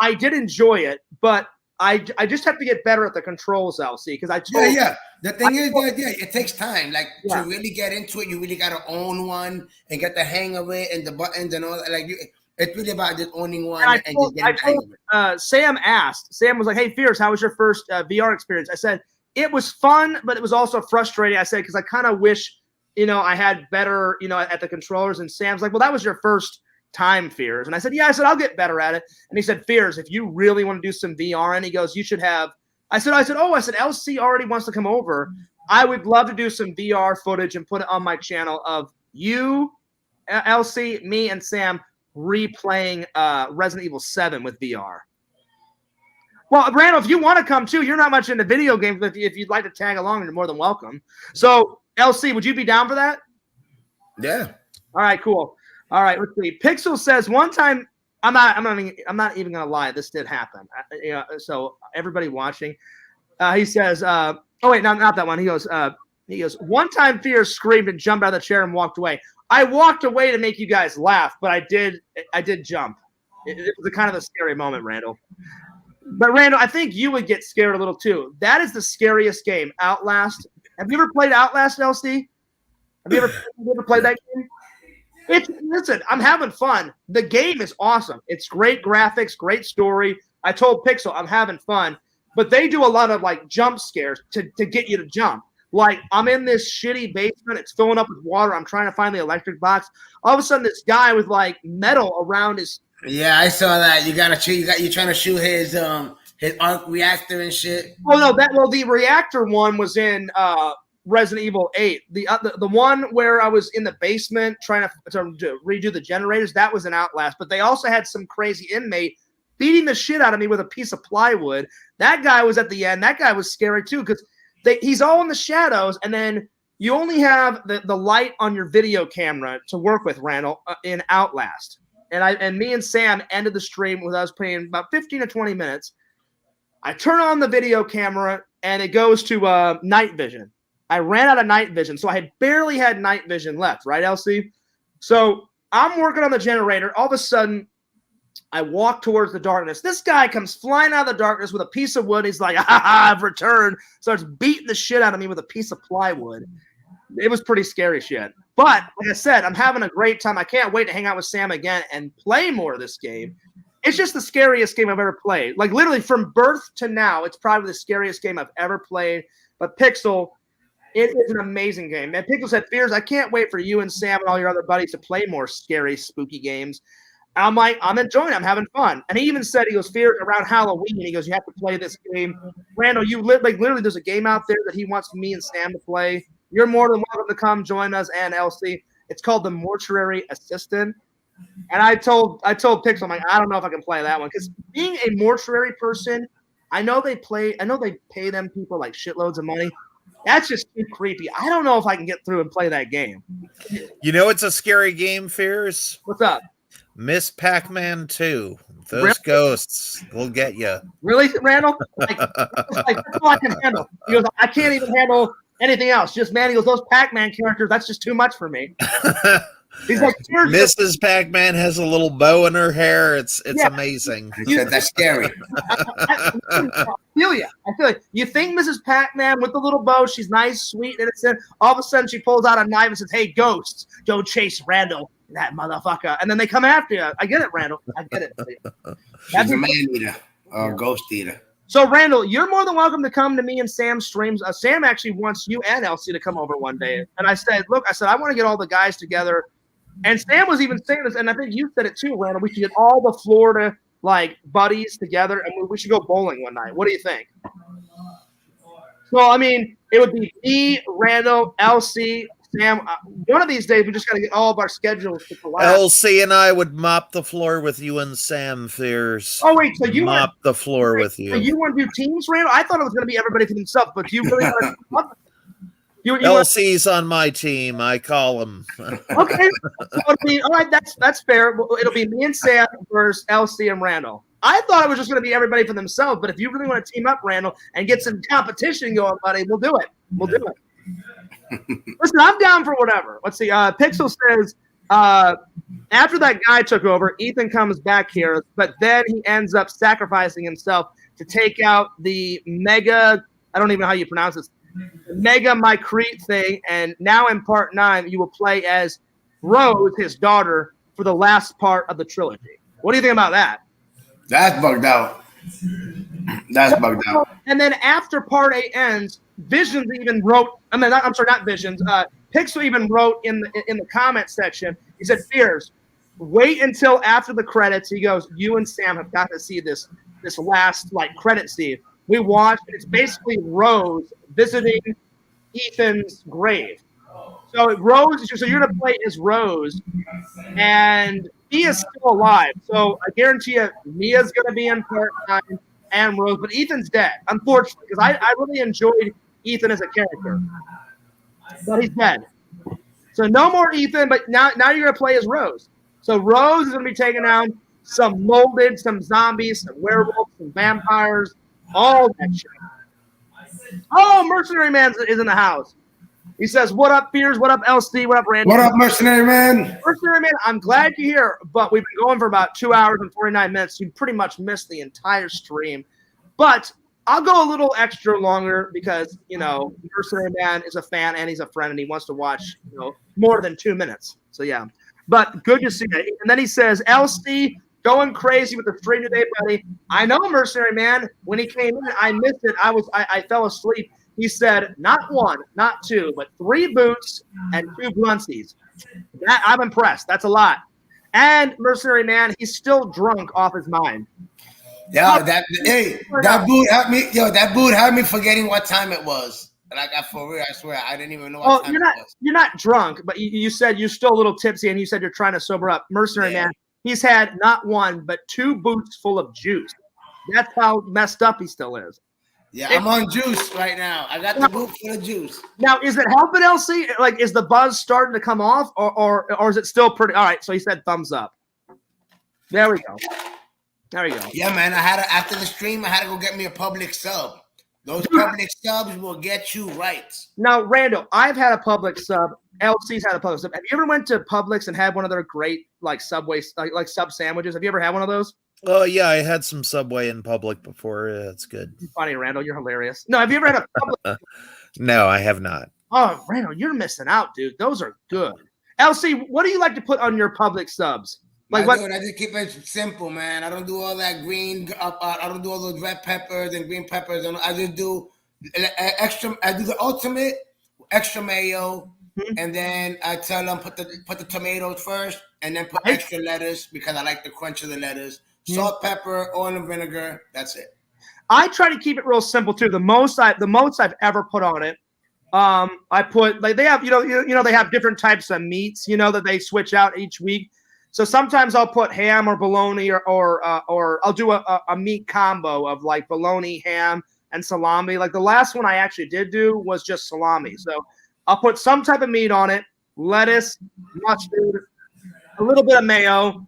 I did enjoy it, but I just have to get better at the controls, LC, because the thing is it takes time. Like to really get into it, you really gotta own one and get the hang of it and the buttons and all that. Like it's really about just owning one and just getting the hang of it. Sam was like, "Hey, Fierce, how was your first VR experience?" I said it was fun, but it was also frustrating. I said because I kind of wish I had better at the controllers. And Sam's like, "Well, that was your first time, Fears." And I said, I'll get better at it. And he said, Fears, if you really want to do some VR, and he goes, you should have. I said, LC already wants to come over. I would love to do some VR footage and put it on my channel of you LC, me, and Sam replaying Resident Evil 7 with VR. Well, Randall, if you want to come too, you're not much into video games, but if you'd like to tag along, you're more than welcome. So, LC, would you be down for that? Yeah. All right, cool. All right, let's see. Pixel says one time, I'm not even gonna lie, this did happen. So everybody watching, he says, oh wait, not that one. He goes, one time Fear screamed and jumped out of the chair and walked away. I walked away to make you guys laugh, but I did jump. It was a kind of a scary moment, Randall. But Randall, I think you would get scared a little too. That is the scariest game, Outlast. Have you ever played Outlast, LC? Have you ever played that game? Listen, I'm having fun. The game is awesome. It's great graphics, great story. I told Pixel I'm having fun, but they do a lot of like jump scares to get you to jump. Like I'm in this shitty basement. It's filling up with water. I'm trying to find the electric box. All of a sudden, this guy with like metal around his. Yeah, I saw that. You're trying to shoot his arc reactor and shit. Oh no, the reactor one was in Resident Evil 8. The one where I was in the basement trying to redo the generators, that was an Outlast. But they also had some crazy inmate beating the shit out of me with a piece of plywood. That guy was at the end. That guy was scary too because he's all in the shadows, and then you only have the light on your video camera to work with, Randall, in Outlast. And me and Sam ended the stream with us playing about 15 to 20 minutes. I turn on the video camera, and it goes to night vision. I ran out of night vision, so I had barely had night vision left, right, LC? So I'm working on the generator. All of a sudden, I walk towards the darkness. This guy comes flying out of the darkness with a piece of wood. He's like, I've returned. Starts beating the shit out of me with a piece of plywood. It was pretty scary shit. But like I said, I'm having a great time. I can't wait to hang out with Sam again and play more of this game. It's just the scariest game I've ever played. Like literally from birth to now, it's probably the scariest game I've ever played. But Pixel, it is an amazing game. And Pixel said, Fears, I can't wait for you and Sam and all your other buddies to play more scary, spooky games. And I'm like, I'm enjoying it. I'm having fun. And he even said, he goes, Fears, around Halloween, he goes, you have to play this game. Randall, literally there's a game out there that he wants me and Sam to play. You're more than welcome to come join us and LC. It's called The Mortuary Assistant. And I told Pixel, I'm like, I don't know if I can play that one. Because being a mortuary person, I know they pay them people like shitloads of money. That's just too creepy. I don't know if I can get through and play that game. You know it's a scary game, Fears? What's up? Miss Pac-Man 2. Those really? Ghosts will get you. Really, Randall? Like, that's all I can handle. He goes, I can't even handle anything else. Just, man, he goes, those Pac-Man characters, that's just too much for me. He's like, Mrs. Pac-Man has a little bow in her hair. It's amazing. He said that's scary. I feel you. You think Mrs. Pac-Man with the little bow, she's nice, sweet, innocent. All of a sudden, she pulls out a knife and says, "Hey, ghosts, go chase Randall, that motherfucker." And then they come after you. I get it, Randall. I get it. She's a man-eater or ghost eater. So, Randall, you're more than welcome to come to me and Sam's streams. Sam actually wants you and LC to come over one day. And I said, look, I want to get all the guys together. And Sam was even saying this, and I think you said it too, Randall. We should get all the Florida buddies together, and we should go bowling one night. What do you think? So, I mean, it would be me, Randall, LC, Sam. One of these days, we just got to get all of our schedules to collapse. LC and I would mop the floor with you and Sam, Fears. Oh, wait, so you mop the floor with you. So you want to do teams, Randall? I thought it was going to be everybody for themselves, but you really want to LC's on my team. I call him. Okay. So all right, that's fair. It'll be me and Sam versus LC and Randall. I thought it was just going to be everybody for themselves, but if you really want to team up, Randall, and get some competition going, buddy, we'll do it. We'll do it. Listen, I'm down for whatever. Let's see. Pixel says, after that guy took over, Ethan comes back here, but then he ends up sacrificing himself to take out the mega, I don't even know how you pronounce this, Mega Mycrete thing, and now in part 9, you will play as Rose, his daughter, for the last part of the trilogy. What do you think about that? That's bugged out. That's bugged out. And then after part 8 ends, Visions even wrote. Not Visions. Pixel even wrote in the comment section. He said, "Fears, wait until after the credits." He goes, "You and Sam have got to see this last credit scene." We watched. It's basically Rose visiting Ethan's grave. So Rose, so you're gonna play as Rose, and he is still alive. So I guarantee you, Mia's gonna be in part 9 and Rose, but Ethan's dead, unfortunately, because I really enjoyed Ethan as a character, but he's dead. So no more Ethan, but now you're gonna play as Rose. So Rose is gonna be taking down some molded, some zombies, some werewolves, some vampires, all that shit. Oh, Mercenary Man is in the house. He says, "What up, Fears? What up, LC? What up, Randy? What up, Mercenary Man? Mercenary Man, I'm glad you're here, but we've been going for about 2 hours and 49 minutes. You pretty much missed the entire stream, but I'll go a little extra longer because, Mercenary Man is a fan and he's a friend and he wants to watch, more than 2 minutes. So, yeah. But good to see you. And then he says, LC, going crazy with the stream today, buddy. I know, Mercenary Man. When he came in, I missed it. I fell asleep. He said, not 1, not 2, but 3 boots and 2 bluntsies. I'm impressed. That's a lot. And Mercenary Man, he's still drunk off his mind. Yeah, that boot had me. That boot had me forgetting what time it was. Like, for real, I swear, I didn't even know what time it was. You're not drunk, but you said you're still a little tipsy, and you said you're trying to sober up. Mercenary Man, he's had not 1 but 2 boots full of juice. That's how messed up he still is. Yeah, I'm on juice right now. I got the boot full of juice. Now, is it helping, LC? Like, is the buzz starting to come off, or is it still pretty? All right, so he said thumbs up. There we go. There we go. Yeah, man. After the stream, I had to go get me a public sub. Those public subs will get you right. Now, Randall, I've had a public sub. LC's had a public sub. Have you ever went to Publix and had one of their great Subway like sub sandwiches? Have you ever had one of those? Oh yeah, I had some Subway in public before. Yeah, it's good. Funny, Randall, you're hilarious. No, have you ever had a public? No, I have not. Oh, Randall, you're missing out, dude. Those are good. LC, what do you like to put on your public subs? Like what? I just keep it simple, man. I don't do all that green. I don't do all those red peppers and green peppers. I just do extra. I do the ultimate extra mayo, and then I tell them put the tomatoes first, and then put extra lettuce because I like the crunch of the lettuce. Salt, pepper, oil, and vinegar. That's it. I try to keep it real simple too. The most I've ever put on it, I put they have they have different types of meats that they switch out each week. So sometimes I'll put ham or bologna or I'll do a meat combo of like bologna, ham, and salami. Like the last one I actually did do was just salami. So I'll put some type of meat on it, lettuce, mustard, a little bit of mayo,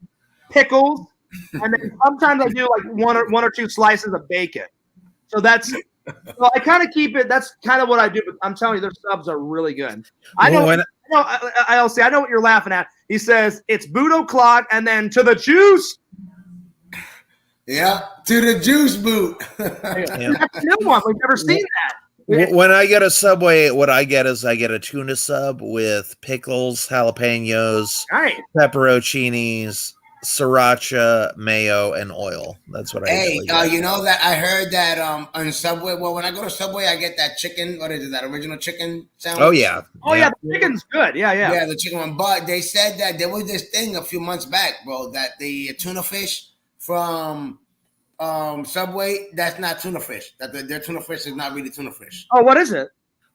pickles, and then sometimes I do like one or 2 slices of bacon. So I kind of keep it. That's kind of what I do. But I'm telling you, their subs are really good. I know what you're laughing at. He says it's boot o'clock and then to the juice. Yeah, to the juice boot. That's a new one. We've never seen that. When I get a Subway, what I get is I get a tuna sub with pickles, jalapenos, pepperoncinis, sriracha, mayo, and oil. That's what I get. You know that I heard that on Subway. Well, when I go to Subway, I get that chicken. What is it? That original chicken sandwich? Oh yeah. The chicken's good. Yeah, the chicken one. But they said that there was this thing a few months back, bro, that the tuna fish from Subway, that's not tuna fish. That their tuna fish is not really tuna fish. Oh, what is it?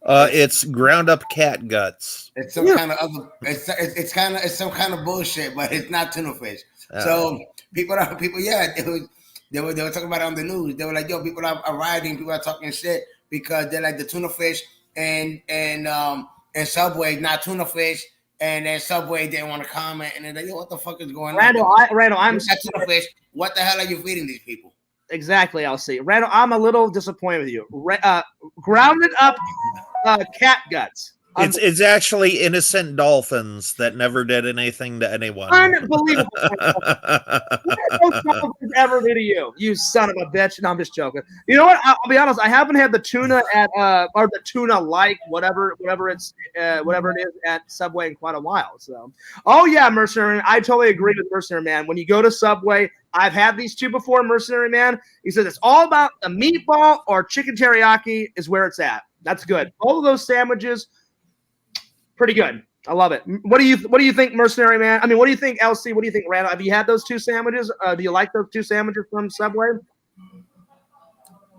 It's ground up cat guts. It's some kind of other. It's some kind of bullshit, but it's not tuna fish. So people. Yeah, they were talking about it on the news. They were like, "Yo, people are rioting. People are talking shit because they're like the tuna fish and Subway not tuna fish." And then Subway didn't want to comment, and they're like, "Yo, what the fuck is going on?" Randall, I'm tuna fish. What the hell are you feeding these people? Exactly, I'll see. Randall, I'm a little disappointed with you. Grounded up cat guts. It's actually innocent dolphins that never did anything to anyone. Unbelievable. What those dolphins ever did to you? You son of a bitch. No, I'm just joking. You know what? I'll be honest. I haven't had the tuna at or the tuna whatever it is at Subway in quite a while. So, oh yeah, Mercenary. I totally agree with Mercenary Man. When you go to Subway, I've had these 2 before. Mercenary Man. He says it's all about the meatball or chicken teriyaki is where it's at. That's good. All of those sandwiches. Pretty good. I love it. What do you think, Mercenary Man? I mean, what do you think, LC? What do you think, Randall? Have you had those 2 sandwiches? Do you like those 2 sandwiches from Subway?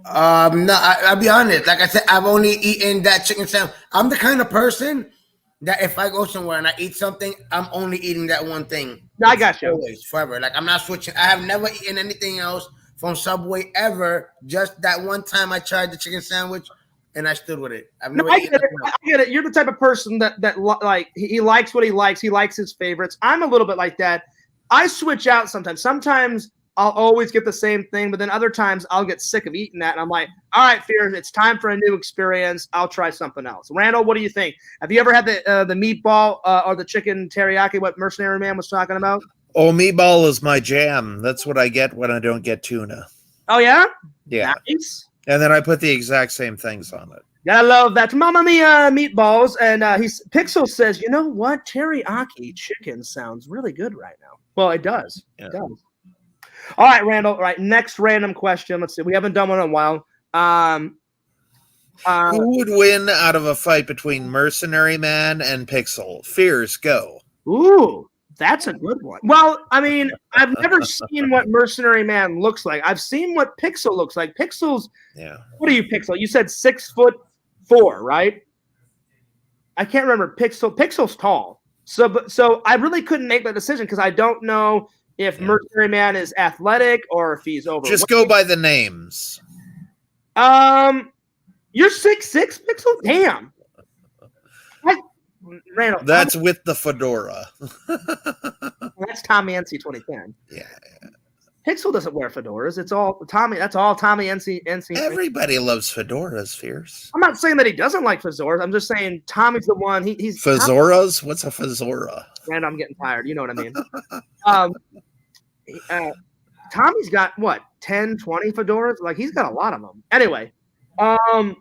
No, I'll be honest. Like I said, I've only eaten that chicken sandwich. I'm the kind of person that if I go somewhere and I eat something, I'm only eating that one thing. I got you. Always, forever. Like I'm not switching. I have never eaten anything else from Subway ever. Just that one time I tried the chicken sandwich, and I stood with it. I've never eaten it. I get it. You're the type of person that like he likes what he likes. He likes his favorites. I'm a little bit like that. I switch out sometimes. Sometimes I'll always get the same thing, but then other times I'll get sick of eating that, and I'm like, all right, Fears, it's time for a new experience. I'll try something else. Randall, what do you think? Have you ever had the meatball or the chicken teriyaki, what Mercenary Man was talking about? Oh, meatball is my jam. That's what I get when I don't get tuna. Oh, yeah? Yeah. Nice. And then I put the exact same things on it. Gotta love that. Mamma Mia meatballs. And Pixel says, you know what? Teriyaki chicken sounds really good right now. Well, it does. Yeah. It does. All right, Randall. All right, next random question. Let's see. We haven't done one in a while. Who would win out of a fight between Mercenary Man and Pixel? Fears, go. Ooh, that's a good one. Well, I mean, I've never seen what Mercenary Man looks like. I've seen what Pixel looks like. Pixel's, what are you, Pixel? You said 6'4", right? I can't remember. Pixel's tall. So I really couldn't make that decision because I don't know if Mercenary Man is athletic or if he's overweight. Just go by the names. You're 6'6", Pixel? Damn. Randall. That's with the fedora. That's Tommy NC 2010. Yeah. Pixel doesn't wear fedoras. It's all Tommy. That's all Tommy NC. Everybody loves fedoras, Fierce. I'm not saying that he doesn't like fedoras. I'm just saying Tommy's the one. He's fedoras. What's a fedora? And I'm getting tired. You know what I mean. Tommy's got what 10, 20 fedoras. Like he's got a lot of them. Anyway, I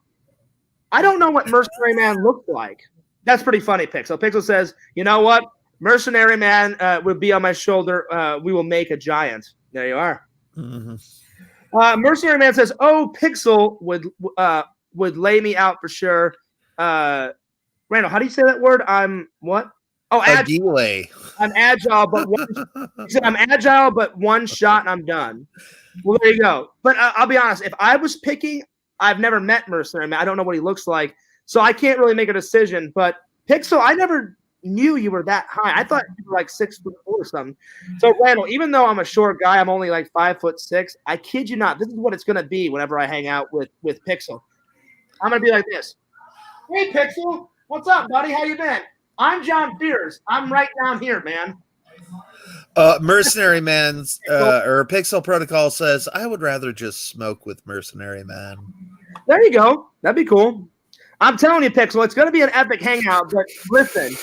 don't know what Mercenary Man looked like. That's pretty funny, Pixel. Pixel says, you know what? Mercenary Man would be on my shoulder. We will make a giant. There you are. Mm-hmm. Mercenary Man says, oh, Pixel would lay me out for sure. Randall, how do you say that word? I'm what? Oh, agile. I'm agile, but he said I'm agile, but one shot and I'm done. Well, there you go. But I'll be honest. If I was picking, I've never met Mercenary Man. I don't know what he looks like. So I can't really make a decision, but Pixel, I never knew you were that high. I thought you were like 6'4" or something. So Randall, even though I'm a short guy, I'm only like 5'6". I kid you not. This is what it's going to be whenever I hang out with Pixel. I'm going to be like this. Hey, Pixel. What's up, buddy? How you been? I'm John Fears. I'm right down here, man. Mercenary Man's or Pixel Protocol says, I would rather just smoke with Mercenary Man. There you go. That'd be cool. I'm telling you, Pixel, it's going to be an epic hangout, but listen,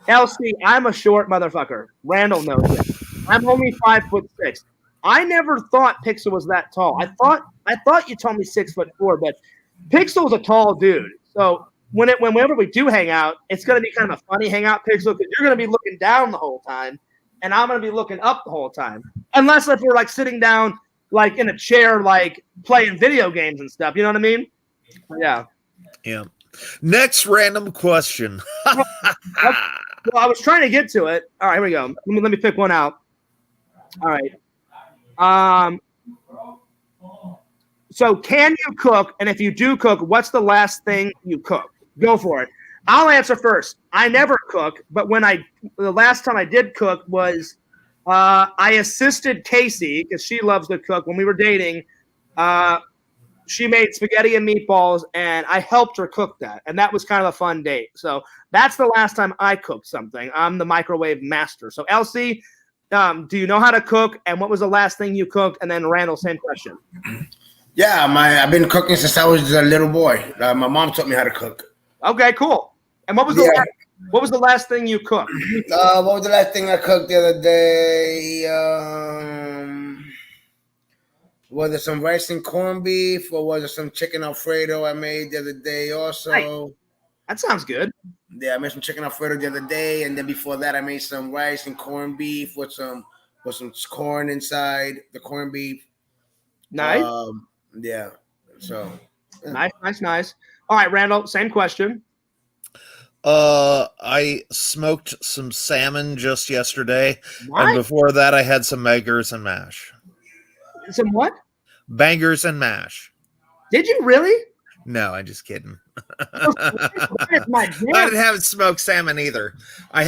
LC, I'm a short motherfucker. Randall knows it. I'm only 5'6". I never thought Pixel was that tall. I thought you told me 6'4", but Pixel's a tall dude. So whenever we do hang out, it's going to be kind of a funny hangout, Pixel, because you're going to be looking down the whole time, and I'm going to be looking up the whole time. Unless if we're like sitting down like in a chair, like playing video games and stuff. You know what I mean? Yeah. Yeah. Next random question. Well, I was trying to get to it. All right, here we go. Let me pick one out. All right. So can you cook? And if you do cook, what's the last thing you cook? Go for it. I'll answer first. I never cook, but the last time I did cook was I assisted Casey because she loves to cook. When we were dating, she made spaghetti and meatballs, and I helped her cook that. And that was kind of a fun date. So that's the last time I cooked something. I'm the microwave master. So, LC, do you know how to cook? And what was the last thing you cooked? And then Randall, same question. Yeah, I've been cooking since I was a little boy. My mom taught me how to cook. Okay, cool. And what was the last thing you cooked? What was the last thing I cooked the other day? Was it some rice and corned beef, or was it some chicken Alfredo I made the other day also? Right. That sounds good. Yeah, I made some chicken Alfredo the other day, and then before that I made some rice and corned beef with some corn inside the corned beef. Nice. Yeah. So nice. All right, Randall, same question. I smoked some salmon just yesterday, and before that I had some bangers and mash. Some what? Bangers and mash. Did you really? No, I'm just kidding. My I didn't have smoked salmon either. I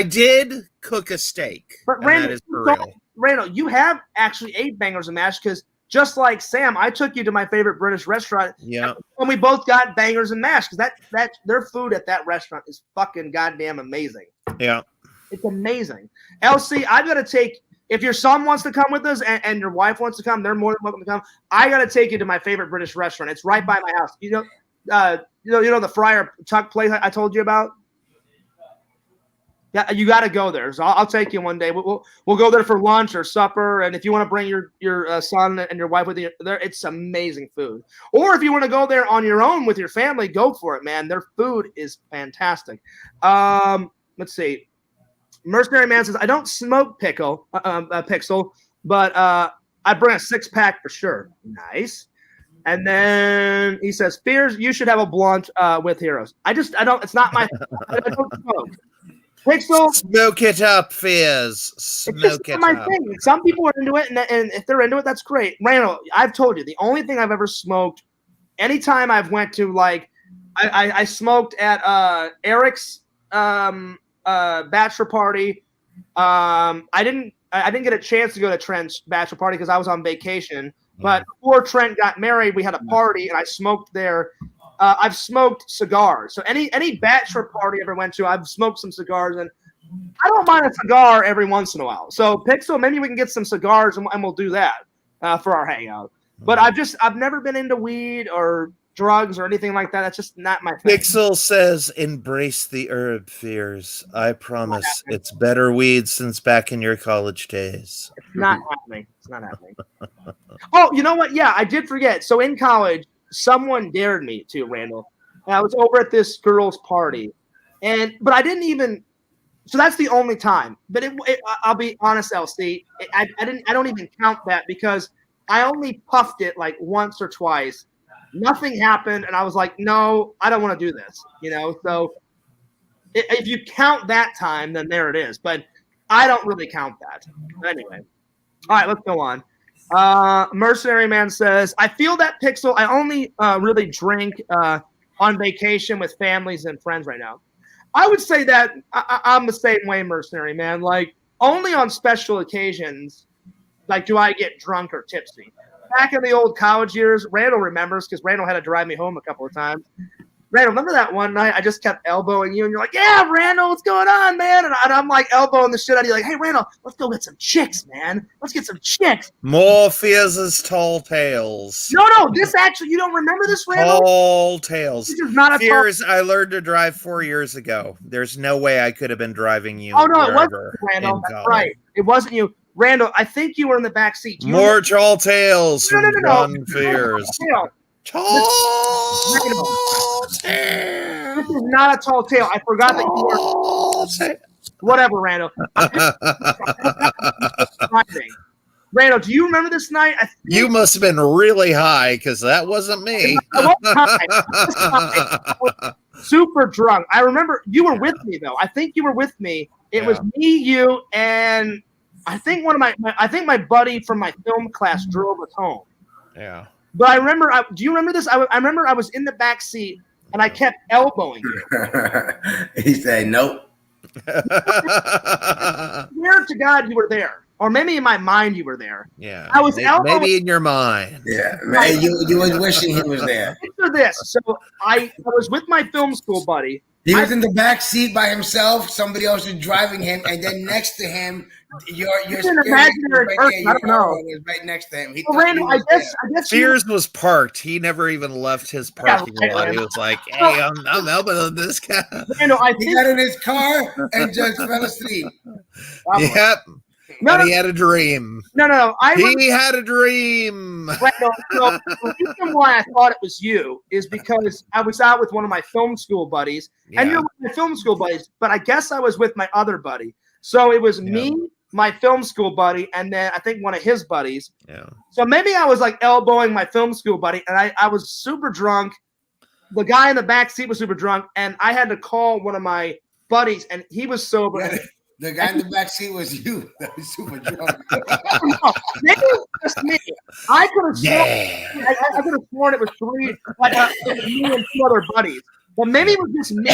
did cook a steak, but and that is for real. Randall, you have actually ate bangers and mash because just like Sam, I took you to my favorite British restaurant. Yeah, and we both got bangers and mash because that their food at that restaurant is fucking goddamn amazing. Yeah, it's amazing. LC, I've got to take. If your son wants to come with us and your wife wants to come, they're more than welcome to come. I got to take you to my favorite British restaurant. It's right by my house. You know the Friar Tuck place I told you about. Yeah, you got to go there. So I'll take you one day. We'll go there for lunch or supper, and if you want to bring your son and your wife with you, there it's amazing food. Or if you want to go there on your own with your family, go for it, man. Their food is fantastic. Let's see. Mercenary Man says, I don't smoke Pixel, but I bring a 6-pack for sure. Nice. And then he says, Fears, you should have a blunt with Heroes. I don't, it's not my, I don't smoke. Pixel. Smoke it up, Fears. Smoke it my up. thing. Some people are into it, and if they're into it, that's great. Randall, I've told you, the only thing I've ever smoked, anytime I've went to, like, I smoked at Eric's, bachelor party. I didn't get a chance to go to Trent's bachelor party because I was on vacation. But before Trent got married, we had a party and I smoked there. I've smoked cigars. So any bachelor party I ever went to, I've smoked some cigars, and I don't mind a cigar every once in a while. So Pixel, maybe we can get some cigars and we'll do that for our hangout. But I've never been into weed or drugs or anything like that. That's just not my thing. Pixel says, embrace the herb, Fears. I promise it's better weed since back in your college days. It's not happening. It's not happening. Oh, you know what? Yeah, I did forget. So in college, someone dared me to, Randall. And I was over at this girl's party. But I didn't even, so that's the only time. But I'll be honest, LC, I don't even count that because I only puffed it like once or twice. Nothing happened, and I was like, no, I don't want to do this, So if you count that time, then there it is. But I don't really count that. Anyway. All right, let's go on. Mercenary Man says, I feel that Pixel, I only really drink on vacation with families and friends right now. I would say that I'm the same way, Mercenary Man. Like, only on special occasions, like, do I get drunk or tipsy. Back in the old college years, Randall remembers because Randall had to drive me home a couple of times. Randall, remember that one night I just kept elbowing you and you're like, yeah, Randall, what's going on, man? And I'm like elbowing the shit out of you like, hey, Randall, let's go get some chicks, man. Let's get some chicks. More Fears' tall tales. No, this actually, you don't remember this, Randall? Tall tales. This is not a Fears, I learned to drive 4 years ago. There's no way I could have been driving you. Oh, no, it wasn't Randall. That's right. It wasn't you. Randall, I think you were in the back seat. More tall tales from John Fears. Tall tale. This is not a tall tale. I forgot that you were. Whatever, Randall. Randall, do you remember this night? You must have been really high because that wasn't me. I was super drunk. I remember you were with me though. I think you were with me. It was me, you, and I think my buddy from my film class drove us home. Yeah. But I remember, do you remember this? I remember I was in the back seat and I kept elbowing you. He said, nope. Swear to God you were there. Or maybe in my mind you were there. Yeah. I was elbowing. Maybe in your mind. Yeah. Man, you was wishing he was there. Picture this. So I was with my film school buddy. He was in the back seat by himself. Somebody else was driving him, and then next to him, your imaginary person. I don't know. Was right next to him. Randall, I guess Fears was parked. He never even left his parking lot. He was like, "Hey, I'm elbowing this guy." Randall, he got in his car and just fell asleep. Yep. He had a dream. No. He had a dream. Randall, so the reason why I thought it was you is because I was out with one of my film school buddies, and you're with my film school buddies, but I guess I was with my other buddy. So it was me, my film school buddy, and then I think one of his buddies. Yeah. So maybe I was like elbowing my film school buddy, and I was super drunk. The guy in the back seat was super drunk, and I had to call one of my buddies, and he was sober. The guy in the back seat was you. That was super drunk. Maybe it was just me. I could have sworn. I could have sworn it was three, like it was me and two other buddies. But maybe it was just me.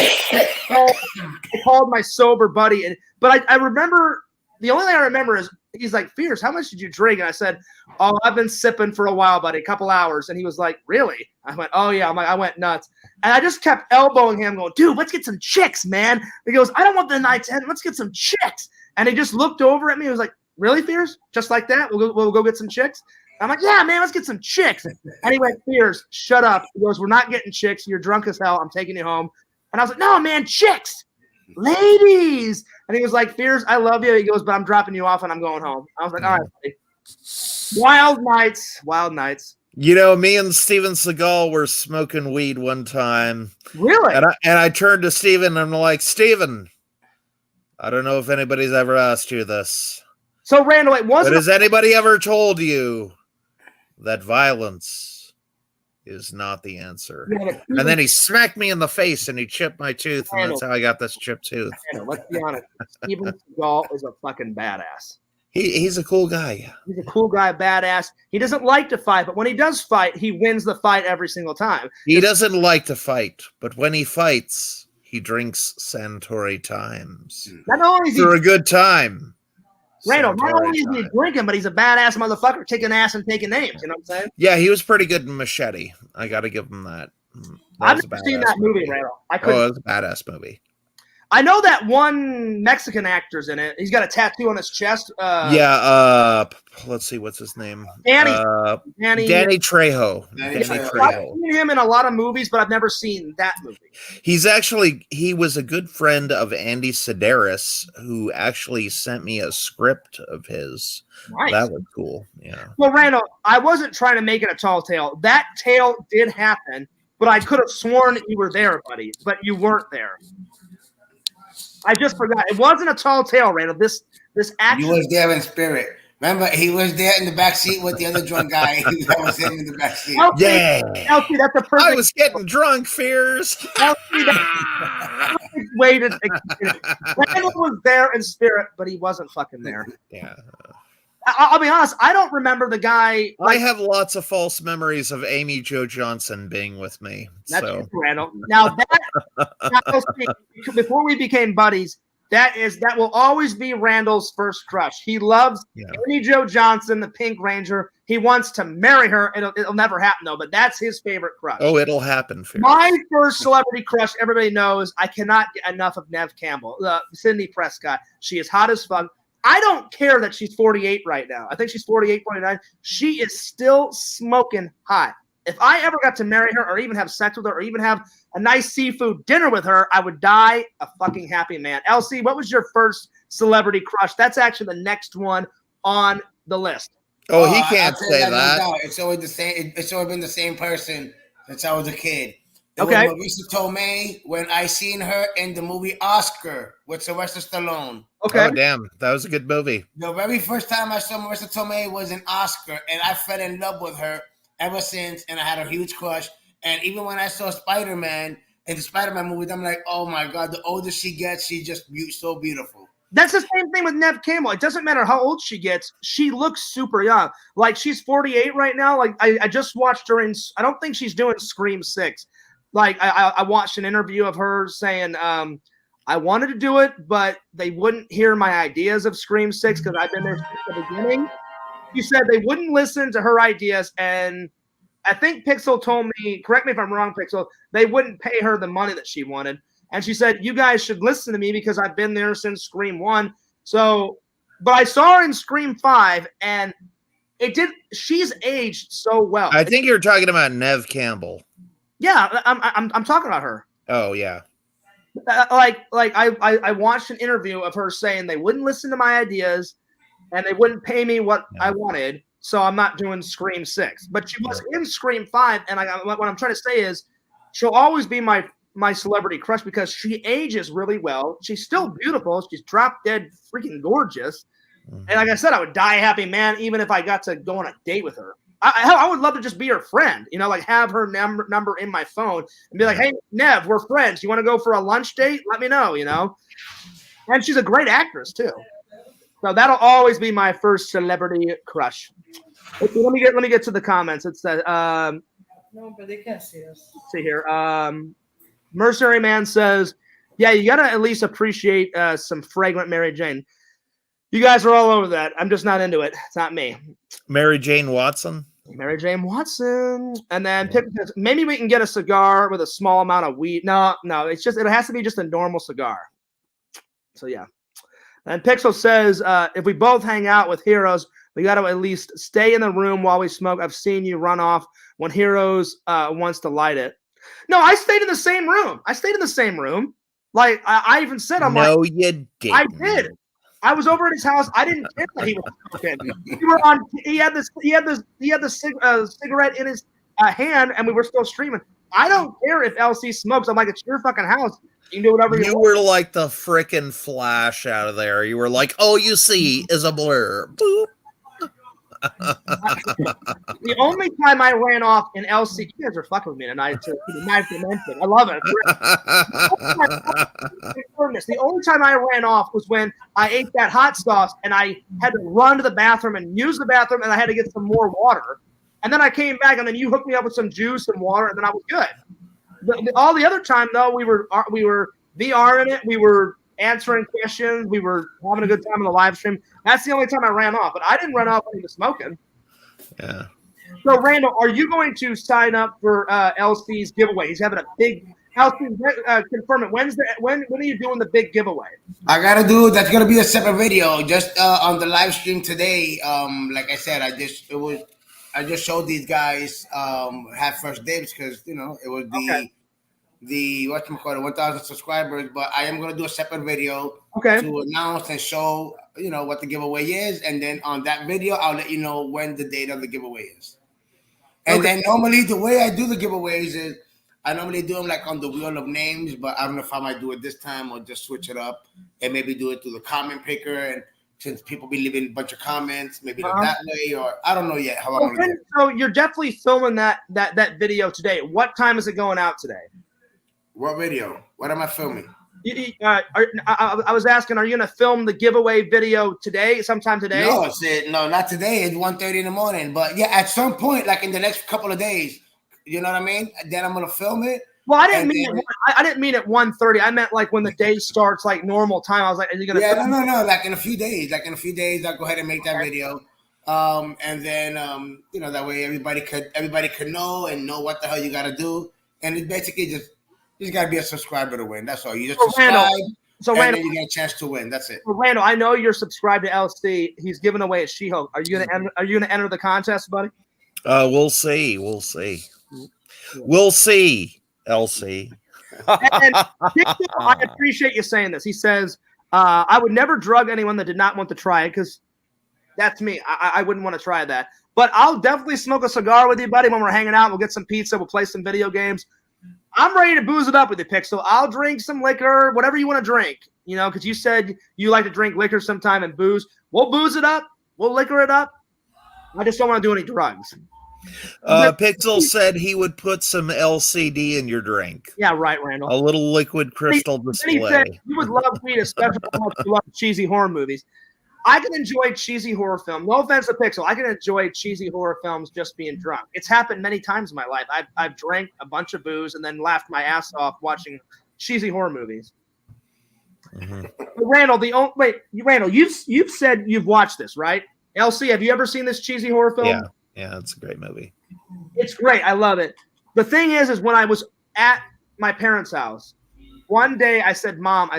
I called my sober buddy, but I remember. The only thing I remember is he's like, Fierce, how much did you drink? And I said, oh, I've been sipping for a while, buddy, a couple hours. And he was like, really? I went, oh, yeah. I'm like, I went nuts. And I just kept elbowing him going, dude, let's get some chicks, man. He goes, I don't want the night's end. Let's get some chicks. And he just looked over at me. He was like, really, Fierce? Just like that? We'll go get some chicks? I'm like, yeah, man, let's get some chicks. And he went, Fierce, shut up. He goes, we're not getting chicks. You're drunk as hell. I'm taking you home. And I was like, no, man, chicks. Ladies. And he was like, Fierce, I love you. He goes, but I'm dropping you off and I'm going home. I was like, all right, buddy. Wild nights. You know, me and Steven Seagal were smoking weed one time. Really? And I turned to Steven and I'm like, Steven, I don't know if anybody's ever asked you this. So, Randall, but has anybody ever told you that violence is not the answer? Yeah, and then he smacked me in the face and he chipped my tooth, and that's how I got this chipped tooth. Let's be honest. Steven Seagal is a fucking badass. He's a cool guy. He's a cool guy, badass. He doesn't like to fight, but when he does fight, he wins the fight every single time. He doesn't like to fight, but when he fights, he drinks Santori Times. Not only is for a good time. Randall, not only is he drinking, but he's a badass motherfucker, kicking ass and taking names. You know what I'm saying? Yeah, he was pretty good in Machete. I got to give him that. I've never seen that movie, Randall. It was a badass movie. I know that one Mexican actor's in it. He's got a tattoo on his chest. Let's see, what's his name? Danny Trejo. Danny Trejo. I've seen him in a lot of movies, but I've never seen that movie. He was a good friend of Andy Sedaris, who actually sent me a script of his. Nice. That was cool. Yeah. Well, Randall, I wasn't trying to make it a tall tale. That tale did happen, but I could have sworn you were there, buddy, but you weren't there. I just forgot. It wasn't a tall tale, Randall. This action. You was there in spirit. Remember, he was there in the back seat with the other drunk guy that was sitting in the back seat. Yeah. Elsie, that's a perfect. I was getting drunk, Fears. Elsie, that's a perfect way to Randall was there in spirit, but he wasn't fucking there. Yeah. I'll be honest. I don't remember the guy. I have lots of false memories of Amy Jo Johnson being with me. That's true, Randall. Now before we became buddies, that will always be Randall's first crush. He loves Amy Jo Johnson, the Pink Ranger. He wants to marry her. It'll never happen though, but that's his favorite crush. Oh, it'll happen. My first celebrity crush, everybody knows. I cannot get enough of Nev Campbell, Sidney Prescott. She is hot as fuck. I don't care that she's 48 right now. I think she's 48, 49. She is still smoking hot. If I ever got to marry her or even have sex with her or even have a nice seafood dinner with her, I would die a fucking happy man. Elsie, what was your first celebrity crush? That's actually the next one on the list. Oh, he can't say that. No, it's always the same. It's always been the same person since I was a kid. Okay. Marisa Tomei, when I seen her in the movie Oscar with Sylvester Stallone. Okay. Oh, damn. That was a good movie. The very first time I saw Marisa Tomei was in Oscar, and I fell in love with her ever since, and I had a huge crush. And even when I saw Spider-Man in the Spider-Man movies, I'm like, oh, my God, the older she gets, she's just so beautiful. That's the same thing with Nev Campbell. It doesn't matter how old she gets. She looks super young. Like, she's 48 right now. Like, I just watched her in – I don't think she's doing Scream 6. Like, I watched an interview of her saying, I wanted to do it, but they wouldn't hear my ideas of Scream 6 because I've been there since the beginning. She said they wouldn't listen to her ideas, and I think Pixel told me, correct me if I'm wrong, Pixel, they wouldn't pay her the money that she wanted. And she said, you guys should listen to me because I've been there since Scream 1. So, but I saw her in Scream 5, and she's aged so well. I think you're talking about Nev Campbell. Yeah, I'm talking about her. Oh yeah. I watched an interview of her saying they wouldn't listen to my ideas, and they wouldn't pay me what I wanted, so I'm not doing Scream 6. But she was in Scream 5, and what I'm trying to say is, she'll always be my celebrity crush because she ages really well. She's still beautiful. She's drop dead freaking gorgeous. Mm-hmm. And like I said, I would die a happy man even if I got to go on a date with her. I would love to just be her friend, like have her number in my phone and be like, hey, Nev, we're friends. You want to go for a lunch date? Let me know, And she's a great actress too. So that'll always be my first celebrity crush. Let me get to the comments. It says no, but they can't see us. See here. Mercenary Man says, yeah, you gotta at least appreciate some fragrant Mary Jane. You guys are all over that. I'm just not into it. It's not me. Mary Jane Watson. Mary Jane Watson. And then maybe we can get a cigar with a small amount of weed. No, it has to be just a normal cigar. So yeah. And Pixel says, if we both hang out with Heroes, we got to at least stay in the room while we smoke. I've seen you run off when Heroes wants to light it. No, I stayed in the same room. Like I even said, no, you didn't. I did. I was over at his house. I didn't care that he was smoking. We were on. He had the cigarette in his hand, and we were still streaming. I don't care if LC smokes. I'm like, it's your fucking house. You can do whatever you want. You were like the frickin' Flash out of there. You were like, all you see is a blur. Boop. The only time I ran off in LC, you guys are fucking with me tonight. I love it. The only time I ran off was when I ate that hot sauce and I had to run to the bathroom and use the bathroom, and I had to get some more water. And then I came back, and then you hooked me up with some juice and water, and then I was good. All the other time, though, we were VRing it. We were answering questions. We were having a good time on the live stream. That's the only time I ran off, but I didn't run off when he was smoking. Yeah. So, Randall, are you going to sign up for LC's giveaway? He's having a big LC. Confirm it. When are you doing the big giveaway? I gotta do. That's gonna be a separate video. Just on the live stream today. Like I said, I just showed these guys have first dibs because it was the whatchamacallit 1,000 subscribers, but I am gonna do a separate video to announce and show what the giveaway is, and then on that video I'll let you know when the date of the giveaway is. And then normally the way I do the giveaways is I normally do them like on the wheel of names, but I don't know if I might do it this time or just switch it up and maybe do it through the comment picker. And since people be leaving a bunch of comments, maybe that way, or I don't know yet how I'm gonna do it. So you're definitely filming that video today. What time is it going out today? What video? What am I filming? I was asking, are you going to film the giveaway video today, sometime today? No, not today. It's 1:30 in the morning. But yeah, at some point, like in the next couple of days, you know what I mean? Then I'm going to film it. Well, I didn't mean at 1:30. I meant like when the day starts, like normal time. I was like, are you going to? Yeah, no. Like in a few days. I'll go ahead and make that video. And then that way everybody could know and know what the hell you got to do. And it's basically just. You just gotta be a subscriber to win. That's all. You just subscribe, and then you get a chance to win. That's it. So Randall, I know you're subscribed to LC. He's giving away a She-Hulk. Are you gonna enter the contest, buddy? We'll see. LC. And I appreciate you saying this. He says, "I would never drug anyone that did not want to try it because that's me. I wouldn't want to try that. But I'll definitely smoke a cigar with you, buddy. When we're hanging out, we'll get some pizza. We'll play some video games." I'm ready to booze it up with you, Pixel. I'll drink some liquor, whatever you want to drink, because you said you like to drink liquor sometime and booze. We'll booze it up. We'll liquor it up. I just don't want to do any drugs. Pixel said he would put some LCD in your drink. Yeah, right, Randall. A little liquid crystal display. He said you would love weed, especially how much you love cheesy horror movies. I can enjoy cheesy horror film. No offense to Pixel. I can enjoy cheesy horror films just being drunk. It's happened many times in my life. I've drank a bunch of booze and then laughed my ass off watching cheesy horror movies. Mm-hmm. Randall, Randall, you've said you've watched this, right? LC, have you ever seen this cheesy horror film? Yeah, it's a great movie. It's great. I love it. The thing is when I was at my parents' house, one day I said, Mom,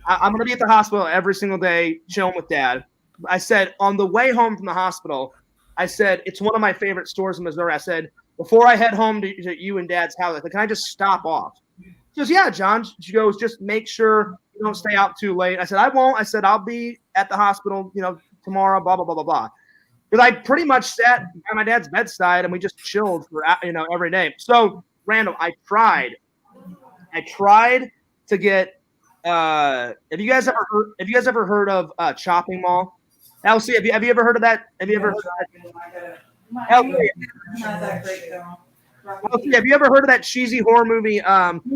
I'm going to be at the hospital every single day, chilling with Dad. I said, on the way home from the hospital, I said, it's one of my favorite stores in Missouri. I said, before I head home to you and Dad's house, I said, can I just stop off? She goes, yeah, John. She goes, just make sure you don't stay out too late. I said, I won't. I said, I'll be at the hospital, tomorrow, blah, blah, blah, blah, blah. Because I pretty much sat at my dad's bedside and we just chilled for, every day. So, Randall, I tried to get, have you guys ever heard of Chopping Mall? LC, have you ever heard of that? Have you ever heard of that? LC, Not that great though. Have you ever heard of that cheesy horror movie? What's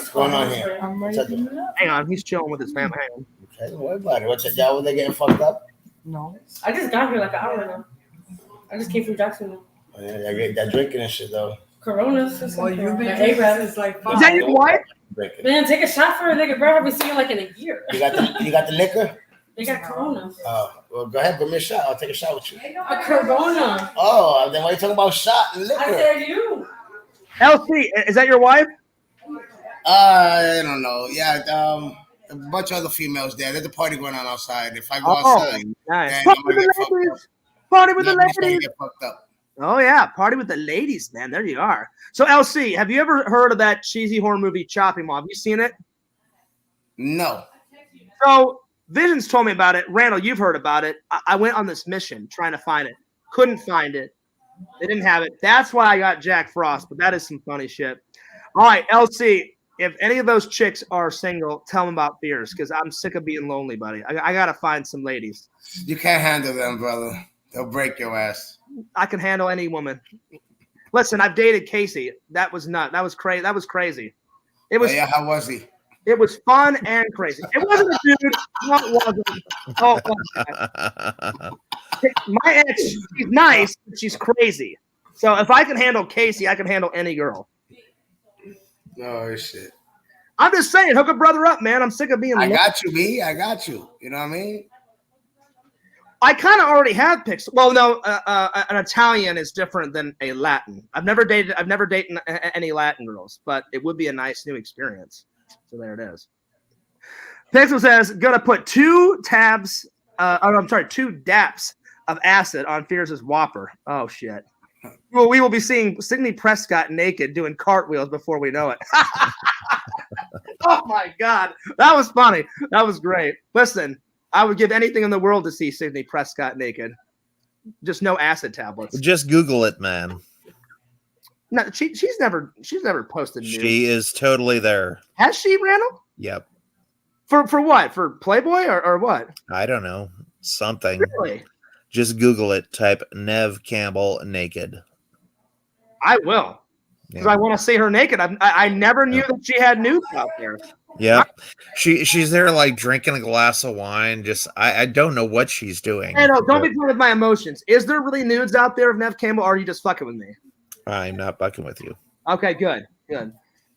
going on here? Hang on, he's chilling with his family. Hang on. Okay, don't worry about it. What's it? Y'all, they getting fucked up? No. I just got here like an hour ago. I just came from Jacksonville. Oh, yeah, they're drinking and shit though. Coronas. Is that your wife? Man, take a shot for a nigga, bro. I haven't seen you like in a year. You got the liquor? They got Coronas. Oh, well, go ahead, bring me a shot. I'll take a shot with you. A Corona. Oh, then why are you talking about shot and liquor? I said you. LC, is that your wife? I don't know. Yeah, a bunch of other females there. There's a party going on outside. If I go outside, nice. then I'm gonna get fucked up. Party with the ladies. Get fucked up. Oh yeah, party with the ladies, man. There you are. So LC, have you ever heard of that cheesy horror movie Chopping Mall? Have you seen it? No. So Visions told me about it. Randall, you've heard about it. I went on this mission trying to find it. Couldn't find it. They didn't have it. That's why I got Jack Frost, but that is some funny shit. All right, LC, if any of those chicks are single, tell them about Fears, because I'm sick of being lonely, buddy. I got to find some ladies. You can't handle them, brother. They'll break your ass. I can handle any woman. Listen, I've dated Casey. That was nuts. That was crazy. It was. Oh, yeah, how was he? It was fun and crazy. It wasn't a dude. No, it wasn't. Oh, my ex, she's nice, but she's crazy. So if I can handle Casey, I can handle any girl. Oh shit! I'm just saying, hook a brother up, man. I'm sick of being. I got you, B. I got you. You know what I mean? I kind of already have picks. Well, no, an Italian is different than a Latin. I've never dated any Latin girls, but it would be a nice new experience. So there it is. Pixel says, gonna put 2 daps of acid on Fierce's Whopper. Oh shit. Well, we will be seeing Sidney Prescott naked doing cartwheels before we know it. Oh my God. That was funny. That was great. Listen, I would give anything in the world to see Sidney Prescott naked. Just no acid tablets. Just Google it, man. No, she's never posted news. She is totally there. Has she, Randall? Yep. For what? For Playboy or what? I don't know. Something. Really? Just Google it. Type Nev Campbell naked. I will. Because I want to see her naked. I never knew that she had nudes out there. Yeah, she's there like drinking a glass of wine. Just I don't know what she's doing. Hey, no, don't be playing with my emotions. Is there really nudes out there of Nev Campbell, or are you just fucking with me? I'm not fucking with you. Okay, good.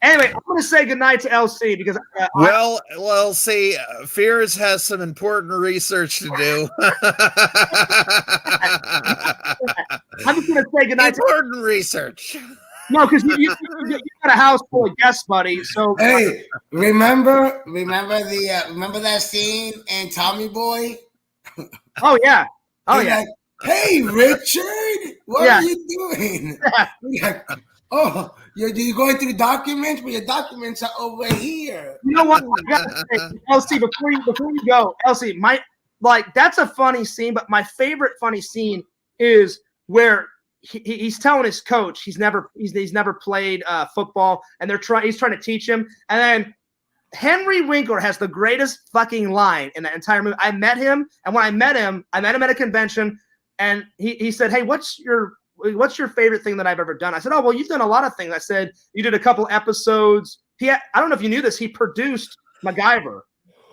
Anyway, I'm going to say goodnight to LC because LC, Fears has some important research to do. I'm just going to say goodnight. Important research. No, because you got a house full of guests, buddy. So hey, remember that scene in Tommy Boy? Oh yeah, Like, hey, Richard, what are you doing? Like, oh, you're going through documents, but your documents are over here. You know what? I gotta say, LC, before you go, LC, that's a funny scene, but my favorite funny scene is where he's telling his coach he's never played football, and he's trying to teach him, and then Henry Winkler has the greatest fucking line in the entire movie. I met him, and when I met him at a convention, and he said, "Hey, what's your favorite thing that I've ever done?" I said, "Oh, well, you've done a lot of things." I said, "You did a couple episodes." I don't know if you knew this. He produced MacGyver,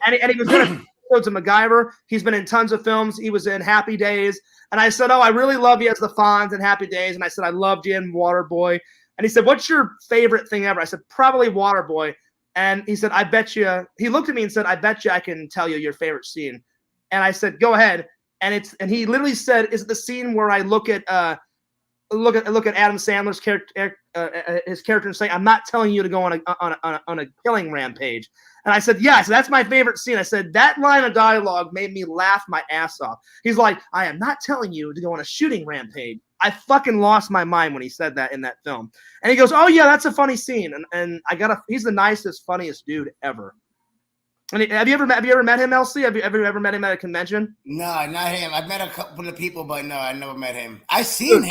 and he was in episodes of MacGyver. He's been in tons of films. He was in Happy Days. And I said, "Oh, I really love you as the Fonz in Happy Days." And I said, "I loved you in Waterboy." And he said, "What's your favorite thing ever?" I said, "Probably Waterboy." And he said, "I bet you." He looked at me and said, "I bet you I can tell you your favorite scene." And I said, "Go ahead." And he literally said, "Is it the scene where I look at Adam Sandler's character, his character, and say, 'I'm not telling you to go on a killing rampage'?" And I said, "Yeah." So that's my favorite scene. I said that line of dialogue made me laugh my ass off. He's like, "I am not telling you to go on a shooting rampage." I fucking lost my mind when he said that in that film. And he goes, "Oh yeah, that's a funny scene." And he's the nicest, funniest dude ever. And have you ever met him, LC? Have you ever met him at a convention? No, not him. I've met a couple of people, but no, I never met him. I've seen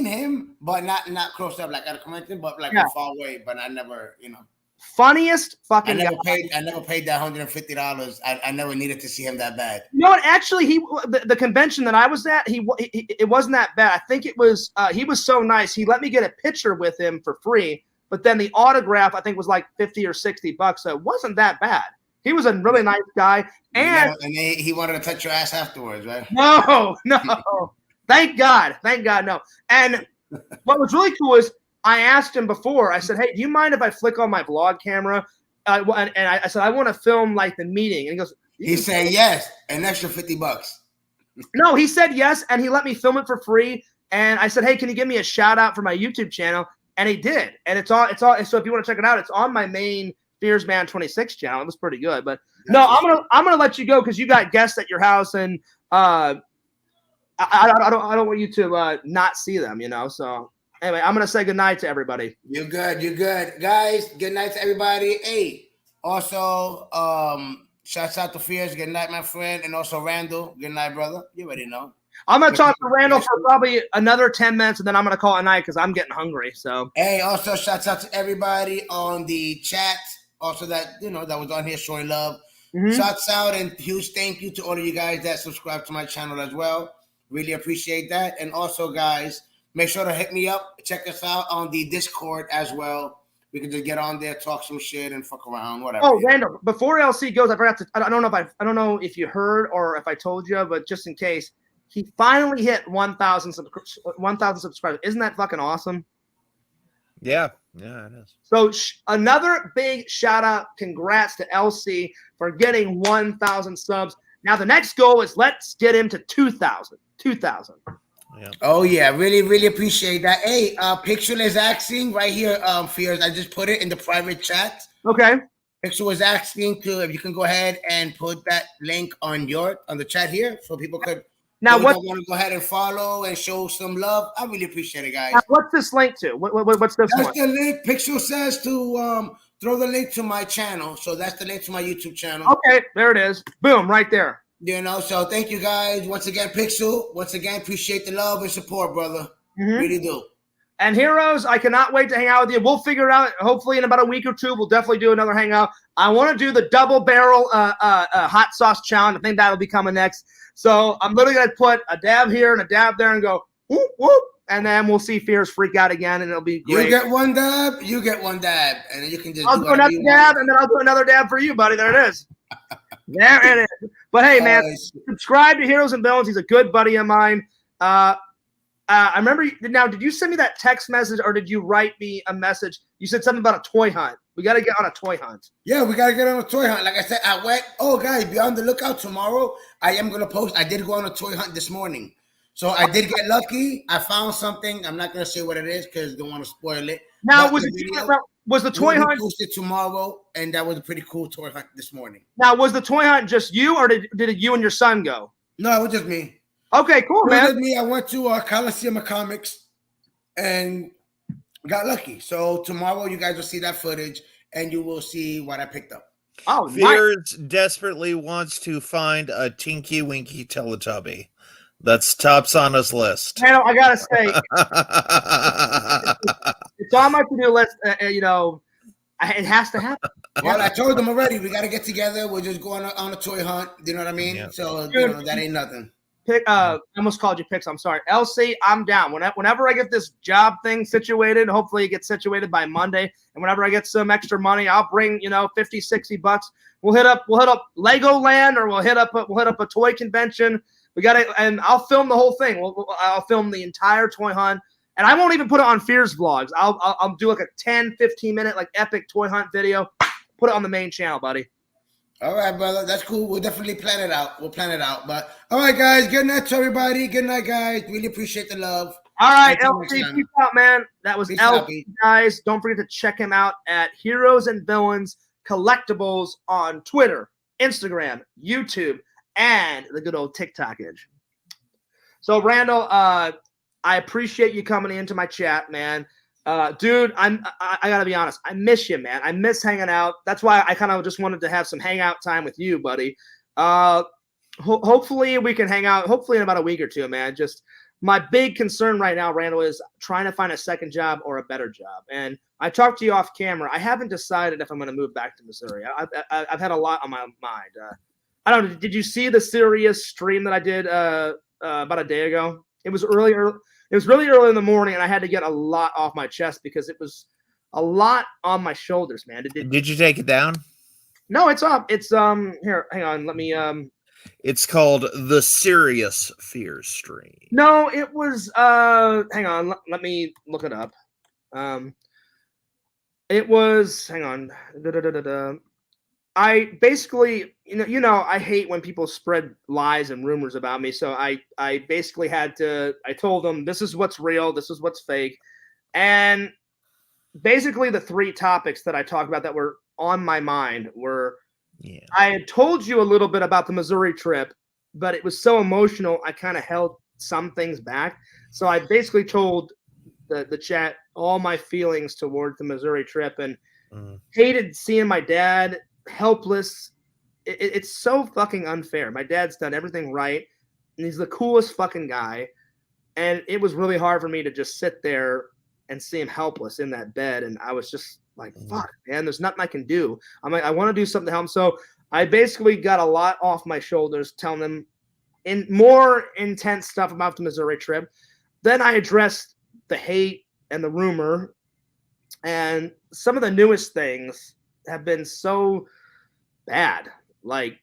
him, but not close up, like at a convention, but like far away. But I never, Funniest fucking guy. I never paid that $150. I never needed to see him that bad. You know what? Actually, the convention that I was at, it wasn't that bad. I think it was he was so nice. He let me get a picture with him for free, but then the autograph I think was like $50 or $60. So it wasn't that bad. He was a really nice guy, and he wanted to touch your ass afterwards, right? No. Thank God, no. And what was really cool is I asked him before. I said, "Hey, do you mind if I flick on my vlog camera?" And I said, "I want to film like the meeting." And he goes, "He said yes, an extra $50." No, he said yes, and he let me film it for free. And I said, "Hey, can you give me a shout out for my YouTube channel?" And he did. And it's all. So if you want to check it out, it's on my main Fears Man 26 channel. It was pretty good. But no, I'm gonna let you go because you got guests at your house, and I don't want you to not see them. So. Anyway, I'm going to say good night to everybody. You're good. Guys, good night to everybody. Hey, also, shouts out to Fears. Good night, my friend. And also Randall. Good night, brother. You already know. I'm going to talk to Randall for probably another 10 minutes, and then I'm going to call it a night because I'm getting hungry. So. Hey, also, shouts out to everybody on the chat. Also, that was on here showing love. Mm-hmm. Shouts out and huge thank you to all of you guys that subscribe to my channel as well. Really appreciate that. And also, guys, make sure to hit me up. Check us out on the Discord as well. We can just get on there, talk some shit, and fuck around, whatever. Oh, Randall, before LC goes, I forgot to. I don't know if you heard or if I told you, but just in case, he finally hit 1,000 subscribers. Isn't that fucking awesome? Yeah, it is. So another big shout out, congrats to LC for getting 1,000 subs. Now the next goal is let's get him to 2,000. 2,000. Yeah. Oh yeah, really appreciate that. Hey, Pixel is asking right here, Fears. I just put it in the private chat. Okay. Pixel was asking if you can go ahead and put that link on the chat here so people could now want to go ahead and follow and show some love. I really appreciate it, guys. Now, what's this link to? What's this? That's the link. Pixel says to throw the link to my channel. So that's the link to my YouTube channel. Okay, there it is. Boom, right there. So thank you guys once again, Pixel. Once again, appreciate the love and support, brother. Mm-hmm. Really do. And Heroes, I cannot wait to hang out with you. We'll figure it out. Hopefully, in about a week or two, we'll definitely do another hangout. I want to do the double barrel hot sauce challenge. I think that'll be coming next. So I'm literally gonna put a dab here and a dab there and go whoop whoop, and then we'll see Fears freak out again, and it'll be great. You get one dab, and then you can just. I'll do another dab, and then I'll do another dab for you, buddy. There it is. There it is. But hey, man, subscribe to Heroes and Villains. He's a good buddy of mine. I remember now. Did you send me that text message or did you write me a message? You said something about a toy hunt. We got to get on a toy hunt. Yeah, we got to get on a toy hunt. Like I said, I went. Oh, guys, be on the lookout tomorrow. I am gonna post. I did go on a toy hunt this morning, so I did get lucky. I found something. I'm not gonna say what it is because I don't want to spoil it. Now, was the toy hunt posted tomorrow? And that was a pretty cool toy hunt this morning. Now, was the toy hunt just you, or did you and your son go? No, it was just me. Okay, cool, man. It was me. I went to Coliseum of Comics and got lucky. So tomorrow, you guys will see that footage, and you will see what I picked up. Oh, Fears desperately wants to find a Tinky Winky Teletubby. That's tops on his list. Man, I gotta say, it's on my to-do list. It has to happen. Well, I told them already. We got to get together. We'll just go on a toy hunt. You know what I mean? Yeah. So that ain't nothing. I almost called you Pix. I'm sorry, LC. I'm down. Whenever I get this job thing situated, hopefully it gets situated by Monday. And whenever I get some extra money, I'll bring $50-$60. We'll hit up Legoland, or we'll hit up a toy convention. We got it, and I'll film the whole thing. I'll film the entire toy hunt, and I won't even put it on Fears vlogs. I'll do like a 10-15 minute like epic toy hunt video. Put it on the main channel, buddy. All right, brother. That's cool. We'll definitely plan it out. But all right, guys. Good night to everybody. Good night, guys. Really appreciate the love. All right, LC. Peace out, man. That was LC, guys. Don't forget to check him out at Heroes and Villains Collectibles on Twitter, Instagram, YouTube, and the good old TikTok edge. So, Randall, I appreciate you coming into my chat, man. Dude, I gotta be honest. I miss you, man. I miss hanging out. That's why I kind of just wanted to have some hangout time with you, buddy. Hopefully we can hang out. Hopefully in about a week or two, man. Just my big concern right now, Randall, is trying to find a second job or a better job. And I talked to you off camera. I haven't decided if I'm going to move back to Missouri. I've had a lot on my mind. I don't know. Did you see the serious stream that I did about a day ago? It was earlier. It was really early in the morning, and I had to get a lot off my chest because it was a lot on my shoulders, man. Did you take it down? No, it's up. It's here. Hang on. Let me It's called the Serious Fears Stream. No, it was hang on. Let me look it up. It was hang on. I basically, I hate when people spread lies and rumors about me. So I basically I told them this is what's real, this is what's fake. And basically the 3 topics that I talked about that were on my mind were, I had told you a little bit about the Missouri trip, but it was so emotional, I kind of held some things back. So I basically told the chat all my feelings towards the Missouri trip and hated seeing my dad helpless. It's so fucking unfair. My dad's done everything right, and he's the coolest fucking guy. And it was really hard for me to just sit there and see him helpless in that bed. And I was just like, fuck, man, there's nothing I can do. I'm like, I want to do something to help him. So I basically got a lot off my shoulders, telling them in more intense stuff about the Missouri trip. Then I addressed the hate and the rumor. And some of the newest things have been so bad. Like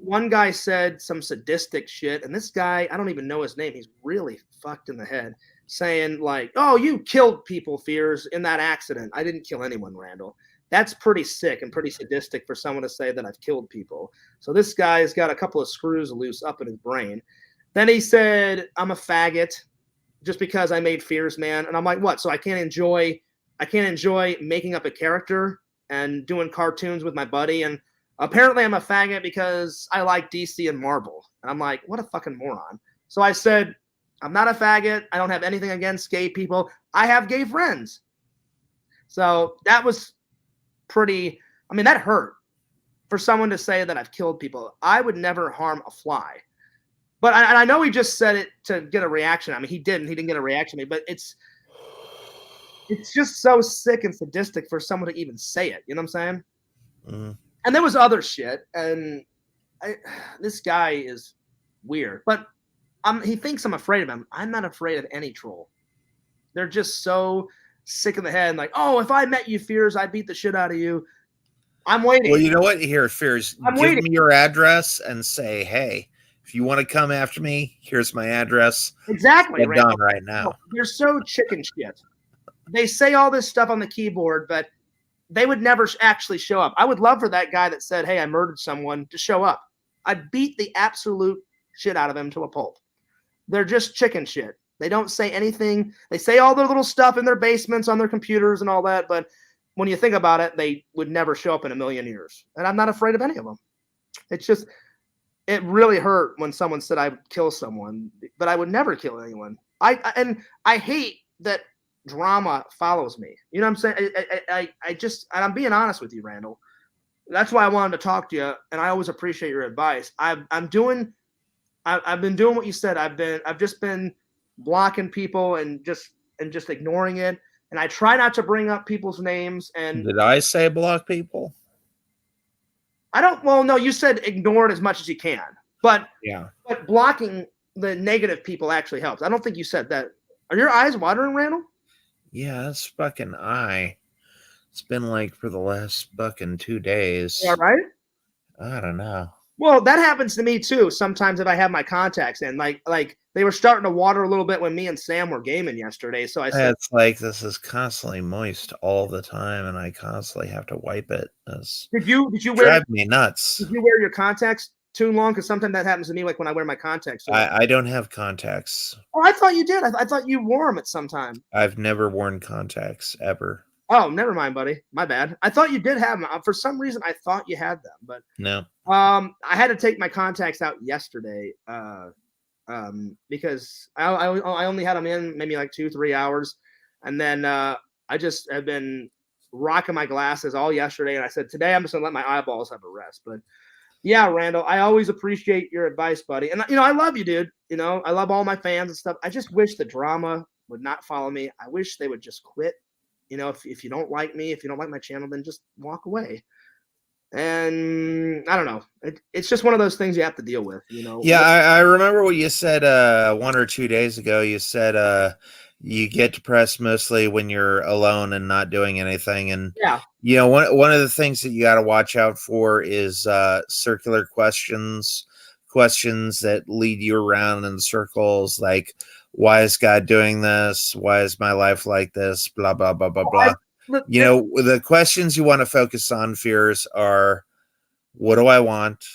one guy said some sadistic shit, and this guy, I don't even know his name. He's really fucked in the head, saying like, "Oh, you killed people, Fears, in that accident." I didn't kill anyone, Randall. That's pretty sick and pretty sadistic for someone to say that I've killed people. So this guy's got a couple of screws loose up in his brain. Then he said I'm a faggot just because I made Fears Man, and I'm like, what? So I can't enjoy making up a character and doing cartoons with my buddy, and apparently I'm a faggot because I like DC and Marvel. And I'm like, what a fucking moron. So I said, I'm not a faggot. I don't have anything against gay people. I have gay friends. So that was pretty, that hurt for someone to say that I've killed people. I would never harm a fly. But I know he just said it to get a reaction. He didn't get a reaction to me, but it's just so sick and sadistic for someone to even say it. You know what I'm saying? Mm. And there was other shit, and this guy is weird. But he thinks I'm afraid of him. I'm not afraid of any troll. They're just so sick in the head, like, oh, if I met you, Fears, I'd beat the shit out of you. I'm waiting. Well, you know what? Here, Fears, give me your address and say, hey, if you want to come after me, here's my address. Exactly. I'm done right now. They're so chicken shit. They say all this stuff on the keyboard, but they would never actually show up. I would love for that guy that said, hey, I murdered someone to show up. I'd beat the absolute shit out of him to a pulp. They're just chicken shit. They don't say anything. They say all their little stuff in their basements on their computers and all that, but when you think about it, they would never show up in a million years. And I'm not afraid of any of them. It's just, it really hurt when someone said I would kill someone, but I would never kill anyone. I hate that drama follows me. You know what I'm saying? And I'm being honest with you, Randall. That's why I wanted to talk to you, and I always appreciate your advice. I've been doing what you said. I've just been blocking people and just ignoring it. And I try not to bring up people's names. And did I say block people? Well, no, you said ignore it as much as you can. But yeah. But blocking the negative people actually helps. I don't think you said that. Are your eyes watering, Randall? Yeah, that's fucking eye. It's been like for the last fucking 2 days. Yeah, right? I don't know. Well, that happens to me too. Sometimes if I have my contacts in, like they were starting to water a little bit when me and Sam were gaming yesterday. So I said, it's like this is constantly moist all the time, and I constantly have to wipe it. Did you drive me nuts? Did you wear your contacts too long? Because sometimes that happens to me, like when I wear my contacts. I don't have contacts. Oh, I thought you did. I thought you wore them at some time. I've never worn contacts ever. Oh, never mind, buddy. My bad. I thought you did have them. For some reason, I thought you had them, but no. I had to take my contacts out yesterday because I only had them in maybe like 2-3 hours, and then I just have been rocking my glasses all yesterday, and I said today I'm just gonna let my eyeballs have a rest. But Yeah, Randall, I always appreciate your advice, buddy. And, I love you, dude. I love all my fans and stuff. I just wish the drama would not follow me. I wish they would just quit. If you don't like me, if you don't like my channel, then just walk away. And I don't know. It's just one of those things you have to deal with, Yeah, I remember what you said 1 or 2 days ago. You said you get depressed mostly when you're alone and not doing anything. And yeah, one of the things that you got to watch out for is circular questions that lead you around in circles, like, why is God doing this? Why is my life like this? Blah, blah, blah, blah, blah. The questions you want to focus on, Fears, are, what do I want?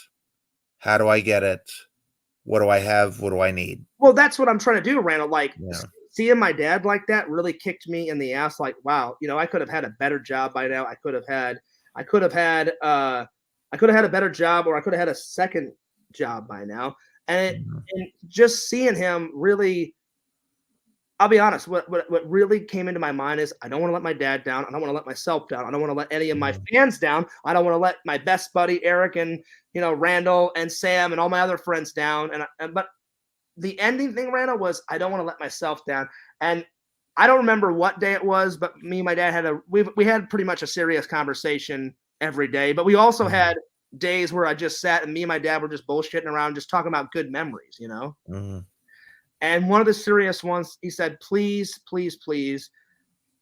How do I get it? What do I have? What do I need? Well, that's what I'm trying to do, Randall. Like, seeing my dad like that really kicked me in the ass. Like, wow, I could have had a better job by now. I could have had a better job, or I could have had a second job by now. And just seeing him really, I'll be honest, what really came into my mind is, I don't want to let my dad down. I don't want to let myself down. I don't want to let any of my fans down. I don't want to let my best buddy Eric and Randall and Sam and all my other friends down. But the ending thing, Randall, was, I don't want to let myself down. And I don't remember what day it was, but me and my dad had we had pretty much a serious conversation every day. But we also had days where I just sat and me and my dad were just bullshitting around, just talking about good memories, And one of the serious ones, he said, please, please, please.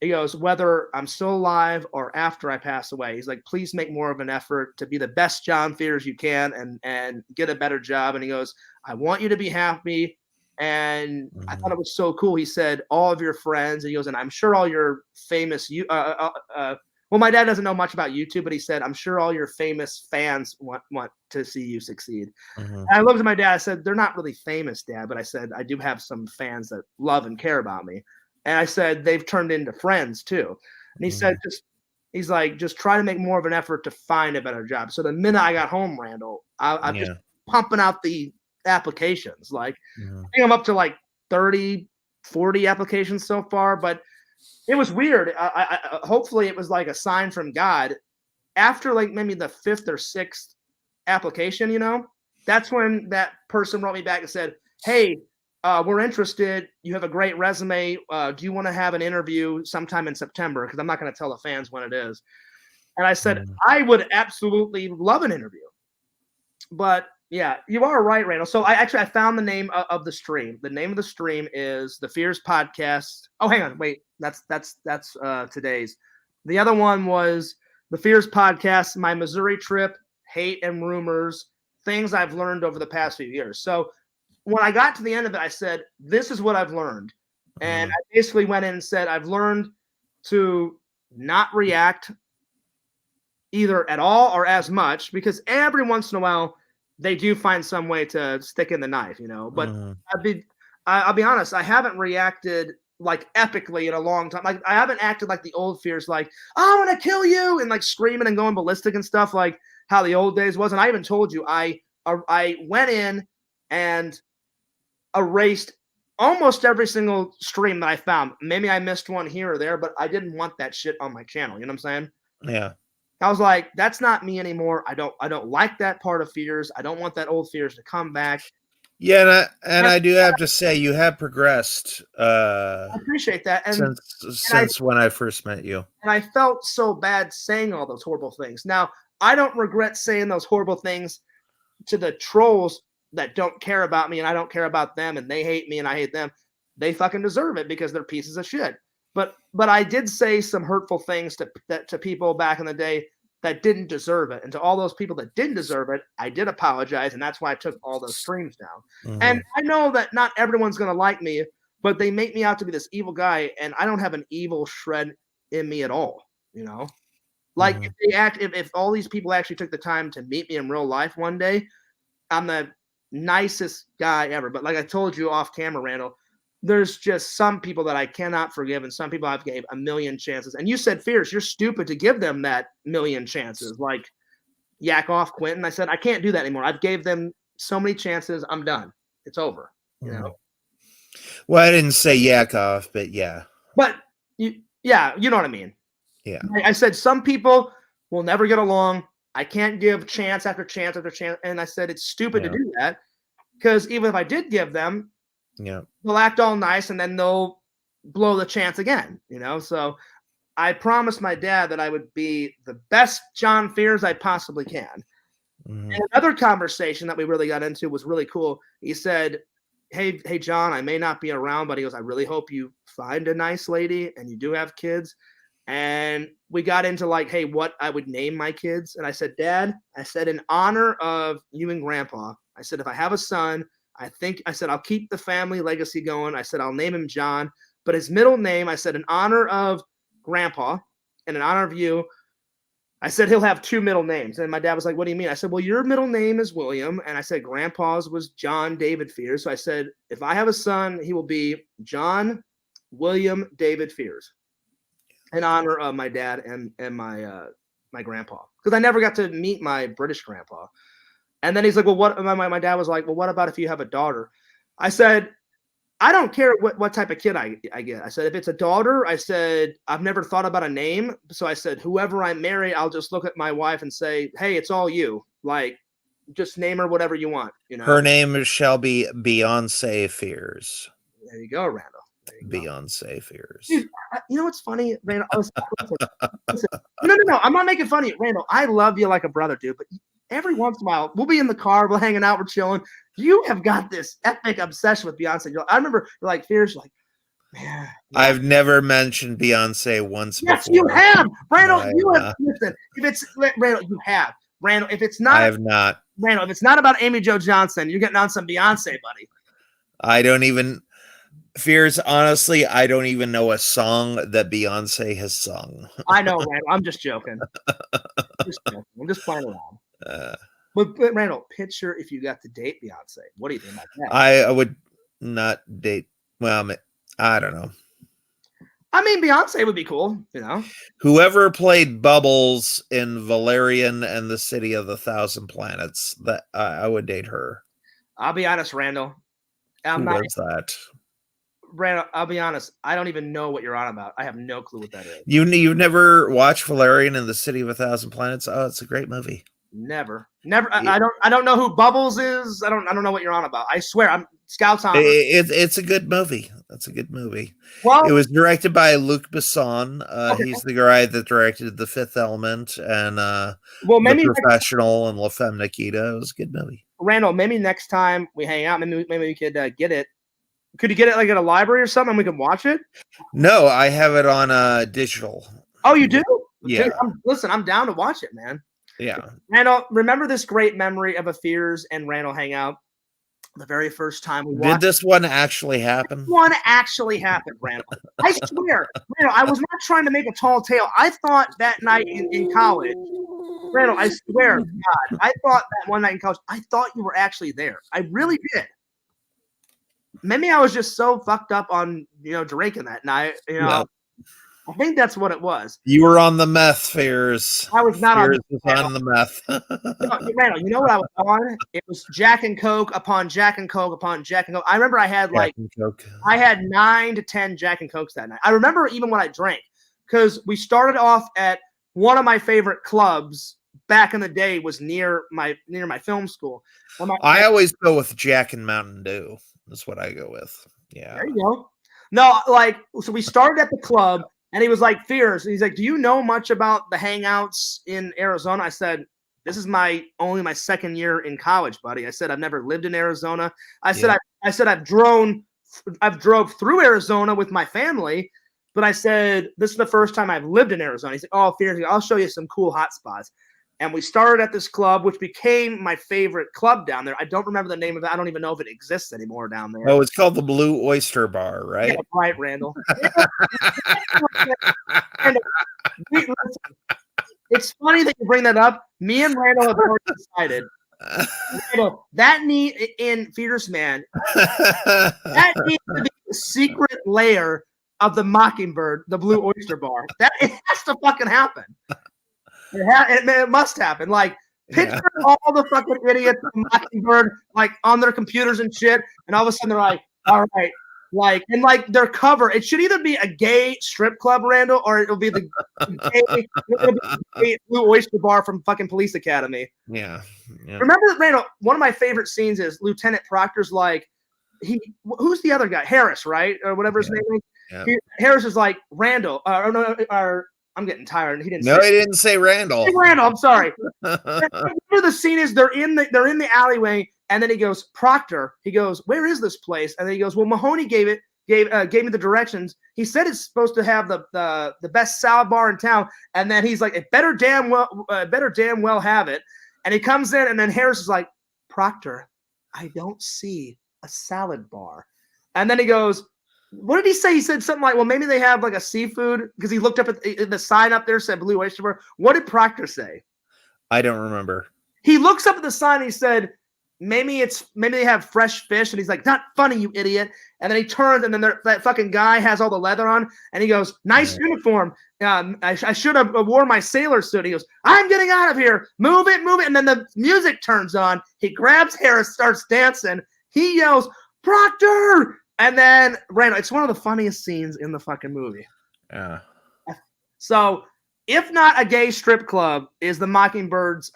He goes, whether I'm still alive or after I pass away, he's like, please make more of an effort to be the best John Fears you can and get a better job. And he goes, I want you to be happy. And I thought it was so cool. He said, all of your friends, and he goes, and I'm sure all your famous, well, my dad doesn't know much about YouTube, but he said, I'm sure all your famous fans want to see you succeed. And I looked at my dad. I said, they're not really famous, Dad, but I said, I do have some fans that love and care about me. And I said, they've turned into friends too. And he said, he's like, just try to make more of an effort to find a better job. So the minute I got home, Randall, I'm just pumping out the applications. Like, I think I'm up to like 30, 40 applications so far, but it was weird. I hopefully it was like a sign from God. After like maybe the 5th or 6th application, that's when that person wrote me back and said, hey, we're interested. You have a great resume. Do you want to have an interview sometime in September? Because I'm not going to tell the fans when it is. And I said, I would absolutely love an interview. But yeah, you are right, Randall. So I found the name of the stream. The name of the stream is the Fears Podcast. Oh, hang on, wait. That's today's. The other one was the Fears Podcast, my Missouri trip, hate and rumors, things I've learned over the past few years. So when I got to the end of it, I said, this is what I've learned. And I basically went in and said, I've learned to not react either at all or as much, because every once in a while they do find some way to stick in the knife, but I'll be honest, I haven't reacted like epically in a long time. Like, I haven't acted like the old Fears, like, oh, I want to kill you, and like screaming and going ballistic and stuff, like how the old days was. And I even told you, I went in and erased almost every single stream that I found. Maybe I missed one here or there, but I didn't want that shit on my channel. You know what I'm saying? Yeah. I was like, that's not me anymore. I don't like that part of Fears. I don't want that old Fears to come back. Yeah, and I do have to say, you have progressed. I appreciate that. And since when I first met you. And I felt so bad saying all those horrible things. Now, I don't regret saying those horrible things to the trolls that don't care about me and I don't care about them, and they hate me and I hate them. They fucking deserve it because they're pieces of shit. But I did say some hurtful things to people back in the day that didn't deserve it. And to all those people that didn't deserve it, I did apologize. And that's why I took all those streams down. And I know that not everyone's going to like me, but they make me out to be this evil guy. And I don't have an evil shred in me at all. Like if all these people actually took the time to meet me in real life one day, I'm the nicest guy ever. But like I told you off camera, Randall, there's just some people that I cannot forgive, and some people I've gave a million chances. And you said, Fierce, you're stupid to give them that million chances. Like, yak off, Quentin. I said, I can't do that anymore. I've gave them so many chances. I'm done. It's over. Well, I didn't say yak off, but yeah. But you know what I mean. Yeah. I said some people will never get along. I can't give chance after chance after chance. And I said, it's stupid to do that because even if I did give them, they'll act all nice and then they'll blow the chance again, So I promised my dad that I would be the best John Fears I possibly can. And another conversation that we really got into was really cool. He said, hey, John, I may not be around, but he goes, I really hope you find a nice lady and you do have kids. And we got into like, hey, what I would name my kids. And I said, Dad, I said, in honor of you and Grandpa, I said, if I have a son, I said, I'll keep the family legacy going. I said, I'll name him John, but his middle name, I said, in honor of Grandpa and in honor of you, I said, he'll have 2 middle names. And my dad was like, what do you mean? I said, well, your middle name is William. And I said, Grandpa's was John David Fears. So I said, if I have a son, he will be John William David Fears in honor of my dad and my grandpa. Because I never got to meet my British grandpa. And then he's like, well, what? My dad was like, well, what about if you have a daughter? I said, I don't care what type of kid I get. I said, if it's a daughter, I said, I've never thought about a name. So I said, whoever I marry, I'll just look at my wife and say, hey, it's all you. Like, just name her whatever you want. Her name shall be Beyonce Fears. There you go, Randall. Beyonce Fears. Dude, you know what's funny, Randall? Listen, no. I'm not making fun of you, Randall. I love you like a brother, dude. But every once in a while, we'll be in the car, we're hanging out, we're chilling. You have got this epic obsession with Beyonce. I remember you're like, Fears, like, man. I've never mentioned Beyonce once before. Yes, you have. Randall, you have. Listen, if it's Randall, you have. Randall, if it's not. I have not. Randall, if it's not about Amy Jo Johnson, you're getting on some Beyonce, buddy. I don't even. Fears, honestly, I don't even know a song that Beyonce has sung. I know, Randall. I'm just joking. I'm just playing around. But Randall, picture if you got to date Beyonce. What do you think about that? I would not date. Well, I don't know. I mean, Beyonce would be cool, Whoever played Bubbles in Valerian and the City of the Thousand Planets, that I would date her. I'll be honest, Randall. Who was that? Randall, I'll be honest. I don't even know what you're on about. I have no clue what that is. You've never watched Valerian and the City of a Thousand Planets? Oh, it's a great movie. Never. I don't know who Bubbles is. I don't know what you're on about. I swear, I'm Scout's on. It's a good movie. That's a good movie. Well, it was directed by Luc Besson. He's the guy that directed The Fifth Element and The Professional and La Femme Nikita. It was a good movie. Randall, maybe next time we hang out, maybe we could get it. Could you get it like at a library or something and we can watch it? No, I have it on digital. Oh, you do? Yeah. Listen, I'm down to watch it, man. Yeah. Randall, remember this great memory of a Fears and Randall hangout? The very first time we watched. Did this one actually happen? This one actually happened, Randall. I swear. Randall, I was not trying to make a tall tale. I thought that night in college, Randall, I swear to God, I thought that one night in college, I thought you were actually there. I really did. Maybe I was just so fucked up on, drinking that night. No. I think that's what it was. You were on the meth, Fears. I was not on the meth. Randall, you know what I was on? It was Jack and Coke upon Jack and Coke upon Jack and Coke. I remember I had I had 9 to 10 Jack and Cokes that night. I remember even when I drank, because we started off at one of my favorite clubs back in the day was near my film school. I always go with Jack and Mountain Dew. That's what I go with. Yeah. There you go. No, so we started at the club. And he was like, Fears. He's like, do you know much about the hangouts in Arizona? I said, this is only my second year in college, buddy. I said, I've never lived in Arizona. I said, I've drove through Arizona with my family, but I said, this is the first time I've lived in Arizona. He's like, oh, Fears, I'll show you some cool hot spots. And we started at this club, which became my favorite club down there. I don't remember the name of it. I don't even know if it exists anymore down there. Oh, it's called the Blue Oyster Bar, right? Yeah, right, Randall. It's funny that you bring that up. Me and Randall have already decided. Randall, that need in Fears, man, that needs to be the secret layer of the Mockingbird, the Blue Oyster Bar. It has to fucking happen. It must happen. Like, picture all the fucking idiots from Mockingbird, like, on their computers and shit, and all of a sudden they're like, all right, Like, and like their cover, it should either be a gay strip club, Randall, or it'll be the gay Blue Oyster Bar from fucking Police Academy. Yeah. Remember, Randall, one of my favorite scenes is Lieutenant Proctor's like, who's the other guy? Harris, right? Or whatever his name is. Yeah. Harris is like, Randall, I'm getting tired. He didn't say Randall. Randall, I'm sorry. Remember the scene is they're in the alleyway, and then he goes, Proctor. He goes, where is this place? And then he goes, well, Mahoney gave me the directions. He said it's supposed to have the best salad bar in town. And then he's like, it better damn well have it. And he comes in, and then Harris is like, Proctor, I don't see a salad bar. And then he goes, what did he say? He said something like, well, maybe they have like a seafood, because he looked up at the sign up there, said Blue Oyster Bar. What did Proctor say? I don't remember. He looks up at the sign and he said, maybe they have fresh fish. And he's like, not funny, you idiot. And then he turns, and then that fucking guy has all the leather on, and he goes, nice uniform. I should have worn my sailor suit. He goes, I'm getting out of here. Move it. And then the music turns on. He grabs Harris, starts dancing. He yells, Proctor! And then, Randall, it's one of the funniest scenes in the fucking movie. Yeah. So, if not a gay strip club is the Mockingbird's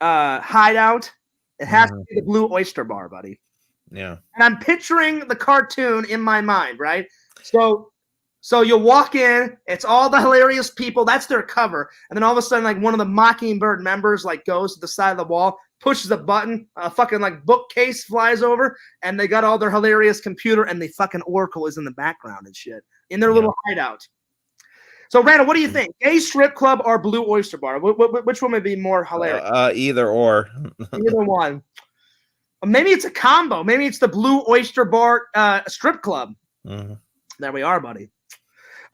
hideout, it has to be the Blue Oyster Bar, buddy. Yeah. And I'm picturing the cartoon in my mind, right? So you walk in, it's all the hilarious people. That's their cover. And then all of a sudden, like, one of the Mockingbird members, like, goes to the side of the wall, pushes a button, a fucking, like, bookcase flies over, and they got all their hilarious computer, and the fucking Oracle is in the background and shit in their little hideout. So, Randall, what do you think? Gay strip club or Blue Oyster Bar? Which one would be more hilarious? Either or. Either one. Maybe it's a combo. Maybe it's the Blue Oyster Bar strip club. Mm-hmm. There we are, buddy.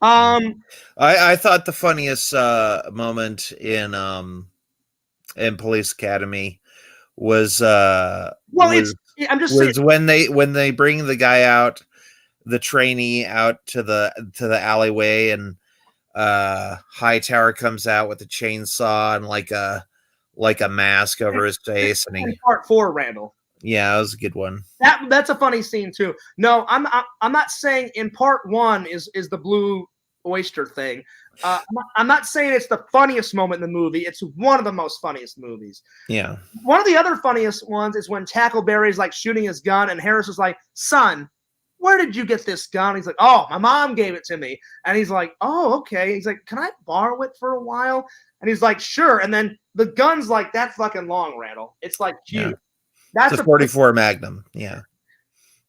I thought the funniest moment in Police Academy was when they bring the guy out, the trainee out to the alleyway, and Hightower comes out with a chainsaw and like a mask over his face, and he part 4, Randall. Yeah, that was a good one. That's a funny scene too. No, I'm not saying in part 1 is the Blue Oyster thing. I'm not saying it's the funniest moment in the movie. It's one of the most funniest movies. Yeah. One of the other funniest ones is when Tackleberry's like shooting his gun, and Harris is like, "Son, where did you get this gun?" He's like, "Oh, my mom gave it to me." And he's like, "Oh, okay." He's like, "Can I borrow it for a while?" And he's like, "Sure." And then the gun's like that fucking long, Randall. It's like huge. Yeah. That's a 44 Magnum. Yeah.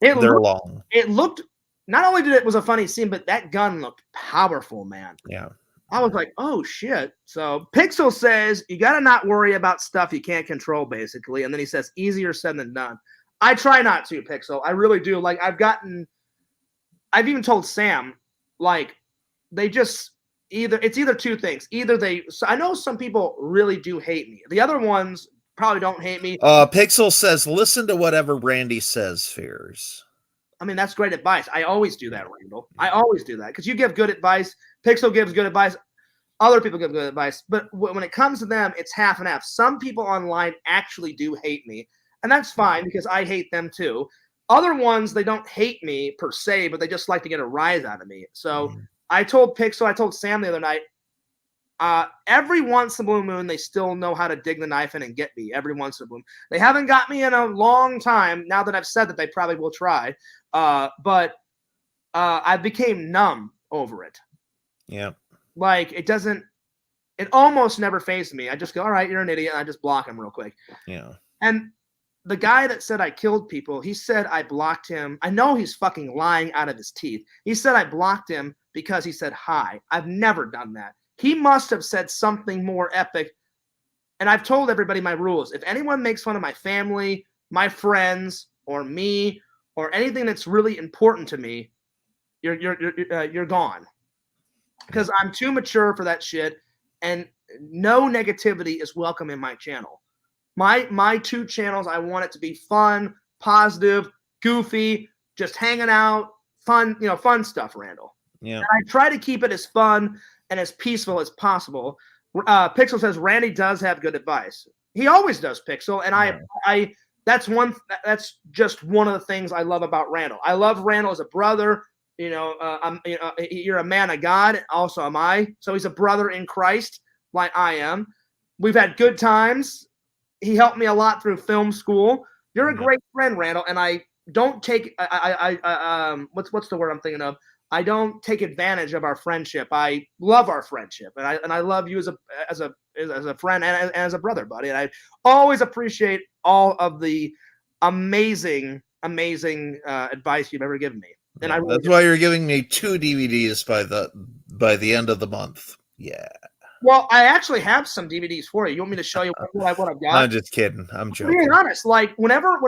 They're long. It looked, not only was a funny scene, but that gun looked powerful, man. Yeah. I was like, oh shit. So Pixel says you got to not worry about stuff you can't control, basically. And then he says, easier said than done. I try not to, Pixel. I really do. Like, I've even told Sam, like, it's either two things. So I know some people really do hate me. The other ones probably don't hate me. Pixel says, listen to whatever Randy says, Fears. I mean, that's great advice. I always do that, Randall. I always do that because you give good advice. Pixel gives good advice. Other people give good advice. But when it comes to them, it's half and half. Some people online actually do hate me, and that's fine because I hate them too. Other ones, they don't hate me per se, but they just like to get a rise out of me. So I told Sam the other night, every once in a blue moon, they still know how to dig the knife in and get me every once in a blue moon. They haven't got me in a long time. Now that I've said that, they probably will try. But I became numb over it. Yeah. Like, it almost never fazes me. I just go, all right, you're an idiot. And I just block him real quick. Yeah. And the guy that said I killed people, he said I blocked him. I know he's fucking lying out of his teeth. He said I blocked him because he said hi. I've never done that. He must have said something more epic. And I've told everybody my rules. If anyone makes fun of my family, my friends, or me, or anything that's really important to me, you're gone. Because I'm too mature for that shit, and no negativity is welcome in my channel. My two channels, I want it to be fun, positive, goofy, just hanging out, fun stuff, Randall. Yeah. And I try to keep it as fun and as peaceful as possible. Pixel says Randy does have good advice. He always does, Pixel, and That's just one of the things I love about Randall. I love Randall as a brother. You're a man of God. Also am I. So he's a brother in Christ, like I am. We've had good times. He helped me a lot through film school. You're a great friend, Randall, and I don't take what's the word I'm thinking of? I don't take advantage of our friendship. I love our friendship, and I love you as a friend and as a brother, buddy. And I always appreciate all of the amazing advice you've ever given me. And that's why you're giving me 2 DVDs by the end of the month. Yeah. Well, I actually have some DVDs for you. You want me to show you what I've got? I'm just kidding. I'm joking. Being honest, like whenever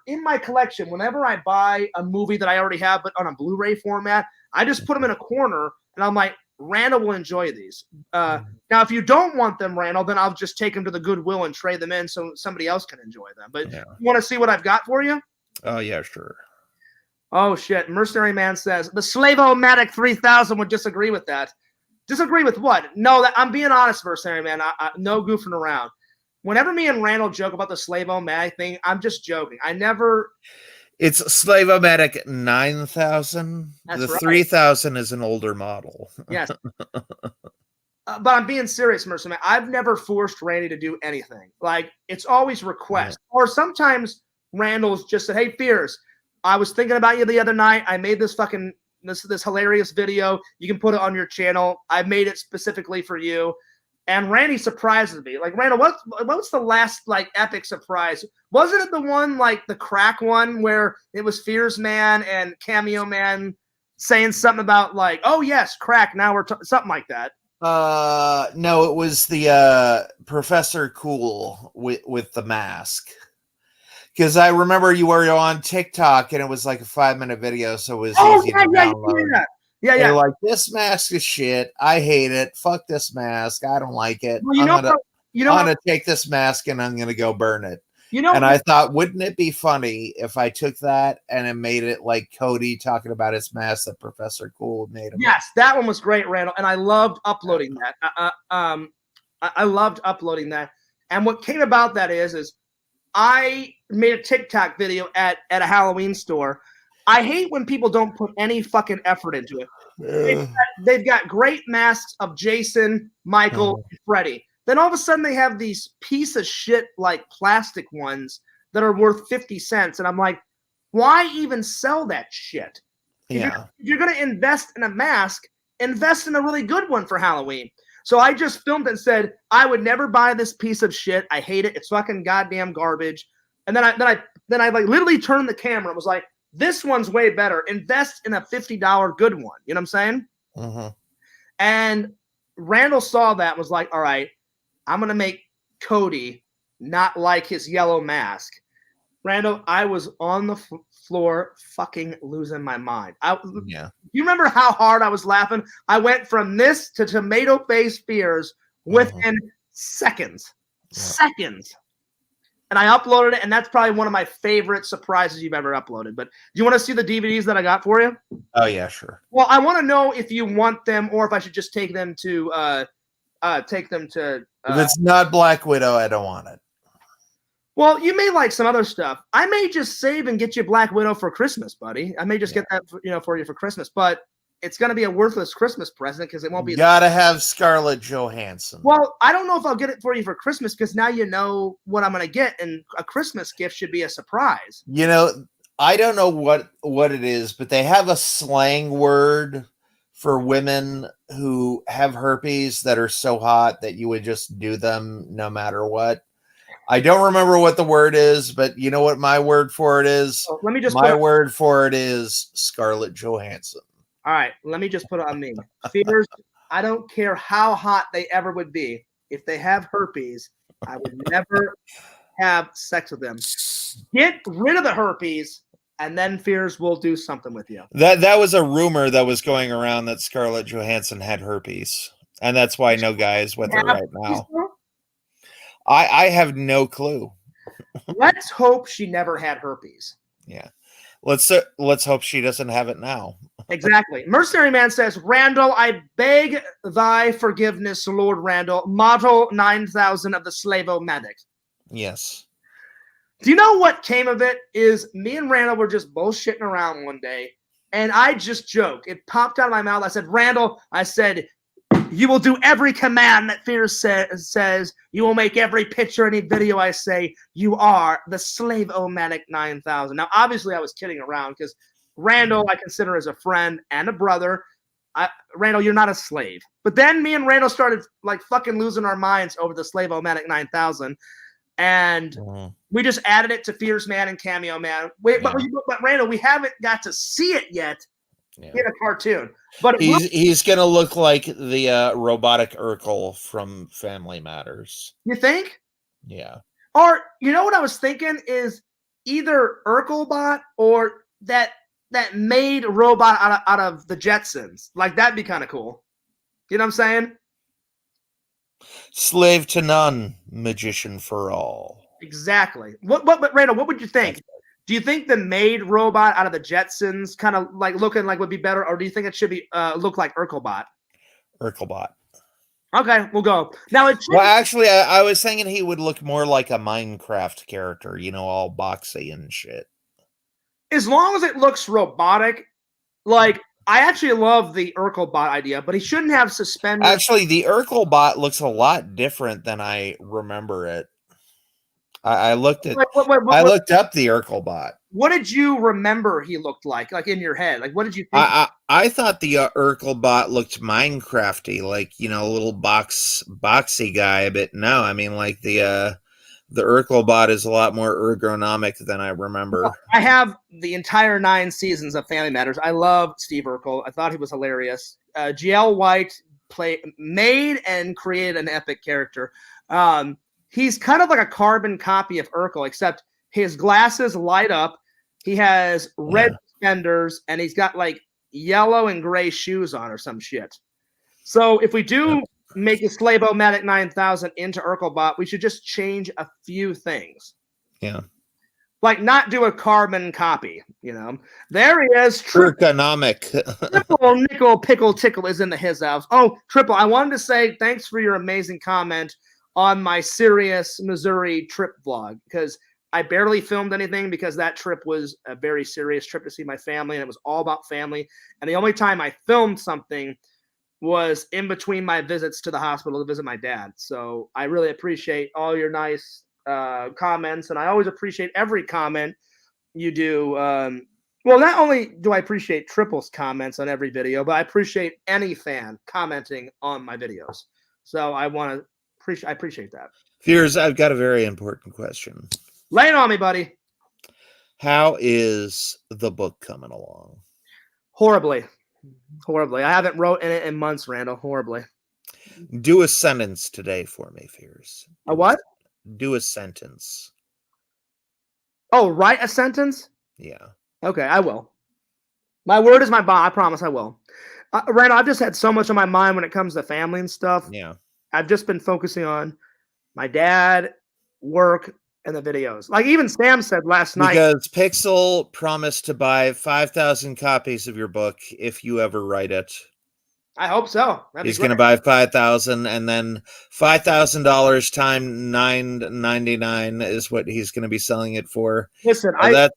in my collection, whenever I buy a movie that I already have, but on a Blu-ray format, I just put them in a corner, and I'm like, Randall will enjoy these. Now, if you don't want them, Randall, then I'll just take them to the Goodwill and trade them in so somebody else can enjoy them. But you want to see what I've got for you? Oh, yeah, sure. Oh, shit. Mercenary Man says, the Slavo-Matic 3000 would disagree with that. Disagree with what? No, I'm being honest, Mercenary Man. No goofing around. Whenever me and Randall joke about the Slavo-Matic thing, I'm just joking. I never... It's Slavo-Matic 9000. The right. 3000 is an older model. Yes. But I'm being serious, Mercenary Man. I've never forced Randy to do anything. Like, it's always request. Yeah. Or sometimes Randall's just said, hey, Fears, I was thinking about you the other night. I made this hilarious video. You can put it on your channel. I made it specifically for you. And Randy surprises me. Like, Randall, what was the last like epic surprise? Wasn't it the one like the crack one where it was Fears Man and Cameo Man saying something about like, oh yes, crack. Now we're something like that. No, it was the Professor Cool with the mask. Because I remember you were on TikTok and it was like a 5-minute video, so it was easy to download. Yeah. You're like, this mask is shit. I hate it. Fuck this mask. I don't like it. Well, I'm gonna take this mask and I'm gonna go burn it. And I thought, wouldn't it be funny if I took that and it made it like Cody talking about his mask that Professor Cool made him? Yes, that one was great, Randall, and I loved uploading that. I loved uploading that. And what came about that is I made a TikTok video at a Halloween store. I hate when people don't put any fucking effort into it. They've got great masks of Jason, Michael, and Freddy. Then all of a sudden they have these piece of shit like plastic ones that are worth 50 cents. And I'm like, why even sell that shit? Yeah. If you're going to invest in a mask, invest in a really good one for Halloween. So I just filmed and said, I would never buy this piece of shit. I hate it. It's fucking goddamn garbage. And then I like literally turned the camera and was like, this one's way better. Invest in a $50 good one. You know what I'm saying? Mm-hmm. And Randall saw that and was like, all right, I'm going to make Cody not like his yellow mask. Randall, I was on the floor fucking losing my mind. Yeah. You remember how hard I was laughing? I went from this to tomato face Fears within seconds. Yeah. Seconds. And I uploaded it, and that's probably one of my favorite surprises you've ever uploaded. But do you want to see the DVDs that I got for you? Oh, yeah, sure. Well, I want to know if you want them or if I should just take them to if it's not Black Widow, I don't want it. Well, you may like some other stuff. I may just save and get you Black Widow for Christmas, buddy. I may just get that for you for Christmas, but it's going to be a worthless Christmas present because it won't be. You gotta have Scarlett Johansson. Well, I don't know if I'll get it for you for Christmas because now you know what I'm going to get, and a Christmas gift should be a surprise. You know, I don't know what it is, but they have a slang word for women who have herpes that are so hot that you would just do them no matter what. I don't remember what the word is, but you know what my word for it is? Oh, let me just my word for it is Scarlett Johansson. All right, let me just put it on me. Fears, I don't care how hot they ever would be. If they have herpes, I would never have sex with them. Get rid of the herpes, and then Fears will do something with you. That was a rumor that was going around that Scarlett Johansson had herpes, and that's why no guy is with her right now. I have no clue. Let's hope she never had herpes. Yeah. Let's hope she doesn't have it now. Exactly. Mercenary Man says, Randall, I beg thy forgiveness, Lord Randall. Model 9000 of the Slavo-Matic. Yes. Do you know what came of it? Is me and Randall were just bullshitting around one day, and I just joked. It popped out of my mouth. I said, Randall, I said, you will do every command that Fierce says. You will make every picture, any video I say. You are the Slave-O-Matic 9000. Now, obviously, I was kidding around because Randall I consider as a friend and a brother. Randall, you're not a slave. But then me and Randall started like fucking losing our minds over the Slave-O-Matic 9000. And we just added it to Fierce Man and Cameo Man. But Randall, we haven't got to see it yet in a cartoon. But he's gonna look like the robotic Urkel from Family Matters. You think? Yeah. Or you know what I was thinking is either Urkelbot or that made robot out of the Jetsons. Like that'd be kind of cool. You know what I'm saying? Slave to none, magician for all. Exactly. But Randall, what would you think? Do you think the made robot out of the Jetsons kind of like looking like would be better, or do you think it should be look like Urkelbot? Urkelbot. Okay, we'll go. Now well, actually, I was thinking he would look more like a Minecraft character, you know, all boxy and shit. As long as it looks robotic, like I actually love the Urkelbot idea, but he shouldn't have suspenders. Actually, the Urkelbot looks a lot different than I remember it. I looked at. I looked up the Urkelbot. What did you remember he looked like in your head? Like, what did you think? I thought the Urkelbot looked Minecrafty, like, you know, a little boxy guy. But no, I mean, like the Urkelbot is a lot more ergonomic than I remember. Well, I have the entire 9 seasons of Family Matters. I love Steve Urkel. I thought he was hilarious. GL White made and created an epic character. He's kind of like a carbon copy of Urkel, except his glasses light up. He has red suspenders, and he's got like yellow and gray shoes on or some shit. So if we do make a Slave-O-Matic 9000 into Urkelbot, we should just change a few things. Yeah. Like not do a carbon copy, you know. There he is. Ergonomic. Triple Nickel Pickle Tickle is in his house. Oh, Triple, I wanted to say thanks for your amazing comment on my Sirius, Missouri trip vlog, because I barely filmed anything because that trip was a very serious trip to see my family, and it was all about family. And the only time I filmed something was in between my visits to the hospital to visit my dad. So I really appreciate all your nice comments, and I always appreciate every comment you do. Well, not only do I appreciate Triple's comments on every video, but I appreciate any fan commenting on my videos. So I appreciate that. Fears, I've got a very important question. Lay it on me, buddy. How is the book coming along? Horribly. I haven't wrote in it in months, Randall. Horribly. Do a sentence today for me, Fears. A what? Do a sentence. Oh, write a sentence? Yeah. Okay, I will. My word is my bond. I promise I will. Randall, I've just had so much on my mind when it comes to family and stuff. Yeah. I've just been focusing on my dad, work, and the videos. Like even Sam said last night. Because Pixel promised to buy 5,000 copies of your book if you ever write it. I hope so. He's going to buy 5,000, and then $5,000 times $9.99 is what he's going to be selling it for. Listen,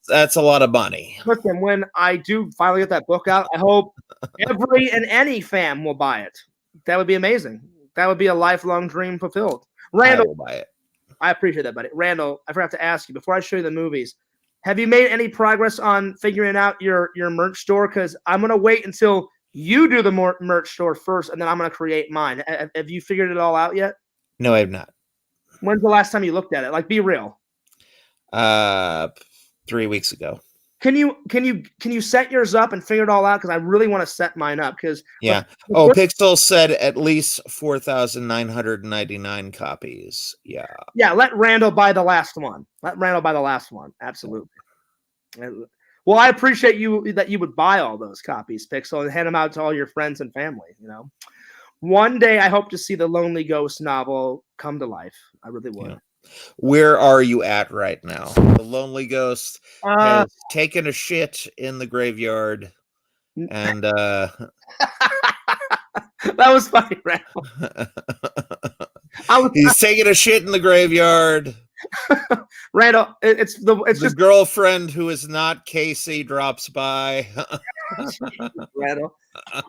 that's a lot of money. Listen, when I do finally get that book out, I hope every and any fan will buy it. That would be amazing. That would be a lifelong dream fulfilled. Randall, I will buy it. I appreciate that, buddy. Randall, I forgot to ask you before I show you the movies. Have you made any progress on figuring out your merch store? Because I'm going to wait until you do the merch store first, and then I'm going to create mine. Have you figured it all out yet? No, I have not. When's the last time you looked at it? Like, be real. 3 weeks ago. Can you set yours up and figure it all out? Because I really want to set mine up. Because Pixel said at least 4,999 copies. Yeah. Yeah. Let Randall buy the last one. Absolutely. Well, I appreciate that you would buy all those copies, Pixel, and hand them out to all your friends and family. You know, one day I hope to see the Lonely Ghost novel come to life. I really would. Yeah. Where are you at right now? The Lonely Ghost has taken a shit in the graveyard, and that was funny, Randall. He's taking a shit in the graveyard. Randall, it's the just girlfriend who is not Casey drops by. Randall.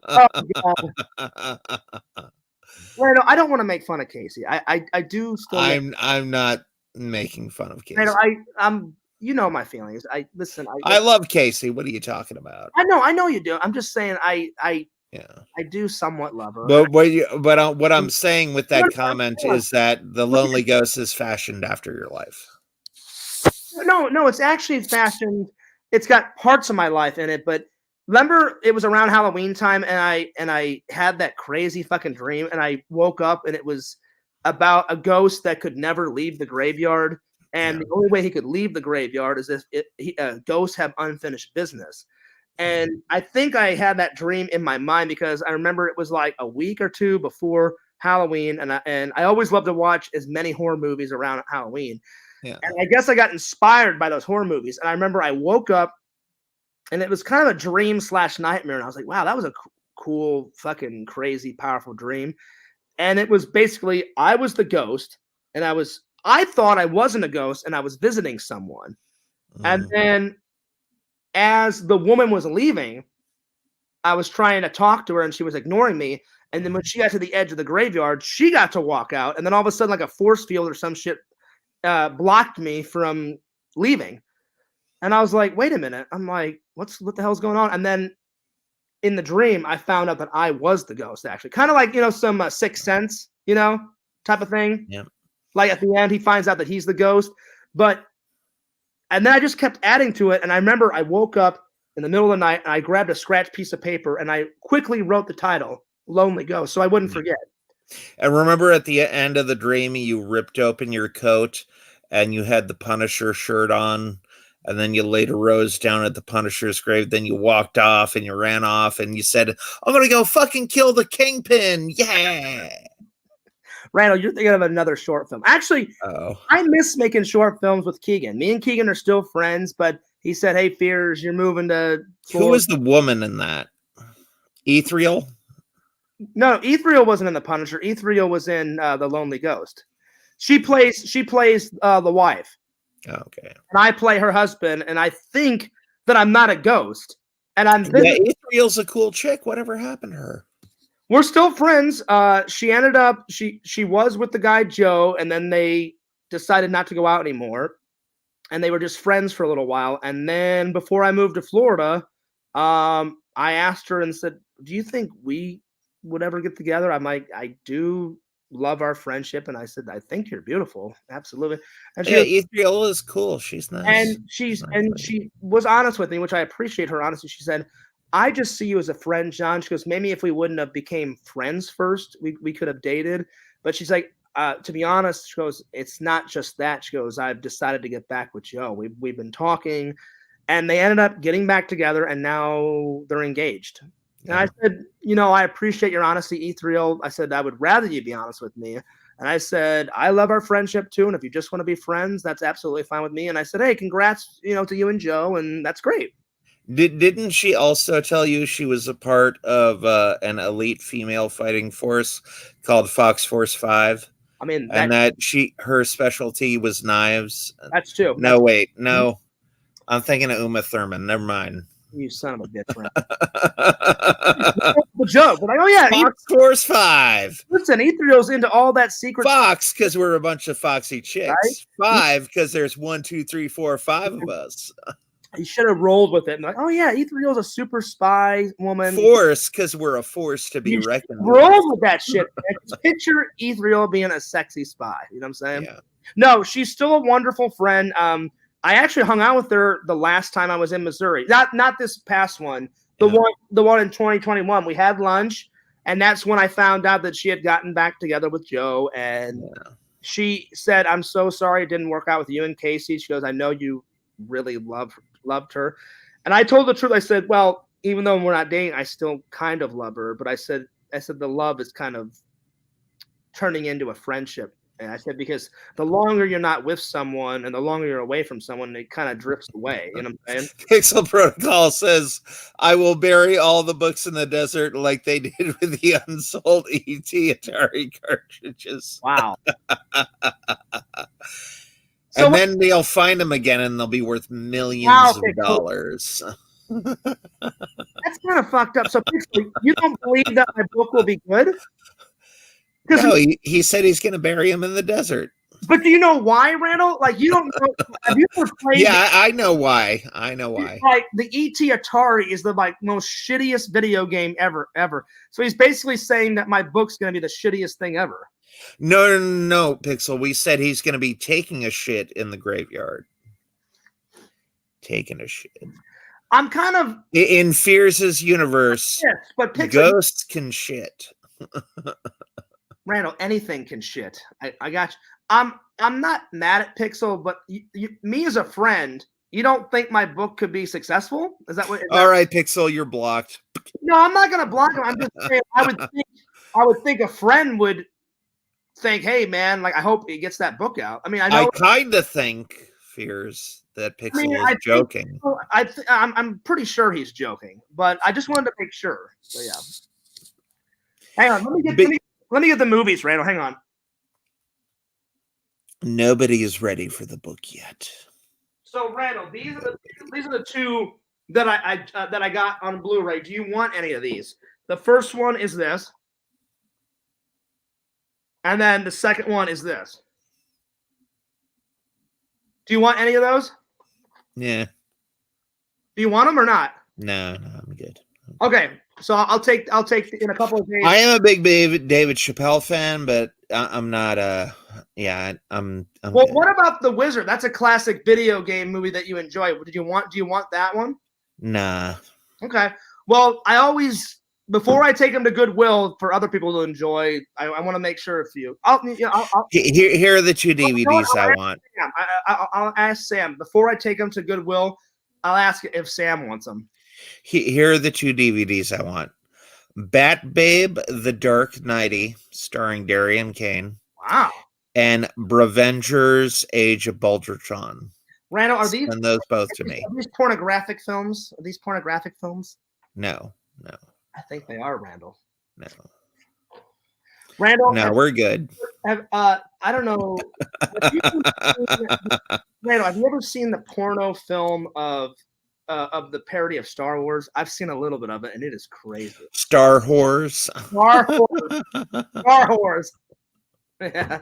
Oh, God. Randall, I don't want to make fun of Casey. I do still. I'm not making fun of Casey. Randall, I'm you know my feelings. Listen. I love Casey. What are you talking about? I know you do. I'm just saying I do somewhat love her. But what I'm saying with that comment is that the Lonely Ghost is fashioned after your life. No, it's actually fashioned. It's got parts of my life in it, but remember it was around Halloween time, and I had that crazy fucking dream, and I woke up and it was about a ghost that could never leave the graveyard, and the only way he could leave the graveyard is if ghosts have unfinished business. And I think I had that dream in my mind because I remember it was like a week or two before Halloween, and I always love to watch as many horror movies around Halloween. Yeah. And I guess I got inspired by those horror movies. And I remember I woke up and it was kind of a dream / nightmare. And I was like, wow, that was a cool, fucking crazy, powerful dream. And it was basically, I was the ghost and I thought I wasn't a ghost and I was visiting someone. And then as the woman was leaving, I was trying to talk to her and she was ignoring me. And then when she got to the edge of the graveyard, she got to walk out. And then all of a sudden, like a force field or some shit blocked me from leaving. And I was like, wait a minute. I'm like, what the hell's going on? And then in the dream, I found out that I was the ghost, actually. Kind of like, some Sixth Sense, type of thing. Yeah. Like at the end, he finds out that he's the ghost. And then I just kept adding to it. And I remember I woke up in the middle of the night and I grabbed a scratch piece of paper and I quickly wrote the title, Lonely Ghost, so I wouldn't forget. And remember at the end of the dream, you ripped open your coat and you had the Punisher shirt on. And then you later rose down at the Punisher's grave. Then you walked off and you ran off and you said, I'm going to go fucking kill the Kingpin. Yeah. Randall, you're thinking of another short film. Actually, I miss making short films with Keegan. Me and Keegan are still friends, but he said, hey, Fears, you're moving to Florida. Who was the woman in that? Ethereal? No, Ethereal wasn't in The Punisher. Ethereal was in The Lonely Ghost. She plays the wife. Okay. And I play her husband, and I think that I'm not a ghost. And Ethereal's a cool chick. Whatever happened to her? We're still friends. She ended up she was with the guy Joe, and then they decided not to go out anymore. And they were just friends for a little while. And then before I moved to Florida, I asked her and said, do you think we would ever get together? I'm like, I do love our friendship. And I said, I think you're beautiful. Absolutely. And Ethereal is cool. She's nice. And she was honest with me, which I appreciate her honesty. She said, I just see you as a friend, John. She goes, maybe if we wouldn't have became friends first, we could have dated. But she's like, to be honest, she goes, it's not just that. She goes, I've decided to get back with Joe. We've been talking, and they ended up getting back together, and now they're engaged. And I said, I appreciate your honesty, Ethereal. I said, I would rather you be honest with me. And I said, I love our friendship too. And if you just want to be friends, that's absolutely fine with me. And I said, hey, congrats, to you and Joe. And that's great. Didn't she also tell you she was a part of an elite female fighting force called Fox Force 5? I mean, that her specialty was knives. That's true. No, wait, no. I'm thinking of Uma Thurman. Never mind. You son of a bitch, man. The joke. But like, oh yeah, Fox Force 5. Listen, Ethereal's into all that secret. Fox, because we're a bunch of foxy chicks. Right? 5, because there's 1, 2, 3, 4, 5 of us. He should have rolled with it. And like, oh yeah, Ethereal's a super spy woman. Force, because we're a force to be reckoned with. Roll with that shit. Picture Ethereal being a sexy spy. You know what I'm saying? Yeah. No, she's still a wonderful friend. I actually hung out with her the last time I was in Missouri. Not this past one. The one in 2021. We had lunch, and that's when I found out that she had gotten back together with Joe. And she said, I'm so sorry it didn't work out with you and Casey. She goes, I know you really loved her. And I told the truth. I said, well, even though we're not dating, I still kind of love her. But I said the love is kind of turning into a friendship. And I said, because the longer you're not with someone and the longer you're away from someone, it kind of drifts away. You know what I'm saying? Pixel Protocol says, I will bury all the books in the desert like they did with the unsold ET Atari cartridges. Wow. And then they'll find them again, and they'll be worth millions of dollars. Cool. That's kind of fucked up. So you don't believe that my book will be good? No, he said he's going to bury him in the desert. But do you know why, Randall? Like, you don't know. Have you ever played? Yeah, I know why. I know why. Like, the ET Atari is the most shittiest video game ever. So he's basically saying that my book's going to be the shittiest thing ever. No, Pixel. We said he's going to be taking a shit in the graveyard. Taking a shit. I'm kind of in Fears' universe. Yes, but Pixel, ghosts can shit. Randall, anything can shit. I got you. I'm not mad at Pixel, but me as a friend, you don't think my book could be successful? Is that what? All right, Pixel, you're blocked. No, I'm not gonna block him. I'm just saying I would think a friend would think, hey man, like I hope he gets that book out. I mean, I kind of think Fears that Pixel is joking. I'm pretty sure he's joking, but I just wanted to make sure. So yeah. Hang on, let me get the movies, Randall. Hang on. Nobody is ready for the book yet. So Randall, these are the two that I got on Blu-ray. Do you want any of these? The first one is this, and then the second one is this. Do you want any of those? Yeah. Do you want them or not? No, I'm good. Okay, so I'll take in a couple of days. I am a big David Chappelle fan, but I'm not yeah, I'm well, good. What about The Wizard? That's a classic video game movie that you enjoy. Do you want that one? Nah. Okay. Well, I always, before I take them to Goodwill for other people to enjoy, I want to make sure if you. Here are the two DVDs I want. I'll ask Sam before I take them to Goodwill. I'll ask if Sam wants them. Here are the two DVDs I want. Bat Babe, The Dark Knighty, starring Darian Kane. Wow. And Brevengers, Age of Baldertron. Randall, are these? Send those both to me. Are these pornographic films? Are these pornographic films? No. I think they are, Randall. No. Randall. No, we're good. I don't know. Randall, have you ever seen the porno film of the parody of Star Wars? I've seen a little bit of it, and it is crazy. Star Wars. Star Wars. Yeah.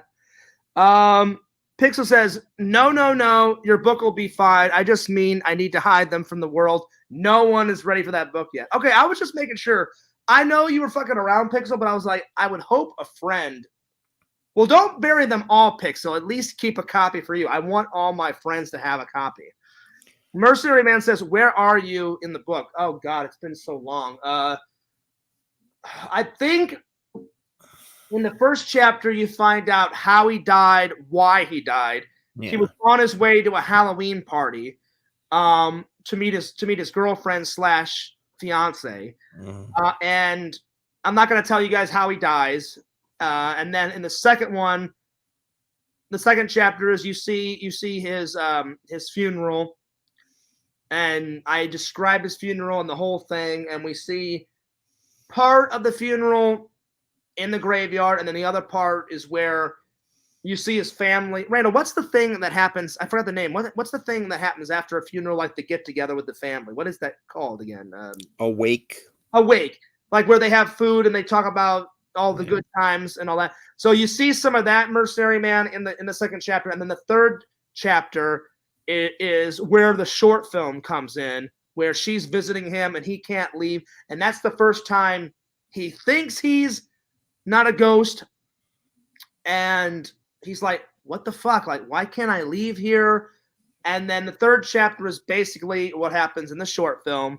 Pixel says, no, your book will be fine. I just mean I need to hide them from the world. No one is ready for that book yet. Okay, I was just making sure. I know you were fucking around, Pixel, but I was like, I would hope a friend. Well, don't bury them all, Pixel. At least keep a copy for you. I want all my friends to have a copy. Mercenary Man says, where are you in the book? Oh, God, it's been so long. I think in the first chapter, you find out how he died, why he died. Yeah. He was on his way to a Halloween party to meet his girlfriend / fiance. And I'm not going to tell you guys how he dies. And then in the second one, the second chapter is you see his funeral. And I described his funeral and the whole thing. And we see part of the funeral in the graveyard, and then the other part is where you see his family. Randall, what's the thing that happens? I forgot the name. What's the thing that happens after a funeral, like the get together with the family? What is that called again? Awake. Like where they have food and they talk about all the good times and all that. So you see some of that, Mercenary Man, in the second chapter, and then the third chapter is where the short film comes in, where she's visiting him and he can't leave, and that's the first time he thinks he's not a ghost, and he's like, what the fuck, like, why can't I leave here? And then the third chapter is basically what happens in the short film,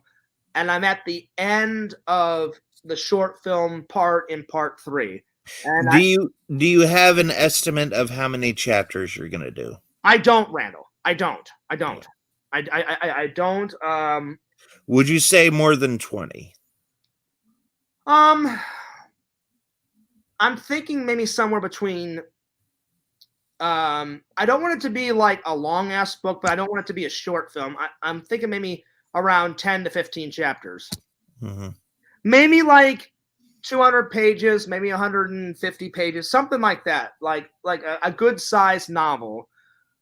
and I'm at the end of the short film part in part 3. And do you have an estimate of how many chapters you're gonna do? I don't, Randall. I don't. I don't. Would you say more than 20? I'm thinking maybe somewhere between. I don't want it to be like a long ass book, but I don't want it to be a short film. I'm thinking maybe around 10 to 15 chapters. Mm-hmm. Maybe like 200 pages, maybe 150 pages, something like that. Like a good sized novel.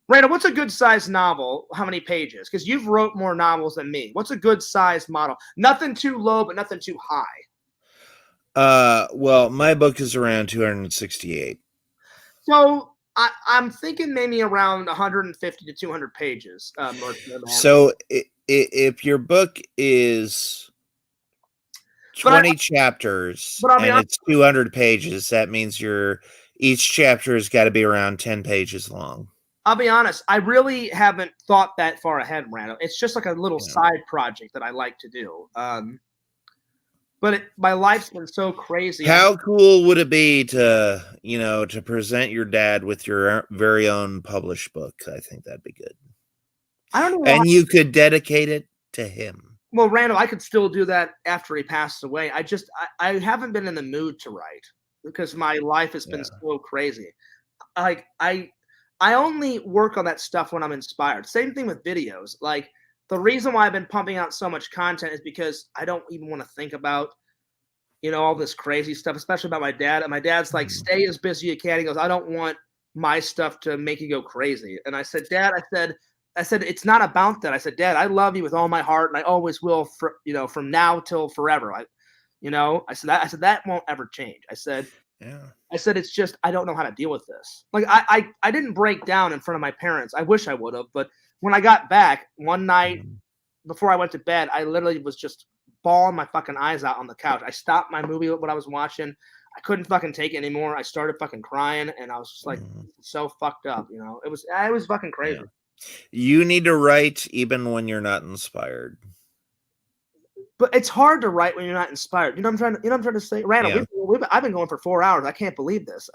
Randall, what's a good sized novel? How many pages? Because you've wrote more novels than me. What's a good sized model? Nothing too low, but nothing too high. Well, my book is around 268. So I'm thinking maybe around 150 to 200 pages. So if your book is 20 chapters and it's 200 pages, that means each chapter has got to be around 10 pages long. I'll be honest, I really haven't thought that far ahead, Randall. It's just like a little side project that I like to do. But my life's been so crazy. How cool would it be to, to present your dad with your very own published book? I think that'd be good. I don't know. And you could dedicate it to him. Well, Randall, I could still do that after he passes away. I haven't been in the mood to write because my life has been so crazy. Like I only work on that stuff when I'm inspired. Same thing with videos. Like the reason why I've been pumping out so much content is because I don't even want to think about, all this crazy stuff, especially about my dad. And my dad's like, stay as busy as you can. He goes, I don't want my stuff to make you go crazy. And I said, Dad, I said, it's not about that. I said, Dad, I love you with all my heart, and I always will, from now till forever. I said that won't ever change. I said, it's just I don't know how to deal with this. Like I didn't break down in front of my parents. I wish I would have, but when I got back one night before I went to bed, I literally was just bawling my fucking eyes out on the couch. I stopped my movie, what I was watching. I couldn't fucking take it anymore. I started fucking crying, and I was just like, so fucked up. It was fucking crazy. Yeah. You need to write even when you're not inspired. But it's hard to write when you're not inspired. You know what I'm trying to say? Randall, I've been going for 4 hours. I can't believe this.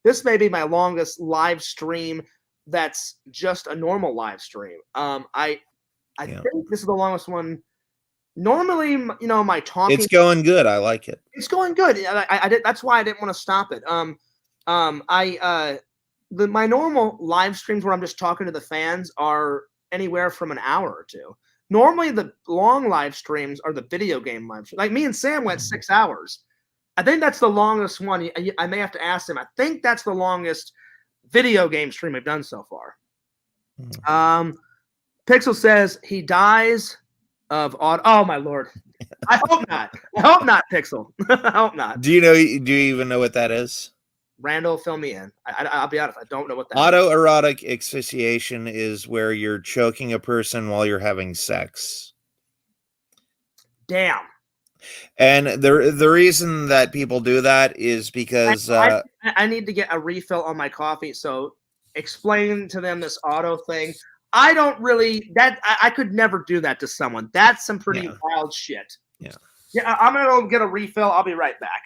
This may be my longest live stream that's just a normal live stream. I think this is the longest one. Normally, my talking. It's going good. I like it. It's going good. I did. That's why I didn't want to stop it. My normal live streams where I'm just talking to the fans are anywhere from an hour or two. Normally, the long live streams are the video game live streams. Like me and Sam went 6 hours. I think that's the longest one. I may have to ask him. I think that's the longest video game stream we've done so far. Pixel says he dies of oh my lord. I hope not. I hope not, Pixel. I hope not. Do you even know what that is? Randall, fill me in. I'll be honest, I don't know what that autoerotic asphyxiation is where you're choking a person while you're having sex. Damn. And the reason that people do that is because I need to get a refill on my coffee. So explain to them this auto thing. I don't really I could never do that to someone. That's some pretty wild shit. Yeah. Yeah, I'm gonna go get a refill. I'll be right back.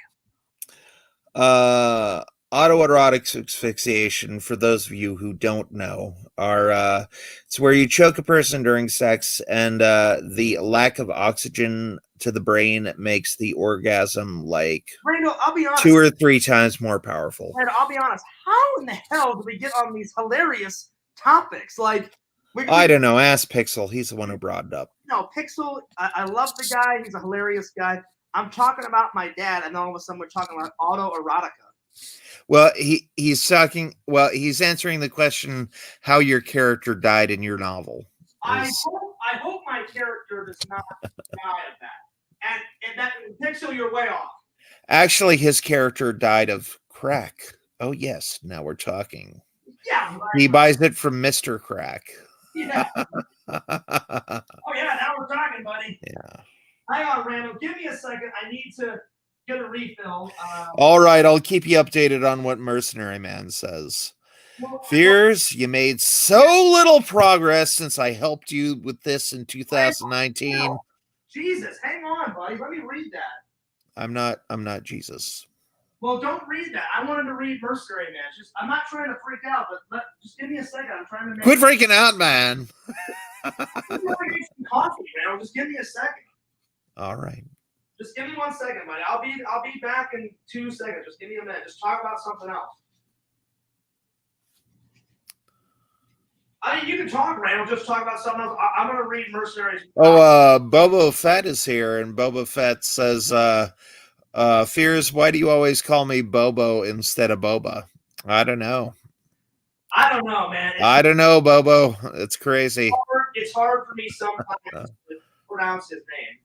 Autoerotic asphyxiation, for those of you who don't know, it's where you choke a person during sex, and the lack of oxygen to the brain makes the orgasm Randall, I'll be honest, 2 or 3 times more powerful. Randall, I'll be honest. How in the hell do we get on these hilarious topics? I don't know. Ask Pixel. He's the one who brought it up. No, Pixel. I love the guy. He's a hilarious guy. I'm talking about my dad, and all of a sudden we're talking about autoerotica. Well, he's talking. Well, he's answering the question how your character died in your novel. I hope my character does not die of that. And that Pixel, you're way off. Actually, his character died of crack. Oh yes, now we're talking. Yeah. Right. He buys it from Mr. Crack. Yeah. Oh yeah, now we're talking, buddy. Yeah. Hang on, Randall. Give me a second. I need to get a refill. All right, I'll keep you updated on what Mercenary Man says. Fears, you made so little progress since I helped you with this in 2019. Jesus, hang on, buddy. Let me read that. I'm not Jesus. Well, don't read that. I wanted to read Mercenary Man. I'm not trying to freak out, but just give me a second. I'm trying to make Quit freaking out, man. I'm going to get some coffee, man. Just give me a second. All right. Just give me 1 second, buddy. I'll be back in 2 seconds. Just give me a minute. Just talk about something else. I mean, you can talk, Randall. Just talk about something else. I'm going to read Mercenaries. Oh, Boba Fett is here, and Boba Fett says, Fears, why do you always call me Bobo instead of Boba? I don't know. I don't know, man. I don't know, Bobo. It's crazy. It's hard for me sometimes to pronounce his name.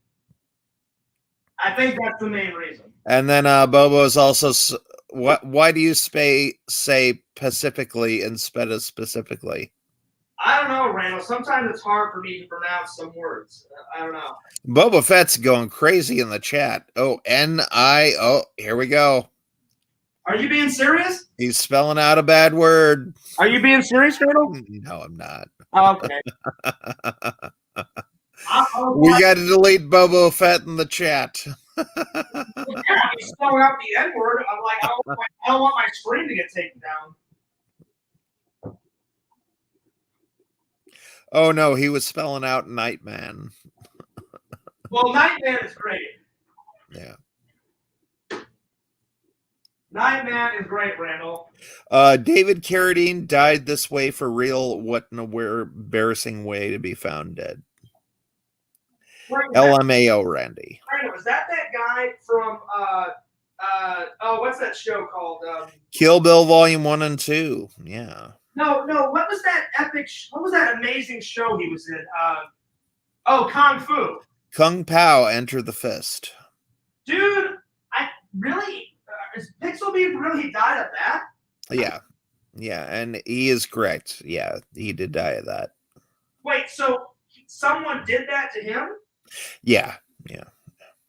I think that's the main reason. And then Bobo is also why do you say specifically instead of specifically? I don't know, Randall. Sometimes it's hard for me to pronounce some words. I don't know. Boba Fett's going crazy in the chat. Oh, N-I-O. Here we go. Are you being serious? He's spelling out a bad word. Are you being serious, Randall? No, I'm not. Okay. We got to delete Boba Fett in the chat. Yeah, he's spelling out the N-word. I'm like, I don't want my screen to get taken down. Oh no, he was spelling out Nightman. Well, Nightman is great. Yeah. Nightman is great, Randall. David Carradine died this way for real. What an embarrassing way to be found dead. LMAO, Randy. Was that guy from what's that show called? Kill Bill Volume 1 and 2. Yeah. No. What was that epic? What was that amazing show he was in? Kung Fu. Kung Pao, Enter the Fist. Dude, I really is Pixel Beef really died of that? Yeah, and he is correct. Yeah, he did die of that. Wait, so someone did that to him? Yeah.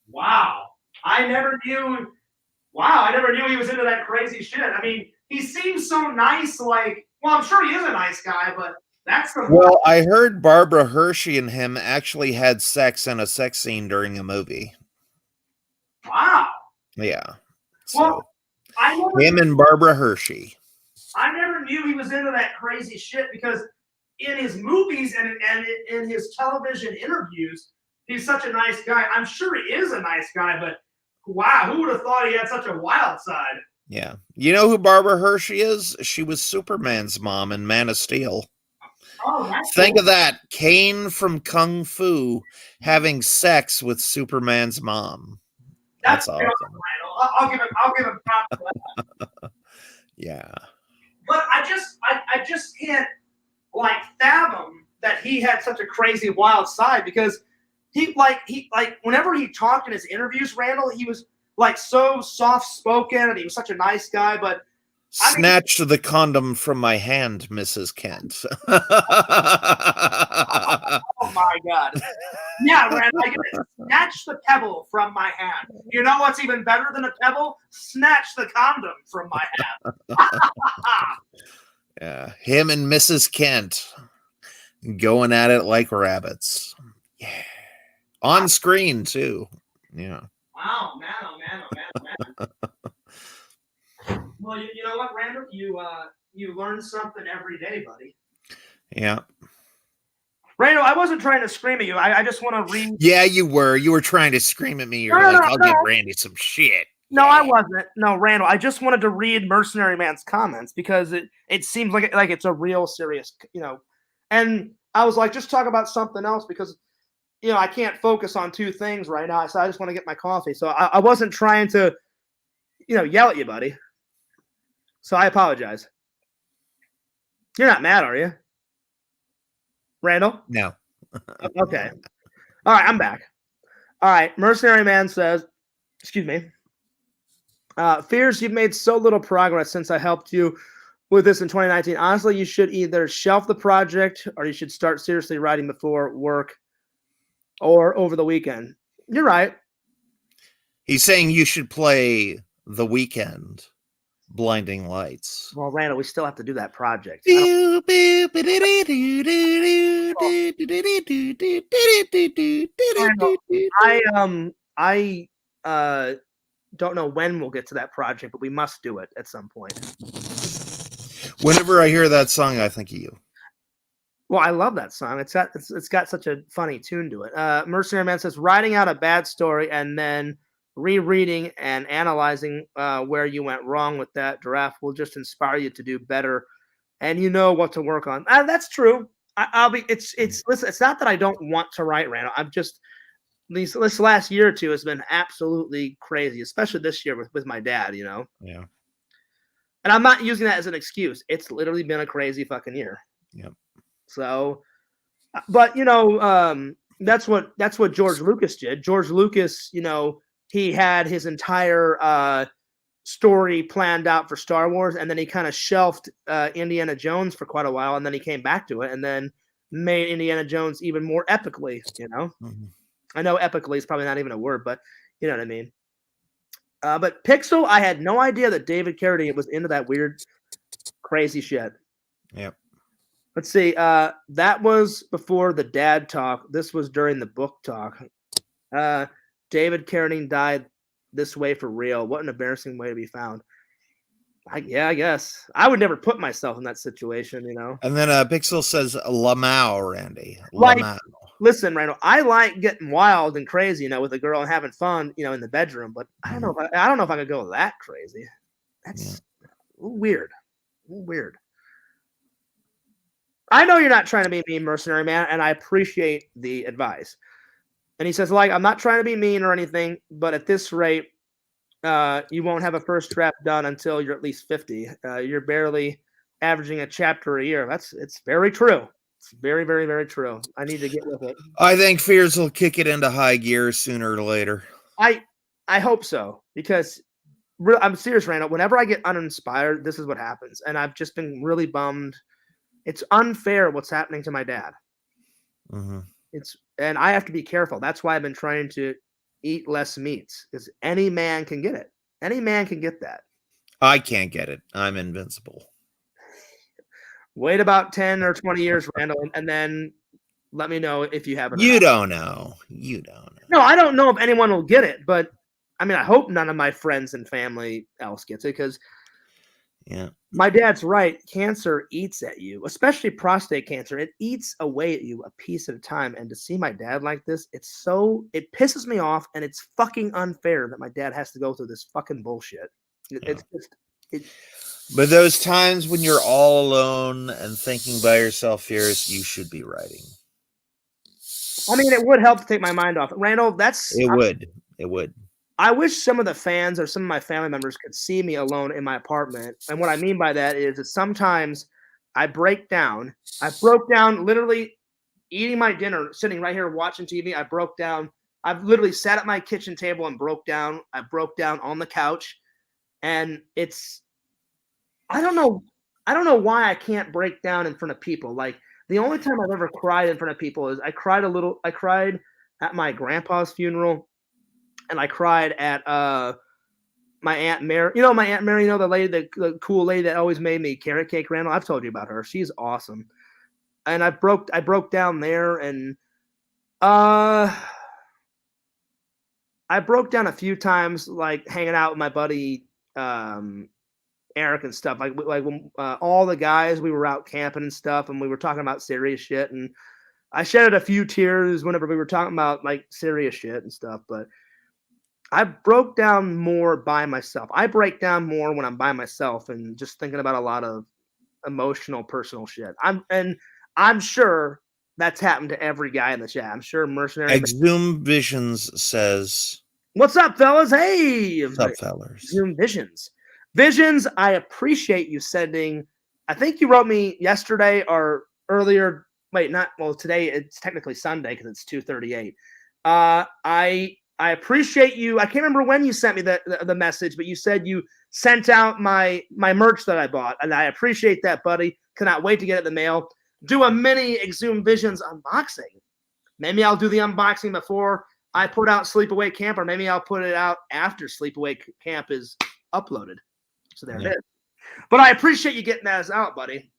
Wow, I never knew. Wow, I never knew he was into that crazy shit. I mean, he seems so nice. Like, well, I'm sure he is a nice guy, but that's the. Well, I heard Barbara Hershey and him actually had sex in a sex scene during a movie. Wow. Yeah. Well, him and Barbara Hershey. I never knew he was into that crazy shit because in his movies and in his television interviews, he's such a nice guy. I'm sure he is a nice guy, but wow, who would have thought he had such a wild side? Yeah. You know who Barbara Hershey is? She was Superman's mom in Man of Steel. Oh, that's Think cool. of that. Kane from Kung Fu having sex with Superman's mom. That's awesome. I'll give him props for that. Yeah. But I just can't like fathom that he had such a crazy wild side because he whenever he talked in his interviews, Randall, he was like so soft spoken and he was such a nice guy, but snatched the condom from my hand, Mrs. Kent. Oh my God. Yeah, Randall, I get it. Snatch the pebble from my hand. You know what's even better than a pebble? Snatch the condom from my hand. Yeah, him and Mrs. Kent going at it like rabbits. Yeah. On screen, too. Yeah. Wow, man, oh man, oh man, oh man. Well, you know what, Randall? You learn something every day, buddy. Yeah. Randall, I wasn't trying to scream at you. I just want to read. Yeah, you were. You were trying to scream at me. You're I'll give Randy some shit. No, I wasn't. No, Randall, I just wanted to read Mercenary Man's comments because it seems like it's a real serious, and I was like, just talk about something else because, I can't focus on two things right now. So I just want to get my coffee. So I wasn't trying to, yell at you, buddy. So I apologize. You're not mad, are you? Randall? No. Okay. All right, I'm back. All right, Mercenary Man says, excuse me. Fears, you've made so little progress since I helped you with this in 2019. Honestly, you should either shelf the project or you should start seriously writing before work or over the weekend. You're right. He's saying you should play The Weekend, Blinding Lights. Well, Randall, we still have to do that project. I don't know when we'll get to that project, but we must do it at some point. Whenever I hear that song, I think of you. Well, I love that song. It's got such a funny tune to it. Mercenary Man says, writing out a bad story and then rereading and analyzing where you went wrong with that draft will just inspire you to do better, and you know what to work on. That's true. It's not that I don't want to write, Randall. I'm just this last year or two has been absolutely crazy, especially this year with my dad. Yeah. And I'm not using that as an excuse. It's literally been a crazy fucking year. Yep. So, but that's what George Lucas did. George Lucas, he had his entire story planned out for Star Wars, and then he kind of shelved Indiana Jones for quite a while, and then he came back to it, and then made Indiana Jones even more epically. Mm-hmm. I know epically is probably not even a word, but you know what I mean. But Pixel, I had no idea that David Carradine was into that weird, crazy shit. Yep. Let's see. That was before the dad talk. This was during the book talk. David Carradine died this way for real. What an embarrassing way to be found. I guess. I would never put myself in that situation, And then Pixel says Lamau, Randy. Lamau. Listen, Randall, I like getting wild and crazy, with a girl and having fun, in the bedroom, but I don't know if I could go that crazy. That's weird. Weird. I know you're not trying to be mean, mercenary man, and I appreciate the advice. And he says, I'm not trying to be mean or anything, but at this rate, you won't have a first draft done until you're at least 50. You're barely averaging a chapter a year. It's very true. It's very, very, very true. I need to get with it. I think Fears will kick it into high gear sooner or later. I hope so, because I'm serious, Randall. Whenever I get uninspired, this is what happens. And I've just been really bummed. It's unfair what's happening to my dad. Mm-hmm. And I have to be careful. That's why I've been trying to eat less meats, because any man can get it. Any man can get that. I can't get it. I'm invincible. Wait about 10 or 20 years, Randall, and then let me know if you have it. You don't know. You don't know. No, I don't know if anyone will get it, but I mean, I hope none of my friends and family else gets it, because my dad's right. Cancer eats at you, especially prostate cancer. It eats away at you a piece at a time. And to see my dad like this, it pisses me off, and it's fucking unfair that my dad has to go through this fucking bullshit. But those times when you're all alone and thinking by yourself, Fears, you should be writing. I mean, it would help to take my mind off. Randall, It would. I wish some of the fans or some of my family members could see me alone in my apartment. And what I mean by that is that sometimes I break down. I broke down literally eating my dinner, sitting right here watching TV. I broke down. I've literally sat at my kitchen table and broke down. I broke down on the couch. And I don't know why I can't break down in front of people. Like, the only time I've ever cried in front of people is I cried at my grandpa's funeral, and I cried at my Aunt Mary. My Aunt Mary, the lady, the cool lady that always made me carrot cake, Randall. I've told you about her. She's awesome. And I broke down there, and I broke down a few times, like hanging out with my buddy Eric and stuff, like when all the guys, we were out camping and stuff, and we were talking about serious shit, and I shedded a few tears whenever we were talking about like serious shit and stuff. But I broke down more by myself. I break down more when I'm by myself and just thinking about a lot of emotional, personal shit. I'm sure that's happened to every guy in the chat. I'm sure Mercenary Exhumed Visions says, "What's up, fellas? Hey, what's up, fellas? Exhumed Visions, I appreciate you sending. I think you wrote me yesterday or earlier. Wait, today it's technically Sunday because it's 2:38. I appreciate you. I can't remember when you sent me the message, but you said you sent out my merch that I bought, and I appreciate that, buddy. Cannot wait to get it in the mail. Do a mini Exhumed Visions unboxing. Maybe I'll do the unboxing before I put out Sleepaway Camp, or maybe I'll put it out after Sleepaway Camp is uploaded. So there it is. But I appreciate you getting that out, buddy.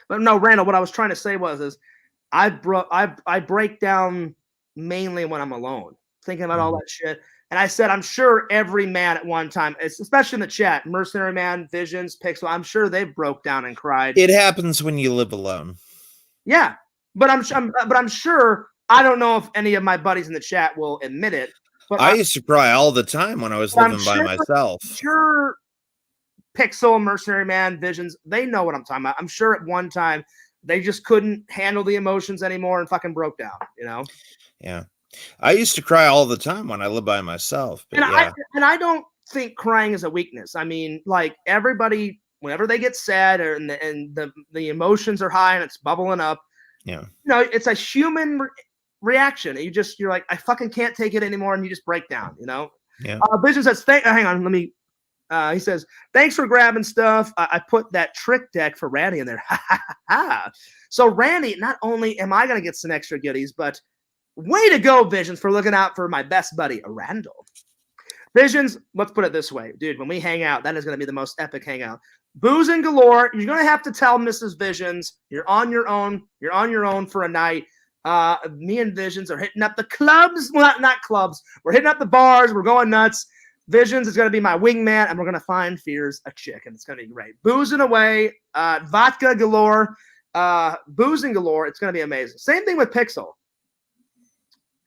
But no, Randall, what I was trying to say is I break down mainly when I'm alone, thinking about all that shit. And I said, I'm sure every man at one time, especially in the chat, Mercenary Man, Visions, Pixel, I'm sure they broke down and cried. It happens when you live alone. Yeah, but I'm sure, I don't know if any of my buddies in the chat will admit it. But I used to cry all the time when I was living by myself. Sure, Pixel, Mercenary Man, Visions, they know what I'm talking about. I'm sure at one time they just couldn't handle the emotions anymore and fucking broke down, Yeah. I used to cry all the time when I lived by myself. But I don't think crying is a weakness. I mean, like everybody, whenever they get sad and the emotions are high and it's bubbling up, it's a human reaction. You're like, I fucking can't take it anymore, and you just break down. Vision says, hang on, let me. He says, thanks for grabbing stuff. I put that trick deck for Randy in there. So Randy, not only am I going to get some extra goodies, but way to go, Visions, for looking out for my best buddy, Randall. Visions, let's put it this way, dude. When we hang out, that is going to be the most epic hangout. Booze and galore. You're going to have to tell Mrs. Visions you're on your own. You're on your own for a night. Me and Visions are hitting up the clubs. Well, not clubs. We're hitting up the bars. We're going nuts. Visions is going to be my wingman, and we're going to find Fears a chick, and it's going to be great. Boozing away, vodka galore, boozing galore. It's going to be amazing. Same thing with Pixel.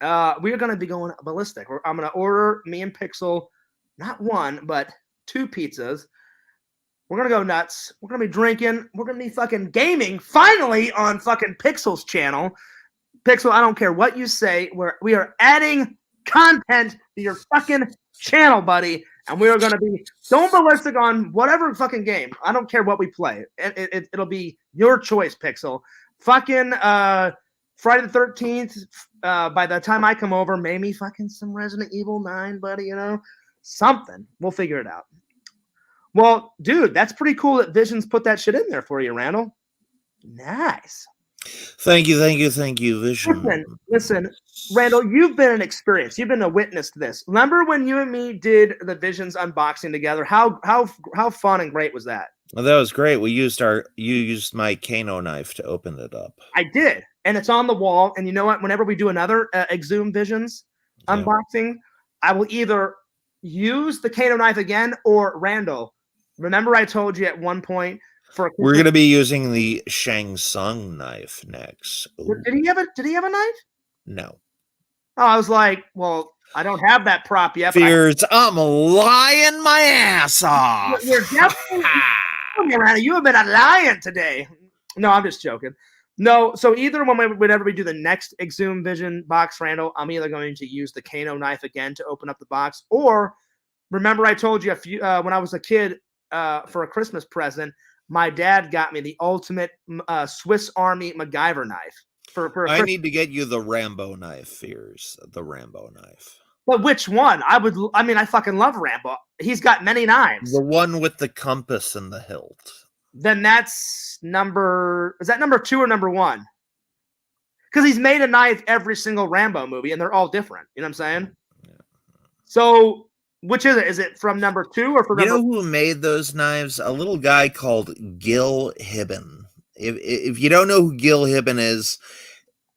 We are going to be going ballistic. I'm going to order me and Pixel, not one, but 2 pizzas. We're going to go nuts. We're going to be drinking. We're going to be fucking gaming, finally, on fucking Pixel's channel. Pixel, I don't care what you say. We are adding content to your fucking channel, buddy, and we are going to be so ballistic on whatever fucking game. I don't care what we play. It'll be your choice, Pixel. Fucking Friday the 13th. By the time I come over, maybe fucking some Resident Evil 9, buddy. Something. We'll figure it out. Well, dude, that's pretty cool that Visions put that shit in there for you, Randall. Nice. Thank you, Vision. Listen, Randall, you've been an experience. You've been a witness to this. Remember when you and me did the Visions unboxing together? How fun and great was that? Well, that was great. You used my Kano knife to open it up. I did, and it's on the wall. And you know what? Whenever we do another Exhumed Visions unboxing, I will either use the Kano knife again or Randall. Remember, I told you at one point. We're going to be using the Shang Tsung knife next. Ooh. Did he have a knife? No. Oh, I was like, well, I don't have that prop yet. Fears, I'm lying my ass off. You're definitely you have been a lion today. No, I'm just joking. No, so either whenever we do the next Exhumed Vision box, Randall, I'm either going to use the Kano knife again to open up the box, or remember I told you when I was a kid for a Christmas present, my dad got me the ultimate Swiss Army MacGyver knife. I need to get you the Rambo knife, Fears. The Rambo knife. But which one? I fucking love Rambo. He's got many knives. The one with the compass and the hilt. Then is that number 2 or number 1? Because he's made a knife every single Rambo movie, and they're all different. You know what I'm saying? Yeah. So which is it? Is it from number 2 or from You know who made those knives? A little guy called Gil Hibben. If you don't know who Gil Hibben is,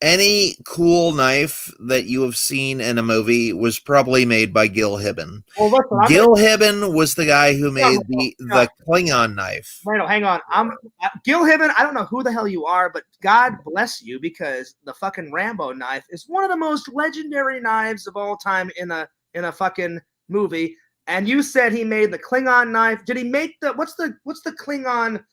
any cool knife that you have seen in a movie was probably made by Gil Hibben. Well, Gil Hibben was the guy who made the Klingon knife. Randall, hang on. Gil Hibben, I don't know who the hell you are, but God bless you, because the fucking Rambo knife is one of the most legendary knives of all time in a fucking movie. And you said he made the Klingon knife. Did he make what's the Klingon?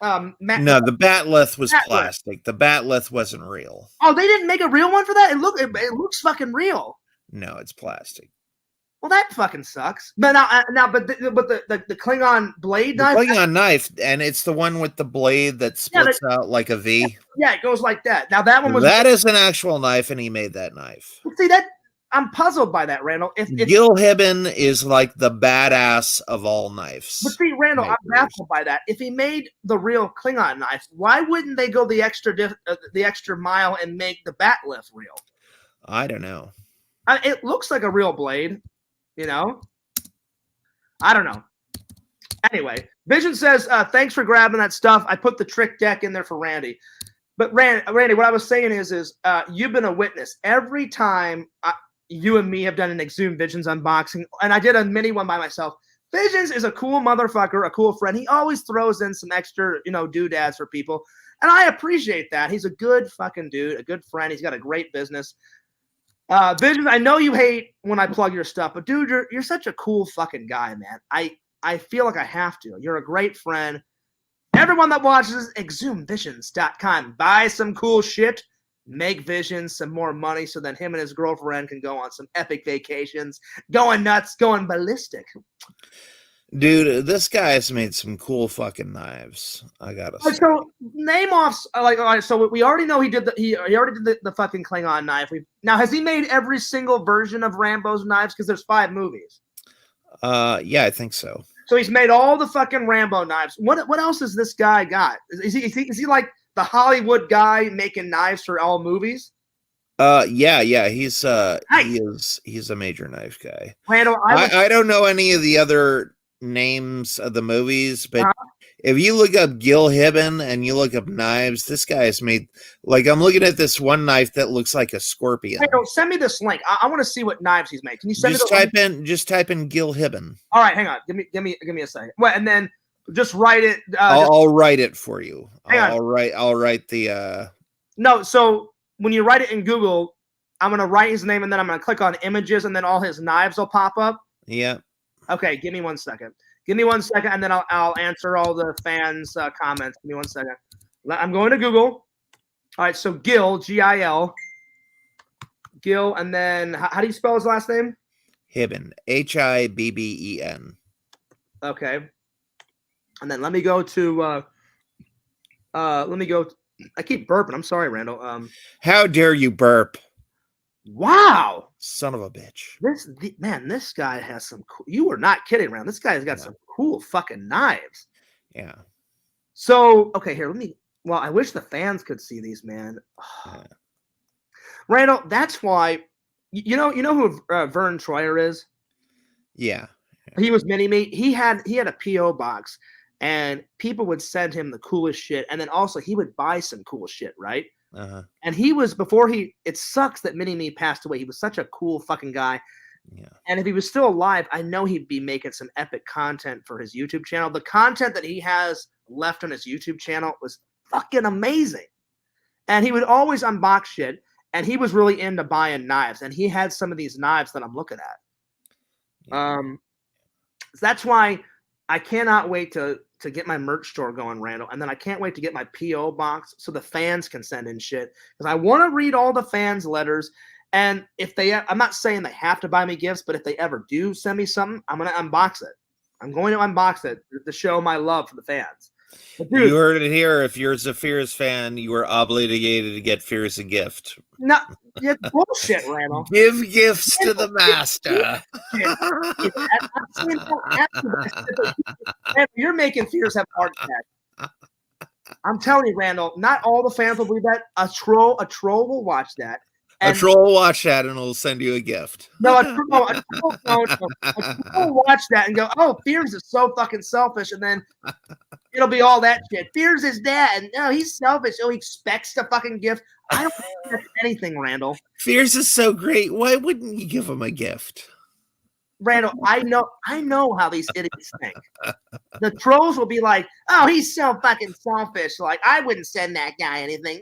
No, the batleth was plastic. The batleth wasn't real. Oh, they didn't make a real one for that? It looks fucking real. No, it's plastic. Well, that fucking sucks. But the Klingon blade knife. The Klingon knife, and it's the one with the blade that splits out like a V. Yeah, it goes like that. Now that one was. That is an actual knife, and he made that knife. See that. I'm puzzled by that, Randall. If Gil Hibben is like the badass of all knives. But see, Randall, I'm baffled by that. If he made the real Klingon knife, why wouldn't they go the extra mile and make the batleth real? I don't know. It looks like a real blade, I don't know. Anyway, Vision says, thanks for grabbing that stuff. I put the trick deck in there for Randy. But Randy, what I was saying is you've been a witness. Every time you and me have done an Exhumed Visions unboxing, and I did a mini one by myself. Visions is a cool motherfucker, a cool friend. He always throws in some extra, doodads for people, and I appreciate that. He's a good fucking dude, a good friend. He's got a great business. Visions, I know you hate when I plug your stuff, but dude, you're such a cool fucking guy, man. I feel like I have to. You're a great friend. Everyone that watches, exhumedvisions.com. Buy some cool shit make Vision some more money so then him and his girlfriend can go on some epic vacations, going nuts, going ballistic. Dude, this guy has made some cool fucking knives. I gotta say. So name off so we already know he already did the fucking Klingon knife. Now has he made every single version of Rambo's knives? Because there's 5 movies. Yeah, I think so. So he's made all the fucking Rambo knives. What else has this guy got? Is he like the Hollywood guy making knives for all movies? Yeah, he's he's a major knife guy. Randall, I don't know any of the other names of the movies, but if you look up Gil Hibben and you look up knives, this guy has made, like, I'm looking at this one knife that looks like a scorpion. Randall, send me this link. I want to see what knives he's made. Can you send me the link? Just type in Gil Hibben. All right, hang on. Give me a second. Well, and then just write it. I'll write it for you. Hang on. I'll write the. No, so when you write it in Google, I'm gonna write his name and then I'm gonna click on images and then all his knives will pop up. Yeah. Okay, give me 1 second. Give me 1 second, and then I'll answer all the fans' comments. Give me 1 second. I'm going to Google. All right, so Gil, G-I-L. Gil, and then how do you spell his last name? Hibben, Hibben. Okay. And then let me go to I keep burping. I'm sorry, Randall. How dare you burp? Wow. Son of a bitch. This guy has some cool, you were not kidding around. This guy's got some cool fucking knives. Yeah. So, okay, here, I wish the fans could see these, man. Yeah. Randall, that's why, you know who Vern Troyer is? Yeah. He was Mini-Me. He had a P.O. box, and people would send him the coolest shit, and then also he would buy some cool shit, right? Uh-huh. And it sucks that Mini-Me passed away. He was such a cool fucking guy. Yeah. And if he was still alive, I know he'd be making some epic content for his YouTube channel. The content that he has left on his YouTube channel was fucking amazing. And he would always unbox shit. And he was really into buying knives. And he had some of these knives that I'm looking at. Yeah. So that's why I cannot wait to get my merch store going, Randall. And then I can't wait to get my P.O. box so the fans can send in shit. Because I want to read all the fans' letters. And if I'm not saying they have to buy me gifts, but if they ever do send me something, I'm going to unbox it. I'm going to unbox it to show my love for the fans. But dude, you heard it here. If you're a Zephyrus fan, you are obligated to get Fierce a gift. No, yeah, bullshit, Randall. Give gifts to the master. You're making Fierce have a heart attack. I'm telling you, Randall, not all the fans will believe that. A troll will watch that. A troll will watch that and it'll send you a gift. No, a troll will watch that and go, "Oh, Fears is so fucking selfish," and then it'll be all that shit. Fears is dad. No, he's selfish. Oh, he expects the fucking gift. I don't expect anything, Randall. Fears is so great. Why wouldn't you give him a gift? Randall, I know how these idiots think. The trolls will be like, "Oh, he's so fucking selfish. Like, I wouldn't send that guy anything."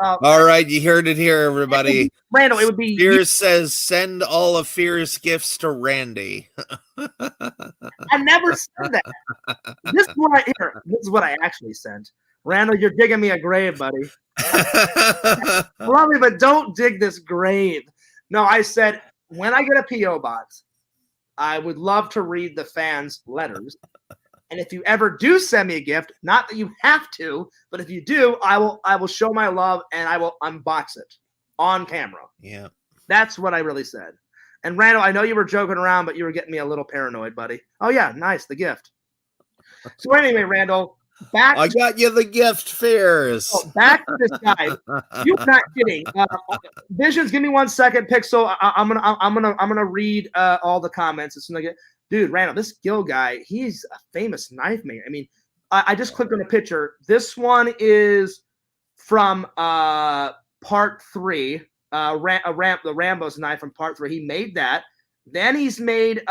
All right, you heard it here, everybody. Randall, it would be Fears says send all of Fears gifts to Randy. I never said that. This is what I actually sent. Randall, you're digging me a grave, buddy. Love me, but don't dig this grave. No, I said when I get a P.O. box, I would love to read the fans' letters. And if you ever do send me a gift, not that you have to, but if you do, I will show my love and I will unbox it on camera. Yeah. That's what I really said. And Randall, I know you were joking around, but you were getting me a little paranoid, buddy. Oh yeah, nice, the gift. So anyway, Randall, I got you the gift, Fears. Back to this guy. You're not kidding. Visions, give me 1 second, Pixel. I'm gonna read all the comments as soon as I get. Dude, Randall, this Gil guy, he's a famous knife maker. I mean, I just clicked on a picture. This one is from part 3. The Rambo's knife from part 3. He made that. Then he's made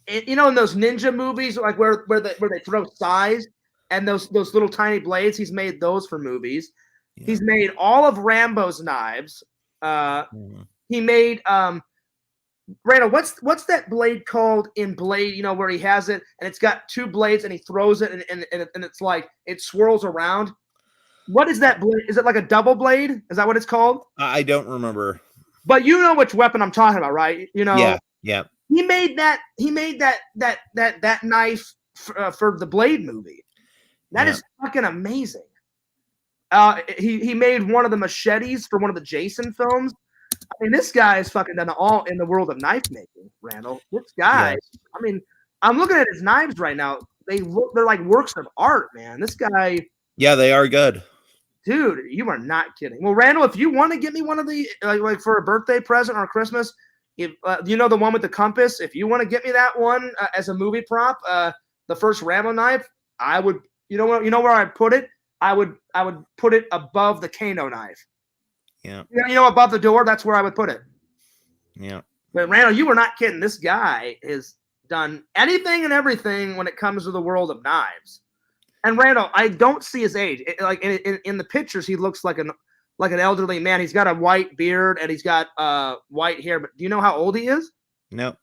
in those ninja movies, like where they throw size and those little tiny blades, he's made those for movies. Yeah. He's made all of Rambo's knives. He made Randall, what's that blade called in Blade? Where he has it and it's got 2 blades and he throws it and it's like it swirls around. What is that blade? Is it like a double blade? Is that what it's called? I don't remember. But you know which weapon I'm talking about, right? You know. Yeah. He made that knife for the Blade movie. That is fucking amazing. He made one of the machetes for one of the Jason films. I mean, this guy has fucking done all in the world of knife making, Randall. This guy, I mean, I'm looking at his knives right now. They're like works of art, man. This guy. Yeah, they are good. Dude, you are not kidding. Well, Randall, if you want to get me one of the like for a birthday present or Christmas, if you know the one with the compass, if you want to get me that one as a movie prop, the first Rambo knife, I would. You know where I'd put it? I would put it above the Kano knife. Yeah. You know, above the door. That's where I would put it. Yeah. But Randall, you were not kidding. This guy has done anything and everything when it comes to the world of knives. And Randall, I don't see his age. Like in the pictures, he looks like an elderly man. He's got a white beard and he's got white hair. But do you know how old he is? No.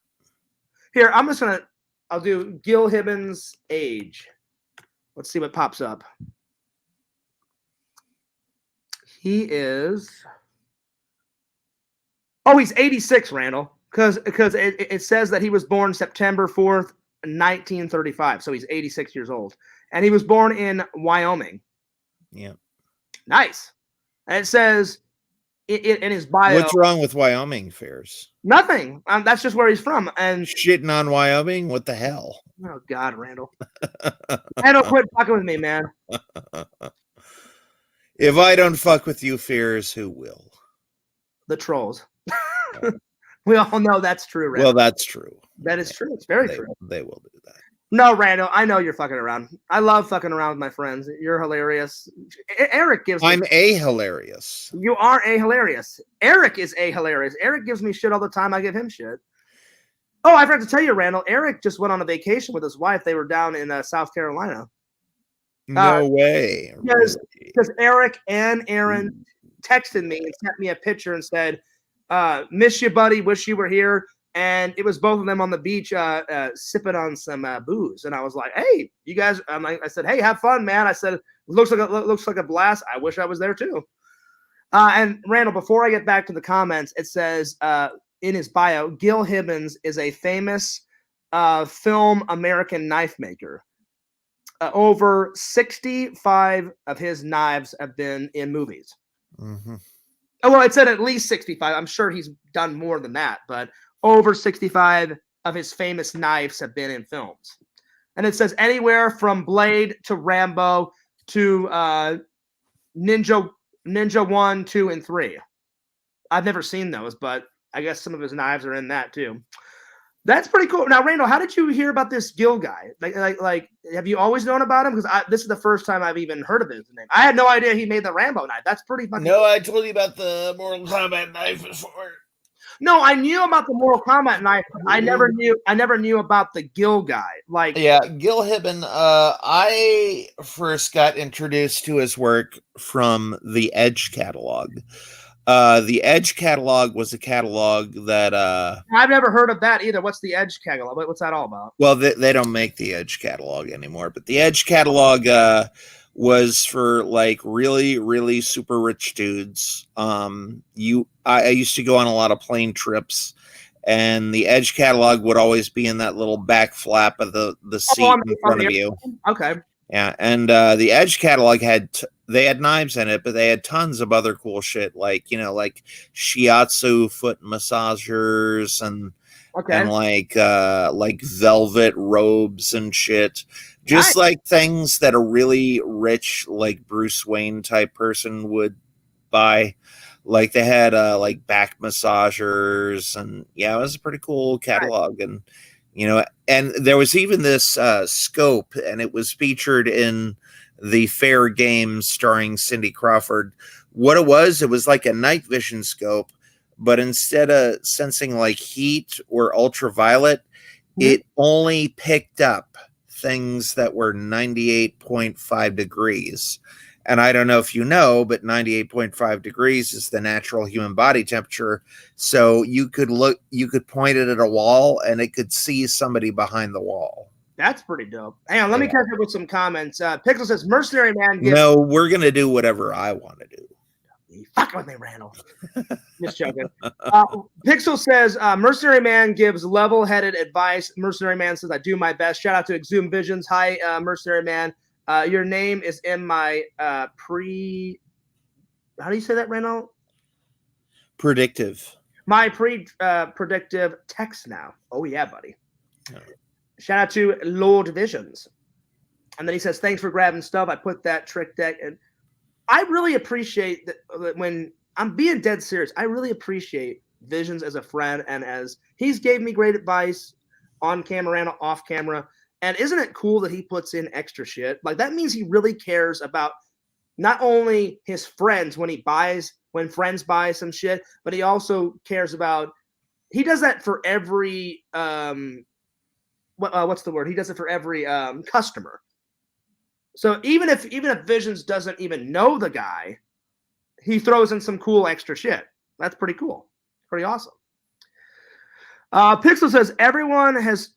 Here, I'll do Gil Hibbons' age. Let's see what pops up. He is. Oh, he's 86, Randall. Because it says that he was born September 4th, 1935. So he's 86 years old. And he was born in Wyoming. Yeah. Nice. And it says in his bio. What's wrong with Wyoming, Fairs? Nothing. That's just where he's from. And shitting on Wyoming? What the hell? Oh, God, Randall. Randall, quit fucking with me, man. If I don't fuck with you, Fairs, who will? The trolls. We all know that's true, Randall. Well, that's true. That is true. It's very true. They will do that. No, Randall, I know you're fucking around. I love fucking around with my friends. You're hilarious. Eric gives me... I'm hilarious. You are hilarious. Eric is hilarious. Eric gives me shit all the time. I give him shit. Oh, I forgot to tell you, Randall. Eric just went on a vacation with his wife. They were down in South Carolina. No way. Because Eric and Aaron texted me and sent me a picture and said, miss you, buddy. Wish you were here. And it was both of them on the beach sipping on some booze. And I was like, hey, you guys, I said, hey, have fun, man. I said, looks like a blast. I wish I was there too. And Randall, before I get back to the comments, it says in his bio, Gil Hibbons is a famous film American knife maker. Over 65 of his knives have been in movies. Mm-hmm. Oh, well, it said at least 65. I'm sure he's done more than that, but over 65 of his famous knives have been in films. And it says anywhere from Blade to Rambo to Ninja 1, 2, and 3. I've never seen those, but I guess some of his knives are in that too. That's pretty cool. Now, Randall, how did you hear about this Gil guy? Like, have you always known about him? Because this is the first time I've even heard of his name. I had no idea he made the Rambo knife. That's pretty fucking. No, I told you about the Mortal Kombat knife before. No, I knew about the Mortal Kombat knife. But I never knew about the Gil guy. Like, yeah, Gil Hibben. I first got introduced to his work from the Edge catalog. The Edge catalog was a catalog that I've never heard of that either. What's the Edge catalog? What's that all about? Well, they don't make the Edge catalog anymore, but the Edge catalog was for like really, really super rich dudes. I used to go on a lot of plane trips, and the Edge catalog would always be in that little back flap of the seat in front of you. Okay. Yeah, and the Edge catalog they had knives in it, but they had tons of other cool shit, like like shiatsu foot massagers and like velvet robes and shit. Just like things that a really rich, like Bruce Wayne type person would buy. Like they had like back massagers, and yeah, it was a pretty cool catalog. And and there was even this scope, and it was featured in the Fair Games starring Cindy Crawford. What it was like a night vision scope, but instead of sensing like heat or ultraviolet, it only picked up things that were 98.5 degrees. And I don't know if you know, but 98.5 degrees is the natural human body temperature. So you could point it at a wall and it could see somebody behind the wall. That's pretty dope. Hang on, let me catch up with some comments. Pixel says, Mercenary Man gives... No, we're going to do whatever I want to do. You fucking with me, Randall. Just joking. Pixel says, Mercenary Man gives level-headed advice. Mercenary Man says, I do my best. Shout out to Exhumed Visions. Hi, Mercenary Man. Your name is in my how do you say that, Randall? Predictive. My predictive text now. Oh, yeah, buddy. Oh. Shout out to Lord Visions. And then he says, thanks for grabbing stuff. I put that trick deck. And I really appreciate that when I'm being dead serious, I really appreciate Visions as a friend. And as he's gave me great advice on camera and off camera. And isn't it cool that he puts in extra shit? Like, that means he really cares about not only his friends when friends buy some shit, but he also cares about, he does that for every, what's the word? He does it for every customer. So even if Visions doesn't even know the guy, he throws in some cool extra shit. That's pretty cool. Pretty awesome. Pixel says everyone has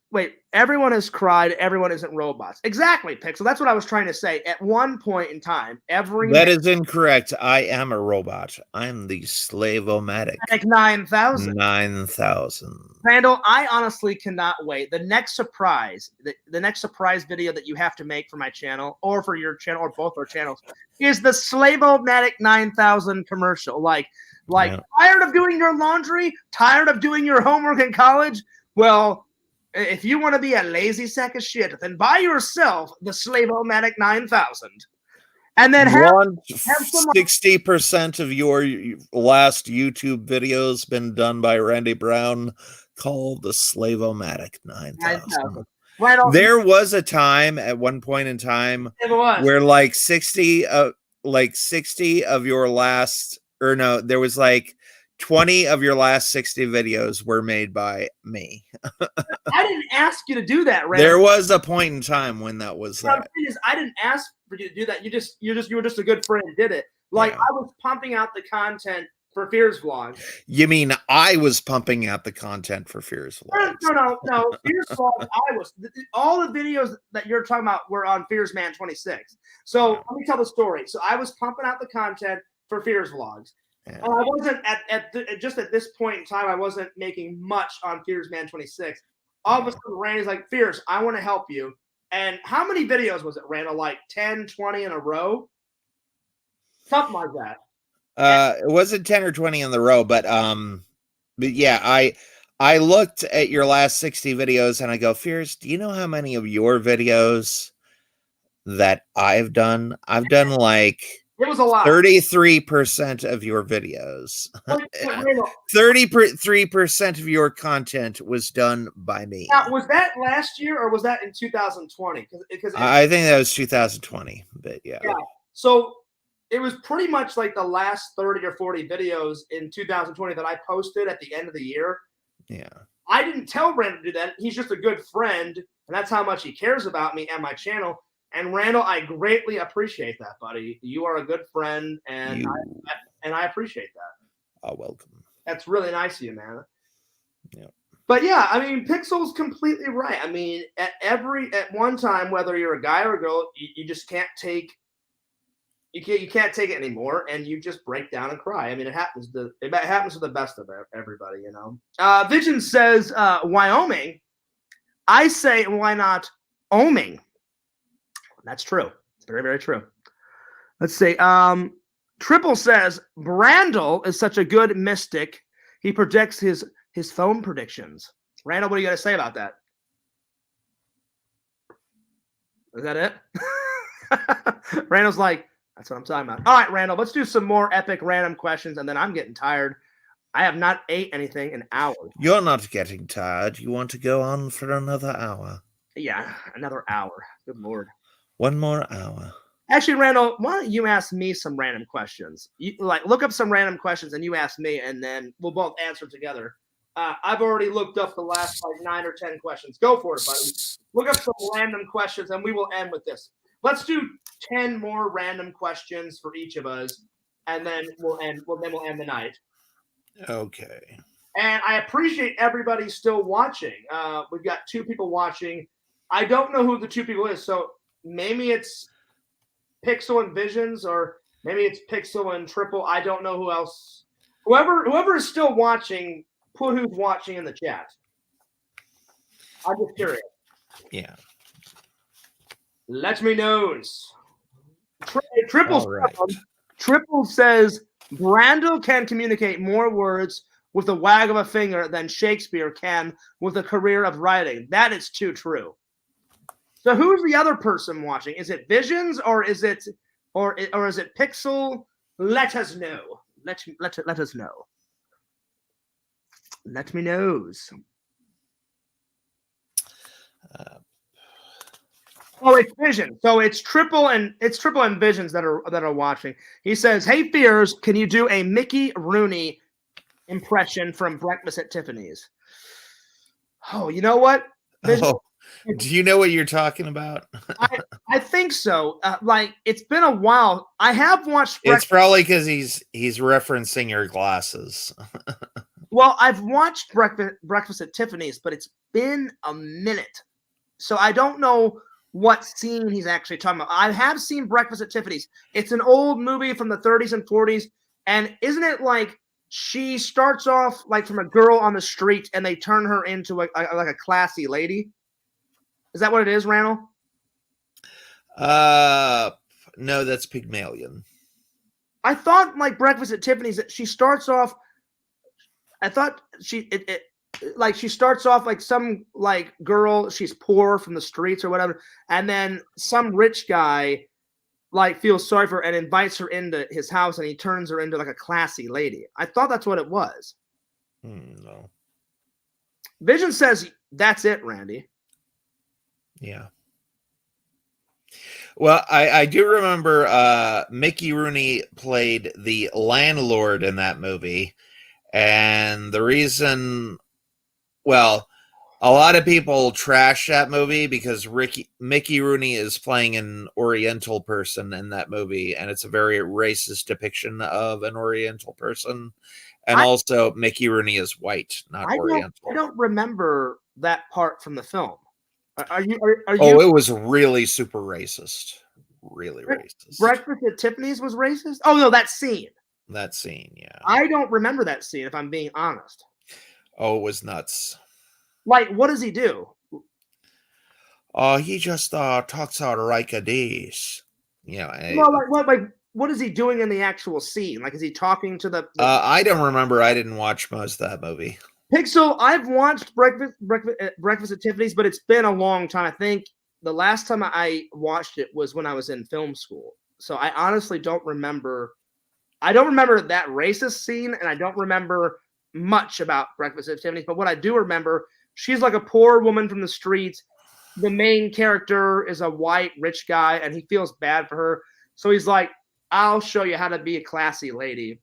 cried. Everyone isn't robots. Exactly, Pixel. That's what I was trying to say. At one point in time, that is incorrect. I am a robot. I'm the Slave-O-Matic. 9,000. 9,000. Randall, I honestly cannot wait. The next surprise, the next surprise video that you have to make for my channel or for your channel or both our channels is the Slave-O-Matic 9,000 commercial. Like, tired of doing your laundry? Tired of doing your homework in college? Well, if you want to be a lazy sack of shit, then buy yourself the Slave-O-Matic 9000. And then have 60% of your last YouTube videos been done by Randy Brown, called the Slave-O-Matic 9000. There was a time at one point in time where like 60 of your last, or no, there was like 20 of your last 60 videos were made by me. I didn't ask you to do that, Randall. There was a point in time when that was that. I didn't ask for you to do that. You were just a good friend and did it. Like, I was pumping out the content for Fears Vlogs. You mean I was pumping out the content for Fears Vlogs? No. Fears Vlogs, all the videos that you're talking about were on Fears Man 26. So let me tell the story. So I was pumping out the content for Fears Vlogs. Yeah. I wasn't at this point in time, I wasn't making much on Fears Man 26. All of a sudden, Randy's like, Fears, I want to help you. And how many videos was it, Randall? Like 10, 20 in a row? Something like that. It wasn't 10 or 20 in the row, but yeah, I looked at your last 60 videos and I go, Fears, do you know how many of your videos that I've done? I've done like, it was a lot. 33% of your videos. 33% of your content was done by me. Now, was that last year or was that in 2020? Because I think that was 2020, but yeah. So it was pretty much like the last 30 or 40 videos in 2020 that I posted at the end of the year. Yeah. I didn't tell Brandon to do that. He's just a good friend, and that's how much he cares about me and my channel. And Randall, I greatly appreciate that, buddy. You are a good friend, and I appreciate that. Oh, welcome. That's really nice of you, man. Yeah. But yeah, I mean, Pixel's completely right. I mean, at one time, whether you're a guy or a girl, you just can't take. You can't take it anymore, and you just break down and cry. I mean, it happens to the best of everybody, you know. Vision says Wyoming. I say, why not Oming? That's true. It's very, very true. Let's see. Triple says Brandel is such a good mystic. He predicts his phone predictions. Randall, what do you got to say about that? Is that it? Randall's like, that's what I'm talking about. All right, Randall, let's do some more epic random questions, and then I'm getting tired. I have not ate anything in hours. You're not getting tired. You want to go on for another hour? Yeah, another hour. Good Lord. One more hour. Actually, Randall, why don't you ask me some random questions? You look up some random questions and you ask me, and then we'll both answer together. I've already looked up the last 9 or 10 questions. Go for it, buddy. Look up some random questions, and we will end with this. Let's do 10 more random questions for each of us, and then we'll end the night. Okay. And I appreciate everybody still watching. We've got 2 people watching. I don't know who the two people is. So maybe it's Pixel and Visions, or maybe it's Pixel and Triple. I don't know who else. Whoever is still watching, put who's watching in the chat. I'm just curious. Yeah. Let me know. Triple right. Triple says Brando can communicate more words with a wag of a finger than Shakespeare can with a career of writing. That is too true. So who's the other person watching? Is it Visions or is it Pixel? Let us know. Let us know. Let me knows. Oh, it's Vision. So it's Triple and Visions that are watching. He says, "Hey Fears, can you do a Mickey Rooney impression from Breakfast at Tiffany's?" Oh, you know what? Vision, do you know what you're talking about? I think so. Like it's been a while. I have watched. It's probably because he's referencing your glasses. Well, I've watched Breakfast at Tiffany's, but it's been a minute, so I don't know what scene he's actually talking about. I have seen Breakfast at Tiffany's. It's an old movie from the 30s and 40s, and isn't it like she starts off like from a girl on the street, and they turn her into like a classy lady? Is that what it is, Randall? No, that's Pygmalion. I thought like Breakfast at Tiffany's that she starts off. I thought she starts off like some like girl. She's poor from the streets or whatever, and then some rich guy like feels sorry for her and invites her into his house, and he turns her into like a classy lady. I thought that's what it was. No. Vision says that's it, Randy. Yeah. Well, I do remember Mickey Rooney played the landlord in that movie. And the reason, well, a lot of people trash that movie because Mickey Rooney is playing an Oriental person in that movie. And it's a very racist depiction of an Oriental person. And also, Mickey Rooney is white, not Oriental. I don't remember that part from the film. Are you? Oh, it was really super racist. Really racist. Breakfast at Tiffany's was racist? Oh, no, that scene. That scene, yeah. I don't remember that scene, if I'm being honest. Oh, it was nuts. Like, what does he do? He just talks out like a this. You know, what is he doing in the actual scene? Like, is he talking to the I don't remember. I didn't watch most of that movie. Pixel, I've watched Breakfast at Tiffany's, but it's been a long time. I think the last time I watched it was when I was in film school. So I honestly don't remember. I don't remember that racist scene, and I don't remember much about Breakfast at Tiffany's. But what I do remember, she's like a poor woman from the streets. The main character is a white rich guy, and he feels bad for her. So he's like, "I'll show you how to be a classy lady,"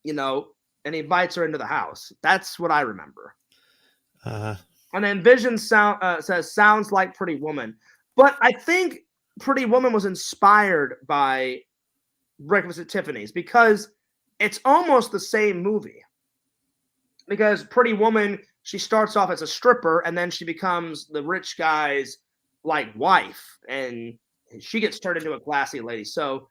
you know, and he invites her into the house. That's what I remember. And then Vision says, "Sounds like Pretty Woman," but I think Pretty Woman was inspired by Breakfast at Tiffany's because it's almost the same movie. Because Pretty Woman, she starts off as a stripper and then she becomes the rich guy's like wife, and she gets turned into a classy lady. So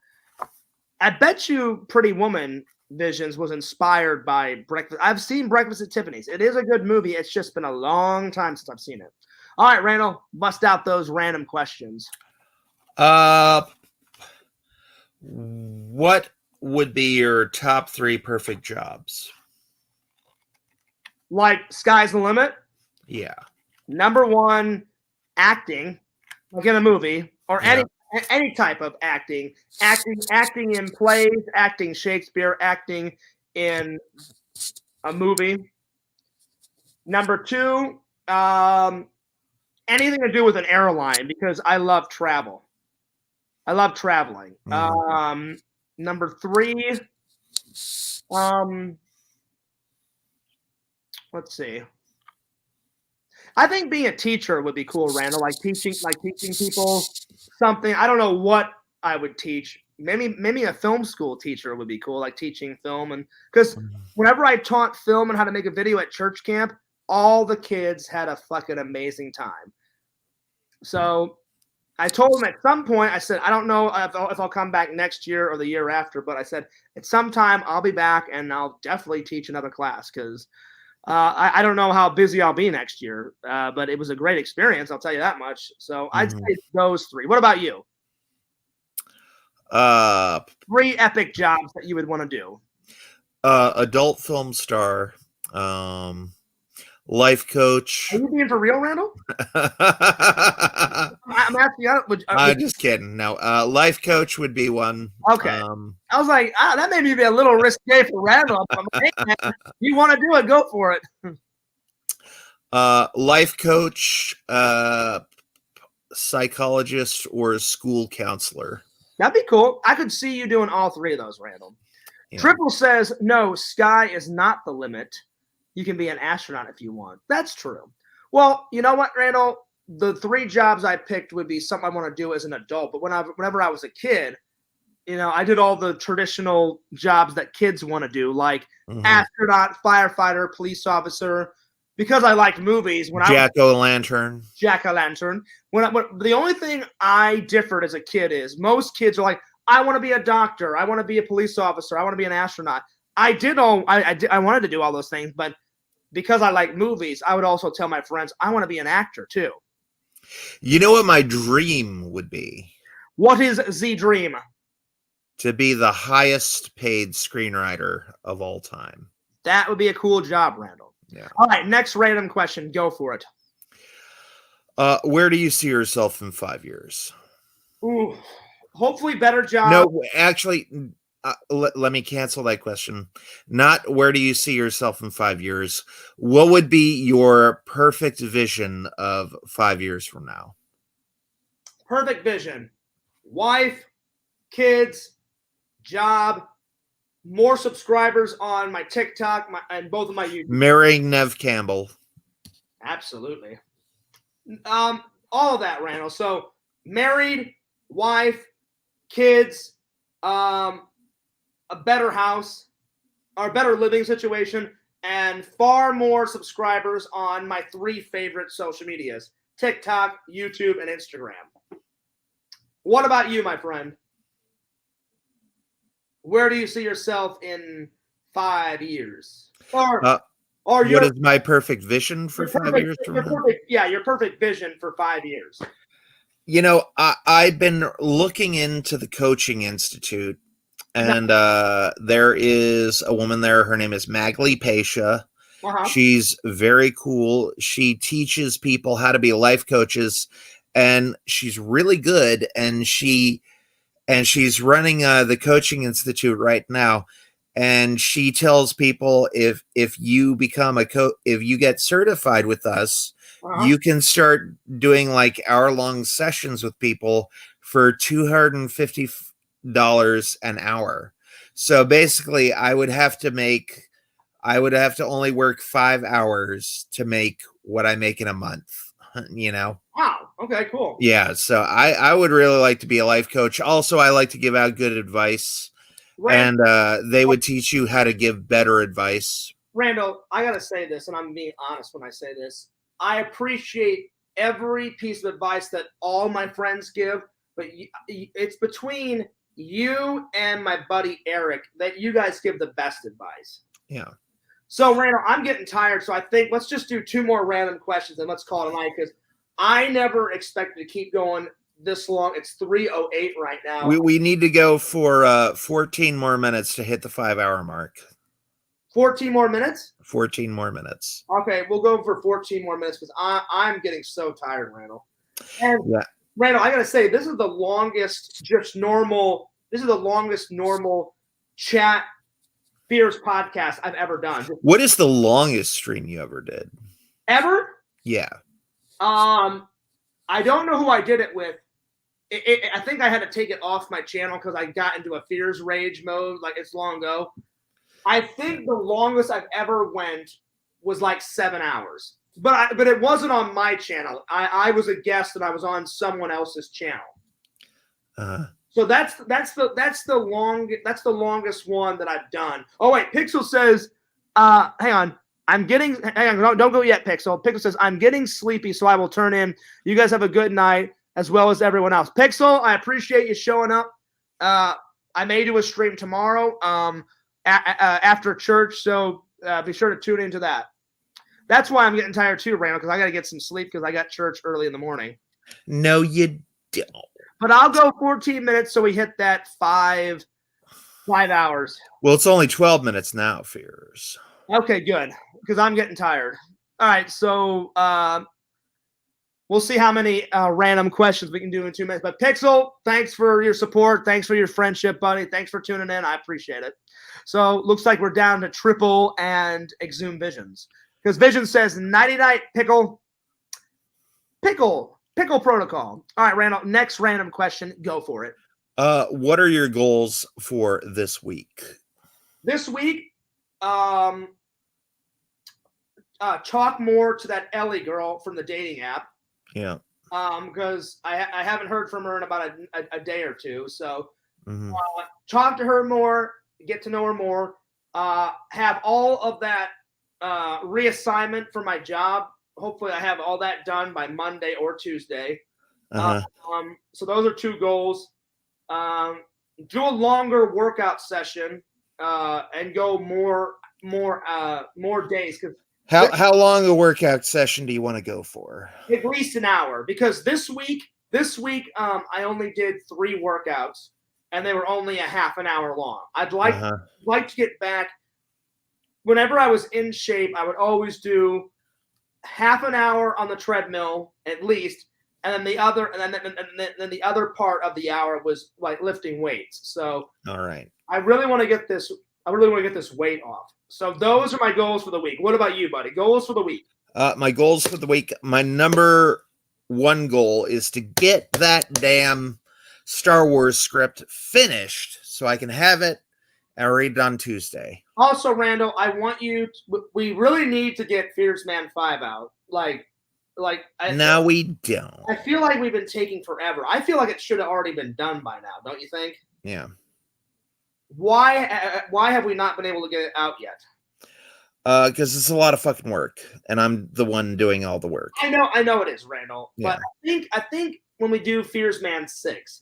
I bet you Pretty Woman, Visions, was inspired by Breakfast. I've seen Breakfast at Tiffany's. It is a good movie. It's just been a long time since I've seen it. All right, Randall, bust out those random questions. What would be your top 3 perfect jobs? Like sky's the limit? Yeah. Number 1, acting, like in a movie, or any type of acting. Acting in plays, acting Shakespeare, acting in a movie. Number 2, anything to do with an airline, because I love travel. I love traveling. Mm-hmm. Number 3, let's see. I think being a teacher would be cool, Randall. Like teaching people something. I don't know what I would teach. Maybe a film school teacher would be cool, like teaching film. And because whenever I taught film and how to make a video at church camp, all the kids had a fucking amazing time. So I told him at some point, I said, I don't know if I'll come back next year or the year after, but I said, at some time I'll be back and I'll definitely teach another class because I don't know how busy I'll be next year. But it was a great experience, I'll tell you that much. So I'd say those 3. What about you? 3 epic jobs that you would want to do. Adult film star, life coach. Are you being for real, Randall? I'm asking you. I'm just kidding. No, life coach would be one. Okay. I was like, that may be a little risque for Randall. I'm like, hey, man, you want to do it? Go for it. Life coach, psychologist, or school counselor. That'd be cool. I could see you doing all 3 of those, Randall. Yeah. Triple says, no, sky is not the limit. You can be an astronaut if you want. That's true. Well, you know what, Randall? The 3 jobs I picked would be something I want to do as an adult. But whenever I was a kid, I did all the traditional jobs that kids want to do, like astronaut, firefighter, police officer. Because I liked movies. Jack-o'-lantern. Jack-o'-lantern. The only thing I differed as a kid is most kids are like, I want to be a doctor. I want to be a police officer. I want to be an astronaut. I wanted to do all those things, but because I like movies, I would also tell my friends, I want to be an actor too. You know what my dream would be? What is the dream? To be the highest paid screenwriter of all time. That would be a cool job, Randall. Yeah. All right, next random question. Go for it. Where do you see yourself in 5 years? Ooh, hopefully better job. No, actually, let me cancel that question. Not where do you see yourself in 5 years? What would be your perfect vision of 5 years from now? Perfect vision. Wife, kids, job, more subscribers on my TikTok and both of my YouTube. Marrying Nev Campbell. Absolutely. All of that, Randall. So married, wife, kids, a better house, or a better living situation, and far more subscribers on my 3 favorite social medias, TikTok, YouTube, and Instagram. What about you, my friend? Where do you see yourself in 5 years? Or what is my perfect vision for 5 years from now? Your perfect vision for 5 years. I've been looking into the Coaching Institute, and there is a woman there. Her name is Magli Pasha. She's very cool. She teaches people how to be life coaches, and she's really good. And she's running the Coaching Institute right now. And she tells people if you become if you get certified with us, you can start doing like hour-long sessions with people for $250 an hour. So basically, I would have to only work 5 hours to make what I make in a month. Wow. Okay, cool. Yeah. So I would really like to be a life coach. Also, I like to give out good advice. Randall, and they would teach you how to give better advice. Randall, I got to say this, and I'm being honest when I say this. I appreciate every piece of advice that all my friends give, but it's between you and my buddy Eric that you guys give the best advice. Yeah. So, Randall, I'm getting tired, so I think let's just do 2 more random questions, and let's call it a night, because I never expected to keep going this long. It's 3:08 right now. We need to go for 14 more minutes to hit the 5-hour mark. 14 more minutes? 14 more minutes. Okay, we'll go for 14 more minutes because I'm getting so tired, Randall. And Randall, I gotta say, this is the longest normal chat Fears podcast I've ever done. What is the longest stream you ever did? Ever? Yeah. I don't know who I did it with. I think I had to take it off my channel because I got into a Fears rage mode. Like, it's long ago. I think the longest I've ever went was like 7 hours. But it wasn't on my channel. I was a guest and I was on someone else's channel. So that's the longest one that I've done. Oh wait, Pixel says, hang on. I'm getting. Hang on, don't go yet, Pixel. Pixel says I'm getting sleepy, so I will turn in. You guys have a good night, as well as everyone else. Pixel, I appreciate you showing up. I may do a stream tomorrow after church, so be sure to tune into that. That's why I'm getting tired too, Randall, because I got to get some sleep because I got church early in the morning. No, you don't. But I'll go 14 minutes so we hit that 5 hours. Well, it's only 12 minutes now, Fears. Okay, good, because I'm getting tired. All right, so we'll see how many random questions we can do in 2 minutes. But Pixel, thanks for your support. Thanks for your friendship, buddy. Thanks for tuning in. I appreciate it. So looks like we're down to Triple and Exhume Visions. Because Vision says, nighty-night, Pickle Protocol. All right, Randall, next random question. Go for it. What are your goals for this week? This week, talk more to that Ellie girl from the dating app. Yeah. Because I haven't heard from her in about a day or two. So talk to her more, get to know her more, have all of that reassignment for my job. Hopefully I have all that done by Monday or Tuesday. So those are 2 goals. Do a longer workout session and go more days. Because how long a workout session do you want to go for? At least an hour, because this week I only did 3 workouts and they were only a half an hour long. I'd like to get back. Whenever I was in shape, I would always do half an hour on the treadmill at least, and then the other part of the hour was like lifting weights. So all right, I really want to get this weight off. So those are my goals for the week. What about you, buddy? Goals for the week? My goals for the week. My number 1 goal is to get that damn Star Wars script finished so I can have it and read it on Tuesday. Also, Randall, I want you. We really need to get Fierce Man 5 out. No, we don't. I feel like we've been taking forever. I feel like it should have already been done by now. Don't you think? Yeah. Why have we not been able to get it out yet? Because it's a lot of fucking work, and I'm the one doing all the work. I know it is, Randall. Yeah. But I think when we do Fierce Man 6,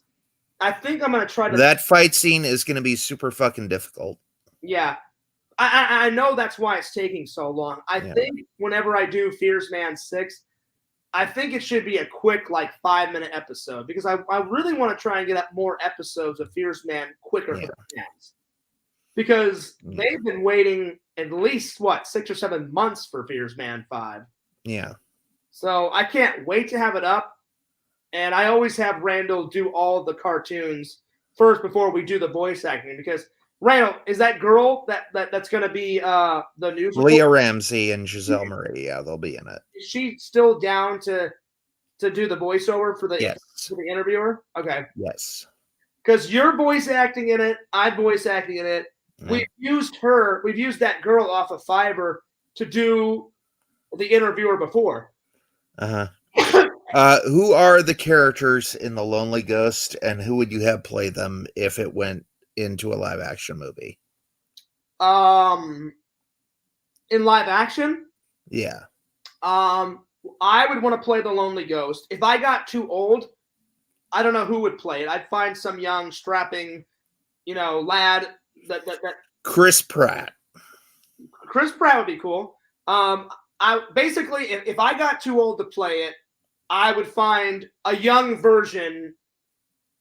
I think I'm gonna try to. That fight scene is gonna be super fucking difficult. Yeah. I know that's why it's taking so long. I think whenever I do Fierce Man 6, I think it should be a quick, 5-minute episode, because I really want to try and get up more episodes of Fierce Man quicker for the fans. Because they've been waiting at least, 6 or 7 months for Fierce Man 5. Yeah. So I can't wait to have it up. And I always have Randall do all the cartoons first before we do the voice acting, because Randall, is that girl that's going to be the new Leah Ramsey and Giselle Marie? Yeah, they'll be in it. Is she still down to do the voiceover for the interviewer? Okay. Yes. Because you're voice acting in it, I'm voice acting in it. We've used that girl off of Fiverr to do the interviewer before. Who are the characters in The Lonely Ghost, and who would you have play them if it went into a live action movie? In live action? Yeah. I would want to play the Lonely Ghost. If I got too old, I don't know who would play it. I'd find some young, strapping, lad that Chris Pratt. Chris Pratt would be cool. I basically, if I got too old to play it, I would find a young version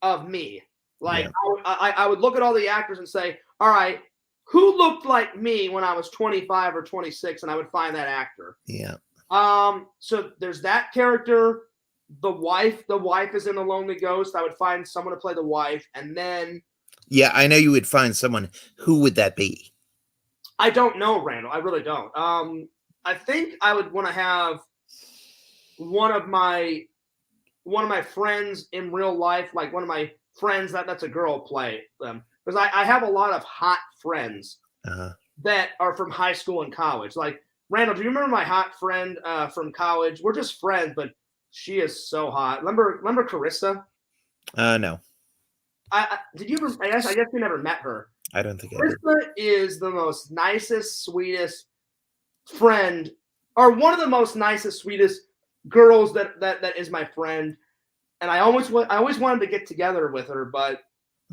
of me. I would look at all the actors and say, all right, who looked like me when I was 25 or 26, and I would find that actor. Yeah. So there's that character. The wife is in The Lonely Ghost. I would find someone to play the wife, and then. Yeah, I know you would find someone. Who would that be? I don't know, Randall. I really don't. I think I would want to have one of my friends in real life, like one of my friends that's a girl, play them, because I have a lot of hot friends that are from high school and college. Like, Randall, do you remember my hot friend from college? We're just friends, but she is so hot. Remember Carissa? No. Did you ever? I guess you never met her. I don't think Carissa is the most nicest, sweetest, friend, or one of the most nicest, sweetest girls that is my friend. And I always wanted to get together with her, but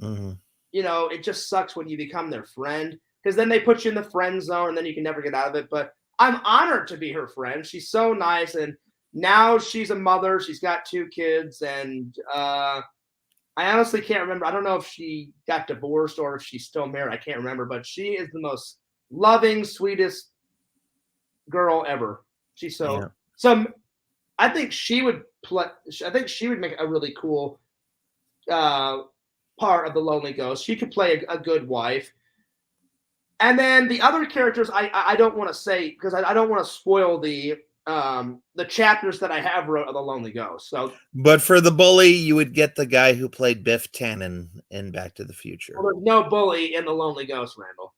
you know, it just sucks when you become their friend, because then they put you in the friend zone and then you can never get out of it. But I'm honored to be her friend. She's so nice, and now she's a mother. She's got 2 kids, and I honestly can't remember. I don't know if she got divorced or if she's still married. I can't remember, but she is the most loving, sweetest girl ever. She's so I think she would make a really cool part of the Lonely Ghost. She could play a good wife. And then the other characters, I don't want to say, because I don't want to spoil the chapters that I have wrote of the Lonely Ghost. So, but for the bully, you would get the guy who played Biff Tannen in Back to the Future. Well, there's no bully in the Lonely Ghost, Randall.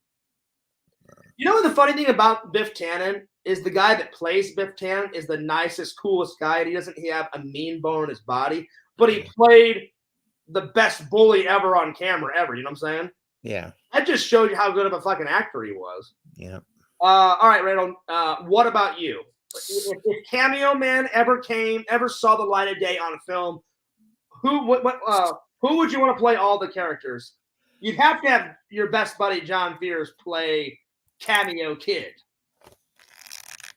You know the funny thing about Biff Tannen is the guy that plays Biff Tannen is the nicest, coolest guy, and he doesn't have a mean bone in his body, but he played the best bully ever on camera ever. You know what I'm saying? Yeah. That just showed you how good of a fucking actor he was. Yeah. All right, Randall. What about you? If Cameo Man ever saw the light of day on a film, who would you want to play all the characters? You'd have to have your best buddy John Fears play Cameo Kid.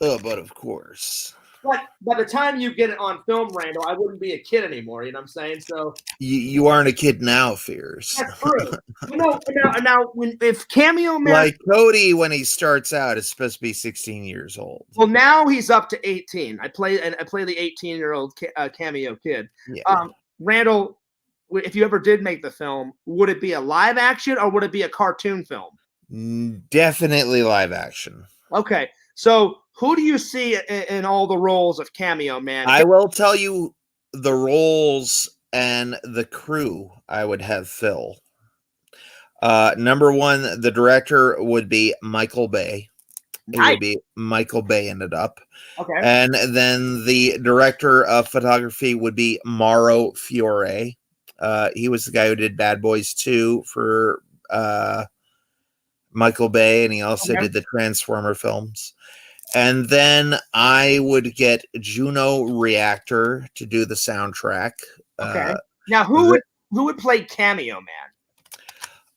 Oh, but of course. But by the time you get it on film, Randall, I wouldn't be a kid anymore. You know what I'm saying? So you aren't a kid now, Fears. that's true. If Cameo Man, like Cody, when he starts out, is supposed to be 16 years old. Well, now he's up to 18. I play the 18-year-old Cameo Kid. Yeah. Randall, if you ever did make the film, would it be a live action or would it be a cartoon film? Definitely live action. Okay, so who do you see in all the roles of Cameo Man? I will tell you the roles and the crew I would have fill. Number 1, the director would be Michael Bay. It would be Michael Bay ended up. Okay. And then the director of photography would be Mauro Fiore. He was the guy who did Bad Boys 2 for Michael Bay, and he also did the Transformer films. And then I would get Juno Reactor to do the soundtrack. Okay. Now, who would play Cameo Man?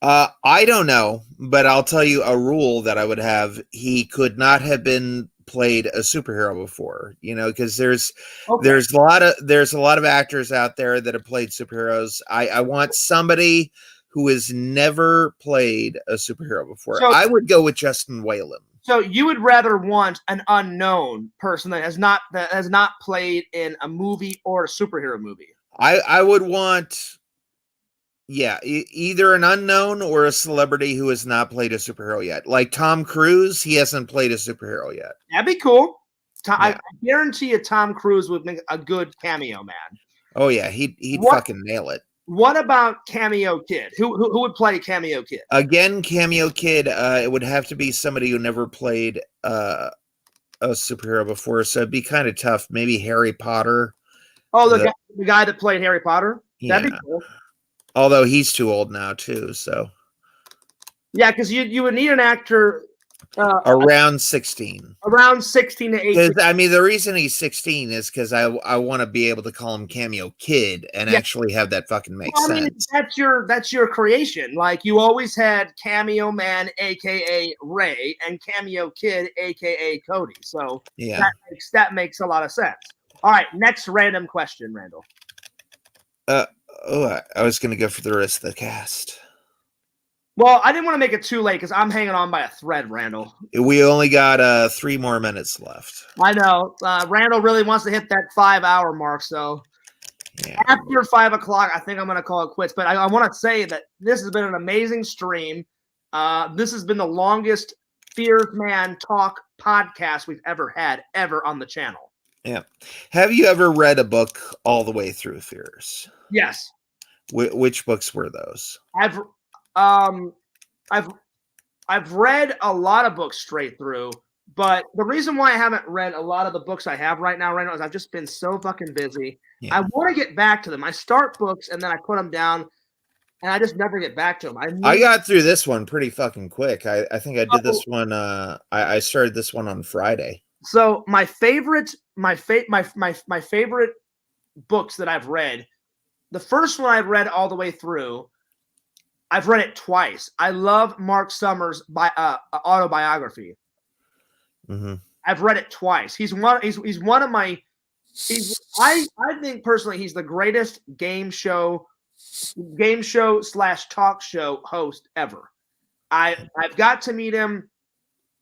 I don't know, but I'll tell you a rule that I would have. He could not have been played a superhero before, you know, because there's a lot of actors out there that have played superheroes. I want somebody who has never played a superhero before. So, I would go with Justin Whalen. So you would rather want an unknown person that has not played in a movie or a superhero movie? I would want, either an unknown or a celebrity who has not played a superhero yet. Like Tom Cruise, he hasn't played a superhero yet. That'd be cool. I guarantee you Tom Cruise would make a good Cameo Man. Oh yeah, he'd fucking nail it. What about Cameo Kid? Who would play Cameo Kid? Again, Cameo Kid, it would have to be somebody who never played a superhero before, so it'd be kind of tough. Maybe Harry Potter. Oh, the guy that played Harry Potter? Yeah. That'd be cool. Although he's too old now, too, so. Yeah, because you would need an actor around 16. Around 16 to 18. I mean, the reason he's 16 is because I want to be able to call him Cameo Kid and actually have that fucking make sense. I mean, that's your creation. Like, you always had Cameo Man, aka Ray, and Cameo Kid, aka Cody. So that makes a lot of sense. All right, next random question, Randall. I was going to go for the rest of the cast. Well, I didn't want to make it too late because I'm hanging on by a thread, Randall. We only got 3 more minutes left. I know. Randall really wants to hit that 5-hour mark, so after 5 o'clock, I think I'm going to call it quits. But I want to say that this has been an amazing stream. This has been the longest Fears Man Talk podcast we've ever had, ever on the channel. Yeah. Have you ever read a book all the way through, Fears? Yes. Which books were those? I've read a lot of books straight through, but the reason why I haven't read a lot of the books I have right now is I've just been so fucking busy. Yeah. I want to get back to them. I start books and then I put them down, and I just never get back to them. I got through this one pretty fucking quick. I think I did this one. I started this one on Friday. So my favorite books that I've read, the first one I've read all the way through. I've read it twice. I love Mark Summers' autobiography. Mm-hmm. I've read it twice. He's one of my. I think personally he's the greatest game show / talk show host ever. I've got to meet him.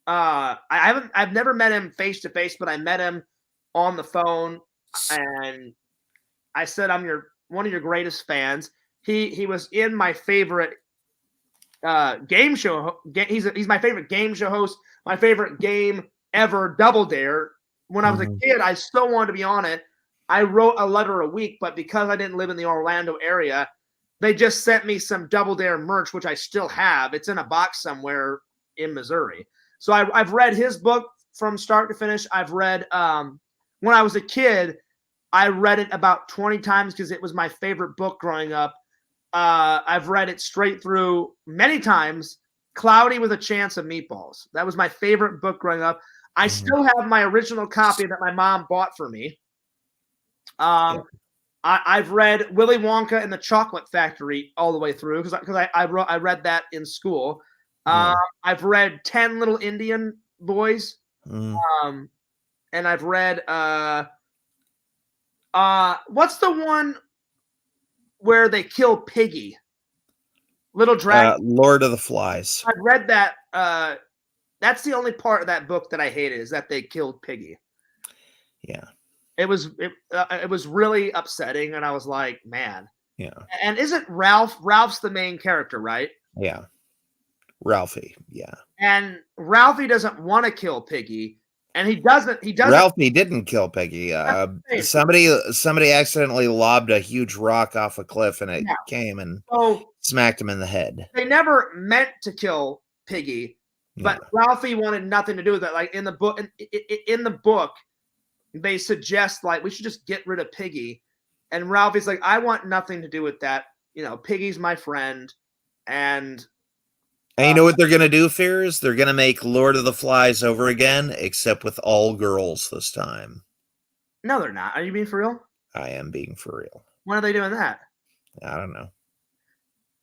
I've never met him face to face, but I met him on the phone, and I said, "I'm one of your greatest fans." He was in my favorite game show. He's my favorite game show host. My favorite game ever, Double Dare. When I was a kid, I still wanted to be on it. I wrote a letter a week, but because I didn't live in the Orlando area, they just sent me some Double Dare merch, which I still have. It's in a box somewhere in Missouri. So I've read his book from start to finish. I've read when I was a kid, I read it about 20 times because it was my favorite book growing up. I've read it straight through many times. Cloudy with a Chance of Meatballs. That was my favorite book growing up. I still have my original copy that my mom bought for me. I've read Willy Wonka and the Chocolate Factory all the way through because I read that in school. I've read 10 Little Indian Boys. And I've read what's the one where they kill Piggy? Little Dragon. Lord of the Flies. I've read that. That's the only part of that book that I hated is that they killed Piggy. Yeah. It was really upsetting, and I was like, man. Yeah. And isn't Ralph's the main character, right? Yeah. Ralphie. Yeah. And Ralphie doesn't want to kill Piggy, and he doesn't. Ralphie didn't kill Piggy. Somebody accidentally lobbed a huge rock off a cliff, and it came and smacked him in the head. They never meant to kill Piggy, but Ralphie wanted nothing to do with it. Like in the book, they suggest like we should just get rid of Piggy, and Ralphie's like, I want nothing to do with that. Piggy's my friend, and you know what they're gonna do, Fears? They're gonna make Lord of the Flies over again, except with all girls this time. No, they're not. Are you being for real? I am being for real. When are they doing that? I don't know.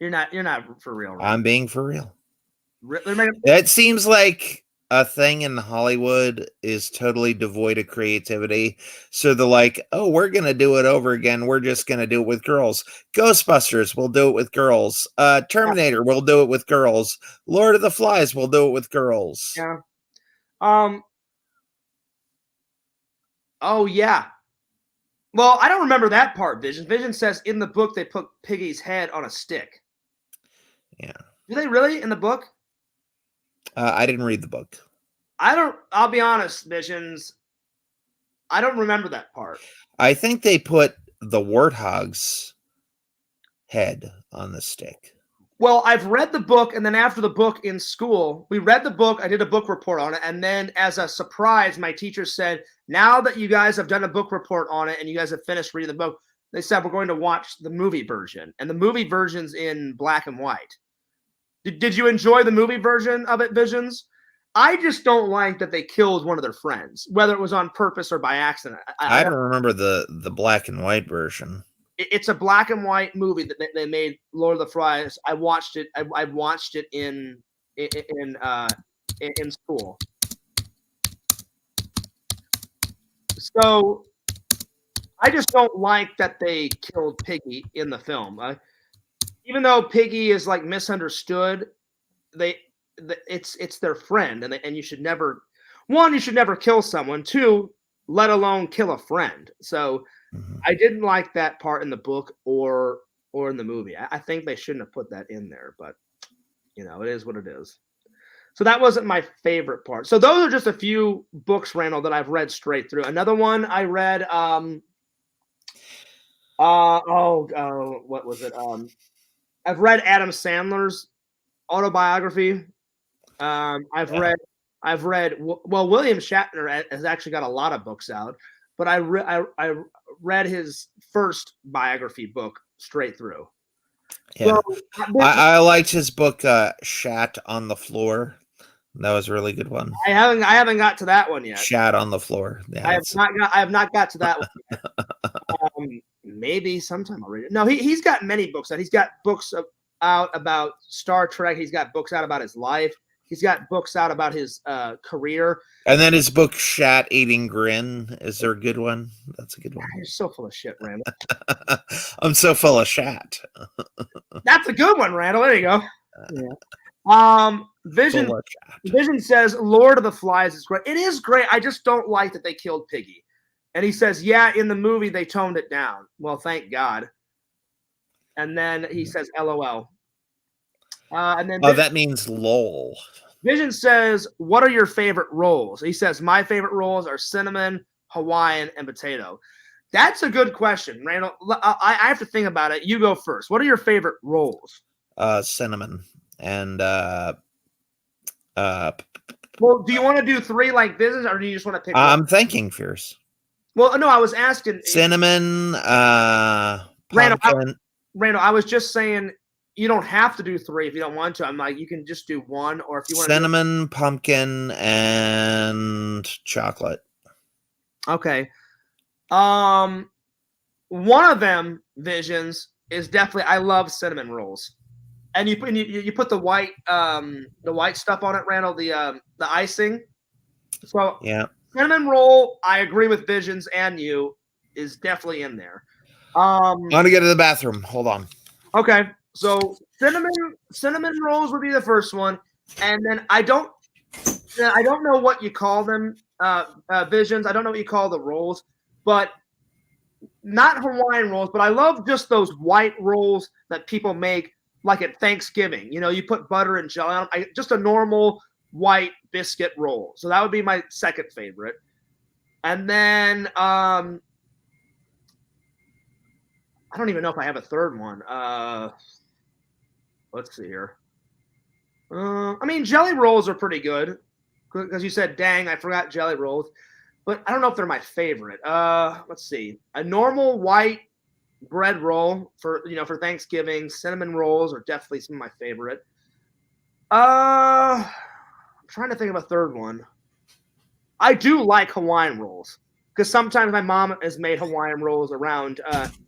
You're not for real, right? I'm being for real. Making... It seems like a thing in Hollywood is totally devoid of creativity. So they're like, oh, we're going to do it over again. We're just going to do it with girls. Ghostbusters, we'll do it with girls. Terminator, we'll do it with girls. Lord of the Flies, we'll do it with girls. Yeah. Oh, yeah. Well, I don't remember that part, Vision. Vision says in the book they put Piggy's head on a stick. Yeah. Do they really in the book? I didn't read the book. I'll be honest, Visions. I don't remember that part. I think they put the warthog's head on the stick. Well, I've read the book, and then after the book in school, we read the book. I did a book report on it, and then as a surprise, my teacher said, now that you guys have done a book report on it and you guys have finished reading the book, they said we're going to watch the movie version, and the movie version's in black and white. Did you enjoy the movie version of it, Visions? I just don't like that they killed one of their friends, whether it was on purpose or by accident. I don't remember the black and white version. It's a black and white movie that they made, Lord of the Flies. I watched it. I watched it in school. So I just don't like that they killed Piggy in the film. Even though Piggy is like misunderstood, it's their friend, and you should never, one, you should never kill someone. Two, let alone kill a friend. So I didn't like that part in the book or in the movie. I think they shouldn't have put that in there, but it is what it is. So that wasn't my favorite part. So those are just a few books, Randall, that I've read straight through. Another one I read, what was it? I've read Adam Sandler's autobiography. I've read. Well, William Shatner has actually got a lot of books out, but I read his first biography book straight through. Yeah, So, I liked his book, Shat on the Floor. That was a really good one. I haven't got to that one yet. Shat on the Floor. Yeah, I have not got to that one yet. Maybe sometime I'll read it. No, he's got many books out. He's got books out about Star Trek. He's got books out about his life. He's got books out about his career. And then his book, Shat Eating Grin. Is there a good one? That's a good one. You're so full of shit, Randall. I'm so full of shat. That's a good one, Randall. There you go. Yeah. Vision says Lord of the Flies is great. It is great. I just don't like that they killed Piggy. And he says, yeah, in the movie they toned it down. Well, thank God. And then he says, LOL. And then that means lol. Vision says, what are your favorite rolls? He says, my favorite rolls are cinnamon, Hawaiian, and potato. That's a good question, Randall. I have to think about it. You go first. What are your favorite rolls? Cinnamon and well, do you want to do 3 like Vision, or do you just want to pick I'm one? thinking fierce. Well, no, I was asking cinnamon, Randall, I was just saying you don't have to do 3 if you don't want to. I'm like, you can just do 1, or if you want cinnamon, pumpkin, and chocolate. Okay. One of them, Visions, is definitely, I love cinnamon rolls. And you put the white stuff on it, Randall, the icing. So yeah, cinnamon roll, I agree with Visions and you, is definitely in there. I'm gonna get to the bathroom. Hold on. Okay, so cinnamon rolls would be the first one, and then I don't know what you call them, Visions. I don't know what you call the rolls, but not Hawaiian rolls. But I love just those white rolls that people make, like at Thanksgiving. You know, you put butter and jelly on them. Just a normal white biscuit roll. So that would be my second favorite. And then I don't even know if I have a third one. Let's see here. I mean, jelly rolls are pretty good because you said, dang, I forgot jelly rolls. But I don't know if they're my favorite. Let's see. A normal white bread roll for Thanksgiving. Cinnamon rolls are definitely some of my favorite. I'm trying to think of a third one. I do like Hawaiian rolls because sometimes my mom has made Hawaiian rolls around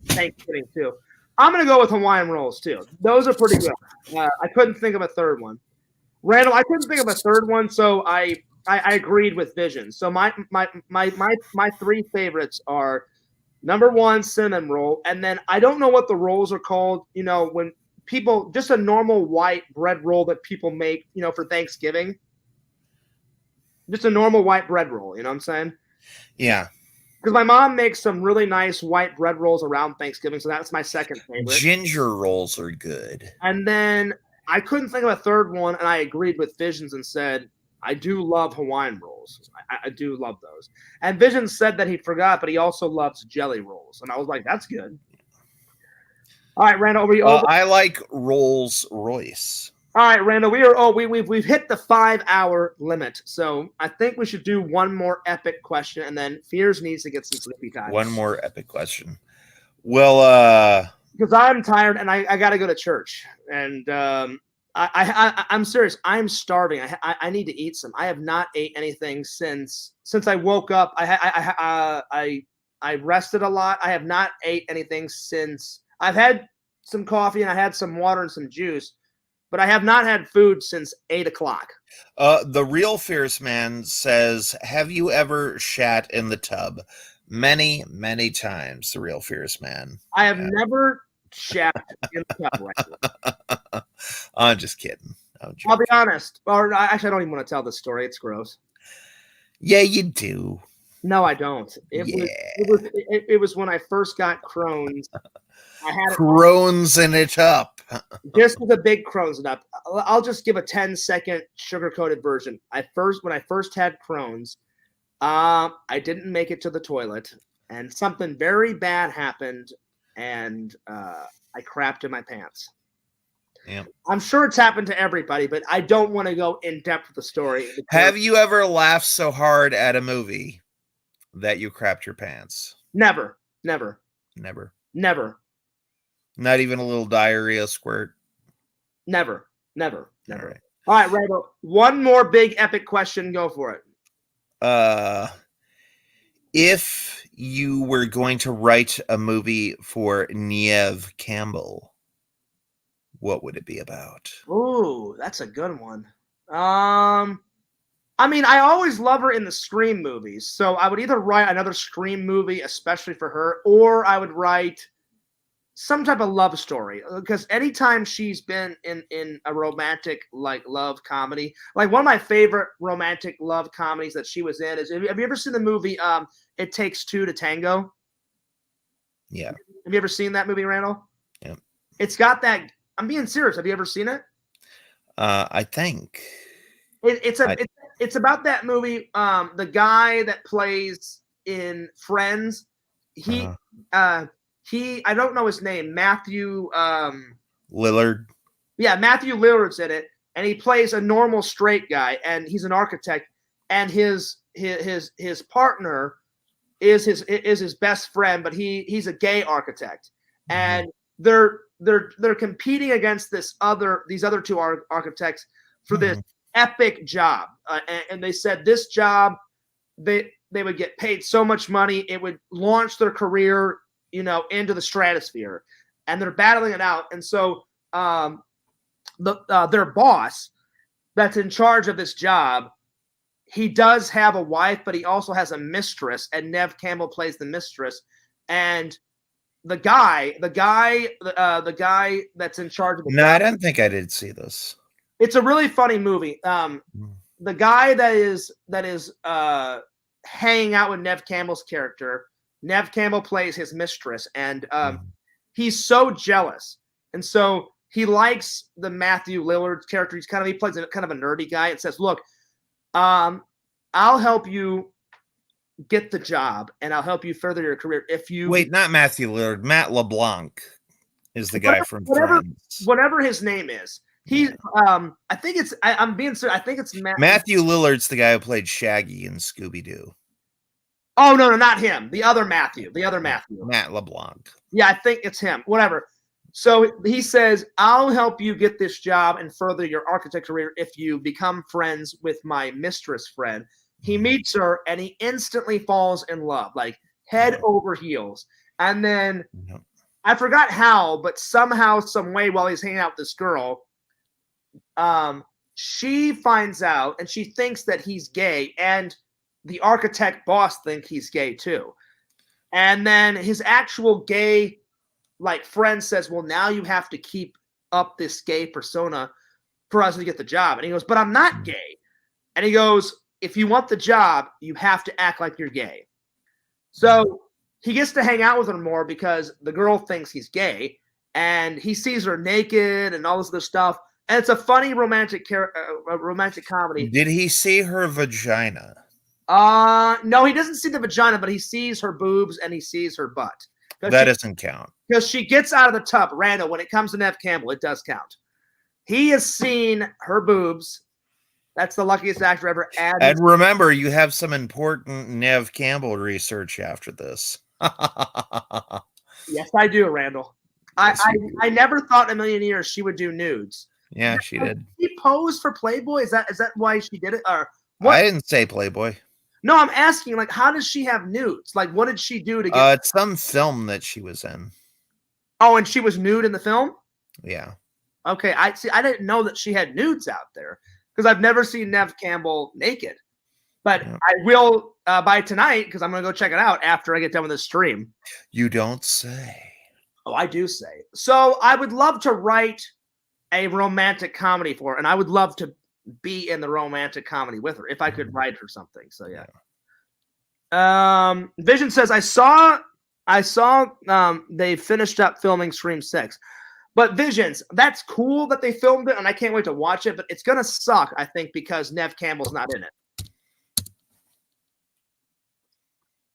Thanksgiving too. I'm going to go with Hawaiian rolls too. Those are pretty good. I couldn't think of a third one. Randall, I couldn't think of a third one, so I agreed with Vision. So my 3 favorites are number 1, cinnamon roll, and then I don't know what the rolls are called. You know, when people, just a normal white bread roll that people make, for Thanksgiving. Just a normal white bread roll. You know what I'm saying? Yeah. Because my mom makes some really nice white bread rolls around Thanksgiving, so that's my second favorite. Ginger rolls are good. And then I couldn't think of a third one, and I agreed with Visions and said, I do love Hawaiian rolls. I do love those. And Visions said that he forgot, but he also loves jelly rolls. And I was like, that's good. All right, Randall, I like Rolls Royce. All right, Randall, we've hit the 5-hour limit, so I think we should do one more epic question, and then Fears needs to get some sleepy time. One more epic question. Well, because I'm tired and I got to go to church, and I'm serious. I'm starving. I need to eat some. I have not ate anything since I woke up. I rested a lot. I have not ate anything since. I've had some coffee and I had some water and some juice. But I have not had food since 8 o'clock. The Real Fierce Man says, have you ever shat in the tub? Many, many times, The Real Fierce Man. I have never shat in the tub. Right. I'm just kidding. I'll be honest. Or actually, I don't even want to tell this story. It's gross. Yeah, you do. No, I don't. It was when I first got Crohn's. I had Crohn's in it up. Just as a big Crohn's it up. I'll just give a 10-second sugar-coated version. When I first had Crohn's, I didn't make it to the toilet, and something very bad happened, and I crapped in my pants. Yeah. I'm sure it's happened to everybody, but I don't want to go in depth with the story. Have you ever laughed so hard at a movie that you crapped your pants? Never. Not even a little diarrhea squirt. Never. All right, Randall. One more big epic question. Go for it. If you were going to write a movie for Neve Campbell, what would it be about? Ooh, that's a good one. I mean, I always love her in the Scream movies, so I would either write another Scream movie, especially for her, or I would write some type of love story. Because anytime she's been in a romantic love comedy, like one of my favorite romantic love comedies that she was in is, have you ever seen the movie It Takes Two to Tango? Yeah. Have you ever seen that movie, Randall? Yeah. It's got that. I'm being serious. Have you ever seen it? I think it's about that movie. The guy that plays in Friends, I don't know his name, Matthew Lillard. Yeah, Matthew Lillard's in it, and he plays a normal straight guy, and he's an architect, and his partner is his best friend, but he's a gay architect, and they're competing against these other two architects for this epic job, and they said this job they would get paid so much money it would launch their career, into the stratosphere, and they're battling it out. And so their boss that's in charge of this job, he does have a wife, but he also has a mistress, and Neve Campbell plays the mistress. And the guy that's in charge of the job, I don't think I did see this. It's a really funny movie. The guy that is hanging out with Neve Campbell's character, Neve Campbell plays his mistress, and he's so jealous, and so he likes the Matthew Lillard character. He plays a kind of a nerdy guy, and says, "Look, I'll help you get the job, and I'll help you further your career if you..." Wait, not Matthew Lillard. Matt LeBlanc is the guy from Friends. Whatever his name is. He's I think it's I'm being serious. I think it's Matthew Lillard's the guy who played Shaggy in Scooby-Doo. Oh no, not him. The other Matthew. Matt LeBlanc. Yeah, I think it's him. Whatever. So he says, "I'll help you get this job and further your architect career if you become friends with my mistress friend." He meets her and he instantly falls in love, like head over heels. And then I forgot how, but somehow, some way, while he's hanging out with this girl, she finds out and she thinks that he's gay, and the architect boss thinks he's gay too. And then his actual gay friend says, "Well, now you have to keep up this gay persona for us to get the job." And he goes, "But I'm not gay." And he goes, "If you want the job, you have to act like you're gay." So he gets to hang out with her more because the girl thinks he's gay, and he sees her naked and all this other stuff. And it's a funny romantic comedy. Did he see her vagina? No, he doesn't see the vagina, but he sees her boobs and he sees her butt. That doesn't count. Because she gets out of the tub. Randall, when it comes to Neve Campbell, it does count. He has seen her boobs. That's the luckiest actor ever. And remember, you have some important Neve Campbell research after this. Yes, I do, Randall. Yes, I never thought in a million years she would do nudes. Yeah, she did. Did she pose for Playboy? Is that why she did it? Or what? I didn't say Playboy. No, I'm asking, how does she have nudes? What did she do to get... It's some film that she was in. Oh, and she was nude in the film? Yeah. Okay, I didn't know that she had nudes out there, because I've never seen Neve Campbell naked. But yeah. I will by tonight, because I'm going to go check it out after I get done with this stream. You don't say. Oh, I do say. So I would love to write a romantic comedy for her, and I would love to be in the romantic comedy with her if I could write her something. So yeah. Vision says, I saw they finished up filming Scream 6. But Visions, that's cool that they filmed it, and I can't wait to watch it, but it's gonna suck, I think, because Neve Campbell's not in it.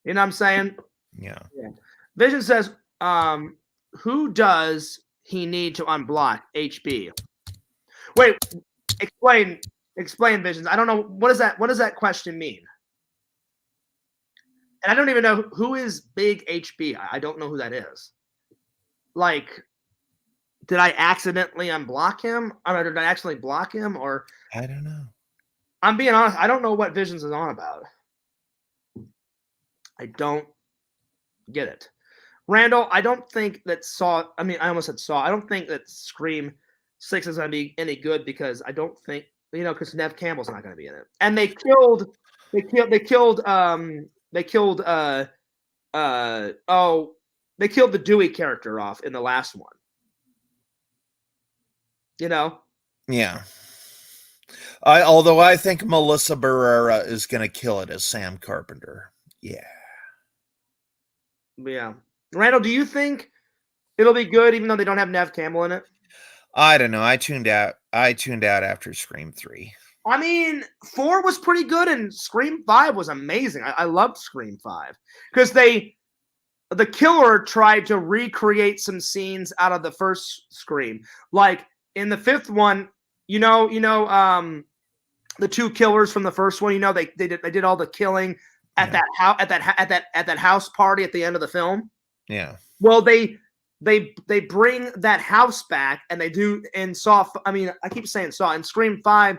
You know what I'm saying? Yeah. Vision says, who does he need to unblock? HB. Wait, explain Visions. I don't know, what does that question mean? And I don't even know who is Big HB. I don't know who that is. did I accidentally unblock him? Or did I accidentally block him? Or I don't know. I'm being honest. I don't know what Visions is on about. I don't get it. Randall, I don't think that Saw. I mean, I almost said Saw. I don't think that Scream 6 is going to be any good because I don't think because Nev Campbell's not going to be in it, and they killed the Dewey character off in the last one. Yeah. Although I think Melissa Barrera is going to kill it as Sam Carpenter. Yeah. Yeah. Randall, do you think it'll be good even though they don't have Nev Campbell in it? I don't know. I tuned out after Scream 3. I mean, 4 was pretty good and Scream 5 was amazing. I loved Scream 5 because the killer tried to recreate some scenes out of the first Scream. Like in the 5th one, the 2 killers from the first one, they did all the killing at that house party at the end of the film. Yeah. Well, they bring that house back and they do in Saw. I mean, I keep saying Saw. In Scream 5,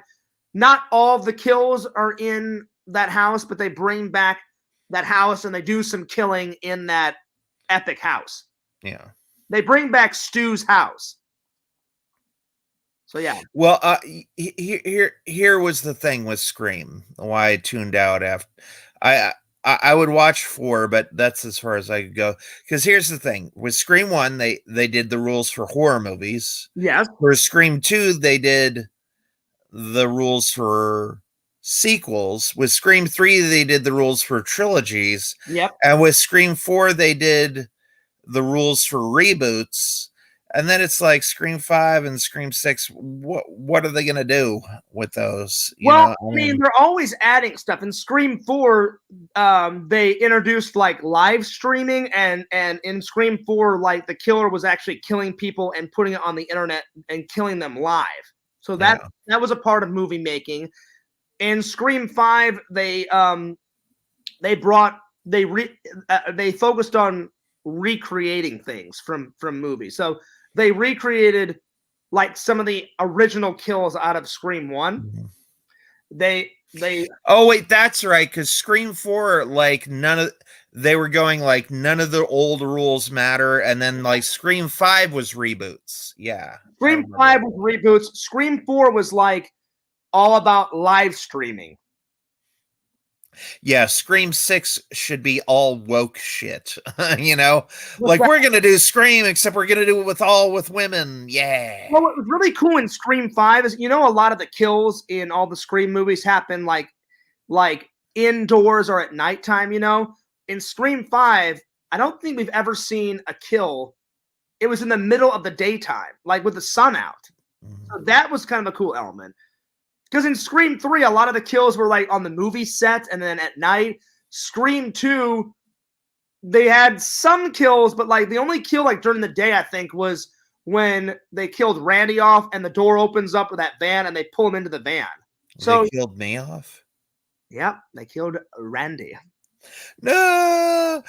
not all of the kills are in that house, but they bring back that house and they do some killing in that epic house. Yeah. They bring back Stu's house. So yeah. Well, here was the thing with Scream. Why I tuned out after I would watch 4, but that's as far as I could go. Because here's the thing: with Scream 1, they did the rules for horror movies. Yes. For Scream 2, they did the rules for sequels. With Scream 3, they did the rules for trilogies. Yep. And with Scream 4, they did the rules for reboots. And then it's like Scream 5 and Scream 6. What are they going to do with those? I mean, they're always adding stuff. In Scream 4, they introduced like live streaming, and in Scream 4, like the killer was actually killing people and putting it on the internet and killing them live. So that was a part of movie making. In Scream 5, they focused on recreating things from movies. So they recreated like some of the original kills out of Scream 1. Mm-hmm. Oh wait, that's right, because Scream 4, like they were going like none of the old rules matter, and then like Scream 5 was reboots. Yeah. Scream 5 was reboots. Scream 4 was like all about live streaming. Yeah, Scream 6 should be all woke shit. Like we're gonna do Scream, except we're gonna do it with women. Yeah. Well, what was really cool in Scream 5 is a lot of the kills in all the Scream movies happen like indoors or at nighttime. In Scream 5, I don't think we've ever seen a kill. It was in the middle of the daytime, like with the sun out. Mm-hmm. So that was kind of a cool element. Because in Scream 3, a lot of the kills were like on the movie set and then at night. Scream 2, they had some kills, but like the only kill like during the day, I think, was when they killed Randy off and the door opens up with that van and they pull him into the van. So they killed me off? Yeah, they killed Randy. No,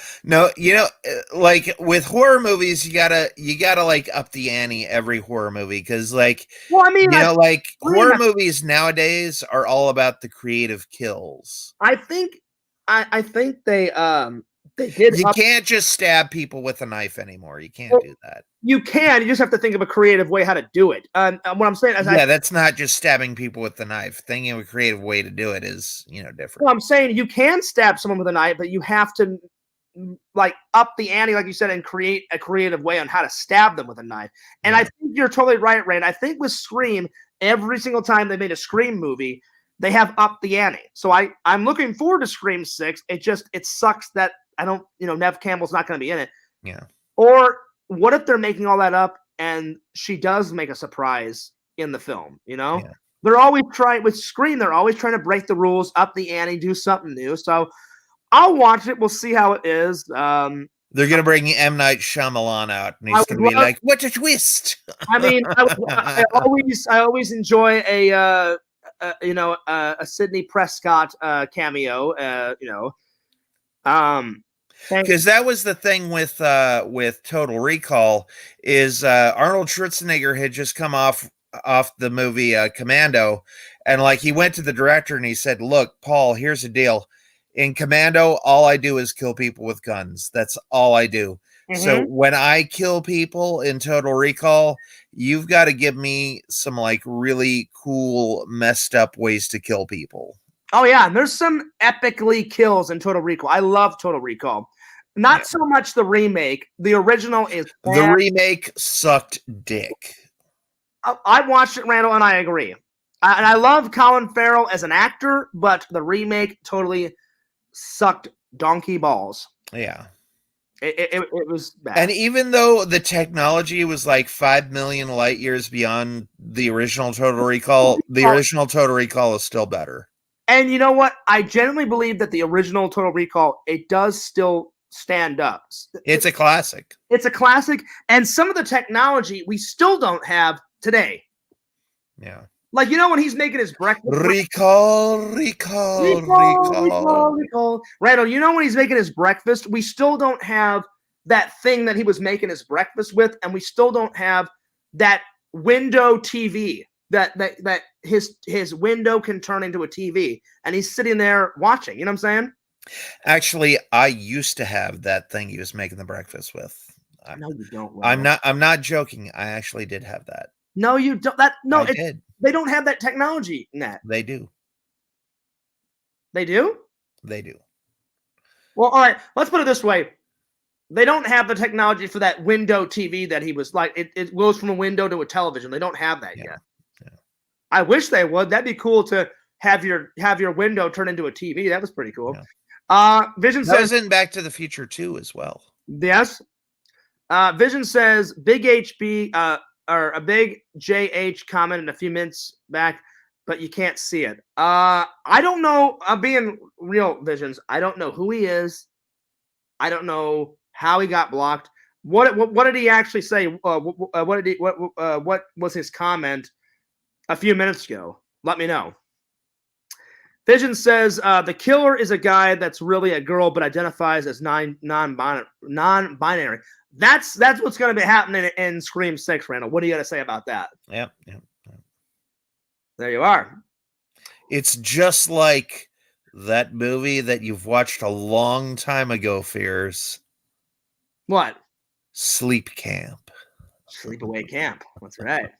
like with horror movies, you gotta like up the ante every horror movie, because like, horror movies nowadays are all about the creative kills. I think they did. You can't just stab people with a knife anymore. You can't do that. You can. You just have to think of a creative way how to do it. What I'm saying is, that's not just stabbing people with the knife. Thinking of a creative way to do it is, different. Well, I'm saying you can stab someone with a knife, but you have to like up the ante, like you said, and create a creative way on how to stab them with a knife. And I think you're totally right, Rand. I think with Scream, every single time they made a Scream movie, they have upped the ante. So I'm looking forward to Scream 6. It sucks that I don't, Nev Campbell's not going to be in it. Yeah. Or what if they're making all that up and she does make a surprise in the film? Yeah. They're always trying with Scream. They're always trying to break the rules, up the ante, do something new. So I'll watch it. We'll see how it is. They're gonna bring M. Night Shyamalan out, and he's gonna be like, "What a twist!" I mean, I always enjoy a Sidney Prescott cameo. Because that was the thing with Total Recall is Arnold Schwarzenegger had just come off the movie Commando, and like he went to the director and he said, "Look, Paul, here's the deal. In Commando, all I do is kill people with guns. That's all I do. So when I kill people in Total Recall, you've got to give me some like really cool, messed up ways to kill people." Oh yeah, and there's some epically kills in Total Recall. I love Total Recall. Not so much the remake. The original is bad. The remake sucked dick. I watched it, Randall, and I agree. And I love Colin Farrell as an actor, but the remake totally sucked donkey balls. Yeah. It was bad. And even though the technology was like 5 million light years beyond the original Total Recall, the original Total Recall is still better. And you know what? I genuinely believe that the original Total Recall, it does still stand up. It's a classic. It's a classic. And some of the technology we still don't have today. Yeah. Like, you know, when he's making his breakfast. Recall. Randall, you know when he's making his breakfast, we still don't have that thing that he was making his breakfast with, and we still don't have that window TV that his window can turn into a TV, and he's sitting there watching. You know what I'm saying? Actually, I used to have that thing he was making the breakfast with. No, you don't. Randall. I'm not joking. I actually did have that. No, you don't. I did. They don't have that technology in that. They do. They do? They do. Well, all right. Let's put it this way. They don't have the technology for that window TV that he was like. It goes from a window to a television. They don't have that yet. Yeah. I wish they would. That'd be cool to have your window turn into a TV. That was pretty cool. Yeah. Vision says. That was in Back to the Future 2 as well. Yes. Vision says big HB. Or a big JH comment a few minutes back, but you can't see it. I don't know. I'm being real, Visions. I don't know who he is. I don't know how he got blocked. What did he actually say? What was his comment a few minutes ago? Let me know. Vision says the killer is a guy that's really a girl but identifies as non-binary. That's what's going to be happening in Scream 6, Randall. What do you got to say about that? Yep. There you are. It's just like that movie that you've watched a long time ago, Fears. What? Sleep Camp. Sleepaway Camp. That's right.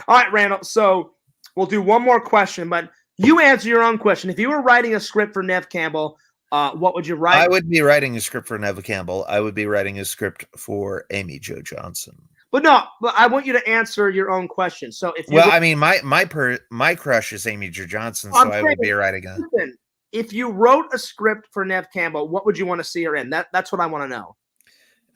All right, Randall. So we'll do one more question, but you answer your own question. If you were writing a script for Nev Campbell, what would you write? I would be writing a script for Neva Campbell. I would be writing a script for Amy Jo Johnson. But I want you to answer your own question. So if you I mean, my crush is Amy Jo Johnson, so I would be writing a. Listen, if you wrote a script for Nev Campbell, what would you want to see her in? That's what I want to know.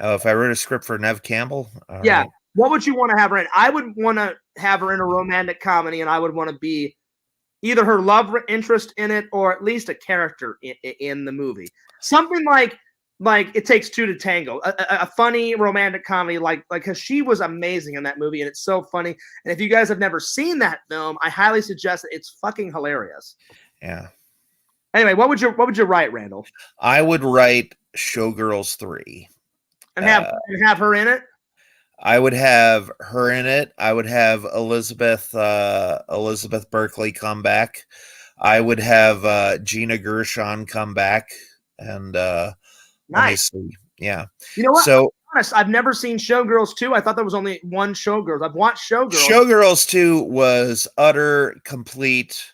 Oh, if I wrote a script for Nev Campbell, yeah. Right. What would you want to have her in? I would want to have her in a romantic comedy, and I would want to be either her love interest in it or at least a character in the movie. Something like It Takes Two to Tango, a funny romantic comedy like because she was amazing in that movie and it's so funny. And if you guys have never seen that film, I highly suggest it. It's fucking hilarious. Yeah. Anyway, what would you write, Randall? I would write Showgirls 3. And have her in it? I would have her in it. I would have Elizabeth Berkley come back. I would have Gina Gershon come back. And nice. Let me see. Yeah. You know what? So honest, I've never seen Showgirls 2. I thought there was only one Showgirls. I've watched Showgirls. Showgirls 2 was utter, complete,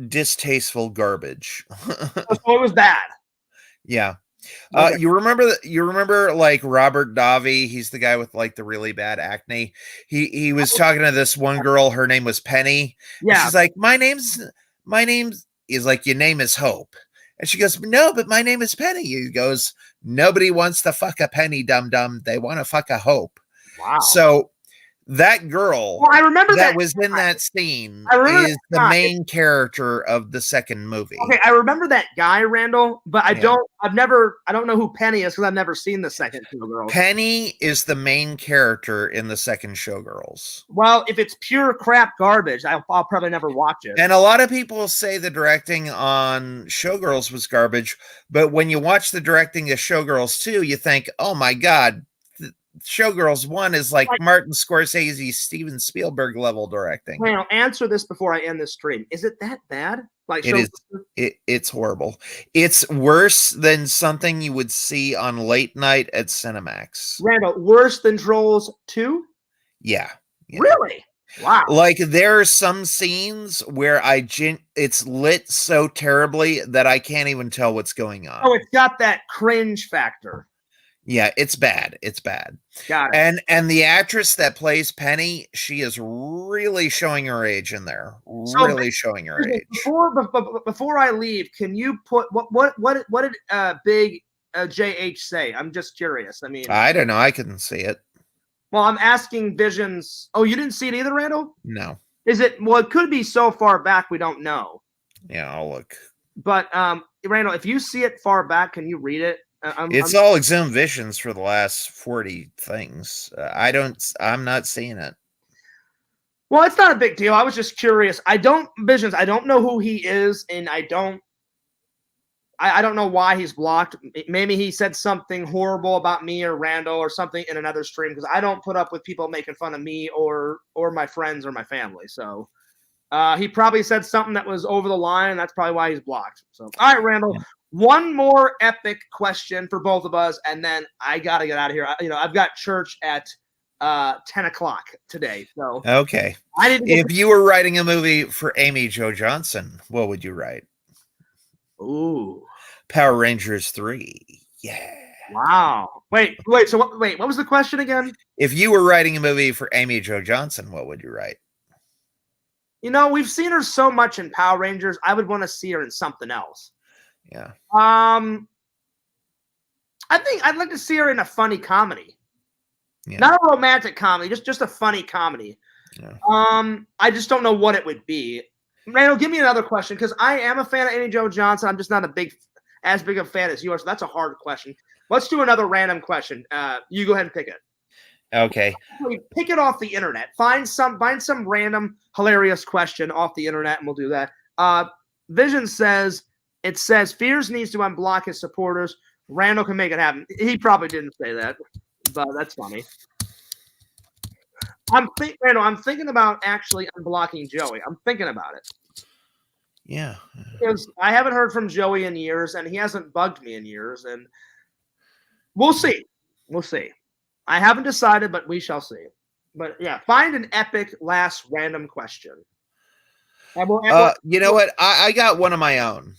distasteful garbage. So it was bad. Yeah. Okay. You remember like Robert Davi? He's the guy with like the really bad acne. He was talking to this one girl. Her name was Penny. Yeah. She's like, my name's is like, your name is Hope. And she goes, no, but my name is Penny. He goes, nobody wants to fuck a Penny, dum-dum. They want to fuck a Hope. Wow. So That girl I remember that was in that scene is the main character of the second movie. Okay, I remember that guy, Randall, but I don't know who Penny is because I've never seen the second Showgirls. Penny is the main character in the second Showgirls. Well, if it's pure crap garbage, I'll probably never watch it. And a lot of people say the directing on Showgirls was garbage, but when you watch the directing of Showgirls 2, you think, oh my God, Showgirls 1 is like Martin Scorsese, Steven Spielberg level directing. Wait, I'll answer this before I end this stream. Is it that bad? Like it is. It's horrible. It's worse than something you would see on late night at Cinemax. Randall, worse than Trolls 2? Yeah. Really? Wow. Like there are some scenes where it's lit so terribly that I can't even tell what's going on. Oh, it's got that cringe factor. Yeah, it's bad. It's bad. Got it. And the actress that plays Penny, she is really showing her age in there. Showing her age. Before I leave, can you put what did Big JH say? I'm just curious. I mean, I don't know. I couldn't see it. Well, I'm asking Visions. Oh, you didn't see it either, Randall? No. Is it? Well, it could be so far back we don't know. Yeah, I'll look. But Randall, if you see it far back, can you read it? It's all Exhumed Visions for the last 40 things. I'm not seeing it. Well, it's not a big deal. I was just curious. Visions, I don't know who he is, and I don't know why he's blocked. Maybe he said something horrible about me or Randall or something in another stream, because I don't put up with people making fun of me or my friends or my family. So he probably said something that was over the line, and that's probably why he's blocked. So, all right, Randall. Yeah. One more epic question for both of us, and then I got to get out of here. I've got church at 10 o'clock today. So okay. If you were writing a movie for Amy Jo Johnson, what would you write? Ooh. Power Rangers 3. Yeah. Wow. Wait. So what was the question again? If you were writing a movie for Amy Jo Johnson, what would you write? We've seen her so much in Power Rangers. I would want to see her in something else. Yeah. I think I'd like to see her in a funny comedy. Yeah. Not a romantic comedy, just a funny comedy. Yeah. I just don't know what it would be. Randall, give me another question, because I am a fan of Amy Jo Johnson. I'm just not as big a fan as you are, so that's a hard question. Let's do another random question. You go ahead and pick it. Okay. Pick it off the internet. Find some random hilarious question off the internet, and we'll do that. Vision says, Fears needs to unblock his supporters. Randall can make it happen. He probably didn't say that, but that's funny. Randall, I'm thinking about actually unblocking Joey. I'm thinking about it. Yeah. Because I haven't heard from Joey in years, and he hasn't bugged me in years, and we'll see. We'll see. I haven't decided, but we shall see. But yeah, find an epic last random question. You know what? I got one of my own.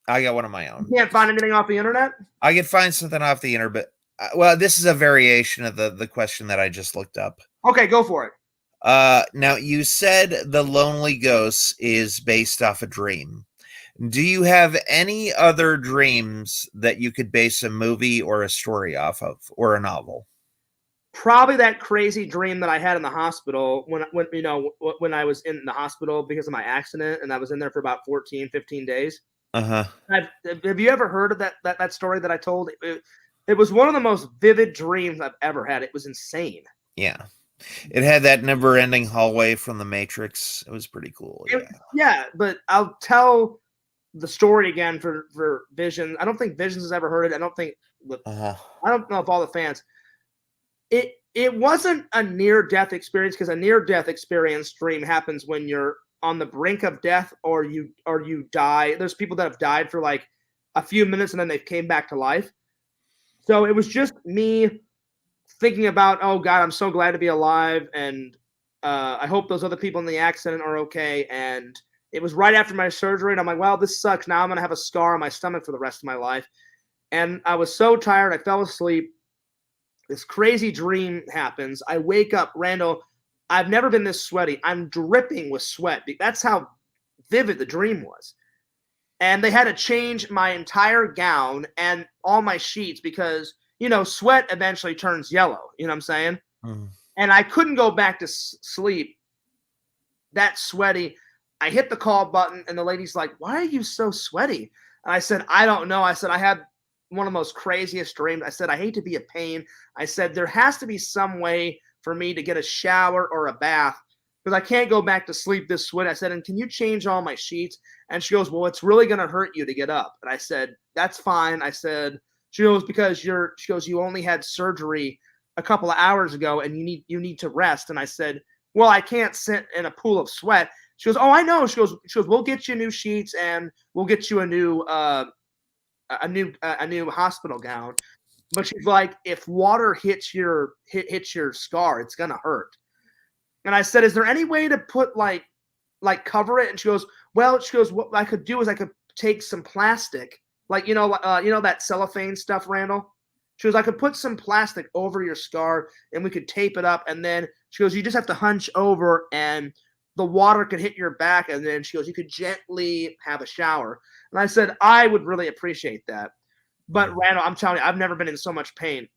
You can't find anything off the internet? I can find something off the internet, but well, this is a variation of the question that I just looked up. Okay, go for it. Now, you said The Lonely Ghost is based off a dream. Do you have any other dreams that you could base a movie or a story off of, or a novel? Probably that crazy dream that I had in the hospital when I was in the hospital because of my accident, and I was in there for about 14, 15 days. Uh-huh. Have you ever heard of that story that I told? It was one of the most vivid dreams I've ever had. It was insane. Yeah. It had that never-ending hallway from The Matrix. It was pretty cool. Yeah, but I'll tell the story again for Vision. I don't think Visions has ever heard it. I don't know if all the fans. It wasn't a near-death experience, because a near-death experience dream happens when you're on the brink of death or you die. There's people that have died for like a few minutes and then they came back to life. So it was just me thinking about, oh God, I'm so glad to be alive, and I hope those other people in the accident are okay. And it was right after my surgery, and I'm like, well, this sucks. Now I'm gonna have a scar on my stomach for the rest of my life. And I was so tired, I fell asleep. This crazy dream happens. I wake up, Randall. I've never been this sweaty. I'm dripping with sweat. That's how vivid the dream was. And they had to change my entire gown and all my sheets because, sweat eventually turns yellow. You know what I'm saying? Mm. And I couldn't go back to sleep. That sweaty. I hit the call button, and the lady's like, "Why are you so sweaty?" And I said, "I don't know." I said, "I had one of the most craziest dreams." I said, "I hate to be a pain." I said, "There has to be some way for me to get a shower or a bath because I can't go back to sleep this sweaty." I said, "And can you change all my sheets?" And she goes, "Well, it's really going to hurt you to get up." And I said, "That's fine." I said, she goes, "Because she goes, you only had surgery a couple of hours ago and you need to rest." And I said, "Well, I can't sit in a pool of sweat." She goes, "Oh, I know." She goes, "We'll get you new sheets and we'll get you a new hospital gown." But she's like, "If water hits your scar, it's gonna hurt." And I said, "Is there any way to put like cover it?" And she goes, "Well," she goes, "what I could do is I could take some plastic, like you know that cellophane stuff, Randall." She goes, "I could put some plastic over your scar and we could tape it up, and then," she goes, "you just have to hunch over and the water could hit your back, and then," she goes, "you could gently have a shower." And I said, "I would really appreciate that." But Randall, I'm telling you, I've never been in so much pain.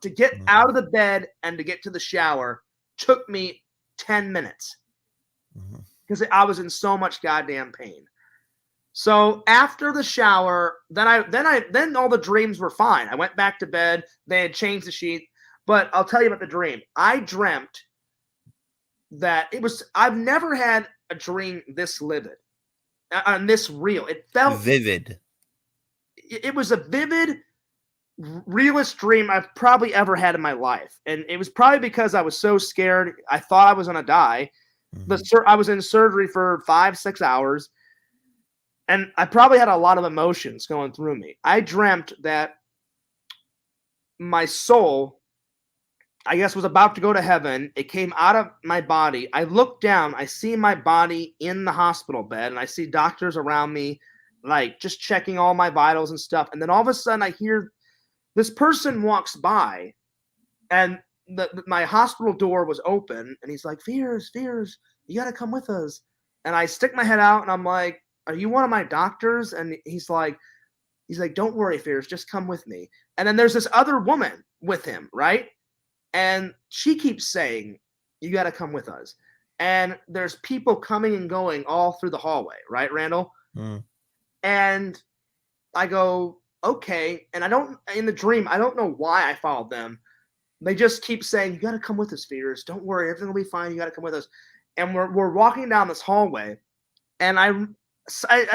To get out of the bed and to get to the shower took me 10 minutes because I was in so much goddamn pain. So after the shower, then all the dreams were fine. I went back to bed. They had changed the sheet. But I'll tell you about the dream. I dreamt that I've never had a dream this livid and this real. It felt vivid. It was a vivid, realist dream I've probably ever had in my life. And it was probably because I was so scared. I thought I was going to die. I was in surgery for 5-6 hours. And I probably had a lot of emotions going through me. I dreamt that my soul, I guess, was about to go to heaven. It came out of my body. I look down. I see my body in the hospital bed, and I see doctors around me, like just checking all my vitals and stuff. And then all of a sudden, I hear this person walks by, and my hospital door was open, and he's like, Fears, you got to come with us." And I stick my head out, and I'm like, "Are you one of my doctors?" And he's like, "Don't worry, Fears, just come with me." And then there's this other woman with him, right? And she keeps saying, "You got to come with us." And there's people coming and going all through the hallway, right, Randall? And I go, "Okay." And in the dream, I don't know why I followed them. They just keep saying, "You got to come with us, Fears. Don't worry, everything will be fine. You got to come with us." And we're walking down this hallway, and I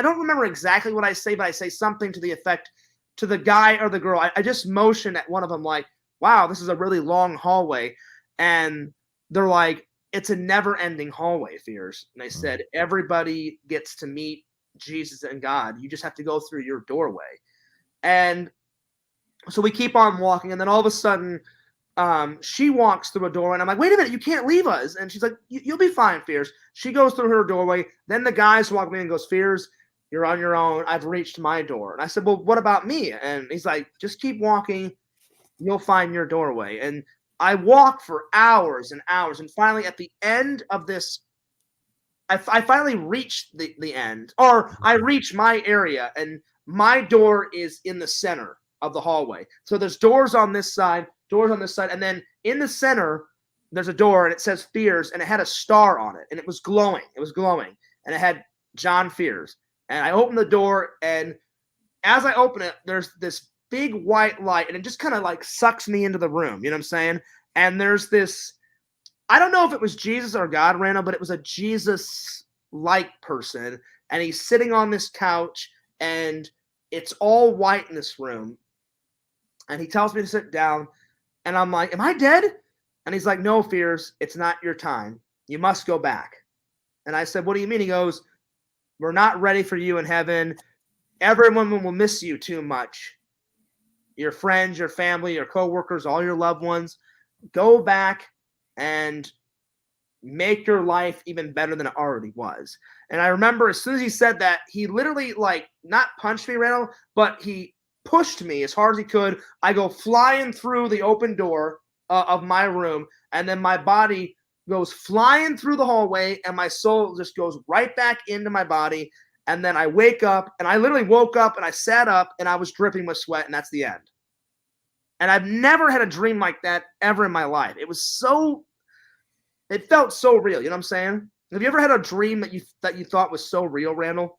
don't remember exactly what I say, but I say something to the effect to the guy or the girl. I just motion at one of them like, "Wow, this is a really long hallway." And they're like, "It's a never-ending hallway, Fears." And I said, "Everybody gets to meet Jesus and God. You just have to go through your doorway." And so we keep on walking, and then all of a sudden, she walks through a door, and I'm like, "Wait a minute, you can't leave us." And she's like, "You'll be fine, Fears." She goes through her doorway. Then the guys walk me and goes, "Fears, you're on your own. I've reached my door." And I said, "Well, what about me?" And he's like, "Just keep walking. You'll find your doorway." And I walk for hours and hours. And finally, at the end of this, I finally reached the end, or I reach my area, and my door is in the center of the hallway. So there's doors on this side, and then in the center, there's a door, and it says Fears, and it had a star on it, and it was glowing. And it had John Fears. And I opened the door, and as I open it, there's this big white light, and it just kind of like sucks me into the room. You know what I'm saying? And there's this, I don't know if it was Jesus or God, Randall, but it was a Jesus-like person, and he's sitting on this couch, and it's all white in this room. And he tells me to sit down, and I'm like, "Am I dead?" And he's like, "No, Fears, it's not your time. You must go back." And I said, "What do you mean?" He goes, "We're not ready for you in heaven. Everyone will miss you too much. Your friends, your family, your coworkers, all your loved ones. Go back and make your life even better than it already was." And I remember as soon as he said that, he literally like not punched me, Randall, but he pushed me as hard as he could. I go flying through the open door of my room, and then my body goes flying through the hallway, and my soul just goes right back into my body. And then I wake up, and I literally woke up, and I sat up, and I was dripping with sweat, and that's the end. And I've never had a dream like that ever in my life. It was so It felt so real. You know what I'm saying? Have you ever had a dream that you thought was so real, Randall?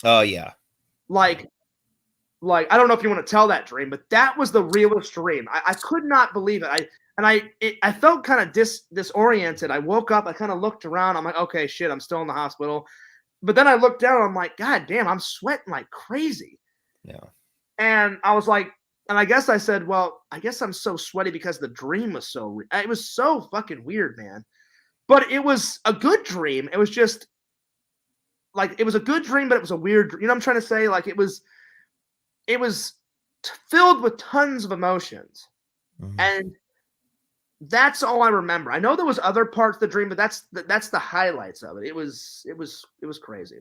Oh yeah. Like I don't know if you want to tell that dream, but that was the realest dream. I could not believe it. I felt kind of disoriented. I woke up. I kind of looked around. I'm like, okay, shit, I'm still in the hospital. But then I looked down. I'm like, God damn, I'm sweating like crazy. Yeah. And I was like, and I guess I said, well, I guess I'm so sweaty because the dream was so. It was so fucking weird, man. But it was a good dream. It was just like it was a good dream, but it was a weird. You know what I'm trying to say? Like it was filled with tons of emotions, and that's all I remember. I know there was other parts of the dream, but that's the highlights of it. It was crazy.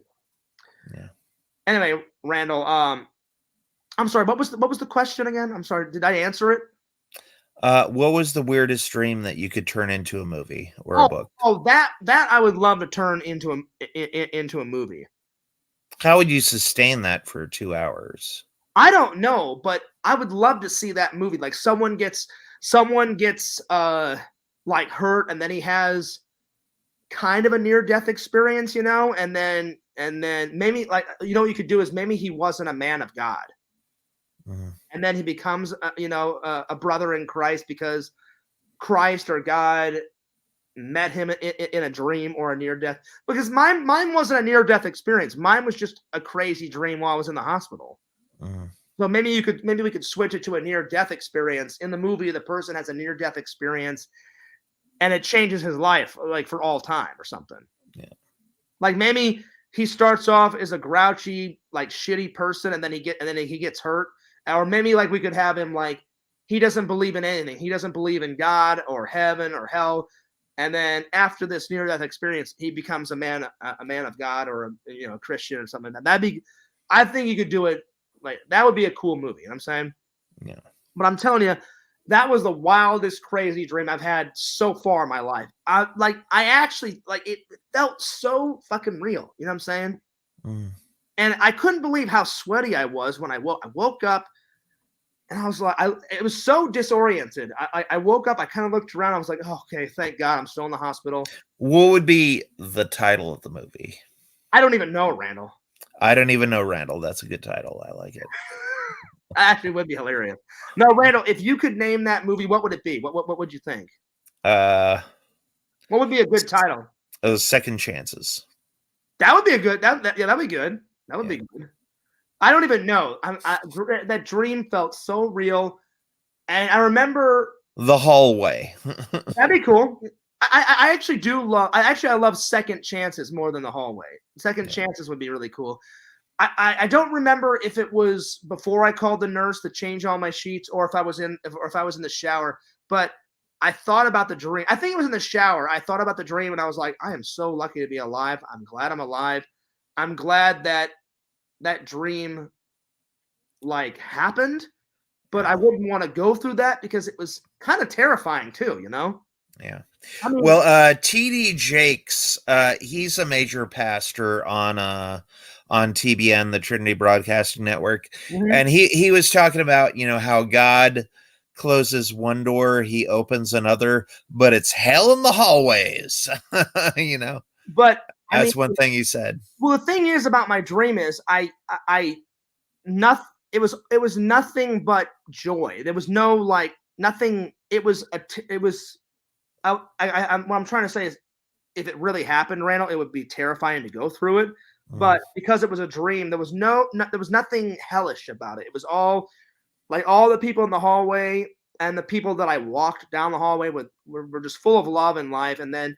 Yeah. Anyway, Randall, I'm sorry. What was the question again? I'm sorry. Did I answer it? What was the weirdest dream that you could turn into a movie or a book? Oh, that I would love to turn into a movie. How would you sustain that for 2 hours? I don't know, but I would love to see that movie. Like someone gets like hurt, and then he has kind of a near-death experience, you know, and then maybe like what you could do is maybe he wasn't a man of God. And then he becomes, a brother in Christ because Christ or God met him in a dream or a near death. Because mine wasn't a near death experience. Mine was just a crazy dream while I was in the hospital. So maybe we could switch it to a near death experience. In the movie, the person has a near death experience, and it changes his life like for all time or something. Yeah. Like maybe he starts off as a grouchy, like shitty person, and then he gets hurt. Or maybe like we could have him like he doesn't believe in anything. He doesn't believe in God or heaven or hell. And then after this near-death experience, he becomes a man of God or a Christian or something. I think you could do it like that would be a cool movie. You know what I'm saying? Yeah. But I'm telling you, that was the wildest, crazy dream I've had so far in my life. I actually it felt so fucking real. You know what I'm saying? And I couldn't believe how sweaty I was when I woke up, and I was like, it was so disoriented. I woke up, I kind of looked around, I was like, oh, okay, thank God I'm still in the hospital. What would be the title of the movie? I don't even know, Randall. I don't even know, Randall. That's a good title. I like it. Actually, would be hilarious. No, Randall, if you could name that movie, what would it be? What would you think? What would be a good title? Second Chances. That would be a good. That'd be good. That would be good. I don't even know. That dream felt so real, and I remember The Hallway. That'd be cool. I actually do love. I love Second Chances more than The Hallway. Second Chances would be really cool. I don't remember if it was before I called the nurse to change all my sheets, or if I was in the shower. But I thought about the dream. I think it was in the shower. I thought about the dream, and I was like, I am so lucky to be alive. I'm glad I'm alive. I'm glad that dream like happened, but I wouldn't want to go through that because it was kind of terrifying too, you know? Yeah. I mean, well, TD Jakes, he's a major pastor on TBN, the Trinity Broadcasting Network. And he was talking about, how God closes one door, he opens another, but it's hell in the hallways. But that's one thing he said. Well, the thing is about my dream is it was nothing but joy. There was no like nothing. What I'm trying to say is, if it really happened, Randall, it would be terrifying to go through it. But because it was a dream, there was nothing hellish about it. It was all like all the people in the hallway and the people that I walked down the hallway with were just full of love and life. And then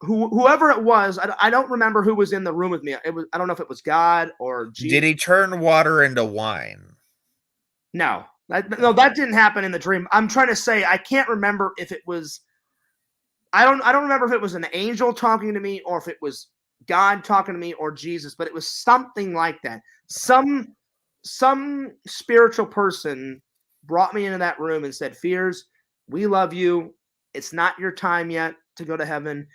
whoever it was, I don't remember who was in the room with me. I don't know if it was God or Jesus. Did he turn water into wine? No, that didn't happen in the dream. I'm trying to say I can't remember if it was. I don't remember if it was an angel talking to me or if it was God talking to me or Jesus, but it was something like that. Some spiritual person brought me into that room and said, "Fears, we love you. It's not your time yet to go to heaven.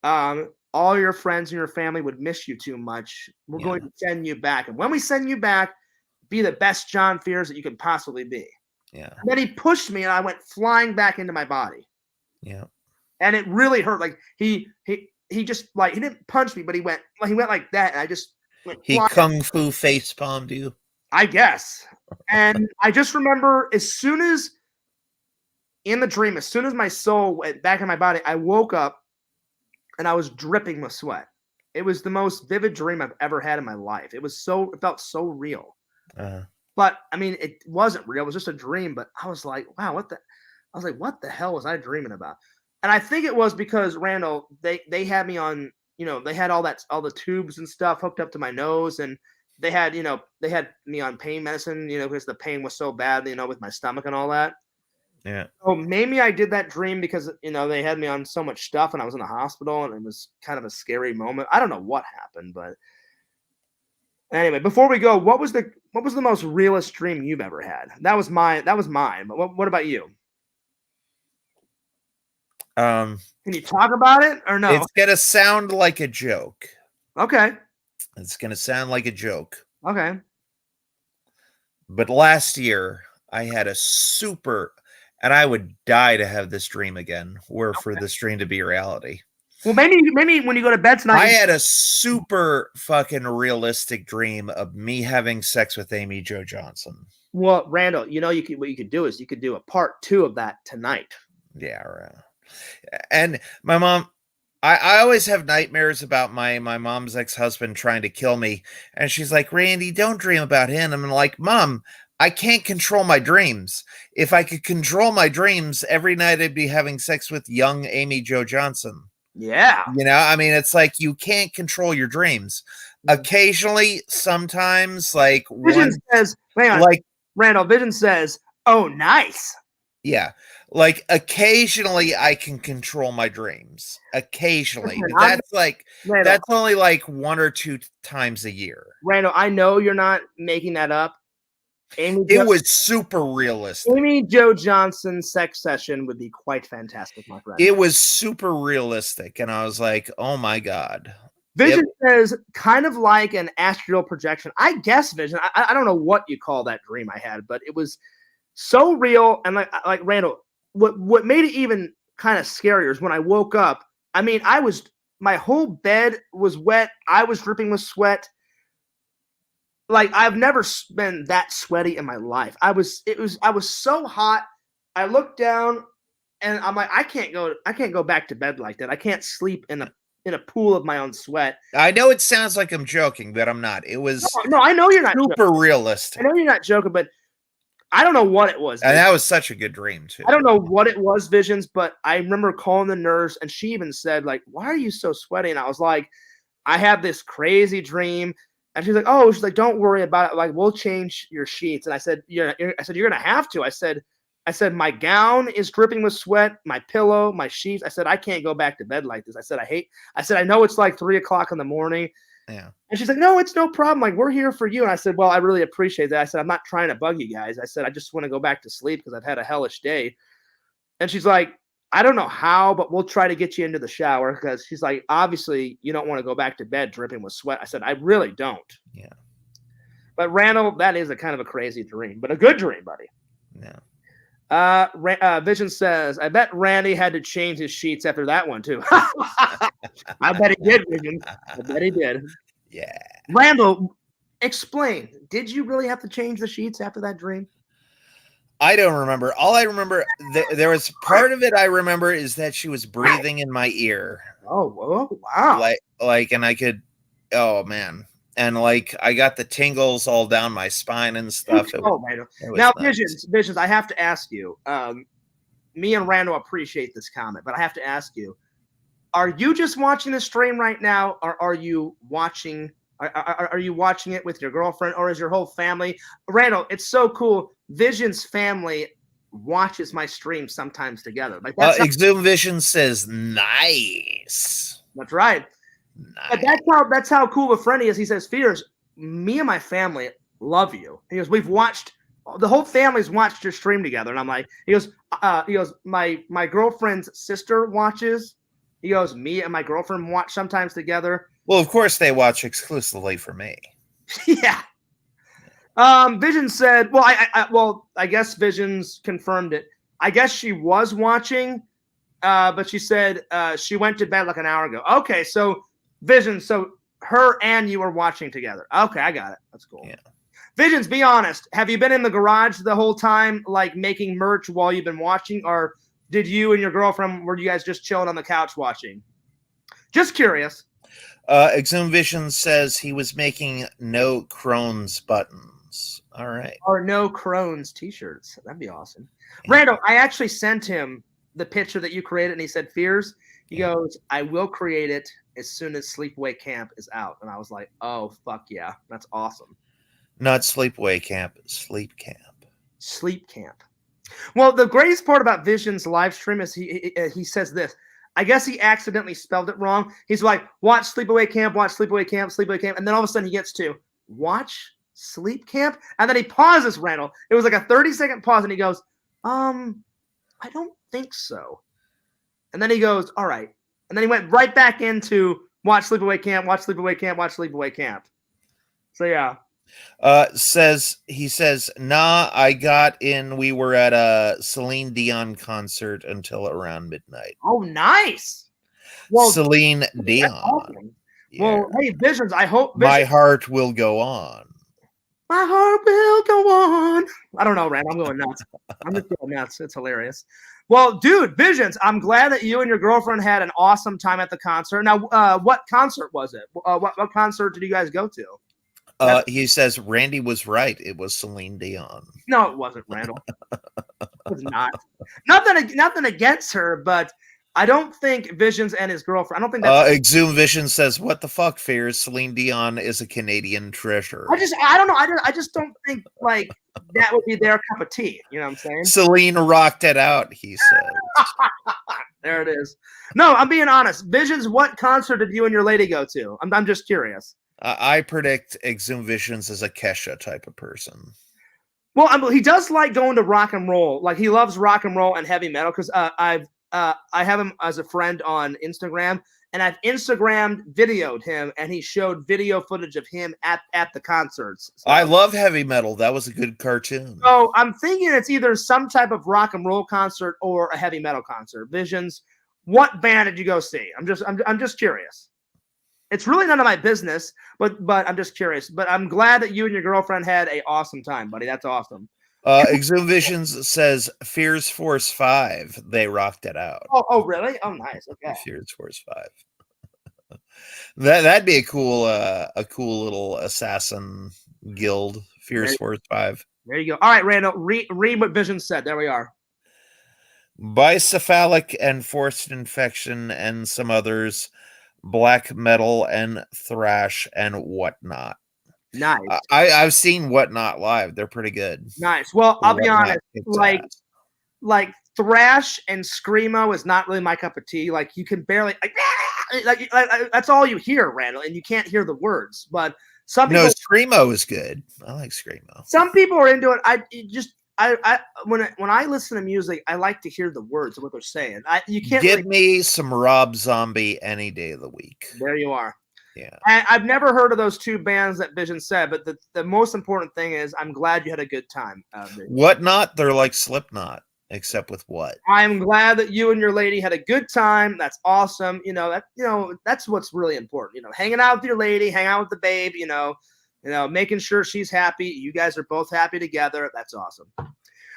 All your friends and your family would miss you too much. We're going to send you back. And when we send you back, be the best John Fears that you could possibly be." Yeah. And then he pushed me and I went flying back into my body. Yeah. and it really hurt. Like he just like he didn't punch me, but he went like that, and I just he kung fu face palmed you. I guess. And I just remember as soon as my soul went back in my body, I woke up and I was dripping with sweat. It was the most vivid dream I've ever had in my life. It felt so real. But I mean, it wasn't real. It was just a dream. But I was like, wow, what the hell was I dreaming about? And I think it was because Randall, they had me on, they had all the tubes and stuff hooked up to my nose, and they had me on pain medicine, because the pain was so bad, with my stomach and all that. Yeah. So maybe I did that dream because, they had me on so much stuff and I was in the hospital and it was kind of a scary moment. I don't know what happened, but anyway, before we go, what was the most realest dream you've ever had? That was mine. But what about you? Can you talk about it or no? It's going to sound like a joke. Okay. It's going to sound like a joke. Okay. But last year I had a super, and I would die to have this dream again, or for this dream to be reality. Well, maybe when you go to bed tonight. I had a super fucking realistic dream of me having sex with Amy Jo Johnson. Well, Randall, what you could do is you could do a part 2 of that tonight. Yeah, right. And my mom, I always have nightmares about my mom's ex-husband trying to kill me. And she's like, Randy, don't dream about him. I'm like, Mom, I can't control my dreams. If I could control my dreams, every night I'd be having sex with young Amy Jo Johnson. Yeah. I mean, it's like you can't control your dreams. Occasionally, sometimes, like Vision says, hang on, like Randall, Vision says, oh, nice. Yeah. Like occasionally I can control my dreams. Occasionally. Listen, that's only like 1 or 2 times a year. Randall, I know you're not making that up. It was super realistic. Amy Jo Johnson's sex session would be quite fantastic, my friend. It was super realistic, and I was like, oh my God. Vision says kind of like an astral projection. I guess, Vision. I don't know what you call that dream I had, but it was so real. And like Randall, what made it even kind of scarier is when I woke up. I mean, my whole bed was wet. I was dripping with sweat. Like I've never been that sweaty in my life. I was so hot. I looked down and I'm like, I can't go back to bed like that. I can't sleep in a pool of my own sweat. I know it sounds like I'm joking, but I'm not. It was no, I know you're not super realistic. I know you're not joking, but I don't know what it was. And that was such a good dream too. I don't know what it was, Visions, but I remember calling the nurse and she even said, like, why are you so sweaty? And I was like, I have this crazy dream. And she's like, don't worry about it. Like, we'll change your sheets. And I said, you're going to have to. I said, my gown is dripping with sweat, my pillow, my sheets. I said, I can't go baid to bed like this. I said, I know it's like 3:00 in the morning. Yeah. And she's like, no, it's no problem. Like, we're here for you. And I said, well, I really appreciate that. I said, I'm not trying to bug you guys. I said, I just want to go back to sleep because I've had a hellish day. And she's like, I don't know how, but we'll try to get you into the shower because she's like, obviously, you don't want to go back to bed dripping with sweat. I said, I really don't. Yeah. But Randall, that is a kind of a crazy dream, but a good dream, buddy. Yeah. Vision says, I bet Randy had to change his sheets after that one, too. I bet he did, Vision. I bet he did. Yeah. Randall, explain. Did you really have to change the sheets after that dream? I don't remember. All I remember, there was part of it I remember is that she was breathing in my ear. Oh, wow. Like, and I could, oh, man. And like, I got the tingles all down my spine and stuff. Now, nuts. Visions, I have to ask you, me and Randall appreciate this comment, but I have to ask you, are you just watching the stream right now, or are you watching it with your girlfriend, or is your whole family? Randall, it's so cool. Vision's family watches my stream sometimes together. Like Exhume Vision says, nice. That's right. Nice. But that's how cool a friend he is. He says, Fears, me and my family love you. He goes, the whole family's watched your stream together. And I'm like, he goes, my girlfriend's sister watches. He goes, me and my girlfriend watch sometimes together. Well, of course they watch exclusively for me. Yeah. Vision said, I guess Vision's confirmed it. I guess she was watching. but she said she went to bed like an hour ago. Okay, so Visions, so her and you were watching together. Okay, I got it. That's cool. Yeah. Visions, be honest. Have you been in the garage the whole time, like making merch while you've been watching, or did you and your girlfriend, were you guys just chilling on the couch watching? Just curious. Exhumed Vision says he was making no Crohn's buttons. All right. Or no Crohn's t-shirts. That'd be awesome. Yeah. Randall, I actually sent him the picture that you created, and he said, Fears. He goes, I will create it as soon as Sleepaway Camp is out. And I was like, oh, fuck yeah. That's awesome. Not Sleepaway Camp, Sleep Camp. Sleep Camp. Well, the greatest part about Vision's live stream is he says this. I guess he accidentally spelled it wrong. He's like, watch Sleepaway Camp, watch Sleepaway Camp, Sleepaway Camp. And then all of a sudden he gets to watch Sleep Camp. And then he pauses, Randall. It was like a 30-second pause. And he goes, I don't think so. And then he goes, all right. And then he went right back into watch Sleepaway Camp, watch Sleepaway Camp, watch Sleepaway Camp. So, yeah. He says, nah, I got in. We were at a Celine Dion concert until around midnight. Oh, nice. Well, Celine Dion. Awesome. Yeah. Well, hey, Visions, I hope my heart will go on. My heart will go on. I don't know, Rand. I'm going nuts. I'm just going nuts. It's hilarious. Well, dude, Visions, I'm glad that you and your girlfriend had an awesome time at the concert. Now, what concert was it? What concert did you guys go to? He says Randy was right. It was Celine Dion. No, it wasn't, Randall. It was not. Nothing against her, but I don't think Visions and his girlfriend. I don't think that's. Exhumed Vision says, "What the fuck, Fears? Celine Dion is a Canadian treasure." I don't know. I just don't think like that would be their cup of tea. You know what I'm saying? Celine rocked it out. He says. There it is. No, I'm being honest. Visions, what concert did you and your lady go to? I'm just curious. I predict Exhumed Visions is a Kesha type of person. Well, he does like going to rock and roll. Like he loves rock and roll and heavy metal because I have him as a friend on Instagram, and I've videoed him, and he showed video footage of him at the concerts. So, I love heavy metal. That was a good cartoon. So I'm thinking it's either some type of rock and roll concert or a heavy metal concert. Visions, what band did you go see? I'm just curious. It's really none of my business, but I'm just curious. But I'm glad that you and your girlfriend had an awesome time, buddy. That's awesome. Exhumed Visions says Fears Force 5. They rocked it out. Oh, really? Oh, nice. Okay. Fears Force 5. That'd be a cool little assassin guild. Fears Force 5. There you go. All right, Randall. Read what Vision said. There we are. Bicephalic and Forced Infection and some others. Black metal and thrash and whatnot. Nice. I've seen Whatnot live. They're pretty good. Nice. Well, I'll be honest. Like thrash and screamo is not really my cup of tea. Like you can barely like that's all you hear, Randall, and you can't hear the words. But some people, screamo is good. I like screamo. Some people are into it. When I listen to music, I like to hear the words of what they're saying. You can't give me some Rob Zombie any day of the week. There you are. Yeah. I've never heard of those two bands that Vision said, but the most important thing is I'm glad you had a good time. Whatnot, they're like Slipknot, except with what? I'm glad that you and your lady had a good time. That's awesome. That's what's really important. Hanging out with your lady, hang out with the babe, making sure she's happy. You guys are both happy together. That's awesome.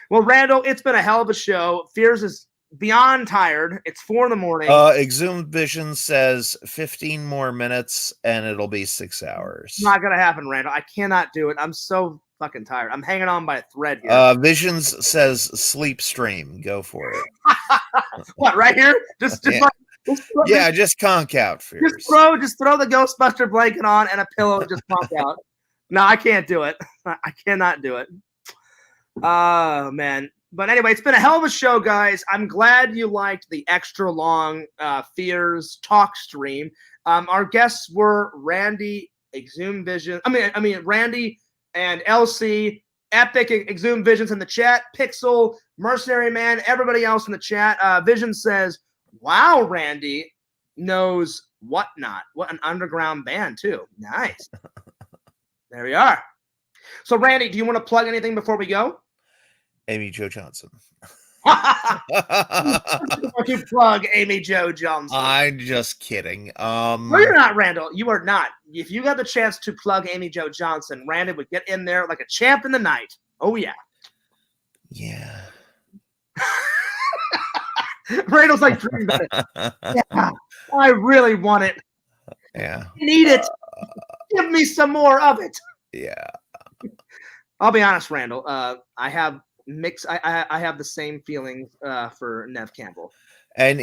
Well, Randall, it's been a hell of a show. Fears is beyond tired. It's 4 a.m. Exhumed Vision says 15 more minutes and it'll be 6 hours. It's not gonna happen, Randall. I cannot do it. I'm so fucking tired. I'm hanging on by a thread here. Visions says sleep stream. Go for it. What, right here? Just conk out. Fears. Just throw the Ghostbuster blanket on and a pillow and just conk out. No, I can't do it. I cannot do it. Oh, man. But anyway, it's been a hell of a show, guys. I'm glad you liked the extra long Fears talk stream. Our guests were Randy, Exhumed Vision. Randy and LC, Epic, Exhumed Visions in the chat, Pixel, Mercenary Man, everybody else in the chat. Vision says, wow, Randy knows Whatnot. What an underground band, too. Nice. There we are. So, Randy, do you want to plug anything before we go? Amy Jo Johnson. To plug Amy Jo Johnson. I'm just kidding. No, you're not, Randall. You are not. If you got the chance to plug Amy Jo Johnson, Randall would get in there like a champ in the night. Oh yeah. Yeah. Randall's like dreaming about it. Yeah, I really want it. Yeah. I need it. Give me some more of it. Yeah. I'll be honest, Randall. I have mixed. I have the same feelings for Nev Campbell. And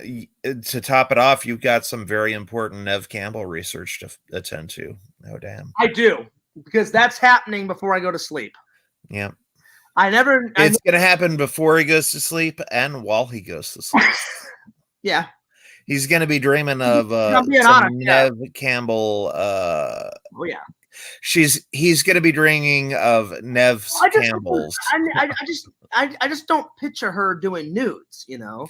to top it off, you've got some very important Nev Campbell research to attend to. No damn. I do, because that's happening before I go to sleep. Yeah. It's going to happen before he goes to sleep and while he goes to sleep. Yeah. He's going to be dreaming of Nev Campbell. Oh yeah. He's going to be dreaming of Nev Campbell's. I just don't picture her doing nudes, you know.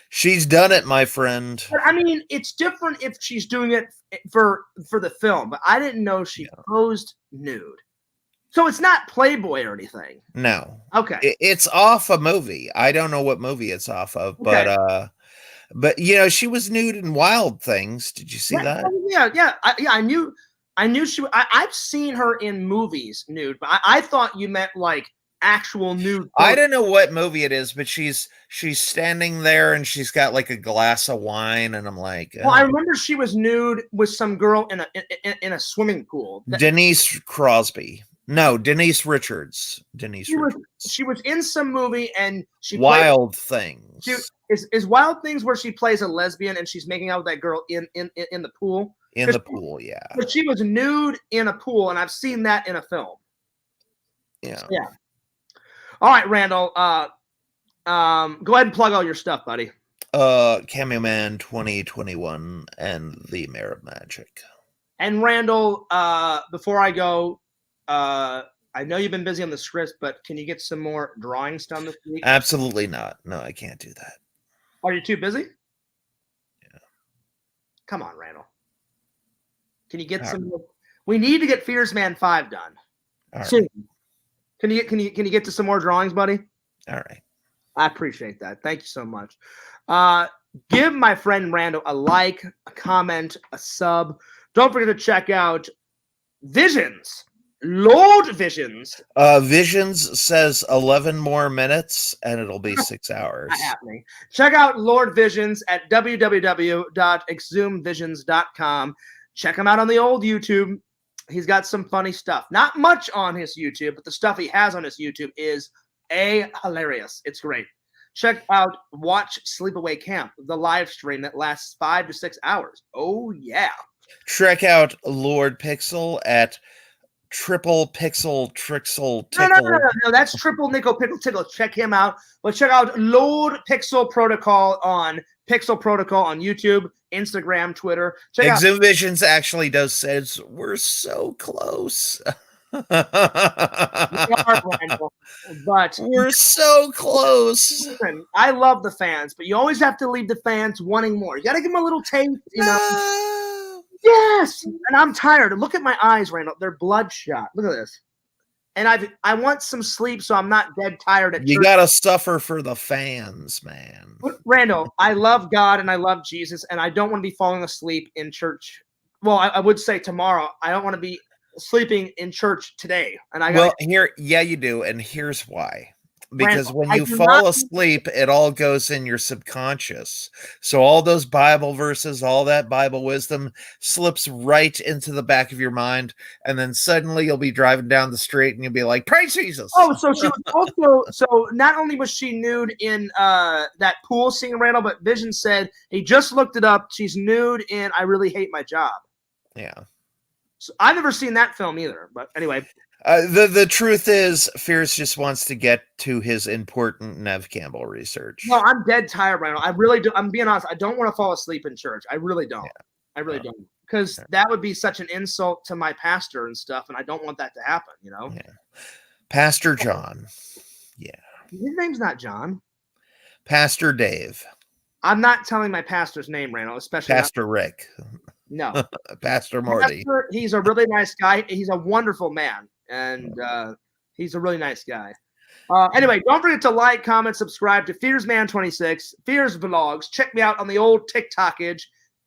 She's done it, my friend. But I mean, it's different if she's doing it for the film, but I didn't know she posed nude. So it's not Playboy or anything. No. Okay. It's off a movie. I don't know what movie it's off of, but you know, she was nude in Wild Things. Did you see that? Yeah. I knew she. I've seen her in movies nude, but I thought you meant like actual nude. I don't know what movie it is, but she's standing there and she's got like a glass of wine, and I'm like, well, I remember she was nude with some girl in a swimming pool. Denise Crosby. No, Denise Richards. She was in some movie, and she Wild Things. Is Wild Things where she plays a lesbian and she's making out with that girl in the pool? In the pool, yeah. But she was nude in a pool, and I've seen that in a film. Yeah. Yeah. All right, Randall. Go ahead and plug all your stuff, buddy. Cameo Man 2021 and the Mayor of Magic. And Randall, before I go, I know you've been busy on the script, but can you get some more drawings done this week? Absolutely not. No, I can't do that. Are you too busy? Yeah. Come on, Randall. Can you get some more? We need to get Fears Man 5 done. All right. Soon. Can you get to some more drawings, buddy? All right. I appreciate that. Thank you so much. Give my friend Randall a like, a comment, a sub. Don't forget to check out Visions. Lord Visions. Visions says 11 more minutes and it'll be 6 hours. Not happening. Check out Lord Visions at www.exhumvisions.com. Check him out on the old YouTube. He's got some funny stuff. Not much on his YouTube, but the stuff he has on his YouTube is hilarious. It's great. Check out Watch Sleepaway Camp, the live stream that lasts 5 to 6 hours. Oh, yeah. Check out Lord Pixel at Triple Pixel Trixel Tickle. No, that's Triple Nickel Pickle Tickle. Check him out. But check out Lord Pixel Protocol on Pixel Protocol on YouTube, Instagram, Twitter. Check out Exhum Visions actually does says we're so close. we are, Randall, but we're so close. Listen, I love the fans, but you always have to leave the fans wanting more. You got to give them a little taste, you know. Yes, and I'm tired. Look at my eyes, Randall. They're bloodshot. Look at this. And I want some sleep, so I'm not dead tired at You church. gotta suffer for the fans, man. Randall, I love God and I love Jesus, and I don't want to be falling asleep in church. Well, I would say tomorrow. I don't want to be sleeping in church today. And you do, and here's why. Because when you fall asleep, it all goes in your subconscious. So all those Bible verses, all that Bible wisdom slips right into the back of your mind. And then suddenly you'll be driving down the street and you'll be like, praise Jesus. Oh, so she was also, so not only was she nude in that pool scene, Randall, but Vision said he just looked it up. She's nude in I Really Hate My Job. Yeah. So I've never seen that film either. But anyway. The truth is, Fierce just wants to get to his important Nev Campbell research. No, I'm dead tired right now. I really do. I'm being honest. I don't want to fall asleep in church. I really don't. Yeah. I really don't. Because that would be such an insult to my pastor and stuff, and I don't want that to happen, you know? Yeah. Pastor John. Yeah. His name's not John. Pastor Dave. I'm not telling my pastor's name, Randall, especially Pastor Rick. No. Pastor Marty. He's a really nice guy. He's a wonderful man. And he's a really nice guy. Anyway, don't forget to like, comment, subscribe to FearsMan26, Fears Vlogs. Check me out on the old TikTokage,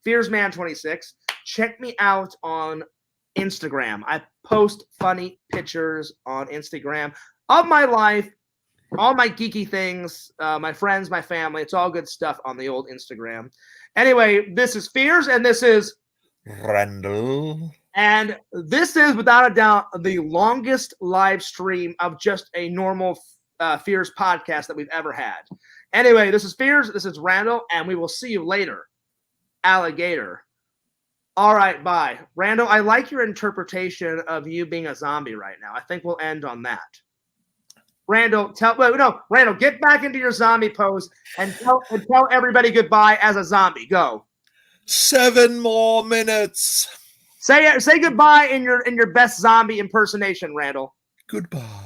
FearsMan26. Check me out on Instagram. I post funny pictures on Instagram of my life, all my geeky things, my friends, my family. It's all good stuff on the old Instagram. Anyway, this is Fears, and this is Randall. And this is, without a doubt, the longest live stream of just a normal Fears podcast that we've ever had. Anyway, this is Fears. This is Randall, and we will see you later, alligator. All right, bye. Randall, I like your interpretation of you being a zombie right now. I think we'll end on that. Randall, Randall, get back into your zombie pose and tell everybody goodbye as a zombie. Go. 7 more minutes. Say goodbye in your best zombie impersonation, Randall. Goodbye.